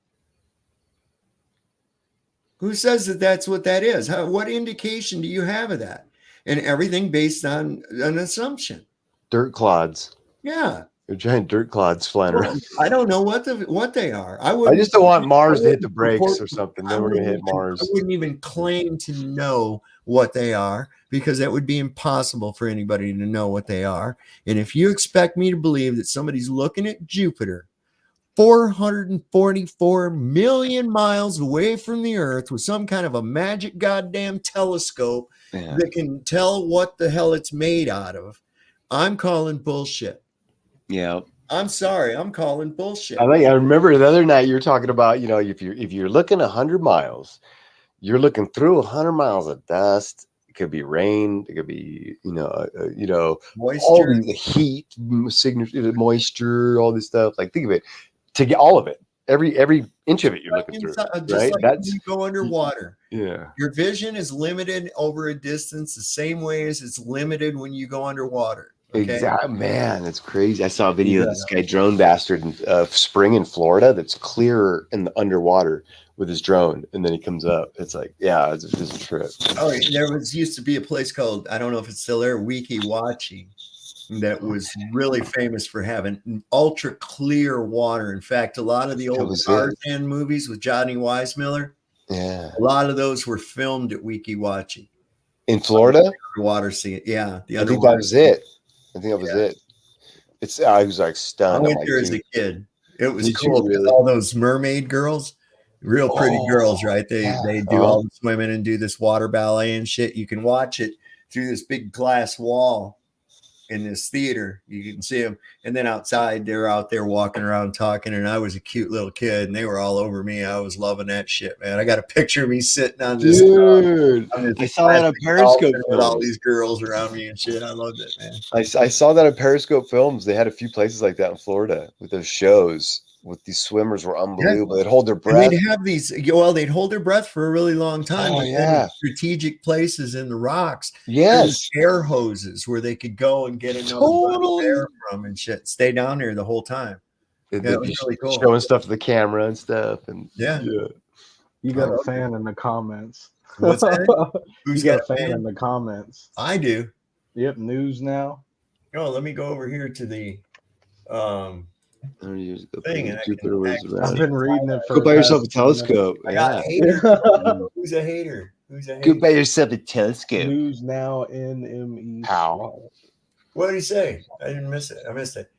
Who says that that's what that is? What indication do you have of that? And everything based on an assumption. Dirt clods. Yeah. They're giant dirt clods flying around. I don't know what they are. I just don't want Mars to hit the brakes or something. Then we're going to hit Mars. I wouldn't even claim to know what they are, because that would be impossible for anybody to know what they are. And if you expect me to believe that somebody's looking at Jupiter 444 million miles away from the Earth with some kind of a magic goddamn telescope that can tell what the hell it's made out of, I'm calling bullshit. Yeah. I'm sorry, I'm calling bullshit. I remember the other night you were talking about, if you're looking 100 miles, you're looking through 100 miles of dust. It could be rain. It could be, moisture, all the heat, signature, moisture, all this stuff. Like, think of it. To get all of it, every inch of it you're looking through, right? Like That's when you go underwater. Yeah. Your vision is limited over a distance the same way as it's limited when you go underwater. Okay? Exactly, man. That's crazy. I saw a video of this guy drone bastard in spring in Florida that's clearer in the underwater with his drone, and then he comes up. It's like, yeah, it's a trip. Oh, there used to be a place called, I don't know if it's still there, Weeki Wachi, that was really famous for having ultra clear water. In fact, a lot of the old Tarzan movies with Johnny Weissmuller, a lot of those were filmed at Weeki Wachi in Florida. Water scene, yeah. I think that was it. I was like stunned. I went there as a kid. It was cool because all those mermaid girls, real pretty girls, right? They do all the swimming and do this water ballet and shit. You can watch it through this big glass wall in this theater. You can see them, and then outside they're out there walking around talking, and I was a cute little kid and they were all over me. I was loving that shit, man. I got a picture of me sitting on this I saw that on Periscope with all these girls around me and shit. I loved it, man. I saw that on Periscope Films. They had a few places like that in Florida with those shows. With these swimmers were unbelievable. They'd hold their breath. And they'd have these. Well, they'd hold their breath for a really long time. Oh, yeah. Strategic places in the rocks. Yes. Air hoses where they could go and get another air from and shit. Stay down there the whole time. It was really cool. Showing stuff to the camera and stuff. And yeah. You got a fan in the comments. What's that? You Who's got got a fan in the comments. I do. Yep, news now. Oh, let me go over here to the thing. And Jupiter was I've been reading it for Go the buy yourself a past 2 minutes. telescope. I got Yeah. haters. Who's a hater? Who's a hater? Go buy yourself a telescope. News now, NME. How? What did he say? I didn't miss it. I missed it.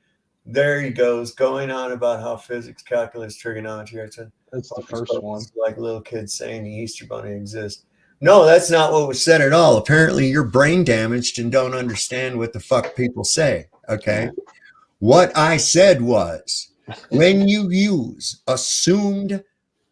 There he goes, going on about how physics, calculus, trigonometry. That's the first one. Like little kids saying the Easter Bunny exists. No, that's not what was said at all. Apparently, you're brain damaged and don't understand what the fuck people say. Okay. What I said was, when you use assumed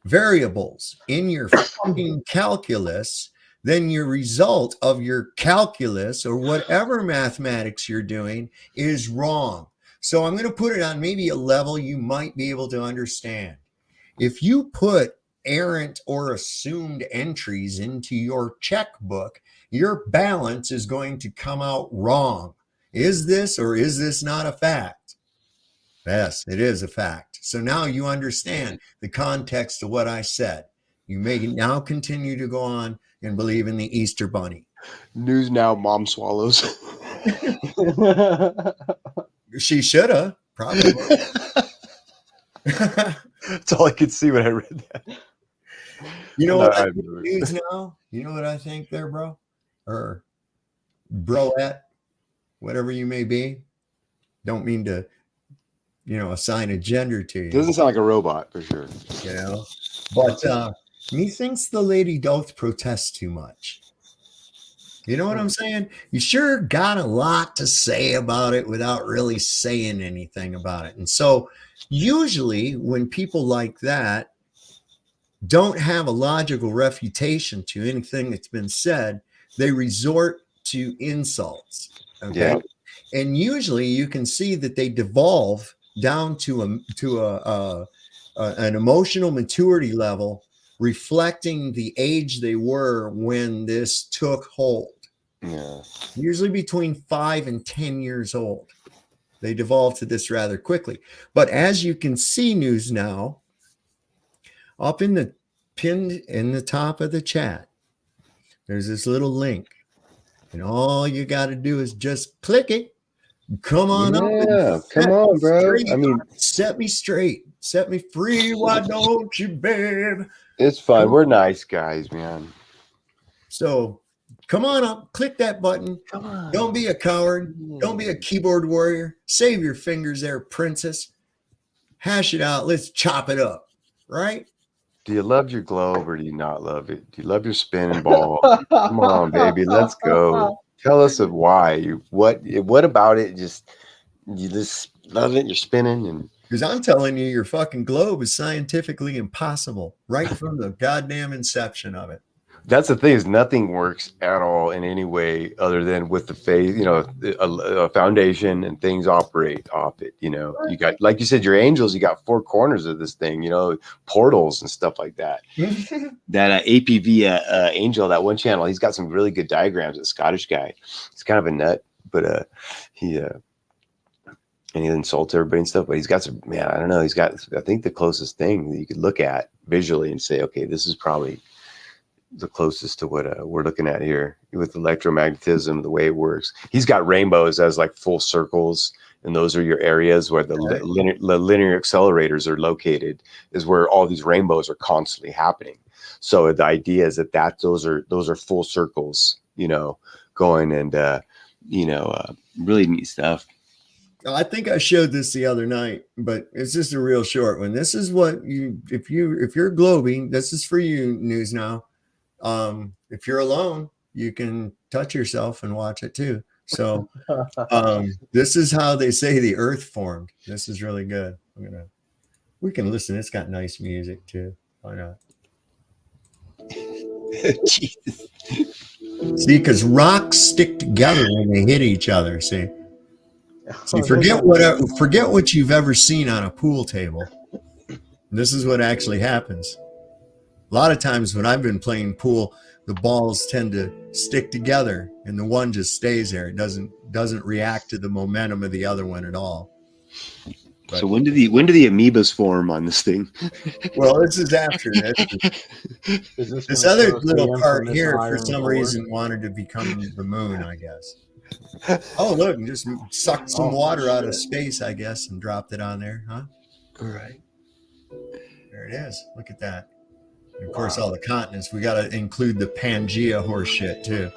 variables in your fucking calculus, then your result of your calculus or whatever mathematics you're doing is wrong. So I'm going to put it on maybe a level you might be able to understand. If you put errant or assumed entries into your checkbook, your balance is going to come out wrong. Is this or is this not a fact? Yes, it is a fact. So now you understand the context of what I said. You may now continue to go on and believe in the Easter Bunny. News now, mom swallows. She should have, probably. That's all I could see when I read that. You know what I think news now? You know what I think there, bro? Or broette, whatever you may be. Don't mean to, assign a gender to you. Doesn't sound like a robot for sure. But methinks the lady doth protest too much. You know what I'm saying? You sure got a lot to say about it without really saying anything about it. And so usually when people like that don't have a logical refutation to anything that's been said, they resort to insults. Okay. Yeah. And usually you can see that they devolve down to an emotional maturity level reflecting the age they were when this took hold. Yeah. Usually between 5 and 10 years old. They devolve to this rather quickly. But as you can see, news now, up in the pinned in the top of the chat, there's this little link. And all you got to do is just click it. Come on up. Yeah, come on, bro. Straight. I mean, set me straight. Set me free. Why don't you, babe? It's fine. We're nice guys, man. So come on up. Click that button. Come on. Don't be a coward. Don't be a keyboard warrior. Save your fingers there, princess. Hash it out. Let's chop it up. Right? Do you love your globe or do you not love it? Do you love your spinning ball? Come on, baby. Let's go. Tell us of why. What about it? You just love it. You're spinning and. Because I'm telling you, your fucking globe is scientifically impossible right from the goddamn inception of it. That's the thing, is nothing works at all in any way other than with the faith, a foundation, and things operate off it. You got, like you said, your angels, you got 4 corners of this thing, portals and stuff like that. That APV angel, that one channel, he's got some really good diagrams. A Scottish guy. He's kind of a nut, but and he insults everybody and stuff, but he's got some, man, I don't know. He's got, I think, the closest thing that you could look at visually and say, okay, this is probably the closest to what we're looking at here with electromagnetism, the way it works. He's got rainbows as like full circles, and those are your areas where the linear accelerators are located, is where all these rainbows are constantly happening. So the idea is that those are full circles, going, and really neat stuff. I think I showed this the other night, but it's just a real short one. This is what if you're globing, this is for you, news now. If you're alone, you can touch yourself and watch it too. So this is how they say the earth formed. This is really good. We can listen. It's got nice music too. Why not? Jesus. See, because rocks stick together when they hit each other. See, forget what you've ever seen on a pool table. This is what actually happens. A lot of times when I've been playing pool, the balls tend to stick together and the one just stays there. It doesn't react to the momentum of the other one at all. But, So when do the amoebas form on this thing? well, this is after that. Is this This gonna other show us the little part infamous here, for iron some core? reason, wanted to become the moon, I guess. Oh, look, and just sucked some water out of space, I guess, and dropped it on there, huh? All right. There it is. Look at that. And of course, all the continents. We got to include the Pangea horse shit, too.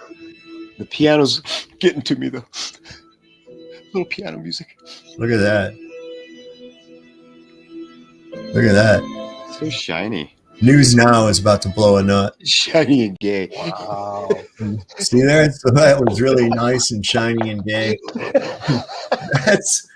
The piano's getting to me, though. Little piano music. Look at that. Look at that. So shiny. News Now is about to blow a nut. Shiny and gay. Wow. See there? So that was really nice and shiny and gay. That's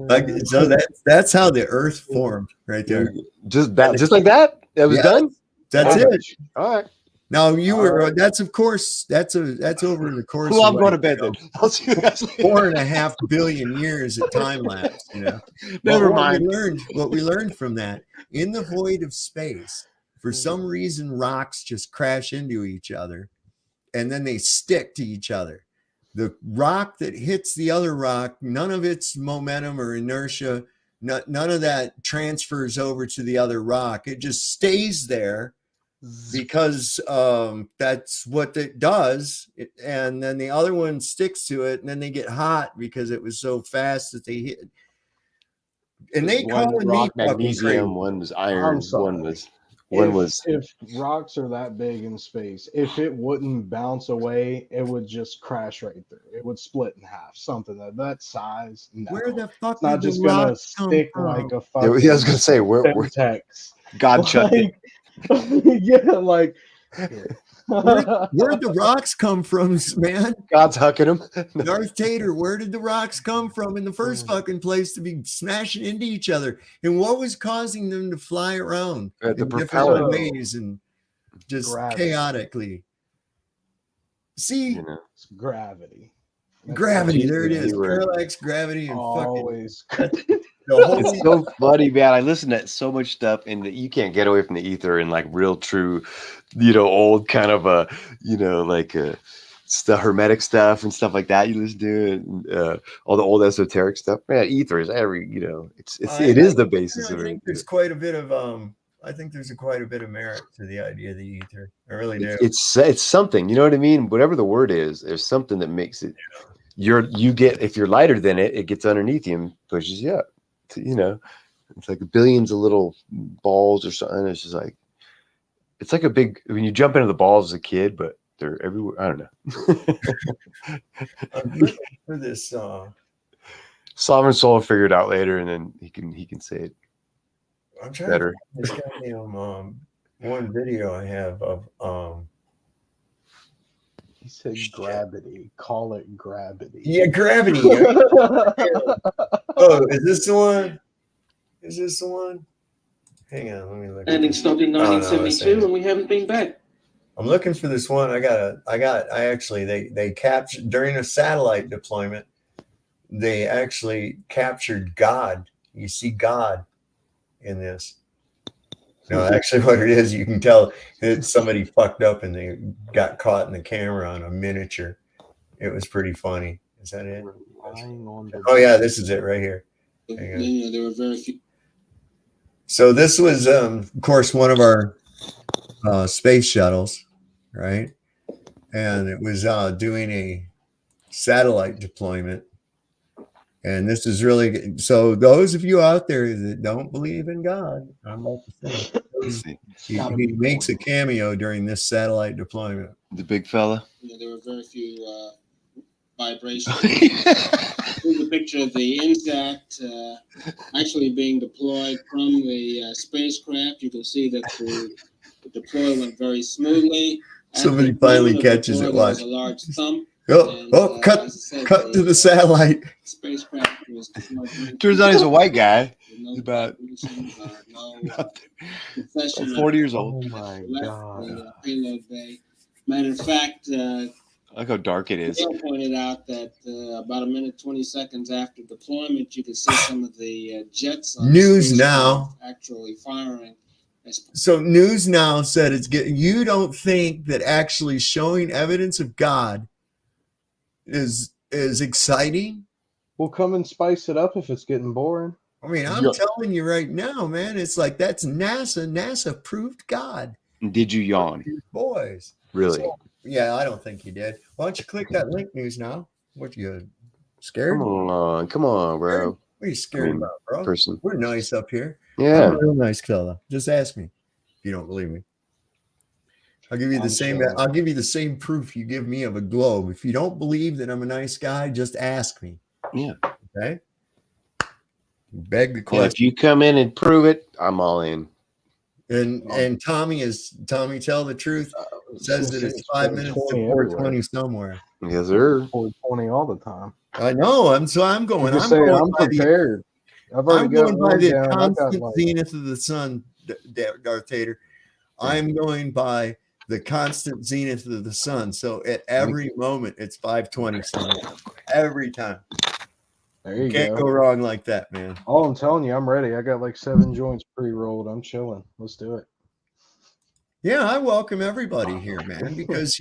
like, so that's how the Earth formed right there. Just like that? That was done? That's it. All right. Now you were that's of course that's over the course. Well, of I'm going to bed then. I'll see you guys later. 4.5 billion years at time lapse, you know. Never But mind. What we learned from that, in the void of space, for some reason rocks just crash into each other and then they stick to each other. The rock that hits the other rock, none of its momentum or inertia, none of that transfers over to the other rock. It just stays there because that's what it does. And then the other one sticks to it, and then they get hot because it was so fast that they hit. And they call it rock magnesium, one was iron, one was if rocks are that big in space, if it wouldn't bounce away, it would just crash right through. It would split in half. Something that size. No. Where the fuck it's not did just the gonna rocks come stick from? like a Yeah, fucking. I was gonna say where text. God chucked it. Yeah, like Where'd the rocks come from, man? God's hucking them. Darth Tater, where did the rocks come from in the first fucking place to be smashing into each other? And what was causing them to fly around The in propeller. different ways and just Gravity. chaotically? See, You know. It's gravity. gravity, there it is. Keyword. Parallax gravity and Always. It's so funny, man. I listen to so much stuff, and you can't get away from the ether and like real, true, old kind of like the hermetic stuff and stuff like that. You listen to it, and, all the old esoteric stuff. Man, ether is it is the basis of I think it. there's quite a bit of I think there's quite a bit of merit to the idea of the ether. I really do. It's something. You know what I mean? Whatever the word is, there's something that makes it. If you're lighter than it, it gets underneath you and pushes you up. It's like billions of little balls or something. It's just like, it's like a big, when you jump into the balls as a kid, but they're everywhere. I don't know. I'm looking for this Sovereign Soul will figure it out later, and then he can say it I'm trying better. to find this goddamn one video I have of He said gravity. Call it gravity. yeah, gravity. Oh, is this the one? Is this the one? Hang on, let me look. Landing stopped in Oh, no, 1972, and we haven't been back. I'm looking for this one. They captured during a satellite deployment. They actually captured God. You see God in this. No, actually, what it is, you can tell that somebody fucked up and they got caught in the camera on a miniature. It was pretty funny. Is that it? Oh yeah, this is it right here. Hang on. There were very few. So this was, of course, one of our space shuttles, right? And it was doing a satellite deployment. And this is really good. So those of you out there that don't believe in God, I'm about to say, he makes a cameo during this satellite deployment. The big fella. There were very few vibrations. Here's a picture of the INSAT actually being deployed from the spacecraft. You can see that the deploy went very smoothly. Somebody finally catches it. Watch. A large thump. Cut to the satellite. Spacecraft was Turns out he's a white guy. He's about 40 years old. Oh my god. Payload bay. Matter of fact, I like how dark it is. Dale pointed out that about a minute 20 seconds after deployment, you could see some of the jets on News Now actually firing. So News Now said it's getting. You don't think that actually showing evidence of God is exciting? We'll come and spice it up if it's getting boring. I mean, I'm telling you right now, man, it's like that's NASA. NASA proved God. Did you yawn? Boys. Really? So, yeah, I don't think you did. Why don't you click that link news now? What, you scared? Come on, bro. What are you scared about, bro? Person. We're nice up here. Yeah. I'm a real nice fella. Just ask me if you don't believe me. I'll give you the same. I'll give you the same proof you give me of a globe. If you don't believe that I'm a nice guy, just ask me. Yeah. Okay. Beg the question. Well, if you come in and prove it, I'm all in. And Tommy tell the truth, says that it's 5 minutes to 4:20 somewhere. Yes, sir. 4:20 all the time. I know. I'm going. I'm saying I'm prepared. I'm going by the constant zenith of the sun, Darth Vader. I'm going by the constant zenith of the sun. So at every moment, it's 5:20 somewhere. Every time. There you Can't go wrong like that, man. Oh, I'm telling you, I'm ready. I got like 7 joints pre-rolled. I'm chilling. Let's do it. Yeah, I welcome everybody here, man, because,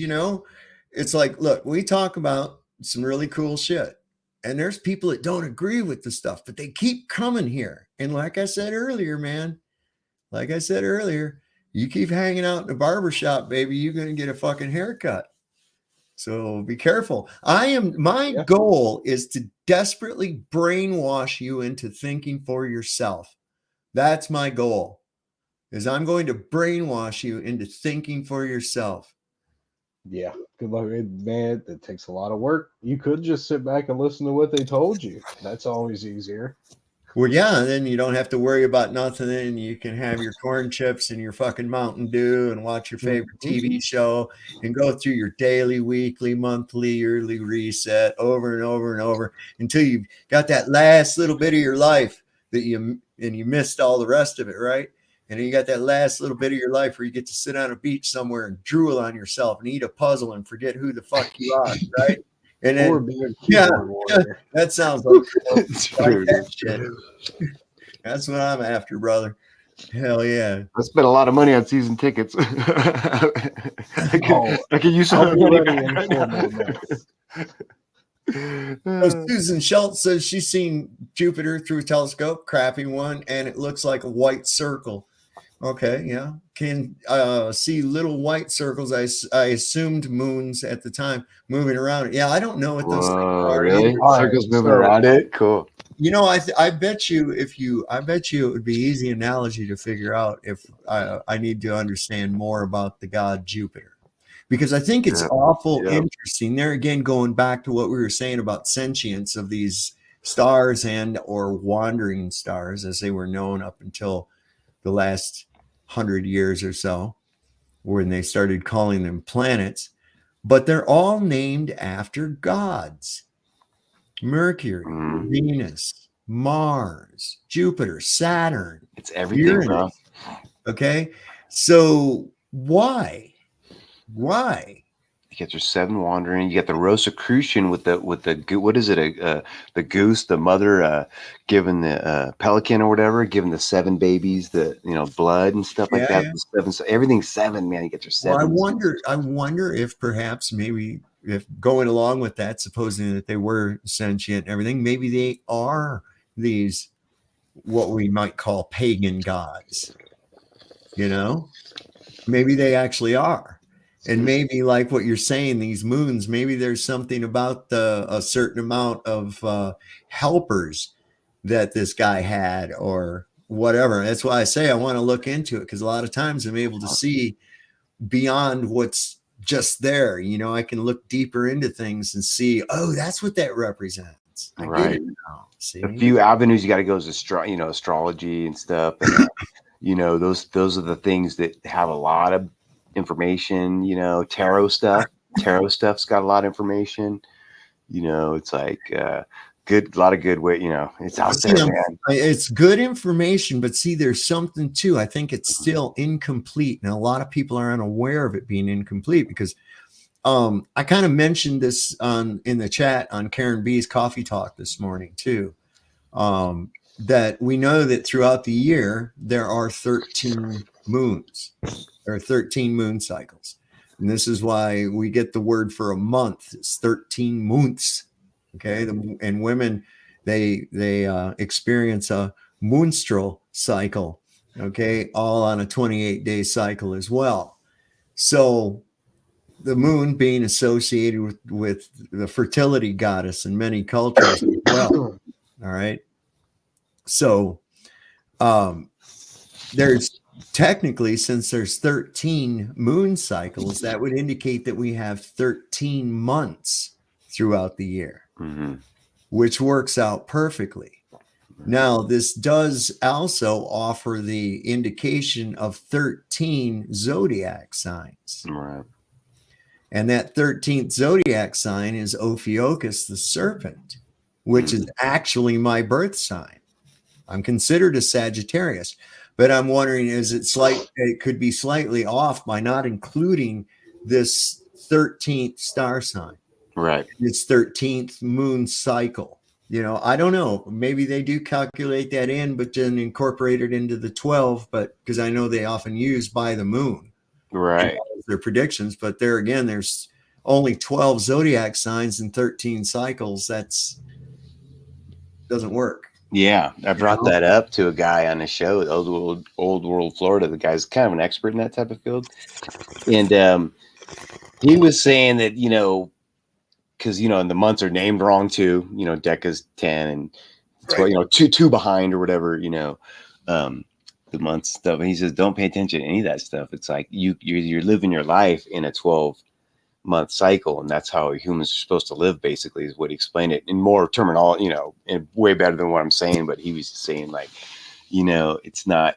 it's like, look, we talk about some really cool shit. And there's people that don't agree with the stuff, but they keep coming here. And like I said earlier, man, you keep hanging out in the barbershop, baby, you're going to get a fucking haircut. So be careful. My goal is to desperately brainwash you into thinking for yourself. That's my goal, is I'm going to brainwash you into thinking for yourself. Yeah. Good luck, man. It takes a lot of work. You could just sit back and listen to what they told you. That's always easier. Well, yeah, then you don't have to worry about nothing, and you can have your corn chips and your fucking Mountain Dew and watch your favorite TV show and go through your daily, weekly, monthly, yearly reset over and over and over until you've got that last little bit of your life that you missed all the rest of it, right? And then you got that last little bit of your life where you get to sit on a beach somewhere and drool on yourself and eat a puzzle and forget who the fuck you are, right? And then, that sounds like that shit. That's what I'm after, brother. Hell yeah. I spent a lot of money on season tickets. I could use some money. Susan Schultz says she's seen Jupiter through a telescope, crappy one, and it looks like a white circle. Okay, yeah. Can see little white circles. I assumed moons at the time moving around it. Yeah, I don't know what those things are. Really? Circles moving around it? Cool. I bet you it would be easy analogy to figure out if I need to understand more about the god Jupiter. Because I think it's awful interesting. There again, going back to what we were saying about sentience of these stars and or wandering stars as they were known up until the last 100 years or so, when they started calling them planets, but they're all named after gods. Mercury, Venus, Mars, Jupiter, Saturn. It's everything, bro. Okay. So why? You get your 7 wandering. You get the Rosicrucian with the what is it? The goose, the mother giving the pelican or whatever, giving the 7 babies the blood and stuff like that. The 7, so everything's 7, man. You get your 7. Well, I wonder if perhaps maybe if going along with that, supposing that they were sentient and everything, maybe they are these what we might call pagan gods. Maybe they actually are. And maybe like what you're saying, these moons, maybe there's something about a certain amount of helpers that this guy had or whatever. That's why I say I want to look into it, because a lot of times I'm able to see beyond what's just there. I can look deeper into things and see, oh, that's what that represents. I get it now. See? A few avenues you got to go is astrology and stuff. And, those are the things that have a lot of information. Tarot stuff's got a lot of information. It's like a lot of good way. It's out there, man. It's good information, but see, there's something too. I think it's still incomplete, and a lot of people are unaware of it being incomplete because I kind of mentioned this in the chat on Karen B's Coffee Talk this morning too. That we know that throughout the year there are 13 moons. There are 13 moon cycles. And this is why we get the word for a month. It's 13 months. Okay. And women they experience a moonstral cycle, okay, all on a 28-day cycle as well. So the moon being associated with the fertility goddess in many cultures as well. All right. So there's technically, since there's 13 moon cycles, that would indicate that we have 13 months throughout the year, which works out perfectly. Now, this does also offer the indication of 13 zodiac signs. Right. And that 13th zodiac sign is Ophiuchus the serpent, which is actually my birth sign. I'm considered a Sagittarius, but I'm wondering, it could be slightly off by not including this 13th star sign. Right. It's 13th moon cycle. You know, I don't know. Maybe they do calculate that in, but then incorporate it into the 12, but because I know they often use by the moon. Right. Their predictions, but there again, there's only 12 zodiac signs and 13 cycles. That's doesn't work. Yeah, I brought that up to a guy on a show at Old World Florida. The guy's kind of an expert in that type of field, and he was saying that, you know, because, you know, and the months are named wrong too. You know, Deca's 10 and 12, you know, two behind or whatever. You know, the months stuff. And he says, don't pay attention to any of that stuff. It's like you're living your life in a 12-month cycle, and that's how humans are supposed to live, basically, is what he explained it in more terminology, you know, and way better than what I'm saying. But he was saying, like, you know, it's not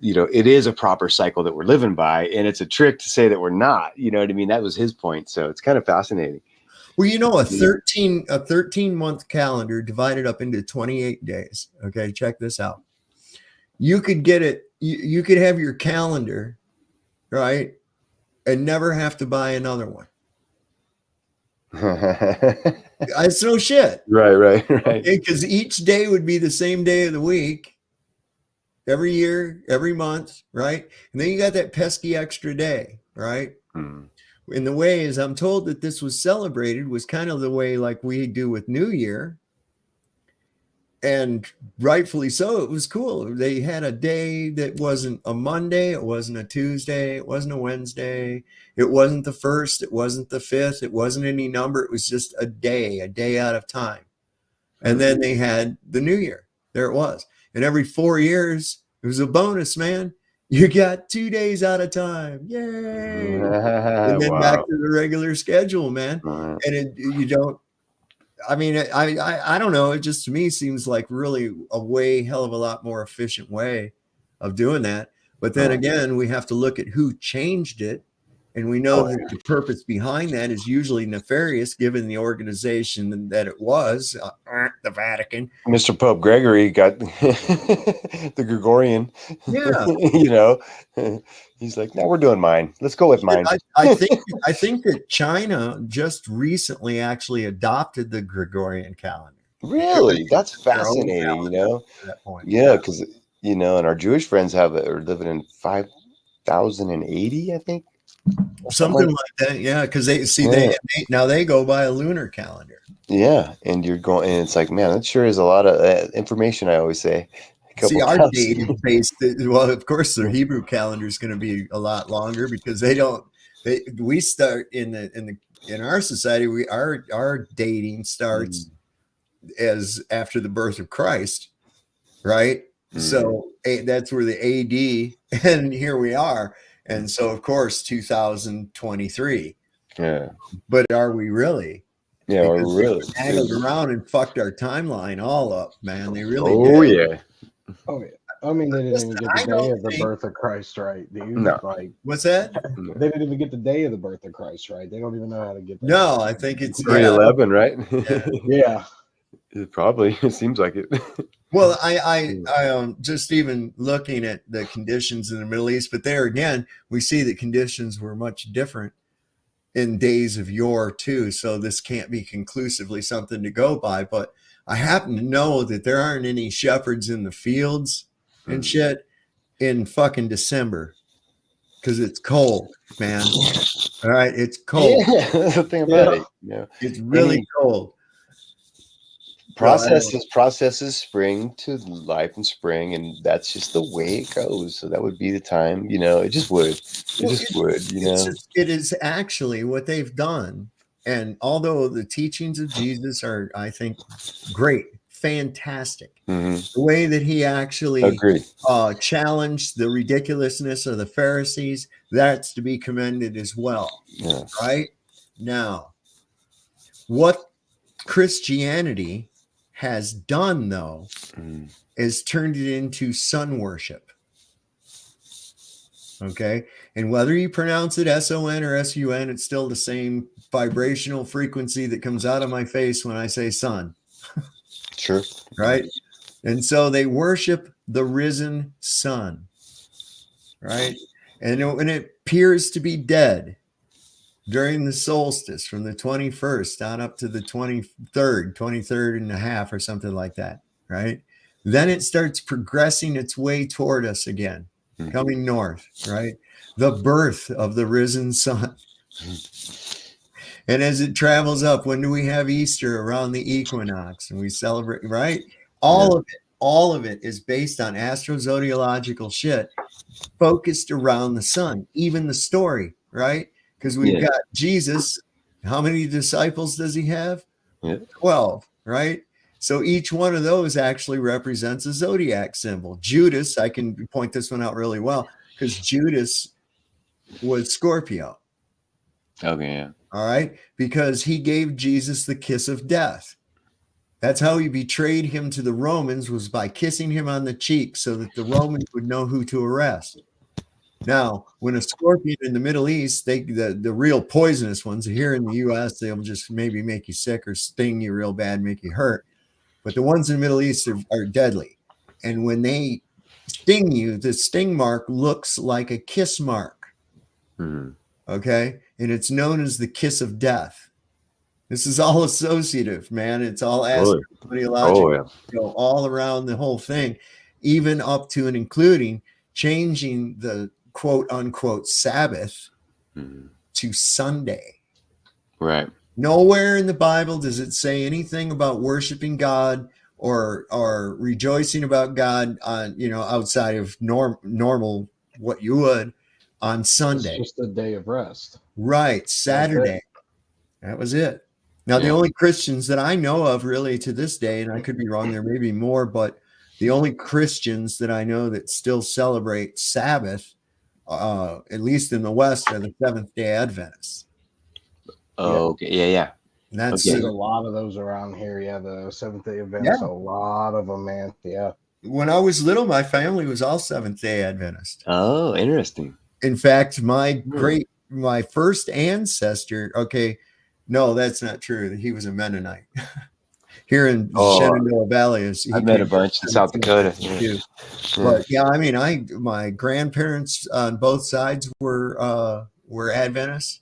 you know, it is a proper cycle that we're living by, and it's a trick to say that we're not, you know what I mean? That was his point. So it's kind of fascinating. Well, you know, a 13-month calendar divided up into 28 days. Okay, check this out. You could get it, you could have your calendar, right, and never have to buy another one. It's no shit. Right. Because each day would be the same day of the week, every year, every month, right? And then you got that pesky extra day, right? In the way, as I'm told that this was celebrated, was kind of the way like we do with New Year. And rightfully so, it was cool. They had a day that wasn't a Monday, it wasn't a Tuesday, it wasn't a Wednesday, it wasn't the 1st, it wasn't the 5th, it wasn't any number, it was just a day out of time. And then they had the New Year. There it was. And every 4 years, it was a bonus, man. You got 2 days out of time. Yay. And then back to the regular schedule, man. And you don't, I mean, I don't know. It just, to me, seems like really a hell of a lot more efficient way of doing that. But then again, we have to look at who changed it. And we know that the purpose behind that is usually nefarious, given the organization that it was, the Vatican. Mr. Pope Gregory got the Gregorian. Yeah. You know, he's like, no, we're doing mine. Let's go with mine. I think that China just recently actually adopted the Gregorian calendar. Really? That's fascinating, you know? At that point. Yeah, because, you know, and our Jewish friends are living in 5,080, I think. Something like that, yeah. Because they go by a lunar calendar. Yeah, and you're going, and it's like, man, that sure is a lot of information. I always say. See, our date is based. Well, of course, the Hebrew calendar is going to be a lot longer because we start in our society. Our dating starts as after the birth of Christ, right? So that's where the AD, and here we are. And so, of course, 2023. Yeah. But are we really? Yeah, we're really angled around and fucked our timeline all up, man. They really did. Yeah. Oh, yeah. I mean, they didn't even get the day of the birth of Christ right, dude. No. Like, what's that? They didn't even get the day of the birth of Christ right. They don't even know how to get that. No, I think it's 3/11, right? Yeah. It probably. It seems like it. Well, I just even looking at the conditions in the Middle East, but there again, we see that conditions were much different in days of yore too. So this can't be conclusively something to go by. But I happen to know that there aren't any shepherds in the fields and shit in fucking December because it's cold, man. All right, it's cold. Yeah, that's the thing about it. Yeah, it's really cold. processes spring to life and spring, and that's just the way it goes. So that would be the time, it just would. It is actually what they've done. And although the teachings of Jesus are, I think, great, fantastic, the way that he actually challenged the ridiculousness of the Pharisees, that's to be commended as well. Yes. Right? Now, what Christianity has done, though, is turned it into sun worship. Okay. And whether you pronounce it S-O-N or S-U-N, it's still the same vibrational frequency that comes out of my face when I say sun. Sure. Right. And so they worship the risen sun. Right. And when it appears to be dead during the solstice from the 21st down up to the 23rd and a half or something like that. Right. Then it starts progressing its way toward us again. Coming north, right? The birth of the risen sun. And as it travels up, when do we have Easter? Around the equinox, and we celebrate, right? All of it is based on astrozodiological shit focused around the sun. Even the story, right? Because we've got Jesus. How many disciples does he have? 12, right? So each one of those actually represents a zodiac symbol. Judas, I can point this one out really well because Judas was Scorpio. Okay, yeah. All right. Because he gave Jesus the kiss of death. That's how he betrayed him to the Romans, was by kissing him on the cheek so that the Romans would know who to arrest. Now, when a scorpion in the Middle East, the real poisonous ones here in the U.S., they'll just maybe make you sick or sting you real bad, make you hurt. But the ones in the Middle East are deadly. And when they sting you, the sting mark looks like a kiss mark. Okay? And it's known as the kiss of death. This is all associative, man. It's all astrological, all around the whole thing, even up to and including changing the quote unquote Sabbath to Sunday. Right. Nowhere in the Bible does it say anything about worshiping God or rejoicing about God on, outside of normal what you would on Sunday. It's just a day of rest. Right. Saturday. That was it. Now, the only Christians that I know of really to this day, and I could be wrong, there may be more, but the only Christians that I know that still celebrate Sabbath, at least in the West, are the Seventh-day Adventists. Oh, okay. Yeah. And that's There's a lot of those around here. Yeah, the Seventh-day Adventists, a lot of them, man. Yeah. When I was little, my family was all Seventh-day Adventist. Oh, interesting. In fact, my first ancestor, no, that's not true. He was a Mennonite. Here in Shenandoah Valley. I've met a bunch in South Dakota. But my grandparents on both sides were Adventists.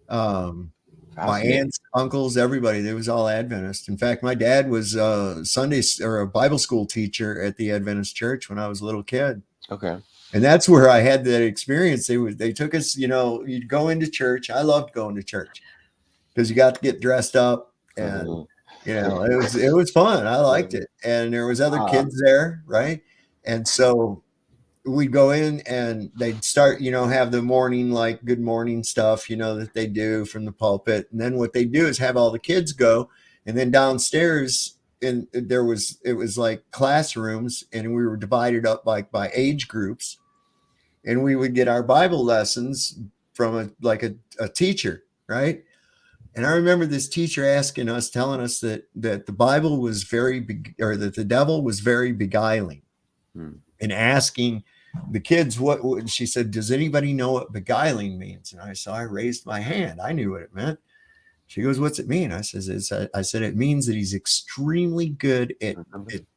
My aunts, uncles, everybody, they was all Adventist. In fact, my dad was a Sunday or a Bible school teacher at the Adventist church when I was a little kid. Okay. And that's where I had that experience. They took us, you'd go into church. I loved going to church because you got to get dressed up and it was fun. I liked it. And there was other kids there, right? And so we'd go in and they'd start, have the morning, like good morning stuff, that they do from the pulpit. And then what they do is have all the kids go. And then downstairs it was like classrooms, and we were divided up by age groups. And we would get our Bible lessons from a teacher, right? And I remember this teacher telling us that the Bible was that the devil was very beguiling, and asking the kids what she said, does anybody know what beguiling means? And I raised my hand. I knew what it meant. She goes, what's it mean? I said, it means that he's extremely good at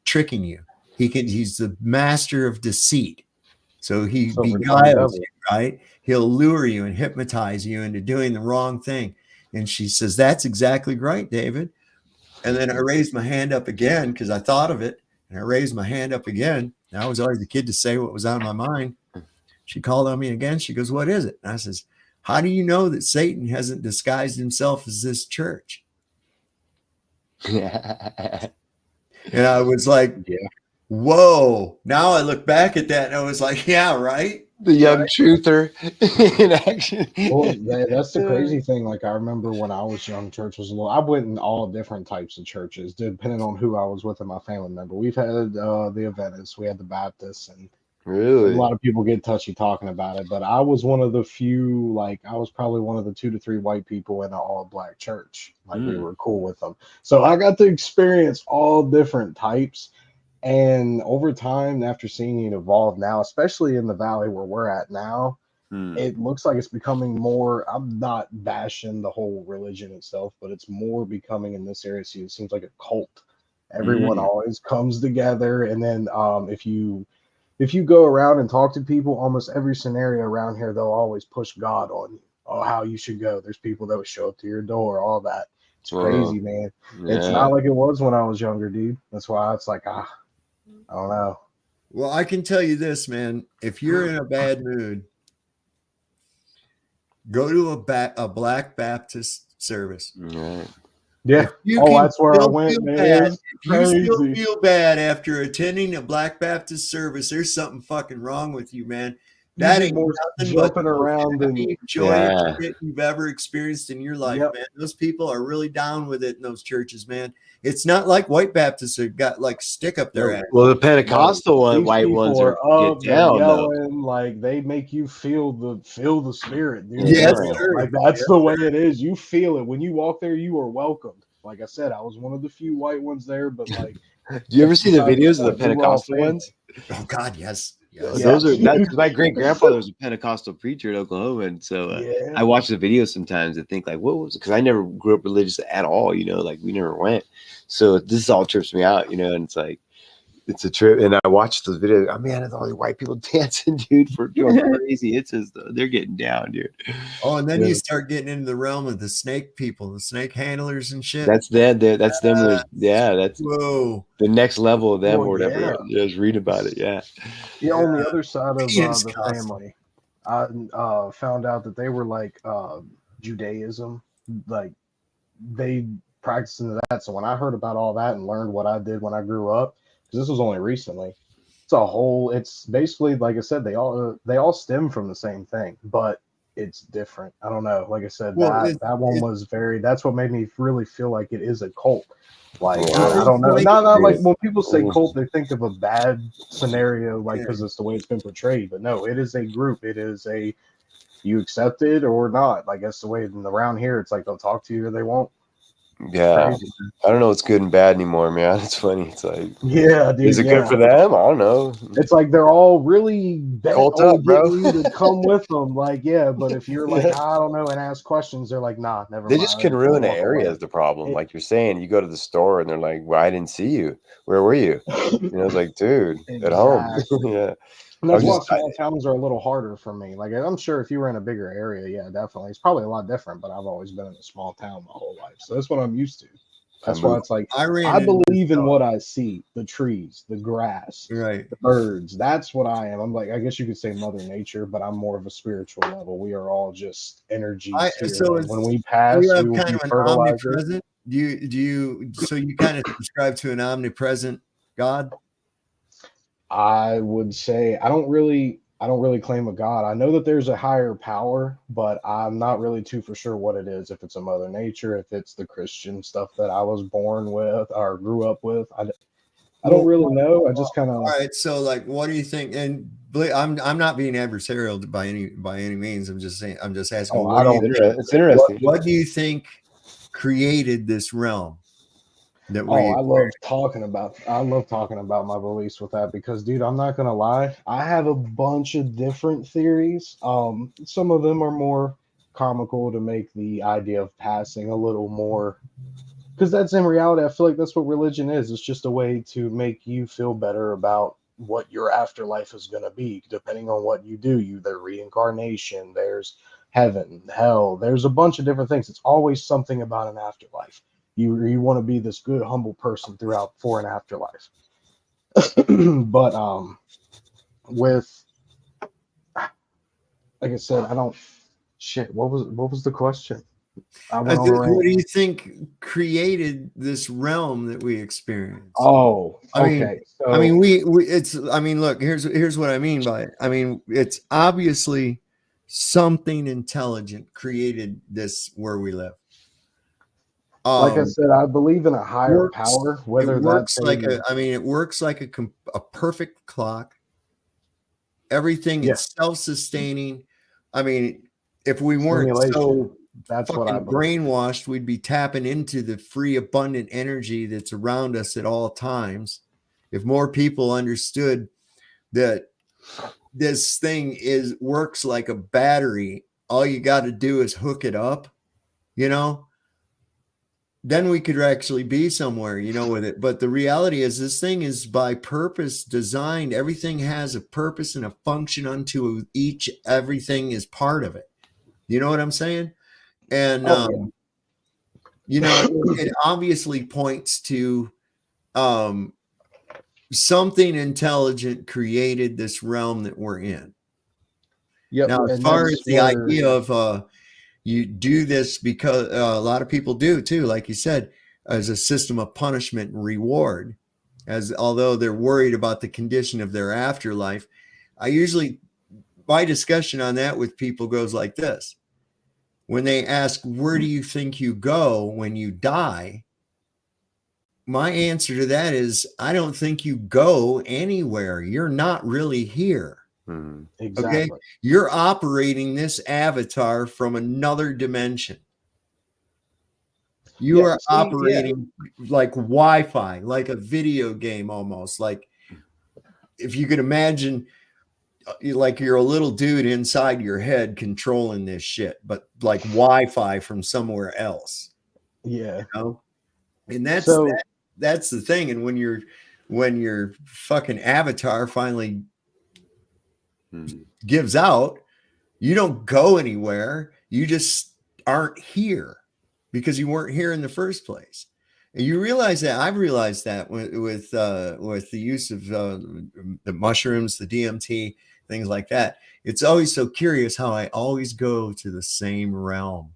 tricking you. He's the master of deceit. So he beguiles you, right? He'll lure you and hypnotize you into doing the wrong thing. And she says, that's exactly right, David. And then I raised my hand up again because I thought of it. And I raised my hand up again. And I was always the kid to say what was on my mind. She called on me again. She goes, what is it? And I says, how do you know that Satan hasn't disguised himself as this church? And I was like, Yeah. whoa. Now I look back at that and I was like, yeah, right. The young truther in action. Well, that's the crazy thing. Like, I remember when I was young, church was a little. I went in all different types of churches, depending on who I was with and my family member. We've had the Adventists, we had the Baptists, and a Really? lot of people get touchy talking about it. But I was one of the few, like, I was probably one of the 2 to 3 white people in an all black church. Like, we were cool with them. So I got to experience all different types. And over time, after seeing it evolve now, especially in the valley where we're at now, it looks like it's becoming more. I'm not bashing the whole religion itself, but it's more becoming in this area. See, it seems like a cult. Everyone always comes together, and then if you go around and talk to people, almost every scenario around here, they'll always push God on you. Oh, how you should go. There's people that would show up to your door, all that. It's crazy, man. It's Yeah. not like it was when I was younger, dude. That's why it's like, I don't know. Well, I can tell you this, man. If you're in a bad mood, go to a Black Baptist service. Right. Yeah. If you Oh, can that's where I still went, feel man. bad, It's if you still crazy. feel bad after attending a Black Baptist service, there's something fucking wrong with you, man. That You ain't get more nothing but jumping the most around and happy, joyous shit you've ever experienced in your life, man. Those people are really down with it in those churches, man. It's not like white Baptists have got like stick up their ass. Well, the Pentecostal These white people ones are get up, they're down though. yelling, like they make you feel the spirit, dude. Yes, For real. sir. Like that's Yes, the way it is. You feel it when you walk there. You are welcomed. Like I said, I was one of the few white ones there, but like, Do you ever see the besides videos of that, the we were all Pentecostal family. ones? Oh God, yes. Yes. Those are that's my great grandfather was a Pentecostal preacher in Oklahoma, and so Yeah. I watch the videos sometimes and think like, what was it? Because I never grew up religious at all, you know, like we never went. So this all trips me out, you know, and it's like it's a trip. And I watched those videos. Oh man, it's all these white people dancing, dude, for doing crazy. It's just they're getting down, dude. Oh, and then Yeah. you start getting into the realm of the snake people, the snake handlers and shit. That's them. That's them. Yeah, that's whoa. the next level of them Well, or whatever. yeah. Just read about it. Yeah. Yeah, on the other side of Penis the costume. family, I found out that they were like Judaism, like they practiced into that. So when I heard about all that and learned what I did when I grew up, because this was only recently, it's basically like I said, they all stem from the same thing, but it's different. I don't know. Like I said, Well, that one was that's what made me really feel like it is a cult. Like Wow. I don't know. Like, Not like when people say Oh. cult, they think of a bad scenario, like because it's the way it's been portrayed. But no, it is a group. It is you accept it or not. Like that's the way around here. It's like they'll talk to you or they won't. Yeah. Crazy. I don't know what's good and bad anymore, man. It's funny. It's like, Yeah, dude. is it good for them? I don't know. It's like they're all really bent Cult on up, bro. getting you to come with them. Like, yeah, but if you're like, I don't know, and ask questions, they're like, nah, never They mind. just can ruin the Walk area away. is the problem. Like you're saying, you go to the store and they're like, well, I didn't see you. Where were you? You know, it's like, dude, at home. Exactly. Yeah. And that's I why was small towns are a little harder for me. Like, I'm sure if you were in a bigger area, yeah, definitely. It's probably a lot different, but I've always been in a small town my whole life. So that's what I'm used to. That's why it's like, I believe in what I see, the trees, the grass, right, the birds. That's what I am. I'm like, I guess you could say Mother Nature, but I'm more of a spiritual level. We are all just energies here. So And when we pass, you have we will kind be of an fertilizer. omnipresent. So you kind of subscribe to an omnipresent God? I would say I don't really claim a god. I know that there's a higher power, but I'm not really too for sure what it is. If it's a Mother Nature, if it's the Christian stuff that I was born with or grew up with, I don't really know. I just kind of. All right. So, like, what do you think? And I'm not being adversarial by any means. I'm just saying. I'm just asking. Oh, I don't. It's interesting. What do you think created this realm? That I love talking about my beliefs with that because, dude, I'm not gonna lie. I have a bunch of different theories. Some of them are more comical to make the idea of passing a little more, because that's in reality. I feel like that's what religion is. It's just a way to make you feel better about what your afterlife is gonna be, depending on what you do. There's reincarnation, there's heaven, hell. There's a bunch of different things. It's always something about an afterlife. You want to be this good, humble person throughout for an afterlife. But with, like I said, I don't. Shit. What was the question? I went on a What rant. do you think created this realm that we experience? Oh, I mean, okay. So we it's. I mean, look. Here's what I mean by it. I mean, it's obviously something intelligent created this where we live. like I said, I believe in a higher Works. power, It whether works that's like a. I mean, it works like a perfect clock. Everything yeah, is self-sustaining. I mean, if we weren't simulation. so That's what I fucking believe. brainwashed, we'd be tapping into the free, abundant energy that's around us at all times. If more people understood that this thing works like a battery, all you got to do is hook it up, you know, then we could actually be somewhere, you know, with it. But the reality is this thing is by purpose designed. Everything has a purpose and a function unto each. Everything is part of it. You know what I'm saying? And, you know, it obviously points to something intelligent created this realm that we're in. Yep. Now, as And far that's as the where idea of you do this because a lot of people do too, like you said, as a system of punishment and reward, as although they're worried about the condition of their afterlife. My discussion on that with people goes like this. When they ask, where do you think you go when you die? My answer to that is, I don't think you go anywhere. You're not really here. exactly. Okay. You're operating this avatar from another dimension. You are operating like Wi-Fi, like a video game almost. Like if you could imagine, like you're a little dude inside your head controlling this shit, but like Wi-Fi from somewhere else. Yeah. You know? And that's So that's the thing. And when your fucking avatar finally gives out, you don't go anywhere. You just aren't here because you weren't here in the first place. And you realize that. I've realized that with the use of the mushrooms, the DMT, things like that. It's always so curious how I always go to the same realm,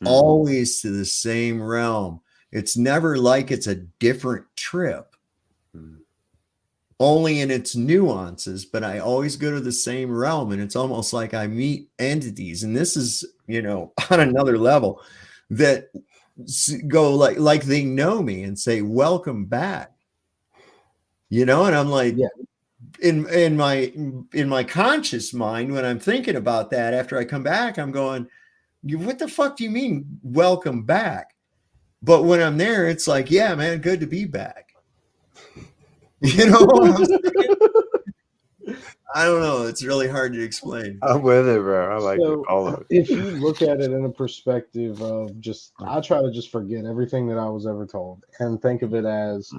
always to the same realm. It's never like it's a different trip, only in its nuances, but I always go to the same realm. And it's almost like I meet entities. And this is, you know, on another level that go like they know me and say, welcome back, you know? And I'm like, in my conscious mind, when I'm thinking about that, after I come back, I'm going, what the fuck do you mean welcome back? But when I'm there, it's like, yeah, man, good to be back. You know what I'm saying? I don't know. It's really hard to explain. I'm with it, bro. I like so all of it. if you look at it in a perspective of just, I try to just forget everything that I was ever told and think of it as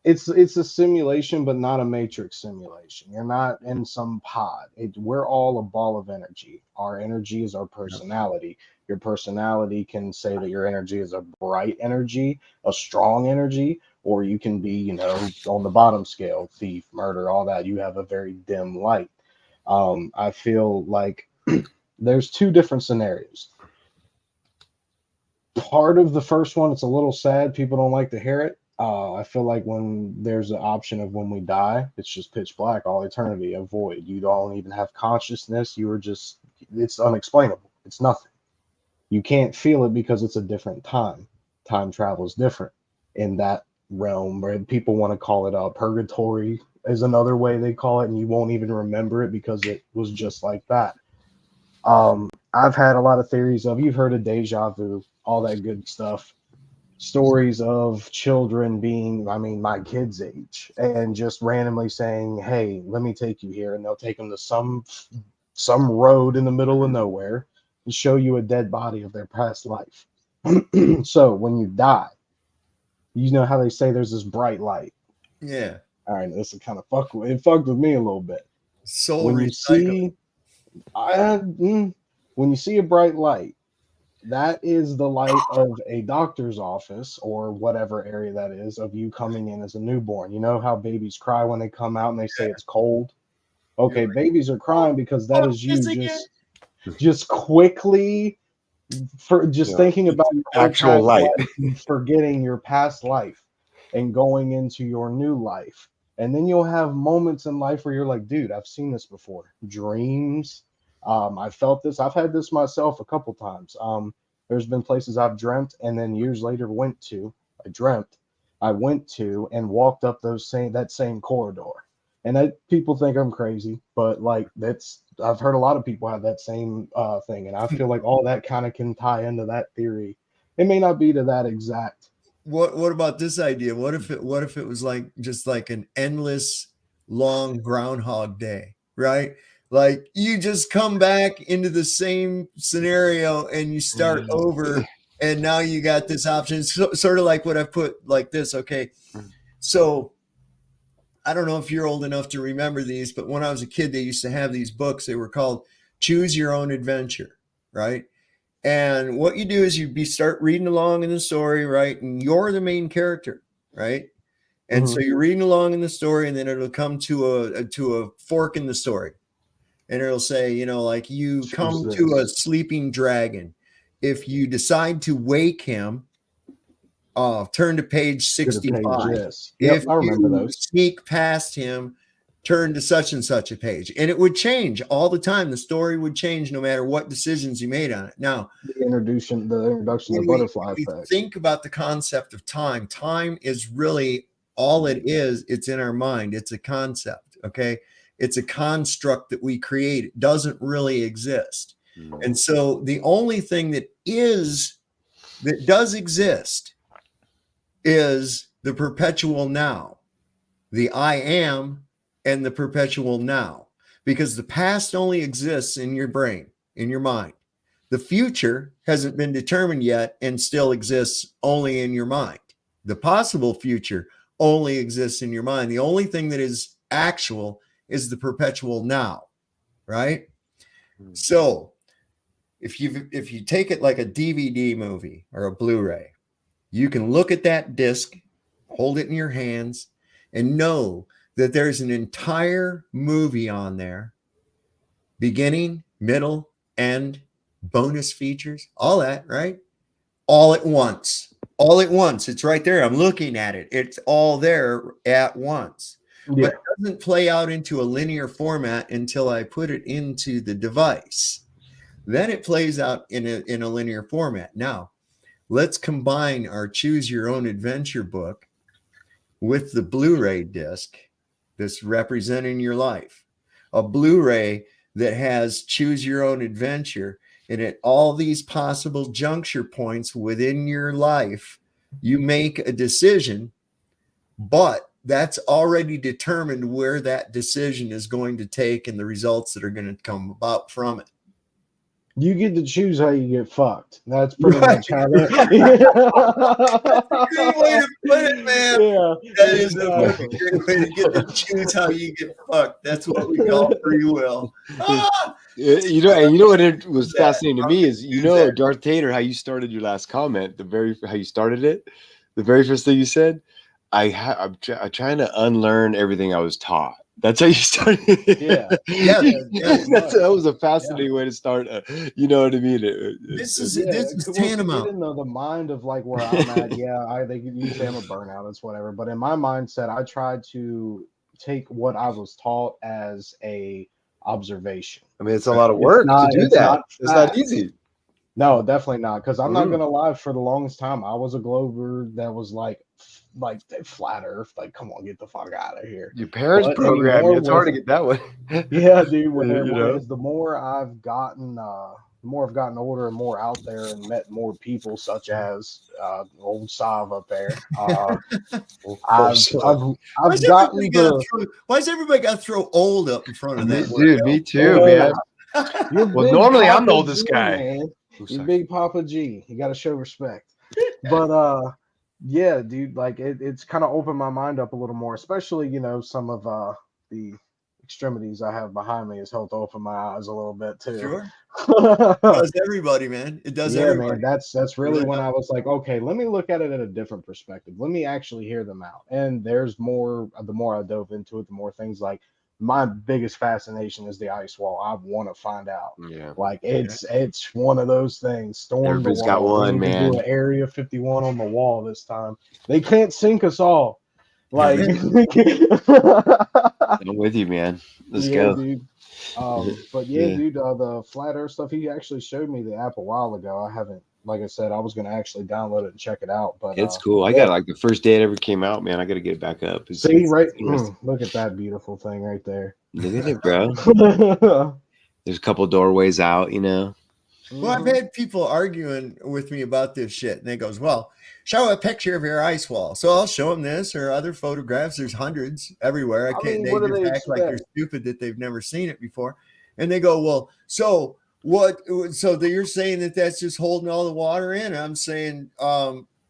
it's a simulation, but not a matrix simulation. You're not in some pod. We're all a ball of energy. Our energy is our personality. Your personality can say that your energy is a bright energy, a strong energy, or you can be, you know, on the bottom scale, thief, murder, all that. You have a very dim light. I feel like there's two different scenarios. Part of the first one, it's a little sad. People don't like to hear it. I feel like when there's an option of when we die, it's just pitch black, all eternity, a void. You don't even have consciousness. You are just, it's unexplainable. It's nothing. You can't feel it because it's a different time. Time travel is different in that realm, where people want to call it purgatory is another way they call it, and you won't even remember it because it was just like that. I've had a lot of theories of, you've heard of deja vu, all that good stuff. Stories of children being, I mean, my kids' age, and just randomly saying, hey, let me take you here. And they'll take them to some road in the middle of nowhere and show you a dead body of their past life. So when you die, you know how they say there's this bright light. Yeah. All right, this is kind of fucked with me a little bit. Soul When you recycling. when you see a bright light, that is the light of a doctor's office or whatever area that is of you coming in as a newborn. You know how babies cry when they come out and they say it's cold? Okay, babies are crying because that is you just quickly for just thinking about your whole actual past light. life and forgetting your past life and going into your new life. And then you'll have moments in life where you're like, dude, I've seen this before. Dreams. I felt this. I've had this myself a couple times. There's been places I've dreamt and then years later I went to and walked up that same corridor. And people think I'm crazy, but like I've heard a lot of people have that same thing, and I feel like all that kind of can tie into that theory. It may not be to that exact. What about this idea? What if it was like just like an endless long Groundhog Day, right? Like you just come back into the same scenario and you start over, and now you got this option. It's sort of like what I put like this. Okay, so I don't know if you're old enough to remember these, but when I was a kid, they used to have these books. They were called Choose Your Own Adventure, right? And what you do is you start reading along in the story, right? And you're the main character, right? And so you're reading along in the story, and then it'll come to a fork in the story, and it'll say, you know, like you come to a sleeping dragon. If you decide to wake him, turn to page 65. Yes. Yep, If I remember you those. sneak past him, turn to such and such a page. And it would change all the time. The story would change no matter what decisions you made on it. Now, The introduction of the butterfly effect. think about the concept of time. Time is really all it is. It's in our mind. It's a concept. Okay. It's a construct that we create. It doesn't really exist. And so the only thing that does exist is the perpetual now, the I am, and the perpetual now, because the past only exists in your brain, in your mind. The future hasn't been determined yet and still exists only in your mind. The possible future only exists in your mind. The only thing that is actual is the perpetual now, right? So if you take it like a DVD movie or a Blu-ray, you can look at that disc, hold it in your hands, and know that there's an entire movie on there, beginning, middle, end, bonus features, all that, right? All at once. All at once. It's right there. I'm looking at it. It's all there at once. Yeah. But it doesn't play out into a linear format until I put it into the device. Then it plays out in a linear format. Now, let's combine our Choose Your Own Adventure book with the Blu-ray disc that's representing your life. A Blu-ray that has Choose Your Own Adventure, and at all these possible juncture points within your life, you make a decision, but that's already determined where that decision is going to take and the results that are going to come about from it. You get to choose how you get fucked. That's pretty much how that. That's a great way to put it, man. Yeah, that is a fucking great way to get to choose how you get fucked. That's what we call free will. You know what it was fascinating to me is, Darth Tater, how you started your last comment, how you started it, the very first thing you said. I'm trying to unlearn everything I was taught. That's how you started. Yeah. That was a fascinating way to start. You know what I mean? This is tantamount. Get into the mind of like where I'm at. Yeah, you say I'm a burnout. It's whatever. But in my mindset, I tried to take what I was taught as a observation. I mean, it's a lot of work to do that. It's not easy. No, definitely not. Because I'm not gonna lie. For the longest time, I was a Glober that was like flat Earth. Like, come on, get the fuck out of here. Your parents program you. It's hard to get that way. Yeah, dude. The more I've gotten older and more out there and met more people, such as old Sav up there. I've gotten why's everybody got to throw old up in front of that? Dude, me too, man. Well, normally I'm the oldest guy. Man. You big Papa G. You got to show respect. But yeah, dude, like it's kind of opened my mind up a little more, especially, some of the extremities I have behind me has helped open my eyes a little bit too. Sure. It does everybody, man. It does everybody. Man, that's really when I was like, okay, let me look at it at a different perspective. Let me actually hear them out. And there's more, the more I dove into it, the more things like, my biggest fascination is the ice wall. I want to find out. Yeah. Like it's one of those things. Storm Everybody's the got wall. We one, need to man. do an Area 51 on the wall this time. They can't sink us all. Like, I'm with you, man. Let's yeah, go. dude. But yeah, dude, the flat Earth stuff. He actually showed me the app a while ago. I haven't, like I said, I was gonna actually download it and check it out. But It's cool. I got like the first day it ever came out, man. I got to get it back up. See, right? Look at that beautiful thing right there. Look at it, bro. There's a couple doorways out, you know. Well, I've had people arguing with me about this shit, and they goes, "Well, show a picture of your ice wall." So I'll show them this or other photographs. There's hundreds everywhere. I can't. mean, what do They they just act like they're expect? stupid that they've never seen it before, and they go, "Well, so what? So you're saying that that's just holding all the water in?" I'm saying,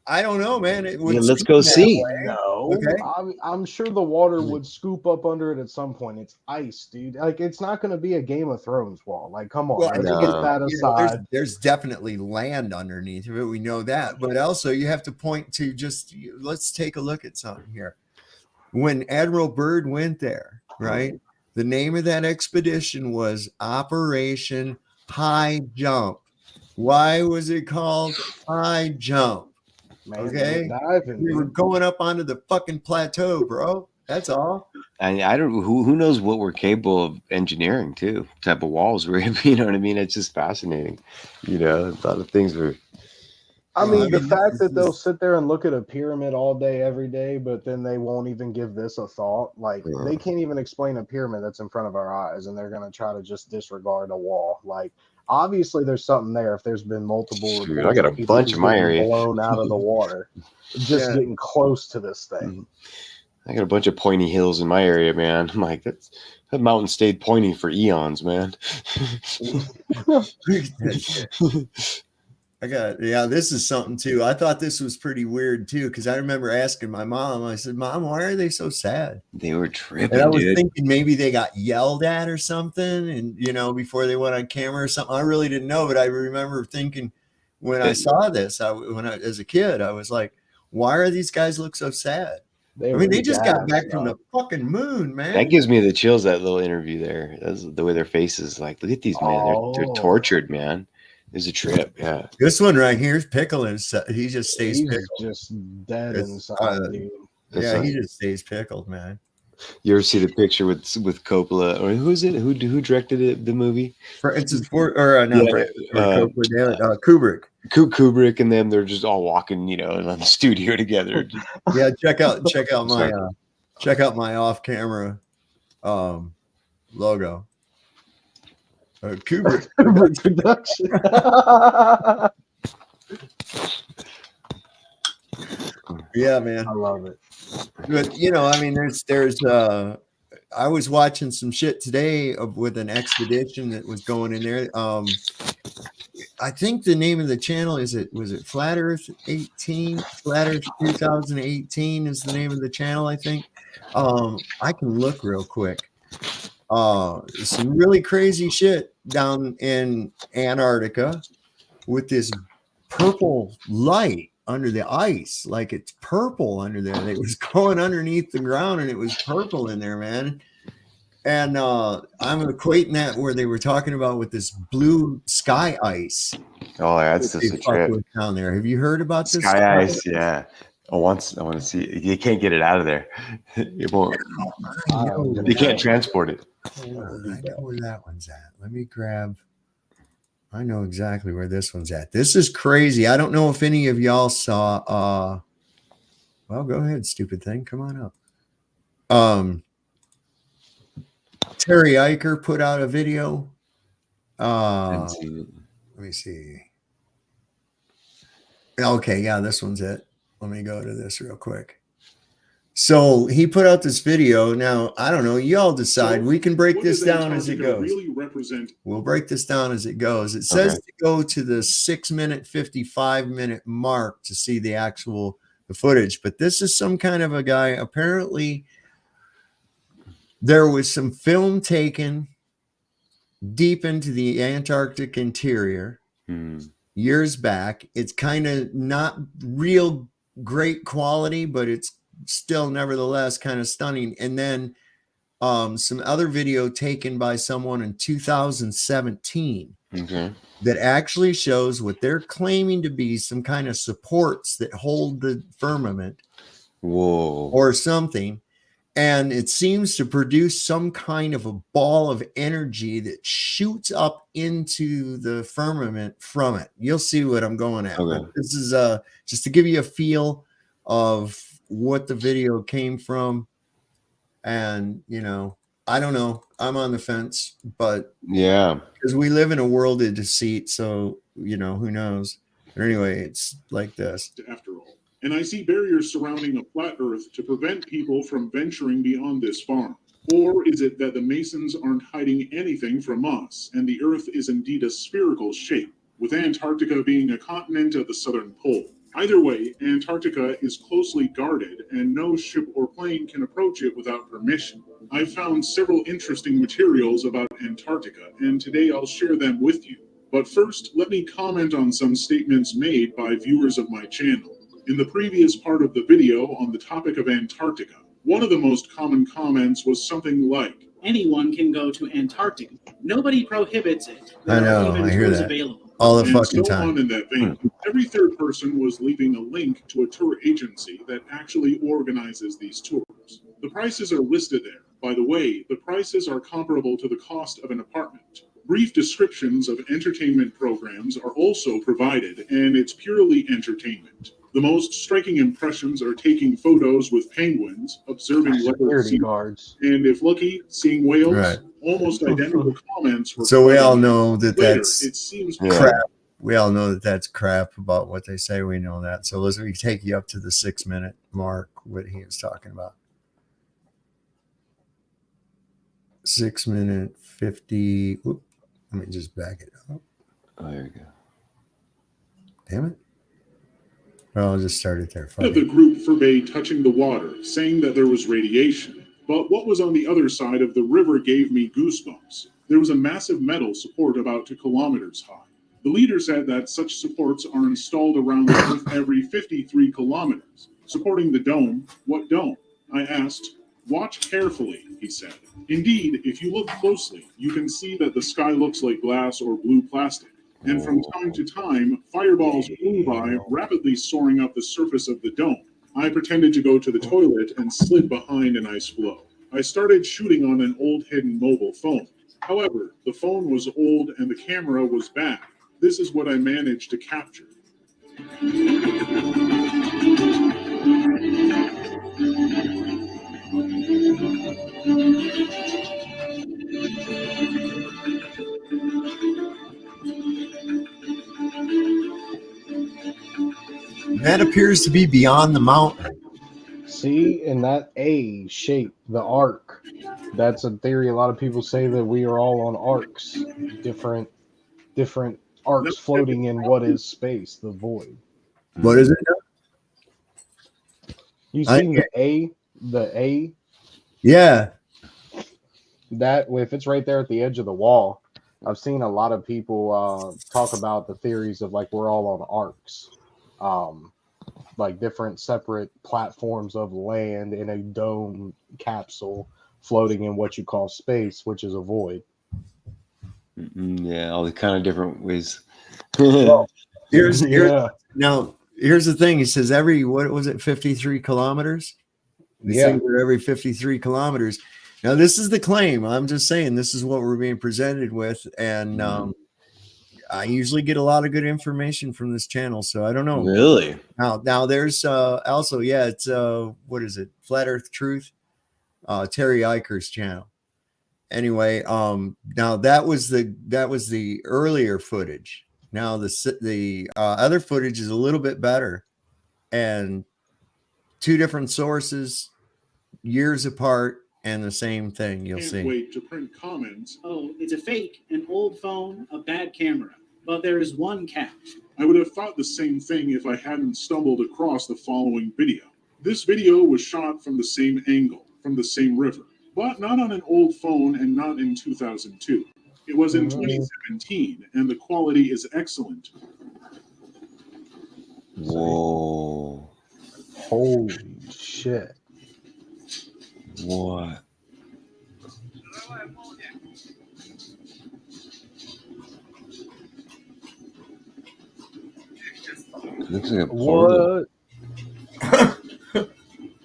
I don't know, man. It would let's go seem that see. way. No, Okay. I'm sure the water would scoop up under it at some point. It's ice, dude. Like it's not going to be a Game of Thrones wall. Like, come on, Well, let's no. put that you know, aside. there's definitely land underneath of it. We know that, but also you have to point to just let's take a look at something here. When Admiral Byrd went there, right? The name of that expedition was Operation High Jump. Why was it called High Jump? Man, Okay, diving, we were dude. going up onto the fucking plateau, bro. That's all. And I don't who knows what we're capable of engineering too, type of walls we're you know what I mean? It's just fascinating. You know, a lot of things are I mean, the fact this that they'll is- sit there and look at a pyramid all day, every day, but then they won't even give this a thought. Like, they can't even explain a pyramid that's in front of our eyes, and they're going to try to just disregard a wall. Like, obviously, there's something there if there's been multiple Dude, reports I got of a people bunch just in my getting area. blown out of the water, just Yeah. getting close to this thing. I got a bunch of pointy hills in my area, man. I'm like, that mountain stayed pointy for eons, man. this is something too. I thought this was pretty weird too, because I remember asking my mom, I said, "Mom, why are they so sad?" They were tripping, And I was dude. thinking maybe they got yelled at or something, and before they went on camera or something. I really didn't know, but I remember thinking when I saw this, as a kid, I was like, "Why are these guys look so sad?" They just got back from the fucking moon, man. That gives me the chills, that little interview there. That's the way their faces like, look at these men. They're tortured, man. It's a trip, yeah. This one right here is Pickle, and he just stays He's pickled. just dead inside, dude. Yeah, he just stays pickled, man. You ever see the picture with Coppola, or who is it? Who directed it, the movie? Kubrick. Kubrick and them. They're just all walking, in the studio together. Yeah, check out my off-camera logo. Kubrick production. Yeah, man, I love it. But there's I was watching some shit today with an expedition that was going in there. I think the name of the channel was it Flat Earth 18? Flat Earth 2018 is the name of the channel, I think. I can look real quick. Some really crazy shit down in Antarctica with this purple light under the ice, like it's purple under there. It was going underneath the ground and it was purple in there, man. And I'm equating that where they were talking about with this blue sky ice. Oh, that's just a trip down there. Have you heard about this sky ice? Yeah. I want to see. You can't get it out of there. It won't. You can't transport it. I know where that one's at. Let me grab. I know exactly where this one's at. This is crazy. I don't know if any of y'all saw. Well, go ahead, stupid thing. Come on up. Terry Eicher put out a video. Let me see. Okay, yeah, this one's it. Let me go to this real quick. So he put out this video. Now, I don't know. You all decide. We can break this down as it goes. We'll break this down as it goes. It says to go to the 6-minute, 55-minute mark to see the footage. But this is some kind of a guy. Apparently, there was some film taken deep into the Antarctic interior years back. It's kind of not real great quality, but it's still nevertheless kind of stunning. And then some other video taken by someone in 2017 that actually shows what they're claiming to be some kind of supports that hold the firmament. Whoa. Or something. And it seems to produce some kind of a ball of energy that shoots up into the firmament from it. You'll see what I'm going at. Okay. But this is just to give you a feel of what the video came from. And, you know, I don't know. I'm on the fence, but yeah, because we live in a world of deceit. So, you know, who knows? But anyway, it's like this. After all. And I see barriers surrounding a flat Earth to prevent people from venturing beyond this farm. Or is it that the Masons aren't hiding anything from us, and the Earth is indeed a spherical shape, with Antarctica being a continent of the southern pole? Either way, Antarctica is closely guarded, and no ship or plane can approach it without permission. I've found several interesting materials about Antarctica, and today I'll share them with you. But first, let me comment on some statements made by viewers of my channel. In the previous part of the video on the topic of Antarctica, one of the most common comments was something like, anyone can go to Antarctica. Nobody prohibits it. I know, I hear that all the fucking time. On in that vein. Every third person was leaving a link to a tour agency that actually organizes these tours. The prices are listed there. By the way, the prices are comparable to the cost of an apartment. Brief descriptions of entertainment programs are also provided, and it's purely entertainment. The most striking impressions are taking photos with penguins, observing leopard guards, and if lucky, seeing whales. Right. Almost identical comments were So we all know that later, that's it seems crap. We all know that that's crap about what they say. We know that. So let's take you up to the 6-minute mark, what he was talking about. 6 minute 50. Whoop, let me just back it up. Oh, there you go. Damn it. Well, I'll just start it there. The group forbade touching the water, saying that there was radiation. But what was on the other side of the river gave me goosebumps. There was a massive metal support about 2 kilometers high. The leader said that such supports are installed around the Earth every 53 kilometers. Supporting the dome. What dome? I asked. Watch carefully, he said. Indeed, if you look closely, you can see that the sky looks like glass or blue plastic. And from time to time, fireballs flew by, rapidly soaring up the surface of the dome. I pretended to go to the toilet and slid behind an ice floe. I started shooting on an old hidden mobile phone. However, the phone was old and the camera was bad. This is what I managed to capture. That appears to be beyond the mountain. See, in that A shape, the arc, that's a theory. A lot of people say that we are all on arcs, different arcs floating in what is space, the void. What is it? You seen the A? The A? Yeah. That, if it's right there at the edge of the wall, I've seen a lot of people talk about the theories of like we're all on arcs. Like different separate platforms of land in a dome capsule floating in what you call space, which is a void. Yeah, all the kind of different ways. Well, here's now here's the thing. He says every, what was it, 53 kilometers? These things are every 53 kilometers. Now this is the claim. I'm just saying this is what we're being presented with, and I usually get a lot of good information from this channel, so I don't know. Really? Now there's also, yeah, it's what is it? Flat Earth Truth, Terry Eicher's channel. Anyway, now that was the earlier footage. Now the other footage is a little bit better, and 2 different sources, years apart, and the same thing. You'll see. Wait to print comments. Oh, it's a fake, an old phone, a bad camera. But there is one catch. I would have thought the same thing if I hadn't stumbled across the following video. This video was shot from the same angle, from the same river, but not on an old phone and not in 2002. It was in 2017, and the quality is excellent. Whoa. Holy shit. What? It looks like a portal.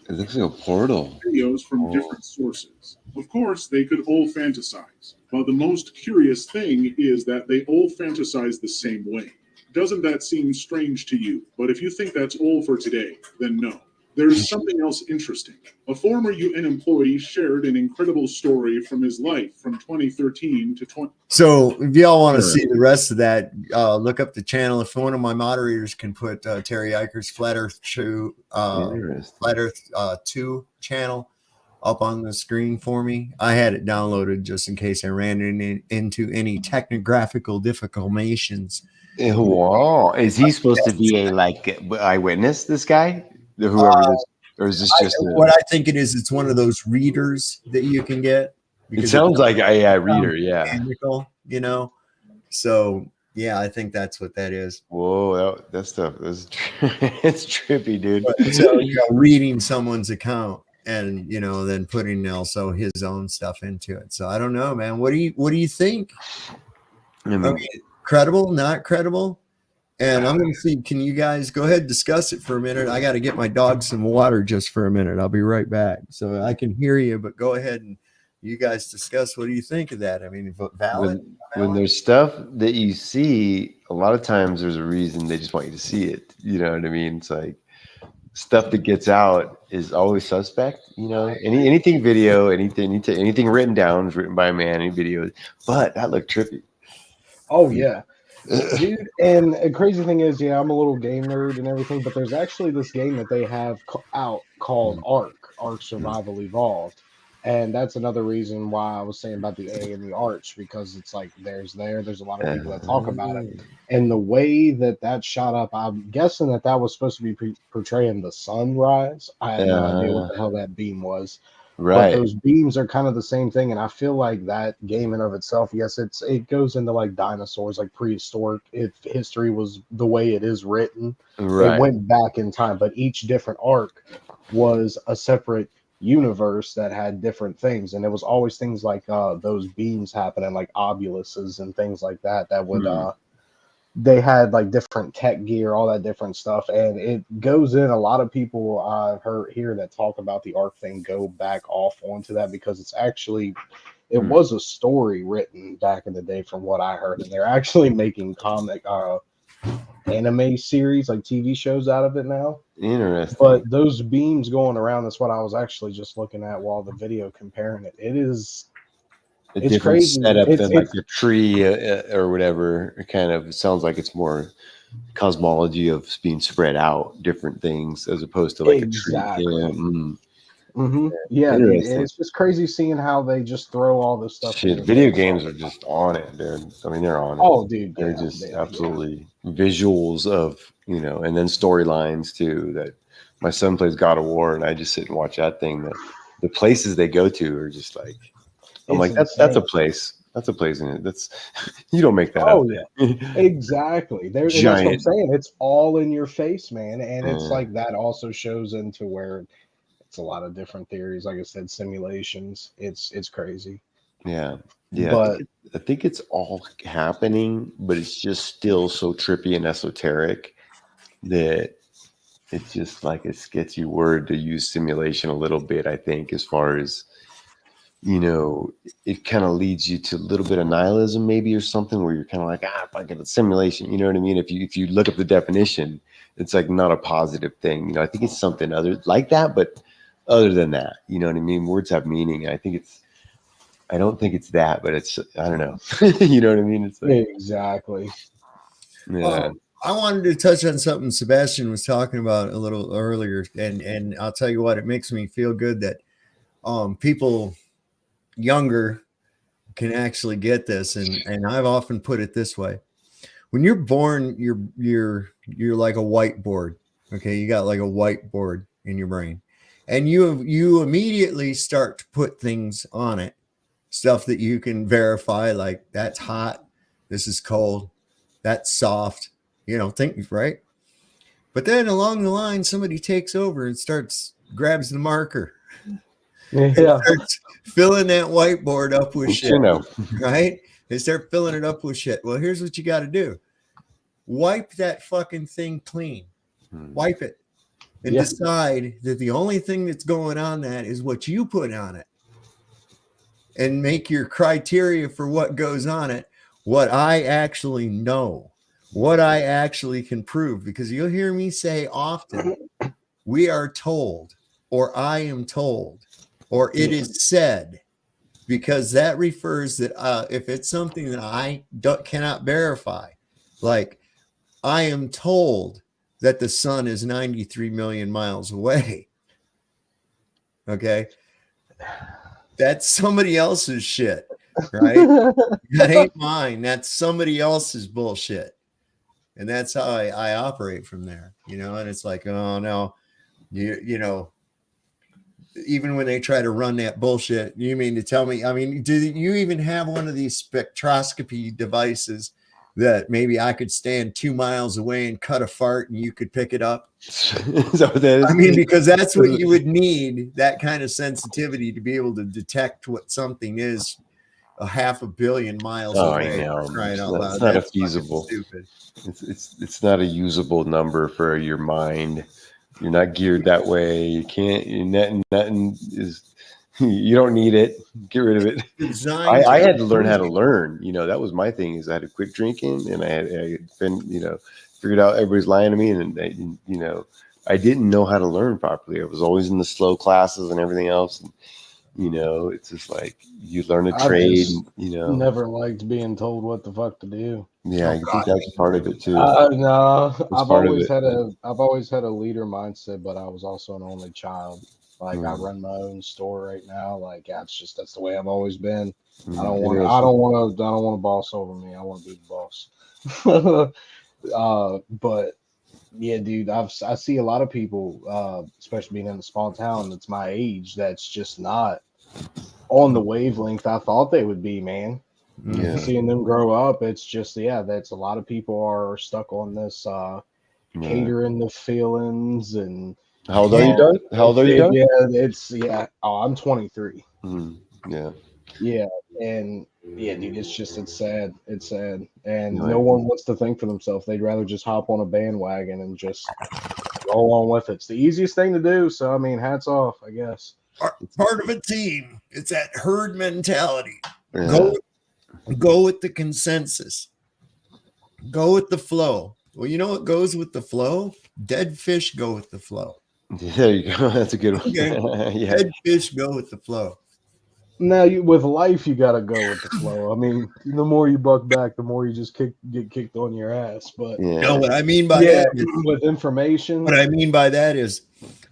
It looks like a portal. Videos from different sources. Of course, they could all fantasize, but the most curious thing is that they all fantasize the same way. Doesn't that seem strange to you? But if you think that's all for today, then no. There's something else interesting. A former UN employee shared an incredible story from his life from 2013 to 20. So if y'all want to see the rest of that, look up the channel. If one of my moderators can put Terry Eicher's Flat Earth 2 channel up on the screen for me. I had it downloaded just in case I ran into any technographical difficulties. Wow. Is he supposed to be a eyewitness, this guy? Whoever this, or is this just what I think it is? It's one of those readers that you can get. It sounds like a reader, yeah. Technical, you know. So yeah, I think that's what that is. Whoa, that stuff is it's trippy, dude. So reading someone's account and then putting also his own stuff into it. So I don't know, man. What do you think? I mean, credible, not credible? And I'm going to see, can you guys go ahead and discuss it for a minute? I got to get my dog some water just for a minute. I'll be right back. So I can hear you, but go ahead and you guys discuss. What do you think of that? I mean, valid? When there's stuff that you see, a lot of times there's a reason they just want you to see it. You know what I mean? It's like stuff that gets out is always suspect. Anything video, anything written down is written by a man, any video. But that looked trippy. Oh, yeah. Dude, and a crazy thing is, I'm a little game nerd and everything, but there's actually this game that they have out called Ark Survival Evolved. And that's another reason why I was saying about the A and the Arch, because it's like there's a lot of people that talk about it. And the way that shot up, I'm guessing that was supposed to be portraying the sunrise. I had no idea what the hell that beam was. Right. But those beams are kind of the same thing. And I feel like that game in of itself, yes, it goes into like dinosaurs, like prehistoric. If history was the way it is written, it went back in time. But each different arc was a separate universe that had different things. And it was always things like those beams happening, like obuluses and things like that would they had like different tech gear, all that different stuff, and it goes in. A lot of people I've heard here that talk about the Ark thing go back off onto that because it's actually it was a story written back in the day from what I heard, and they're actually making comic anime series, like TV shows out of it now. Interesting. But those beams going around, that's what I was actually just looking at while the video comparing it. It's different crazy. Setup than like a tree or whatever. It kind of sounds like it's more cosmology of being spread out, different things as opposed to like a tree. Yeah, it's just crazy seeing how they just throw all this stuff. Shit, video games are just on it, dude. I mean, they're on it. Oh, dude, they're just absolutely visuals of and then storylines too. That my son plays God of War, and I just sit and watch that thing. The places they go to are just like. I'm like, that's a place. That's a place in it. That's you don't make that up. Oh yeah, exactly. That's what I'm saying. It's all in your face, man. And it's like that also shows into where it's a lot of different theories. Like I said, simulations. It's crazy. Yeah. But I think it's all happening, but it's just still so trippy and esoteric that it's just like it gets you word to use simulation a little bit. I think as far as it kind of leads you to a little bit of nihilism maybe or something where you're kind of like, fucking simulation. You know what I mean? If you look up the definition, it's like not a positive thing. I think it's something other like that, but other than that, you know what I mean? Words have meaning. I don't think it's that, but it's, I don't know. You know what I mean? It's like, exactly. Yeah. I wanted to touch on something Sebastian was talking about a little earlier. And I'll tell you what, it makes me feel good that people younger can actually get this, and I've often put it this way: when you're born, you're like a whiteboard. Okay, you got like a whiteboard in your brain, and you immediately start to put things on it, stuff that you can verify, like that's hot, this is cold, that's soft, things, right? But then along the line, somebody takes over and grabs the marker and Yeah. starts filling that whiteboard up with shit, You know. right? They start filling it up with shit. Well, here's what you got to do. Wipe that fucking thing clean. Wipe it. And Yeah. decide that the only thing that's going on that is what you put on it. And make your criteria for what goes on it what I actually know, what I actually can prove. Because you'll hear me say often, we are told, or I am told, or it is said, because that refers that if it's something that I cannot verify, like I am told that the sun is 93 million miles away. Okay. That's somebody else's shit, right? That ain't mine. That's somebody else's bullshit. And that's how I operate from there, you know? And it's like, oh no, you know, even when they try to run that bullshit, you mean to tell me, I mean, do you even have one of these spectroscopy devices that maybe I could stand 2 miles away and cut a fart and you could pick it up? Is that what that is? I mean, because that's what you would need, that kind of sensitivity to be able to detect what something is a 500 million miles away. I know. Crying out loud. It's not a That's feasible. stupid. It's not a usable number for your mind. You're not geared that way. You can't. Nothing is. You don't need it. Get rid of it. I had to learn how to learn. You know, that was my thing. Is I had to quit drinking, and I had been, you know, figured out everybody's lying to me, and you know, I didn't know how to learn properly. I was always in the slow classes and everything else. And, you know, it's just like you learn a trade. You know, never liked being told what the fuck to do. Yeah, I think that's part of it too. No, That's I've part of always it. I've always had a leader mindset, but I was also an only child. Like I run my own store right now. Like that's the way I've always been. I don't want to boss over me. I want to be the boss. But yeah, dude, I see a lot of people, especially being in a small town that's my age, that's just not on the wavelength I thought they would be, man. Yeah. Seeing them grow up, it's just that's a lot of people are stuck on this catering the feelings and how old are you, Doug? How old are you, Doug? I'm 23. Yeah. Yeah, and dude, it's sad. It's sad, and no one wants to think for themselves. They'd rather just hop on a bandwagon and just roll on with it. It's the easiest thing to do. So I mean, hats off, I guess. Part of a team. It's that herd mentality. Yeah. Go with the consensus. Go with the flow. Well, you know what goes with the flow? Dead fish go with the flow. There you go. That's a good one. Okay. Yeah. Dead fish go with the flow. Now, with life, you got to go with the flow. I mean, the more you buck back, the more you just get kicked on your ass. But no, what I mean by that is, with information. What I mean by that is,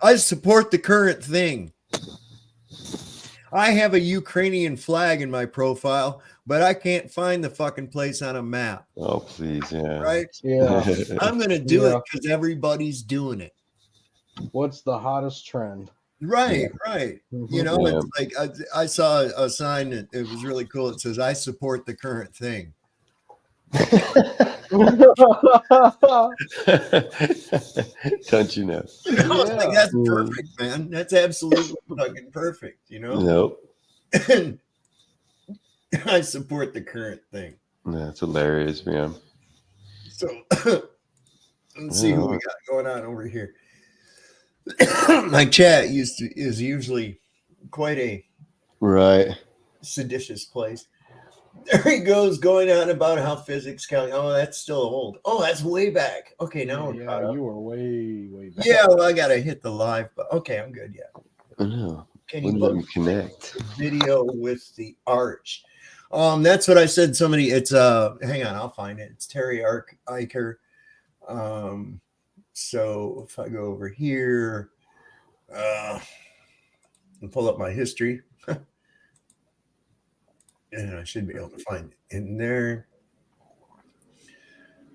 I support the current thing. I have a Ukrainian flag in my profile, but I can't find the fucking place on a map. Oh, please, yeah. Right? Yeah. I'm going to do it because everybody's doing it. What's the hottest trend? Right. You know, it's like I saw a sign that it was really cool. It says, I support the current thing. Don't you know? I was like, that's perfect, man. That's absolutely fucking perfect, you know? Nope. And I support the current thing. That's hilarious, man. So let's see who we got going on over here. My chat is usually quite a seditious place. There he goes, going on about how physics count. Oh, that's still old. Oh, that's way back. Okay, now you were way back. Yeah, well, I gotta hit the live, but okay, I'm good. Yeah. I know. Can Wouldn't you let me connect? Video with the arch? That's what I said. Somebody, it's hang on, I'll find it. It's Terry Eicher. So if I go over here, and pull up my history. And I should be able to find it in there.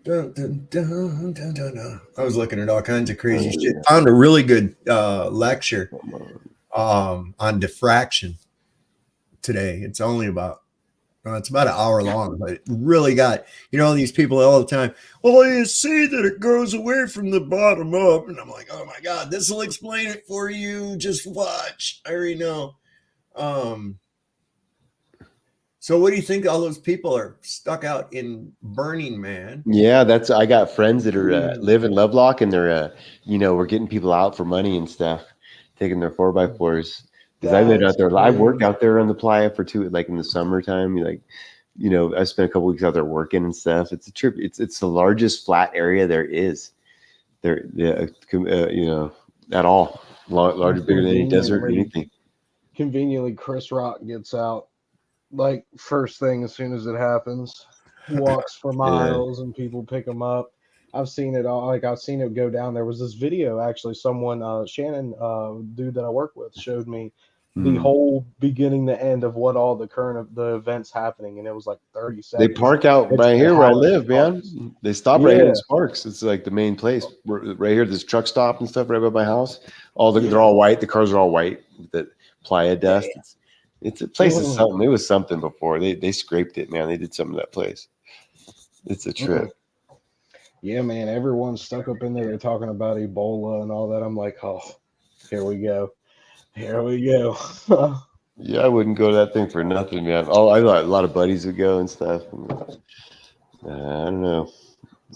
Dun, dun, dun, dun, dun, dun. I was looking at all kinds of crazy shit. Found a really good lecture on diffraction today. It's only about it's about an hour long, but it really got, you know, these people all the time. Well, you see that it goes away from the bottom up. And I'm like, oh my God, this will explain it for you. Just watch. I already know. So what do you think all those people are stuck out in Burning Man? Yeah, I got friends that are live in Lovelock, and they're we're getting people out for money and stuff, taking their 4x4s. Because I lived out there. I worked out there on the playa for like in the summertime. I spent a couple weeks out there working and stuff. It's a trip. It's the largest flat area there is. There, at all. Larger, bigger than any desert, anything. Conveniently, Chris Rock gets out like first thing as soon as it happens. Walks for miles and people pick him up. I've seen it all. Like I've seen it go down. There was this video actually. Someone, Shannon, dude that I work with, showed me the whole beginning to end of what all the events happening, and it was like 30 seconds. They park out right here where I live, man. They stop right here in Sparks. It's like the main place. Right here, this truck stop and stuff right by my house. They're all white. The cars are all white with the playa dust. It's a place is something. It was something before. They scraped it, man. They did something to that place. It's a trip. Yeah, man. Everyone's stuck up in there. They're talking about Ebola and all that. I'm like, oh, here we go. Here we go. Yeah, I wouldn't go to that thing for nothing, man. Oh, I got a lot of buddies would go and stuff. I don't know.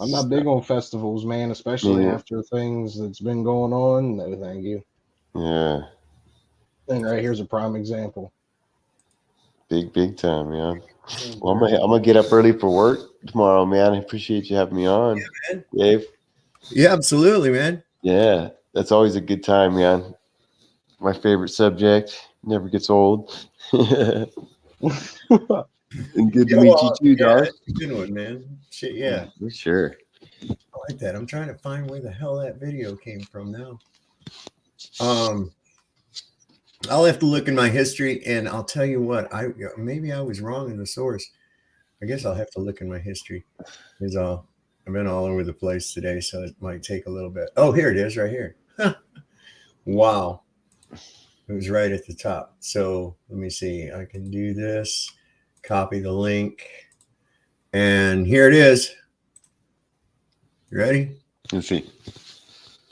I'm not big on festivals, man, especially after things that's been going on. No, thank you. Yeah. And right here's a prime example. Big time, man. Well, I'm gonna get up early for work tomorrow, man. I appreciate you having me on, Dave. Yeah, absolutely, man. Yeah, that's always a good time, man. My favorite subject, never gets old. And good to meet you too, dog. That's a good one, man. Shit, yeah. For sure. I like that. I'm trying to find where the hell that video came from now. I'll have to look in my history, and I'll tell you what. Maybe I was wrong in the source. I guess I'll have to look in my history. I've been all over the place today, so it might take a little bit. Oh, here it is, right here. Wow, it was right at the top. So let me see. I can do this. Copy the link, and here it is. You ready? Let's see.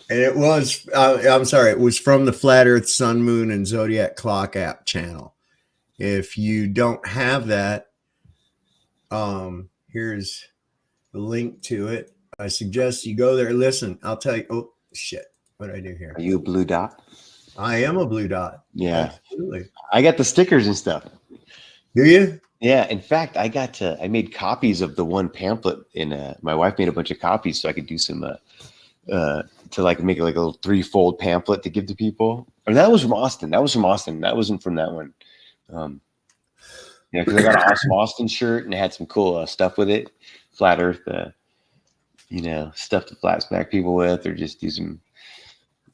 And it was, I'm sorry, it was from the Flat Earth, Sun, Moon, and Zodiac Clock app channel. If you don't have that, here's the link to it. I suggest you go there. Listen, I'll tell you. Oh, shit. What did I do here? Are you a blue dot? I am a blue dot. Yeah. Absolutely. I got the stickers and stuff. Do you? Yeah. In fact, I made copies of the one pamphlet, and my wife made a bunch of copies so I could do some to like make like a little 3-fold pamphlet to give to people. And that was from Austin. That wasn't from that one. Because I got an awesome Austin shirt and it had some cool stuff with it. Flat Earth, stuff to flashback people with, or just do some.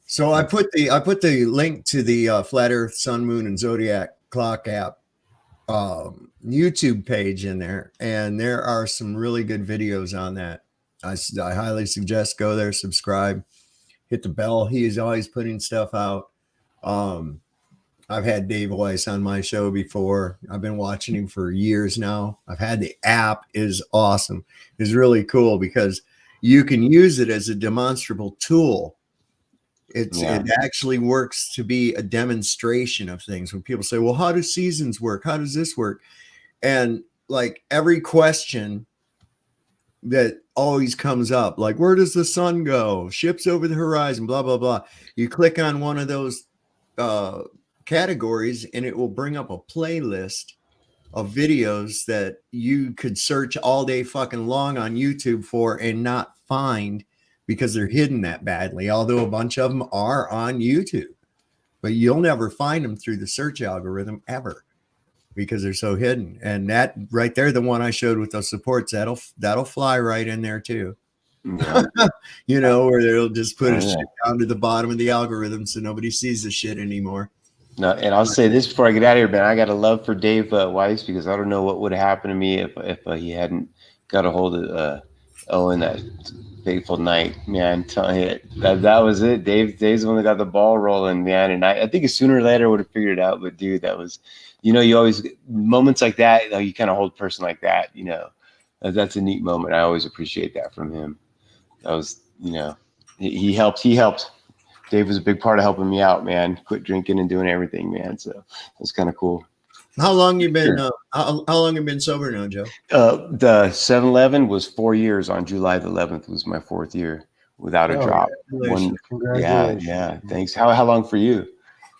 So I put the link to the Flat Earth, Sun, Moon, and Zodiac Clock app YouTube page in there, and there are some really good videos on that. I highly suggest go there, subscribe, hit the bell. He is always putting stuff out. I've had Dave Weiss on my show before. I've been watching him for years now. I've had the app. Is awesome. It's really cool because you can use it as a demonstrable tool. It actually works to be a demonstration of things. When people say, well, how do seasons work? How does this work? And like every question that always comes up, like, where does the sun go? Ships over the horizon, blah, blah, blah. You click on one of those categories and it will bring up a playlist of videos that you could search all day fucking long on YouTube for and not find, because they're hidden that badly. Although a bunch of them are on YouTube, but you'll never find them through the search algorithm ever, because they're so hidden. And that right there, the one I showed with those supports, that'll fly right in there too. Yeah. Where they'll just put a shit down to the bottom of the algorithm so nobody sees the shit anymore. No, and I'll say this before I get out of here, man. I got a love for Dave Weiss, because I don't know what would have happened to me if he hadn't got a hold of Owen that fateful night, man. Telling you that was it. Dave's the one that got the ball rolling, man. And I think sooner or later I would have figured it out. But dude, that was, you always, moments like that, you kind of hold a person like that, that's a neat moment. I always appreciate that from him. That was, he helped Dave was a big part of helping me out, man. Quit drinking and doing everything, man. So it's kind of cool. How long you been? How long you been sober now, Joe? The 7-Eleven was 4 years. On July the 11th was my 4th year without a drop. Congratulations. Yeah. Thanks. How long for you?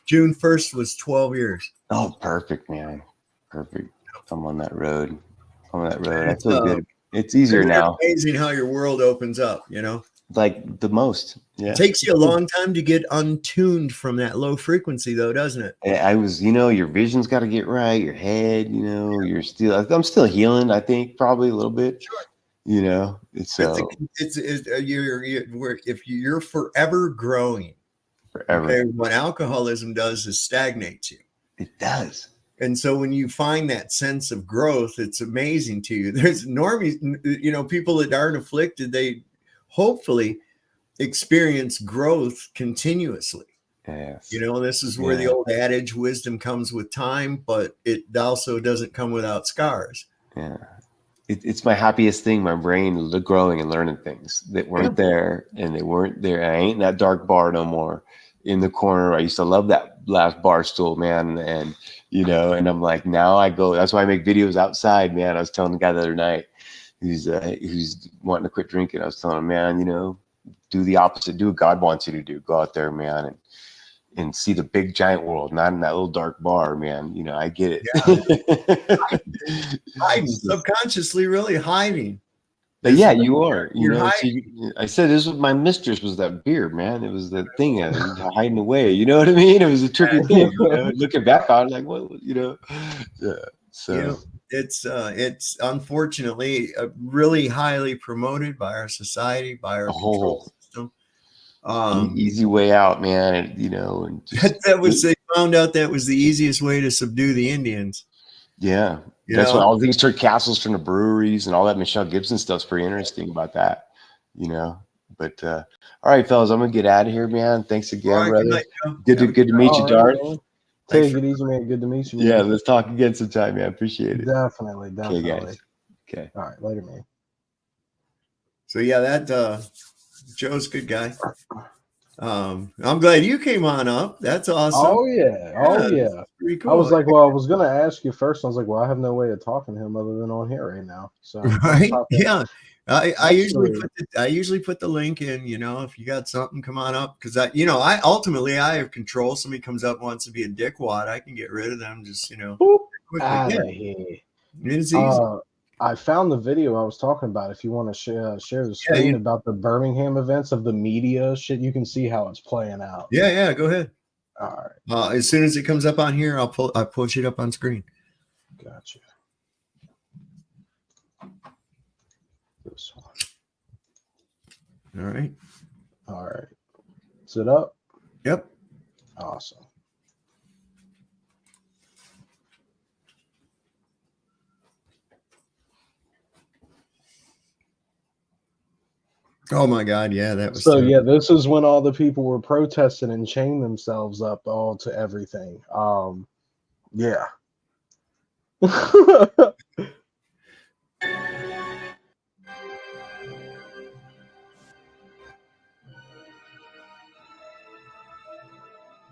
June 1st was 12 years. Oh, perfect, man. Perfect. I'm on that road. I feel good. It's easier now. Amazing how your world opens up, you know? Like the most. Yeah. It takes you a long time to get untuned from that low frequency, though, doesn't it? I was, your vision's got to get right. Your head, I'm still healing. I think probably a little bit. Sure. If you're forever growing, forever. Okay, what alcoholism does is stagnates you. It does. And so when you find that sense of growth, it's amazing to you. There's normies, people that aren't afflicted, they hopefully experience growth continuously. Yes. This is where the old adage, wisdom comes with time, but it also doesn't come without scars. Yeah. It's my happiest thing, my brain growing and learning things that weren't there, and they weren't there. I ain't in that dark bar no more in the corner. I used to love that last bar stool, man. And, and I'm like, now I go, that's why I make videos outside, man. I was telling the guy the other night who's wanting to quit drinking. I was telling him, man, do the opposite, do what God wants you to do. Go out there, man, and see the big giant world, not in that little dark bar, man. I get it. Hiding, subconsciously really hiding. But yeah, you are. Hiding. I said this was my mistress was that beer, man. It was the thing hiding away. You know what I mean? It was a trippy thing. Looking back on, like what, Yeah. So it's unfortunately really highly promoted by our society, by our control system. Easy way out, man. And they found out that was the easiest way to subdue the Indians. Yeah. That's why all these turned castles turned to breweries and all that. Michelle Gibson stuff's pretty interesting about that, But all right, fellas, I'm gonna get out of here, man. Thanks again, brother. Good to meet you, Darth. Take it easy, man. Good to meet you. Man. Yeah, let's talk again sometime, man. Appreciate it. Definitely. Okay, guys. Okay. All right, later, man. So yeah, that Joe's a good guy. I'm glad you came on up. That's awesome. Oh yeah. Pretty cool. I was like, well, I was gonna ask you first. I was like, well, I have no way of talking to him other than on here right now. So right, yeah. I usually put the link in. If you got something, come on up, because I have control. Somebody comes up and wants to be a dickwad, I can get rid of them. Just out of here. It's easy. I found the video I was talking about. If you want to share the screen about the Birmingham events of the media shit, you can see how it's playing out. Yeah, go ahead. All right. As soon as it comes up on here, I'll push it up on screen. Gotcha. This one. All right. Is it up? Yep. Awesome. Oh my God, yeah, that was so. Yeah, this is when all the people were protesting and chained themselves up all to everything. Yeah.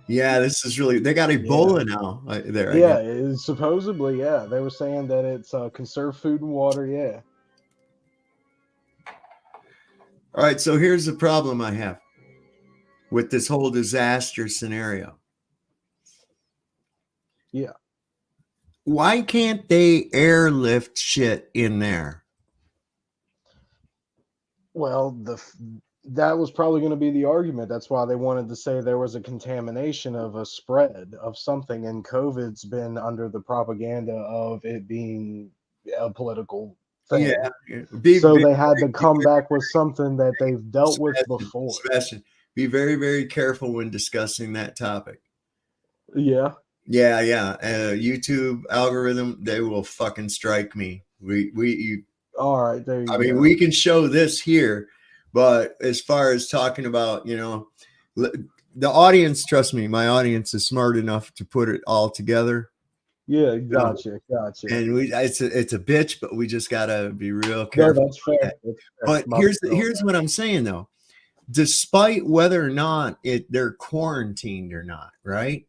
Yeah, this is really. They got Ebola now. There. Yeah, it's supposedly. Yeah, they were saying that it's conserved food and water. Yeah. All right, so here's the problem I have with this whole disaster scenario. Yeah. Why can't they airlift shit in there? Well, that was probably going to be the argument. That's why they wanted to say there was a contamination of a spread of something, and COVID's been under the propaganda of it being a political thing. Yeah. They had to come back with something that they've dealt with before. Sebastian, be very, very careful when discussing that topic. Yeah. Yeah. YouTube algorithm, they will fucking strike me. All right, there you go. I mean, we can show this here, but as far as talking about, the audience, trust me, my audience is smart enough to put it all together. Yeah, gotcha. And it's a bitch, but we just gotta be real careful. No, that's fair. But here's what I'm saying though. despite whether or not they're quarantined or not, right?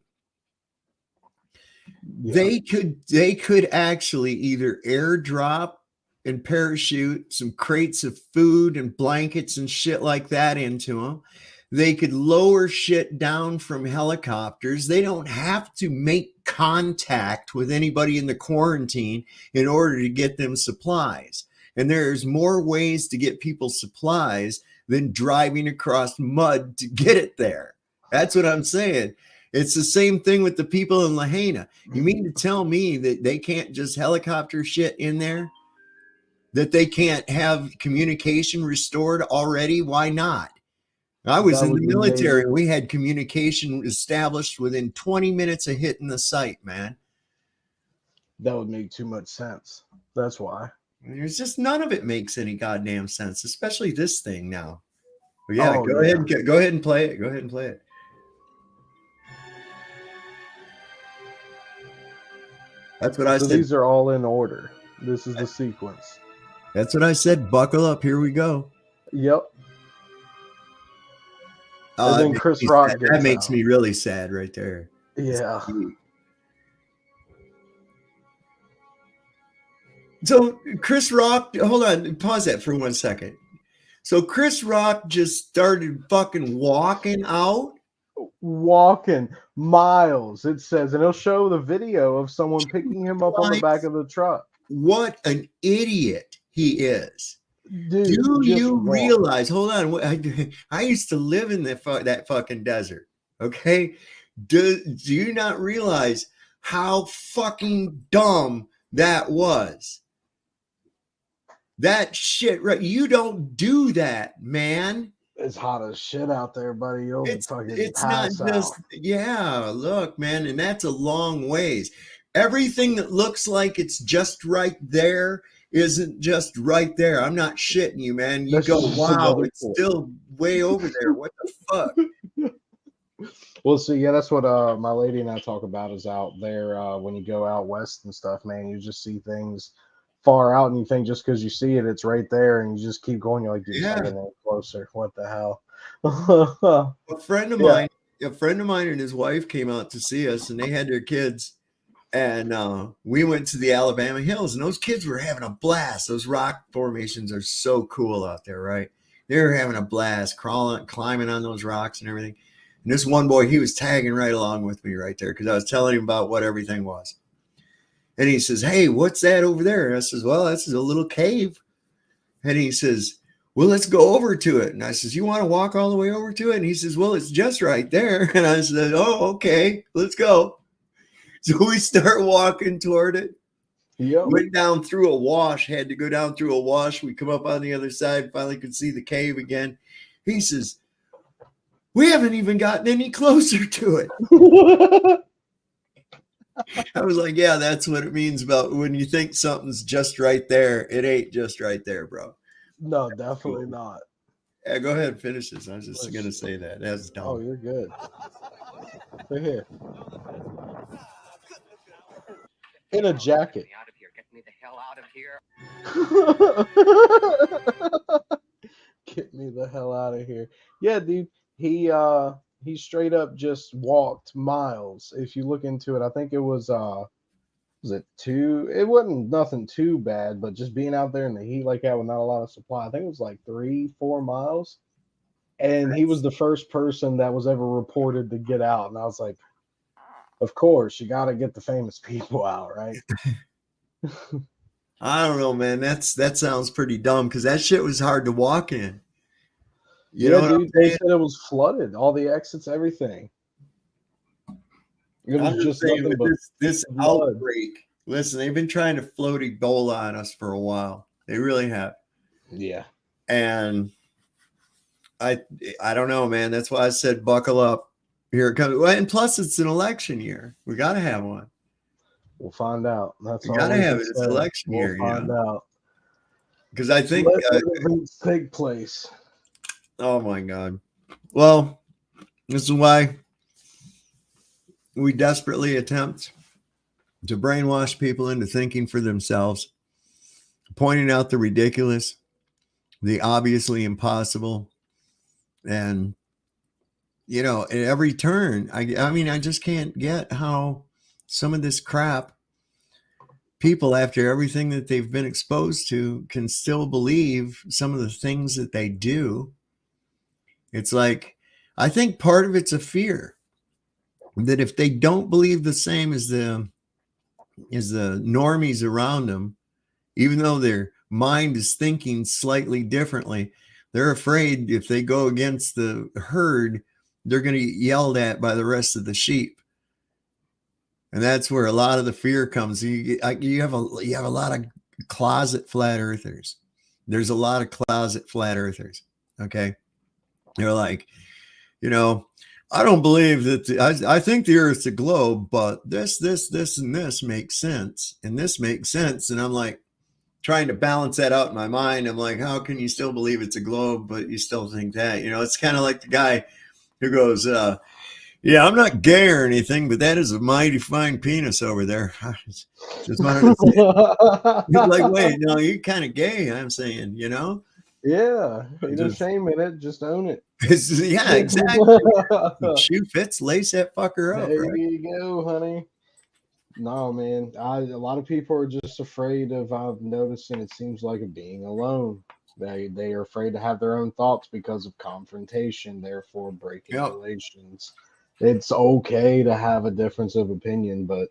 Yeah. They could actually either airdrop and parachute some crates of food and blankets and shit like that into them. They could lower shit down from helicopters. They don't have to make contact with anybody in the quarantine in order to get them supplies. And there's more ways to get people supplies than driving across mud to get it there. That's what I'm saying. It's the same thing with the people in Lahaina. You mean to tell me that they can't just helicopter shit in there? That they can't have communication restored already? Why not? I was That in the would be military. amazing. We had communication established within 20 minutes of hitting the site, man. That would make too much sense. That's why. There's just none of it makes any goddamn sense, especially this thing now. But yeah, Oh, go ahead and play it. Go ahead and play it. That's what I So said. these are all in order. This is the sequence. That's what I said. Buckle up. Here we go. Yep. And then Chris Rock gets that makes out. me really sad right there. Yeah. So Chris Rock, hold on, pause that for 1 second. So Chris Rock just started fucking walking out. Walking miles, it says, and it'll show the video of someone picking him up on the back of the truck. What an idiot he is. Dude, Do you wrong. realize? Hold on. I used to live in that fucking desert. Okay. Do you not realize how fucking dumb that was? That shit, right? You don't do that, man. It's hot as shit out there, buddy. You'll fucking pass not just, out. Yeah, look, man, and that's a long ways. Everything that looks like it's just right there isn't just right there. I'm not shitting you, man. You That's go, just wow, another it's point. still way over there. What the fuck? Well, see, yeah, that's what my lady and I talk about is out there when you go out west and stuff, man. You just see things far out, and you think just because you see it, it's right there, and you just keep going. You're like, dude, Yeah. it's getting closer. What the hell? A friend of mine and his wife came out to see us, and they had their kids. And we went to the Alabama hills, and those kids were having a blast. Those rock formations are so cool out there, right? They were having a blast, climbing on those rocks and everything. And this one boy, he was tagging right along with me right there because I was telling him about what everything was. And he says, hey, what's that over there? And I says, well, this is a little cave. And he says, well, let's go over to it. And I says, you want to walk all the way over to it? And he says, well, it's just right there. And I said, oh, okay, let's go. So we start walking toward it. Yep. Went down through a wash, had to go down through a wash. We come up on the other side, finally could see the cave again. He says, we haven't even gotten any closer to it. I was like, yeah, that's what it means about when you think something's just right there. It ain't just right there, bro. No, definitely not. Yeah, go ahead and finish this. I was just going to say that. That's dumb. Oh, you're good. Right here. In a jacket. Get me the hell out of here. Get me the hell out of here. Yeah, dude. He straight up just walked miles. If you look into it, I think it was it two? It wasn't nothing too bad, but just being out there in the heat like that with not a lot of supply, I think it was like 3-4 miles. And he was the first person that was ever reported to get out. And I was like, of course, you got to get the famous people out, right? I don't know, man. That sounds pretty dumb because that shit was hard to walk in. You know dude, they said it was flooded, all the exits, everything. It was just nothing but this outbreak. Listen, they've been trying to float Ebola on us for a while. They really have. Yeah. And I don't know, man. That's why I said buckle up. Here it comes. And plus, it's an election year. We got to have one. We'll find out. That's we all got to we have can it. It's say. election year. We'll find out. Because I think let events take place. Oh my God. Well, this is why we desperately attempt to brainwash people into thinking for themselves, pointing out the ridiculous, the obviously impossible, And, you know, at every turn, I mean, I just can't get how some of this crap people, after everything that they've been exposed to, can still believe some of the things that they do. It's like, I think part of it's a fear that if they don't believe the same as the normies around them, even though their mind is thinking slightly differently, they're afraid if they go against the herd, they're going to get yelled at by the rest of the sheep. And that's where a lot of the fear comes. You have a lot of closet flat earthers. There's a lot of closet flat earthers. Okay. They're like, you know, I don't believe that I think the earth's a globe, but this, and this makes sense. And this makes sense. And I'm like trying to balance that out in my mind. I'm like, how can you still believe it's a globe, but you still think that? You know, it's kind of like the guy who goes, yeah, I'm not gay or anything, but that is a mighty fine penis over there. Just wanted to say. He's like, wait, no, you're kind of gay, I'm saying, you know? Yeah, ain't no shame in it. Just own it. Yeah, exactly. Shoe fits, lace that fucker up. There Right? you go, honey. No, man. A lot of people are just afraid of. I've noticed, and it seems like being alone. They are afraid to have their own thoughts because of confrontation, therefore breaking relations. It's okay to have a difference of opinion, but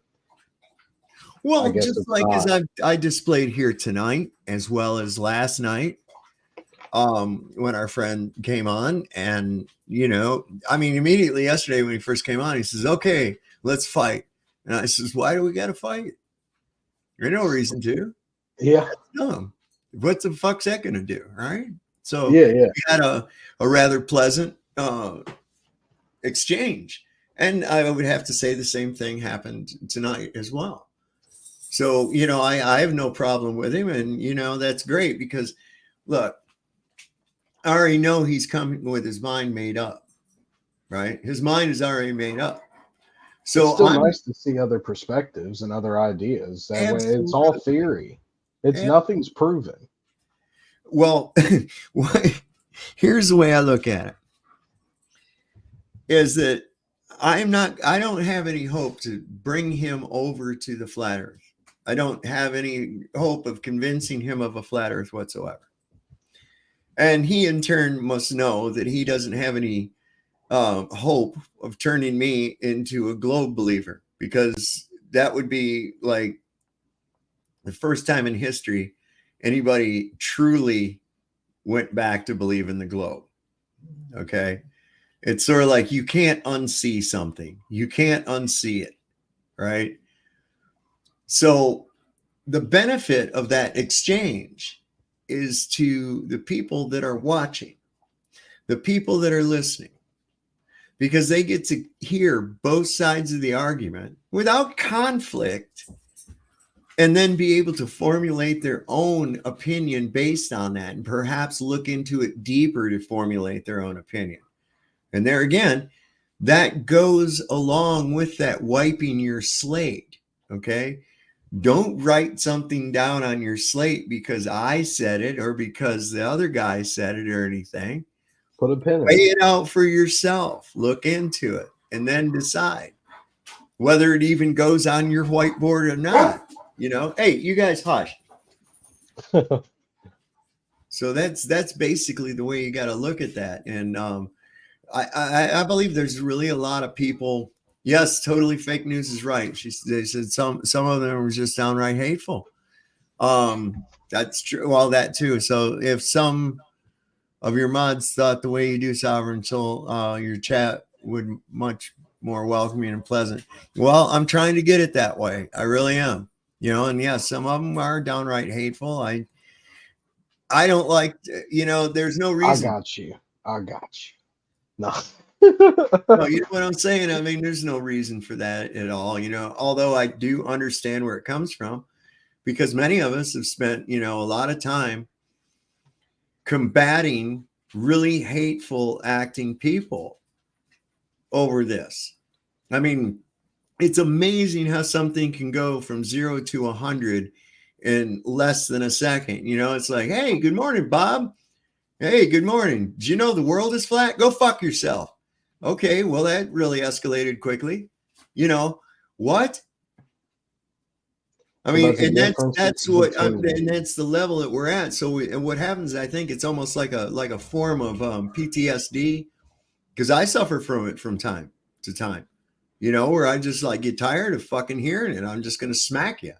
well, just like as I displayed here tonight, as well as last night, when our friend came on, and you know, I mean, immediately yesterday when he first came on, he says, "Okay, let's fight." And I says, "Why do we got to fight? There's no reason to." Yeah. No. What the fuck's that going to do, right? So yeah. We had a rather pleasant exchange, and I would have to say the same thing happened tonight as well. So, you know, I have no problem with him, and you know, that's great because look, I already know he's coming with his mind made up, right? His mind is already made up. So it's still nice to see other perspectives and other ideas. That way, it's all theory. It's nothing's proven. Well, here's the way I look at it: is that I don't have any hope to bring him over to the flat Earth. I don't have any hope of convincing him of a flat Earth whatsoever. And he, in turn, must know that he doesn't have any hope of turning me into a globe believer, because that would be like the first time in history anybody truly went back to believe in the globe. Okay. It's sort of like you can't unsee something. You can't unsee it. Right. So the benefit of that exchange is to the people that are watching, the people that are listening, because they get to hear both sides of the argument without conflict, and then be able to formulate their own opinion based on that, and perhaps look into it deeper to formulate their own opinion. And there again, that goes along with that wiping your slate. Okay. Don't write something down on your slate because I said it or because the other guy said it or anything. Put a pin in Weigh it out for yourself. Look into it and then decide whether it even goes on your whiteboard or not. You know, hey, you guys hush. So that's basically the way you got to look at that. And I believe there's really a lot of people. Yes, totally fake news is right. They said some of them were just downright hateful. That's true. Well, that too. So if some of your mods thought the way you do Sovereign Soul, your chat would much more welcoming and pleasant. Well, I'm trying to get it that way. I really am. You know, and yes, some of them are downright hateful. I don't like, you know, there's no reason. I got you. No. No, you know what I'm saying? I mean, there's no reason for that at all, you know, although I do understand where it comes from, because many of us have spent, you know, a lot of time combating really hateful acting people over this. I mean, it's amazing how something can go from 0 to 100 in less than a second. You know, it's like, hey, good morning, Bob. Hey, good morning. Did you know the world is flat? Go fuck yourself. Okay, well, that really escalated quickly. You know, what? I Well, mean, that's a and difference that's what, between. and that's the level that we're at. So, and what happens? I think it's almost like a form of PTSD, because I suffer from it from time to time. You know, where I just like get tired of fucking hearing it. I'm just going to smack you,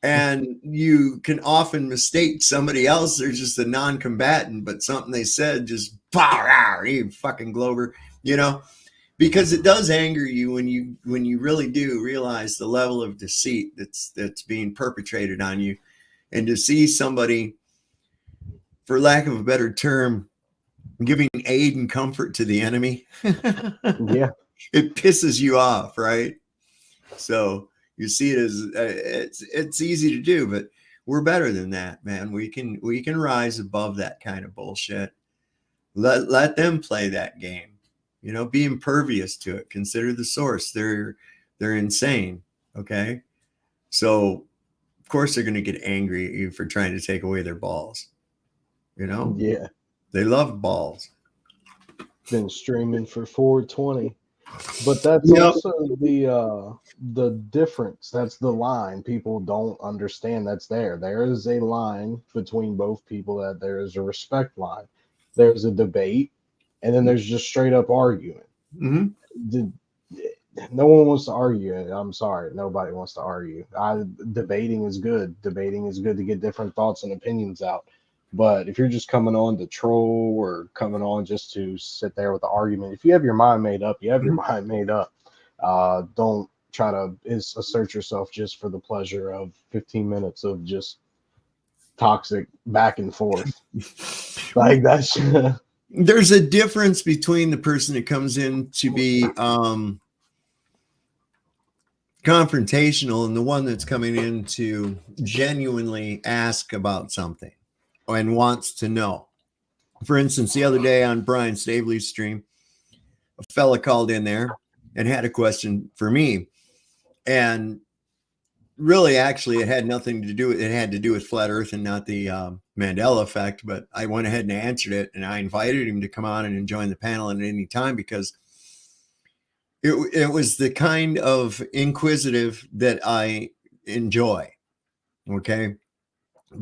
and you can often mistake somebody else. They're just a non-combatant, but something they said just you fucking Glover. You know, because it does anger you when you really do realize the level of deceit that's being perpetrated on you, and to see somebody, for lack of a better term, giving aid and comfort to the enemy. Yeah, it pisses you off, right? So you see it as it's easy to do, but we're better than that, man. We can rise above that kind of bullshit. Let them play that game. You know, be impervious to it. Consider the source. They're insane. Okay. So of course they're gonna get angry at you for trying to take away their balls. You know? yeah. They love balls. Been streaming for 420. But that's Yep. also the difference. That's the line people don't understand that's there. There is a line between both people, that there is a respect line. There's a debate, and then there's just straight up arguing. Mm-hmm. No one wants to argue. I'm sorry, nobody wants to argue. Debating is good. Debating is good to get different thoughts and opinions out. But if you're just coming on to troll or coming on just to sit there with the argument, if you have your mind made up, you have your mind made up. Don't try to assert yourself just for the pleasure of 15 minutes of just toxic back and forth. Like that's There's a difference between the person that comes in to be confrontational and the one that's coming in to genuinely ask about something and wants to know. For instance, the other day on Brian Staveley's stream, a fella called in there and had a question for me. And really, actually, it had nothing to do with it. Had to do with flat Earth and not the Mandela effect. But I went ahead and answered it, and I invited him to come on and join the panel at any time, because it was the kind of inquisitive that I enjoy. Okay,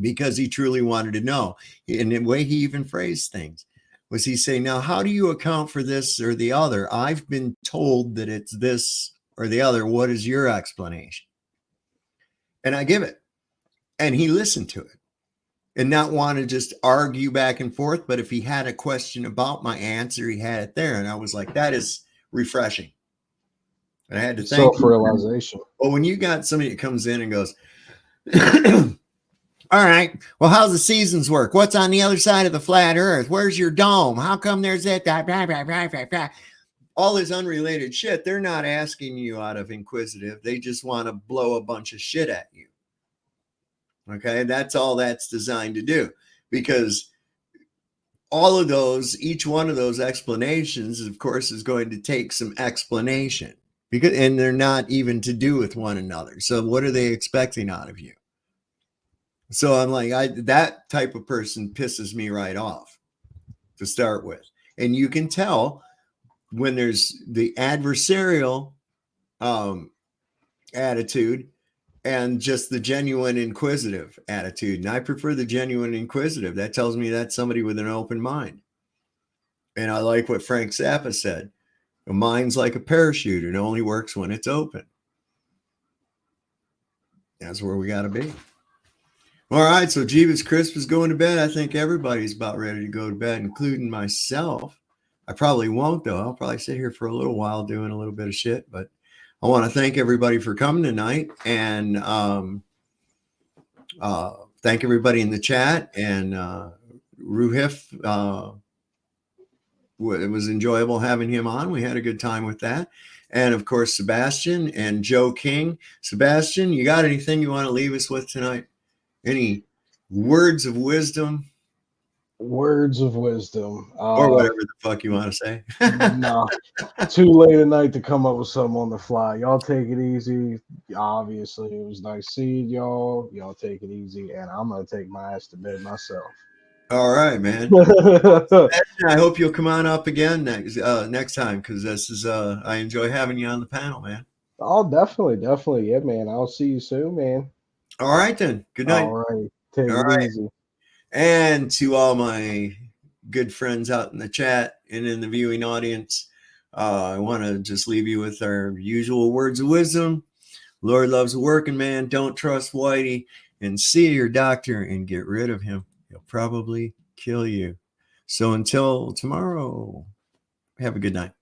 because he truly wanted to know. And the way he even phrased things was, he say, now, how do you account for this or the other? I've been told that it's this or the other. What is your explanation? And I give it. And he listened to it and not want to just argue back and forth. But if he had a question about my answer, he had it there. And I was like, that is refreshing. And I had to thank self-realization. Well, when you got somebody that comes in and goes, all right, well, how's the seasons work? What's on the other side of the flat Earth? Where's your dome? How come there's that? Blah, blah, blah, blah, blah, blah. All this unrelated shit. They're not asking you out of inquisitive. They just want to blow a bunch of shit at you. Okay, that's all that's designed to do, because all of those, each one of those explanations, of course, is going to take some explanation, because, and they're not even to do with one another. So what are they expecting out of you? So I'm like, that type of person pisses me right off to start with. And you can tell when there's the adversarial attitude and just the genuine inquisitive attitude. And I prefer the genuine inquisitive. That tells me that's somebody with an open mind. And I like what Frank Zappa said. A mind's like a parachute. It only works when it's open. That's where we got to be. All right. So Jeeves Crisp is going to bed. I think everybody's about ready to go to bed, including myself. I probably won't, though. I'll probably sit here for a little while doing a little bit of shit. But I want to thank everybody for coming tonight, and thank everybody in the chat. And Ruhif, it was enjoyable having him on. We had a good time with that. And of course, Sebastian and Joe King. Sebastian, you got anything you want to leave us with tonight? Any words of wisdom? Words of wisdom. Or whatever the fuck you want to say. No, too late at night to come up with something on the fly. Y'all take it easy. Obviously, it was nice seeing y'all. Y'all take it easy, and I'm gonna take my ass to bed myself. All right, man. I hope you'll come on up again next time, because this is I enjoy having you on the panel, man. Oh, definitely. Yeah, man. I'll see you soon, man. All right, then. Good night. All right. Take All it right. easy. And to all my good friends out in the chat and in the viewing audience, I want to just leave you with our usual words of wisdom. Lord loves a working man. Don't trust Whitey, and see your doctor and get rid of him. He'll probably kill you. So until tomorrow, have a good night.